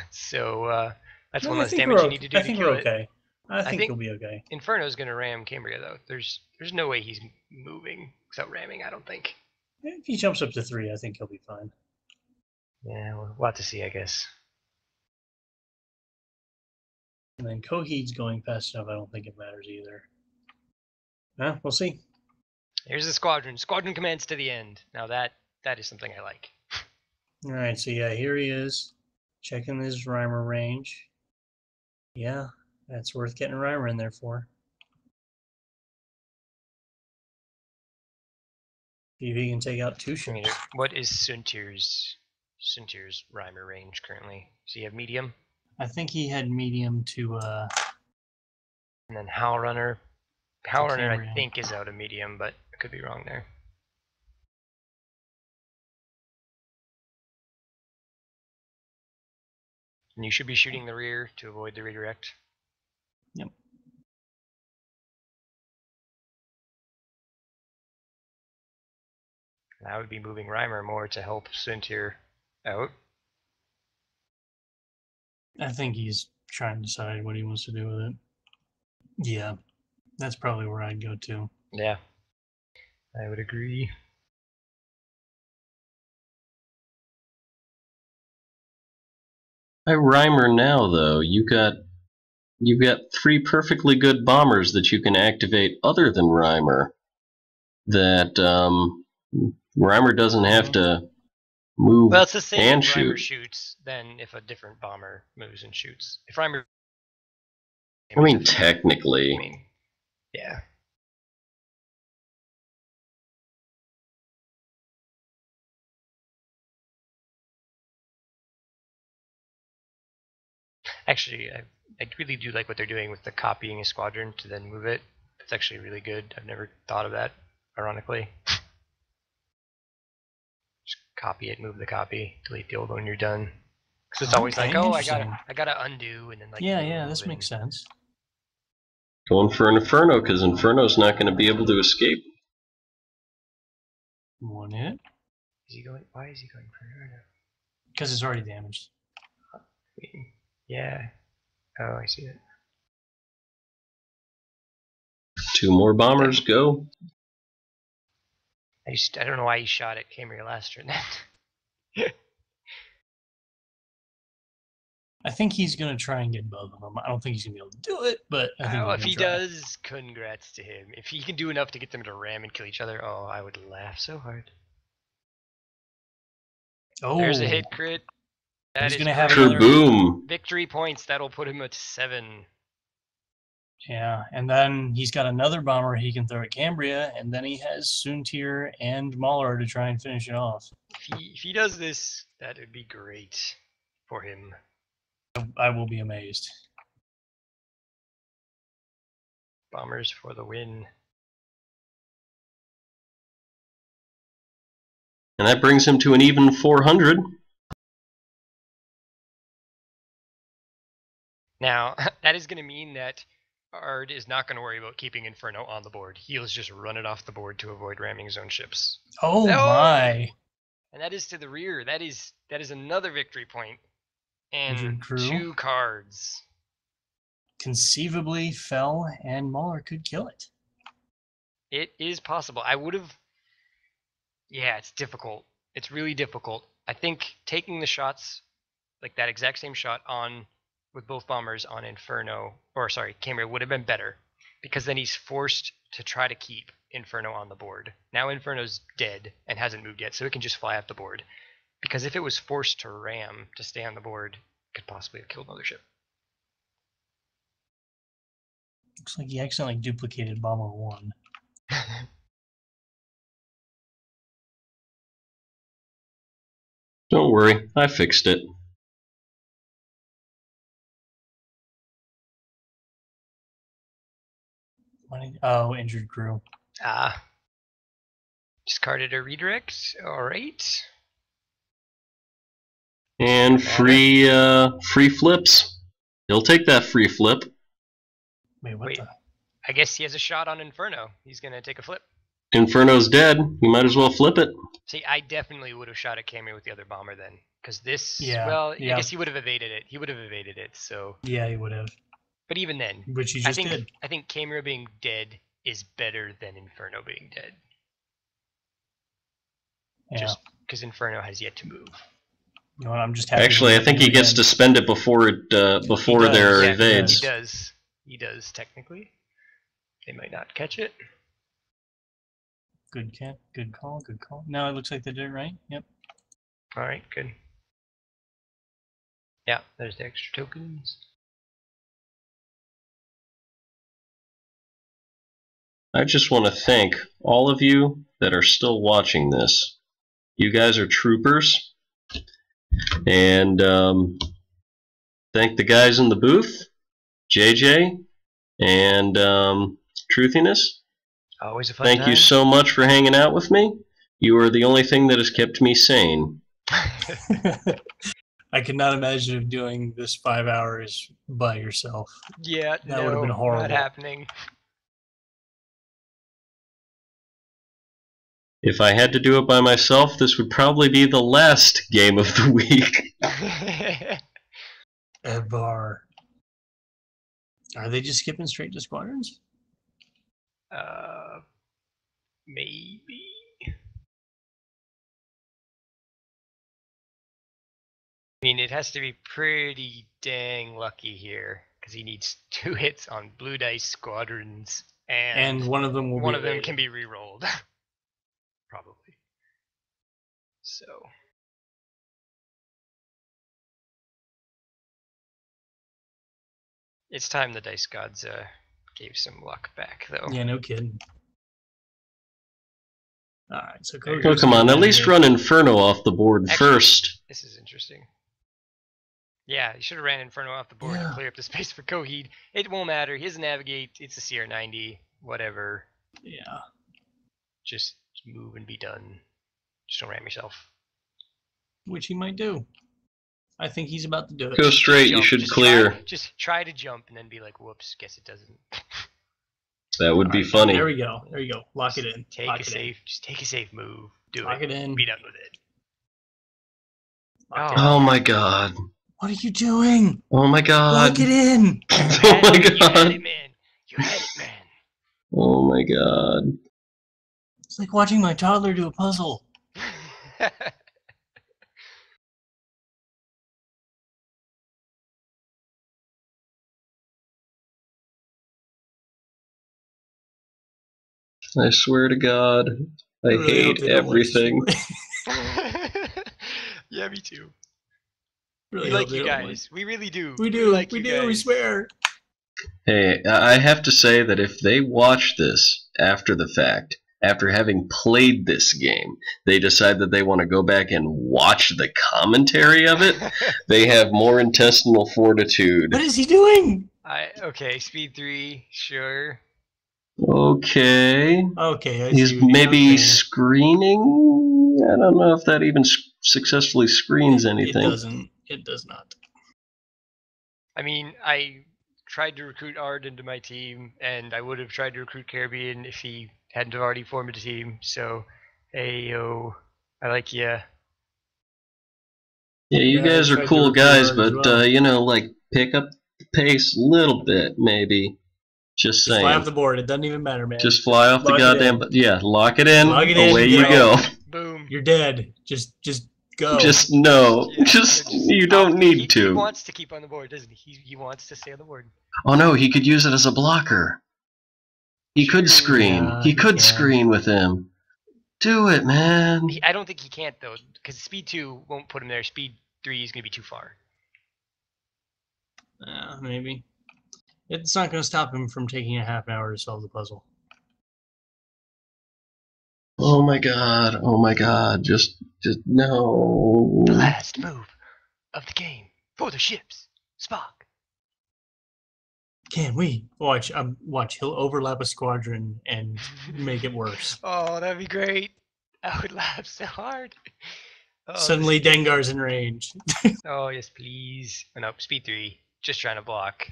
So that's No, one I less think damage we're you need to do I to think kill we're it. okay. I think think- you'll be okay. Inferno's going to ram Cambria, though. There's no way he's moving without ramming, I don't think. If he jumps up to 3, I think he'll be fine. Yeah, we'll have to see, I guess. And then Coheed's going fast enough, I don't think it matters either. We'll see. Here's the squadron. Squadron commands to the end. Now that is something I like. Alright, so yeah, here he is. Checking his rhymer range. Yeah, that's worth getting a rhymer in there for. See if he can take out 2 I mean, ships. what is Suntir's Reimer range currently? Does he have medium? I think he had medium to And then Howlrunner. Howlrunner, I Cambrian. think, is out of medium, but I could be wrong there. And you should be shooting the rear to avoid the redirect. Yep. And I would be moving Reimer more to help Suntir out. I think he's trying to decide what he wants to do with it. Yeah, that's probably where I'd go to. Yeah, I would agree. By Reimer now, though, you've got 3 perfectly good bombers that you can activate other than Reimer. That Reimer doesn't have to move Well, it's the same and if Reimer shoot. shoots than if a different bomber moves and shoots. If Reimer, I mean, technically. I mean, yeah. Actually, I really do like what they're doing with the copying a squadron to then move it. It's actually really good. I've never thought of that, ironically. Just copy it, move the copy, delete the old one when you're done. Because it's always Okay, like, oh, interesting. I gotta undo and then like. Yeah, move this and- makes sense. Going for an Inferno, because Inferno's not going to be able to escape. 1 hit, Is he going? Why is he going for Inferno? because it's already damaged. Yeah. Oh, I see it. 2 more bombers, go. I don't know why he shot at Cambria last turn then. I think he's going to try and get both of them. I don't think he's going to be able to do it, but I think Oh, he's if he gonna try. does, congrats to him. If he can do enough to get them to ram and kill each other, oh, I would laugh so hard. Oh, There's a hit crit. That He's is gonna have great. another- Kaboom! Victory points. That'll put him at 7. Yeah, and then he's got another bomber he can throw at Cambria, and then he has Soontir and Mauler to try and finish it off. If he does this, that would be great for him. I will be amazed. Bombers for the win. And that brings him to an even 400. Now, that is going to mean that Ard is not going to worry about keeping Inferno on the board. He'll just run it off the board to avoid ramming his own ships. Oh my! And that is to the rear. That is another victory point. And Injured crew. 2 cards. Conceivably, Fell and Mauler could kill it. It is possible. I would have... Yeah, it's difficult. It's really difficult. I think taking the shots, like that exact same shot on... with both bombers on Inferno, or sorry, Cambria would have been better, because then he's forced to try to keep Inferno on the board. Now Inferno's dead and hasn't moved yet, so it can just fly off the board. Because if it was forced to ram to stay on the board, it could possibly have killed another ship. Looks like he accidentally duplicated Bomber 1. Don't worry, I fixed it. Oh, injured crew. Discarded a redirect. Alright. And free flips. He'll take that free flip. Wait, what Wait. the? I guess he has a shot on Inferno. He's going to take a flip. Inferno's dead. You might as well flip it. See, I definitely would have shot at Cambria with the other bomber then. Because this, Yeah, well, yeah. I guess he would have evaded it. He would have evaded it, so... Yeah, he would have. But even then, Which he just did. I think Cambria being dead is better than Inferno being dead. Yeah. Just because Inferno has yet to move. You know what? I'm just happy. Actually, I think he gets to spend it before does, their yeah, evades. He does. He does, technically. They might not catch it. Good call, good call. No, it looks like they did it right. Yep. Alright, good. Yeah, there's the extra tokens. I just want to thank all of you that are still watching this. You guys are troopers. And thank the guys in the booth, JJ and Truthiness. Always a fun Thank time. you so much for hanging out with me. You are the only thing that has kept me sane. I could not imagine doing this 5 hours by yourself. Yeah, That would have been horrible. Not happening. If I had to do it by myself, this would probably be the last game of the week. Ever. Are they just skipping straight to squadrons? Maybe. I mean, it has to be pretty dang lucky here, because he needs 2 hits on blue dice squadrons, And one of them will one be of them rated. can be re-rolled. Probably. So. It's time the dice gods gave some luck back, though. Yeah, no kidding. Alright, so Oh, come on, at least run Inferno off the board Actually, first. This is interesting. Yeah, you should have ran Inferno off the board Yeah. to clear up the space for Coheed. It won't matter. He has navigate. It's a CR90. Whatever. Yeah. Just move and be done. Just don't ram yourself. Which he might do. I think he's about to do it. Go straight, you Jump. should Just clear. Just try to jump and then be like, whoops, guess it doesn't. That would be Alright, funny. There we go. There you go. Lock it in. Take Lock a it in. safe. Just take a safe move. Do Lock it in. Be done with it. Lock it Oh. in. Oh my god. What are you doing? Oh my god. Lock it in. Oh my You had god. it, man. You had it, man. Oh my god. It's like watching my toddler do a puzzle. I swear to god. I really hope hate they don't let us everything. Yeah, me too. Really We hope like they you don't let- guys. We really do. We do. like We you do. We guys. swear. Hey, I have to say that if they watch this after the fact, after having played this game, they decide that they want to go back and watch the commentary of it, they have more intestinal fortitude. What is he doing? Okay, speed 3, sure. Okay. Okay, I He's see what maybe okay. screening? I don't know if that even successfully screens anything. It doesn't. It does not. I mean, I tried to recruit Ard into my team, and I would have tried to recruit Caribbean if he hadn't already formed a team. So, hey yo, I like ya. Yeah, you Yeah, I guys are tried to cool recruit guys, Ard as but well. you know, like pick up the pace a little bit, maybe. Just Just fly off saying. the board. It doesn't even matter, man. Just fly off the Lock it goddamn. in. Yeah, lock it in. Lock it in, Away you go. go. Boom. You're dead. Just go. Just no. Yeah, Just you don't he need to. wants to keep on the board, doesn't he? He wants to stay on the board. Oh no, he could use it as a blocker. He could True. screen. Yeah, He he could can. screen with him. Do it, man. I don't think he can't though, because speed 2 won't put him there. Speed 3 is gonna be too far. Maybe. It's not going to stop him from taking a half hour to solve the puzzle. Oh my god. Oh my god. Just no. The last move of the game for the ships. Spock. Can we watch? Watch. He'll overlap a squadron and make it worse. Oh, that'd be great. I would laugh so hard. Oh, Suddenly, Dengar's in range. Oh, yes, please. Oh, no, speed 3. Just trying to block.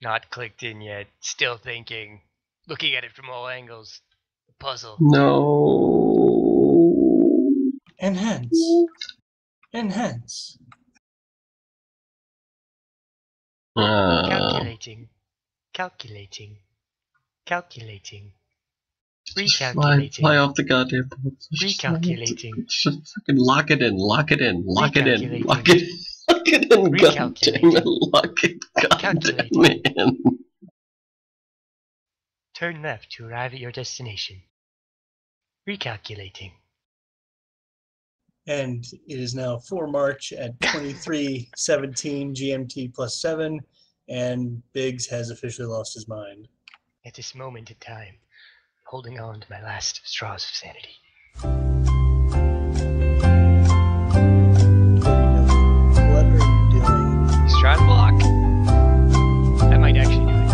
Not clicked in yet. Still thinking. Looking at it from all angles. The puzzle. No. Enhance. Enhance. Calculating. Calculating. Calculating. Recalculating. Fly off the goddamn board. Recalculating. Just fucking lock it in. Lock it in. Lock it in. Recalculating. Lock it. Lock it in. Goddamn it. Lock it. Goddamn Calculating. in. Turn left to arrive at your destination. Recalculating. And it is now 4 March at 23:17 GMT plus 7, and Biggs has officially lost his mind. At this moment in time, holding on to my last straws of sanity. What are you doing? He's trying to block. That might actually do it.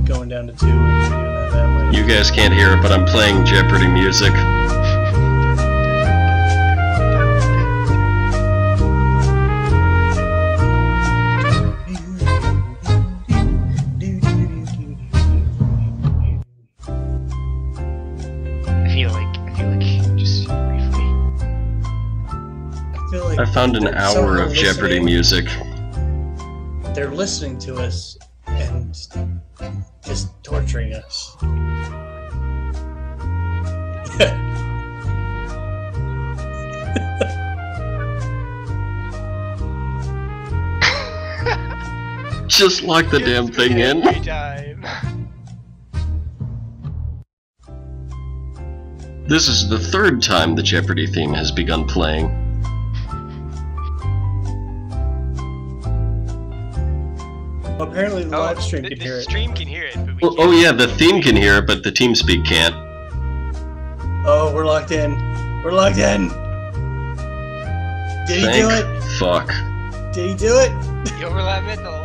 Going down to 2 and you're doing that way. You guys can't hear it, but I'm playing Jeopardy music. I feel like just briefly. I feel like I found an they're hour somehow of Jeopardy listening- music. They're listening to us and just torturing us. Just lock the damn thing in. Every time. This is the third time the Jeopardy theme has begun playing. Apparently the live stream the can hear it. stream can hear it, but we Well, can't. oh yeah, the theme can hear it, but the TeamSpeak can't. Oh, we're locked in. We're locked in. Did he Thank do it? fuck. Did he do it? The overlap missile.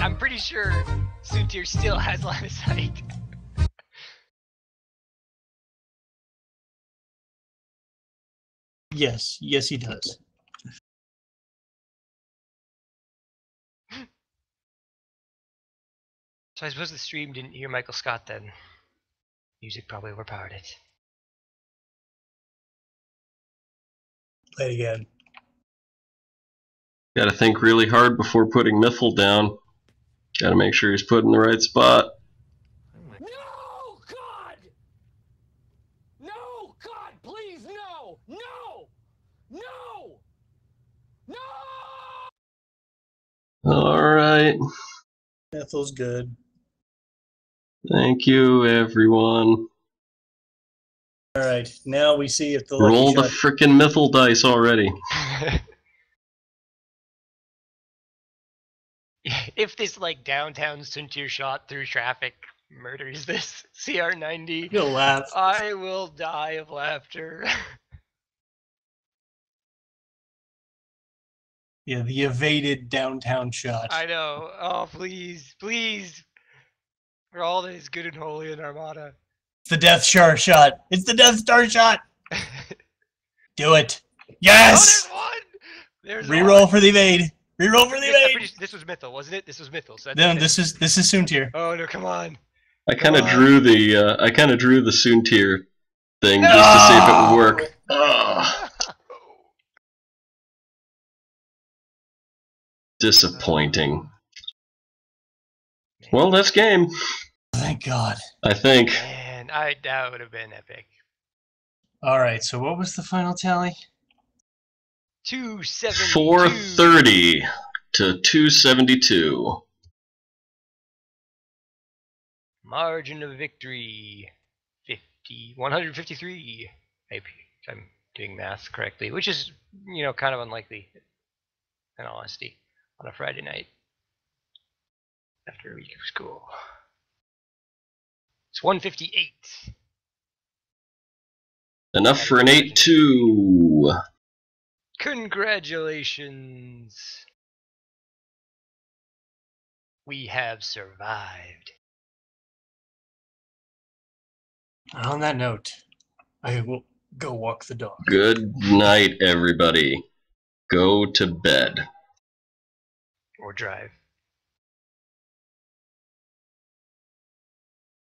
I'm pretty sure Suntir still has line of sight. Yes, yes, he does. So I suppose the stream didn't hear Michael Scott then. Music probably overpowered it. Play it again. Gotta think really hard before putting Miffle down. Gotta make sure he's put in the right spot. No, God! No, God, please, no! No! No! No! Alright. Ethel's good. Thank you, everyone. All right, now we see if the Roll lucky the shot. frickin' mythal dice already. If this like downtown Suntier shot through traffic murders this CR90, You'll laugh. I will die of laughter. Yeah, the evaded downtown shot. I know. Oh, please, please. For all that is good and holy in Armada. It's the Death Star shot. It's the Death Star shot. Do it. Yes. Oh, there's one. There's Reroll one. for the evade. Reroll for the evade. This was Mythal, wasn't it? This was Mythal. So that's No, okay. this is Soontier. Oh no! Come on. I kind of Come on. drew the Soontier thing just to see if it would work. Ugh. Disappointing. Well, that's game. Thank God. I think. Man, that would have been epic. All right. So what was the final tally? 272. 430 to 272. Margin of victory 153. Maybe I'm doing math correctly, which is kind of unlikely, in all honesty, on a Friday night after a week of school. It's 158. Enough for an 8-2. Congratulations. We have survived. On that note, I will go walk the dog. Good night, everybody. Go to bed. Or drive.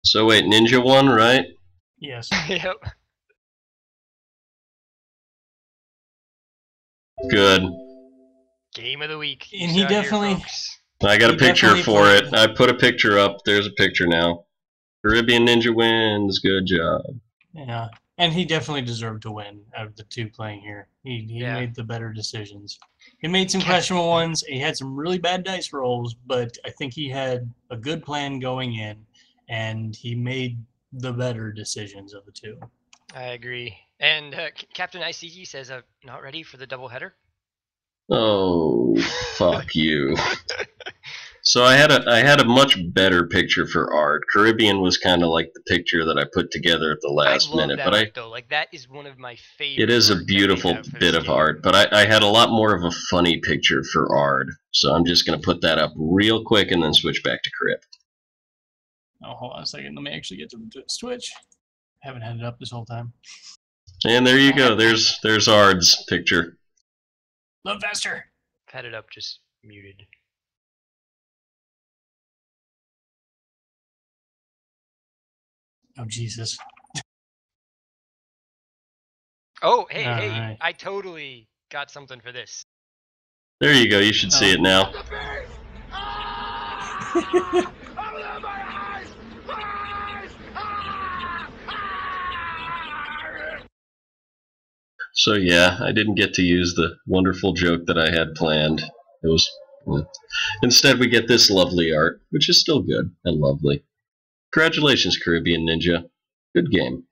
So wait, Ninja won, right? Yes. Yep. Good. Game of the week. And You he saw it here, definitely- folks. I got a He picture definitely for played it. I put a picture up. There's a picture now. Caribbean Ninja wins. Good job. Yeah. And he definitely deserved to win out of the two playing here. He Yeah. made the better decisions. He made some questionable ones. He had some really bad dice rolls, but I think he had a good plan going in, and he made the better decisions of the two. I agree. And Captain ICE says, not ready for the doubleheader? Oh, fuck you. So I had a much better picture for art. Caribbean was kind of like the picture that I put together at the last I love minute, that but art, though. Like, that is one of my favorite. it is a art that we beautiful have for bit this of game. art. But I had a lot more of a funny picture for art, so I'm just gonna put that up real quick and then switch back to Crip. Oh, hold on a second. Let me actually get to Switch. Haven't had it up this whole time. And there you go. There's Ard's picture. Load faster. I've had it up, just muted. Oh, Jesus. Oh, hey, All hey! right. I totally got something for this. There you go. You should see it now. So yeah, I didn't get to use the wonderful joke that I had planned. It was instead we get this lovely art, which is still good and lovely. Congratulations, Caribbean Ninja. Good game.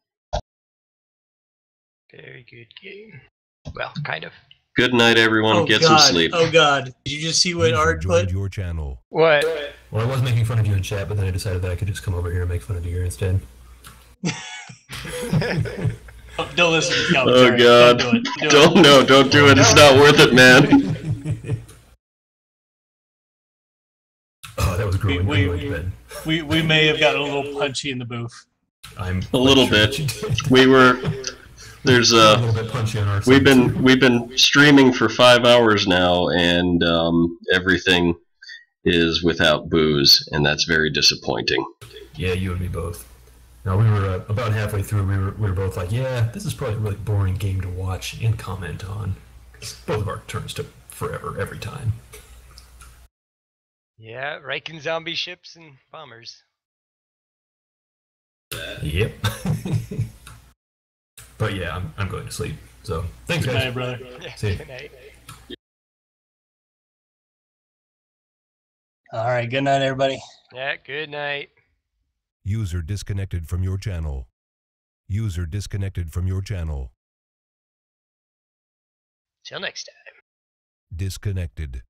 Very good game. Well, kind of. Good night, everyone. Oh Get God! some sleep. Oh God! Did you just see what User Art joined put? your channel. What? Well, I was making fun of you in chat, but then I decided that I could just come over here and make fun of you instead. Oh, don't listen to the Oh commentary. God! Don't do it. Don't do it. It's not worth it, man. Oh, that was grueling. We- I'm going to bed. We may have gotten a little punchy in the booth. I'm A little quite bit. sure that you did. We were. There's A little bit punchy on our side, too. We've been streaming for 5 hours now, and everything is without booze, and that's very disappointing. Yeah, you and me both. Now we were about halfway through. We were both like, "Yeah, this is probably a really boring game to watch and comment on." 'Cause both of our turns took forever every time. Yeah, Riken zombie ships and bombers. Yep. But yeah, I'm going to sleep. So thanks, Good guys. night, brother. Yeah, See ya. good night. All right. Good night, everybody. Yeah, good night. User disconnected from your channel. User disconnected from your channel. Till next time. Disconnected.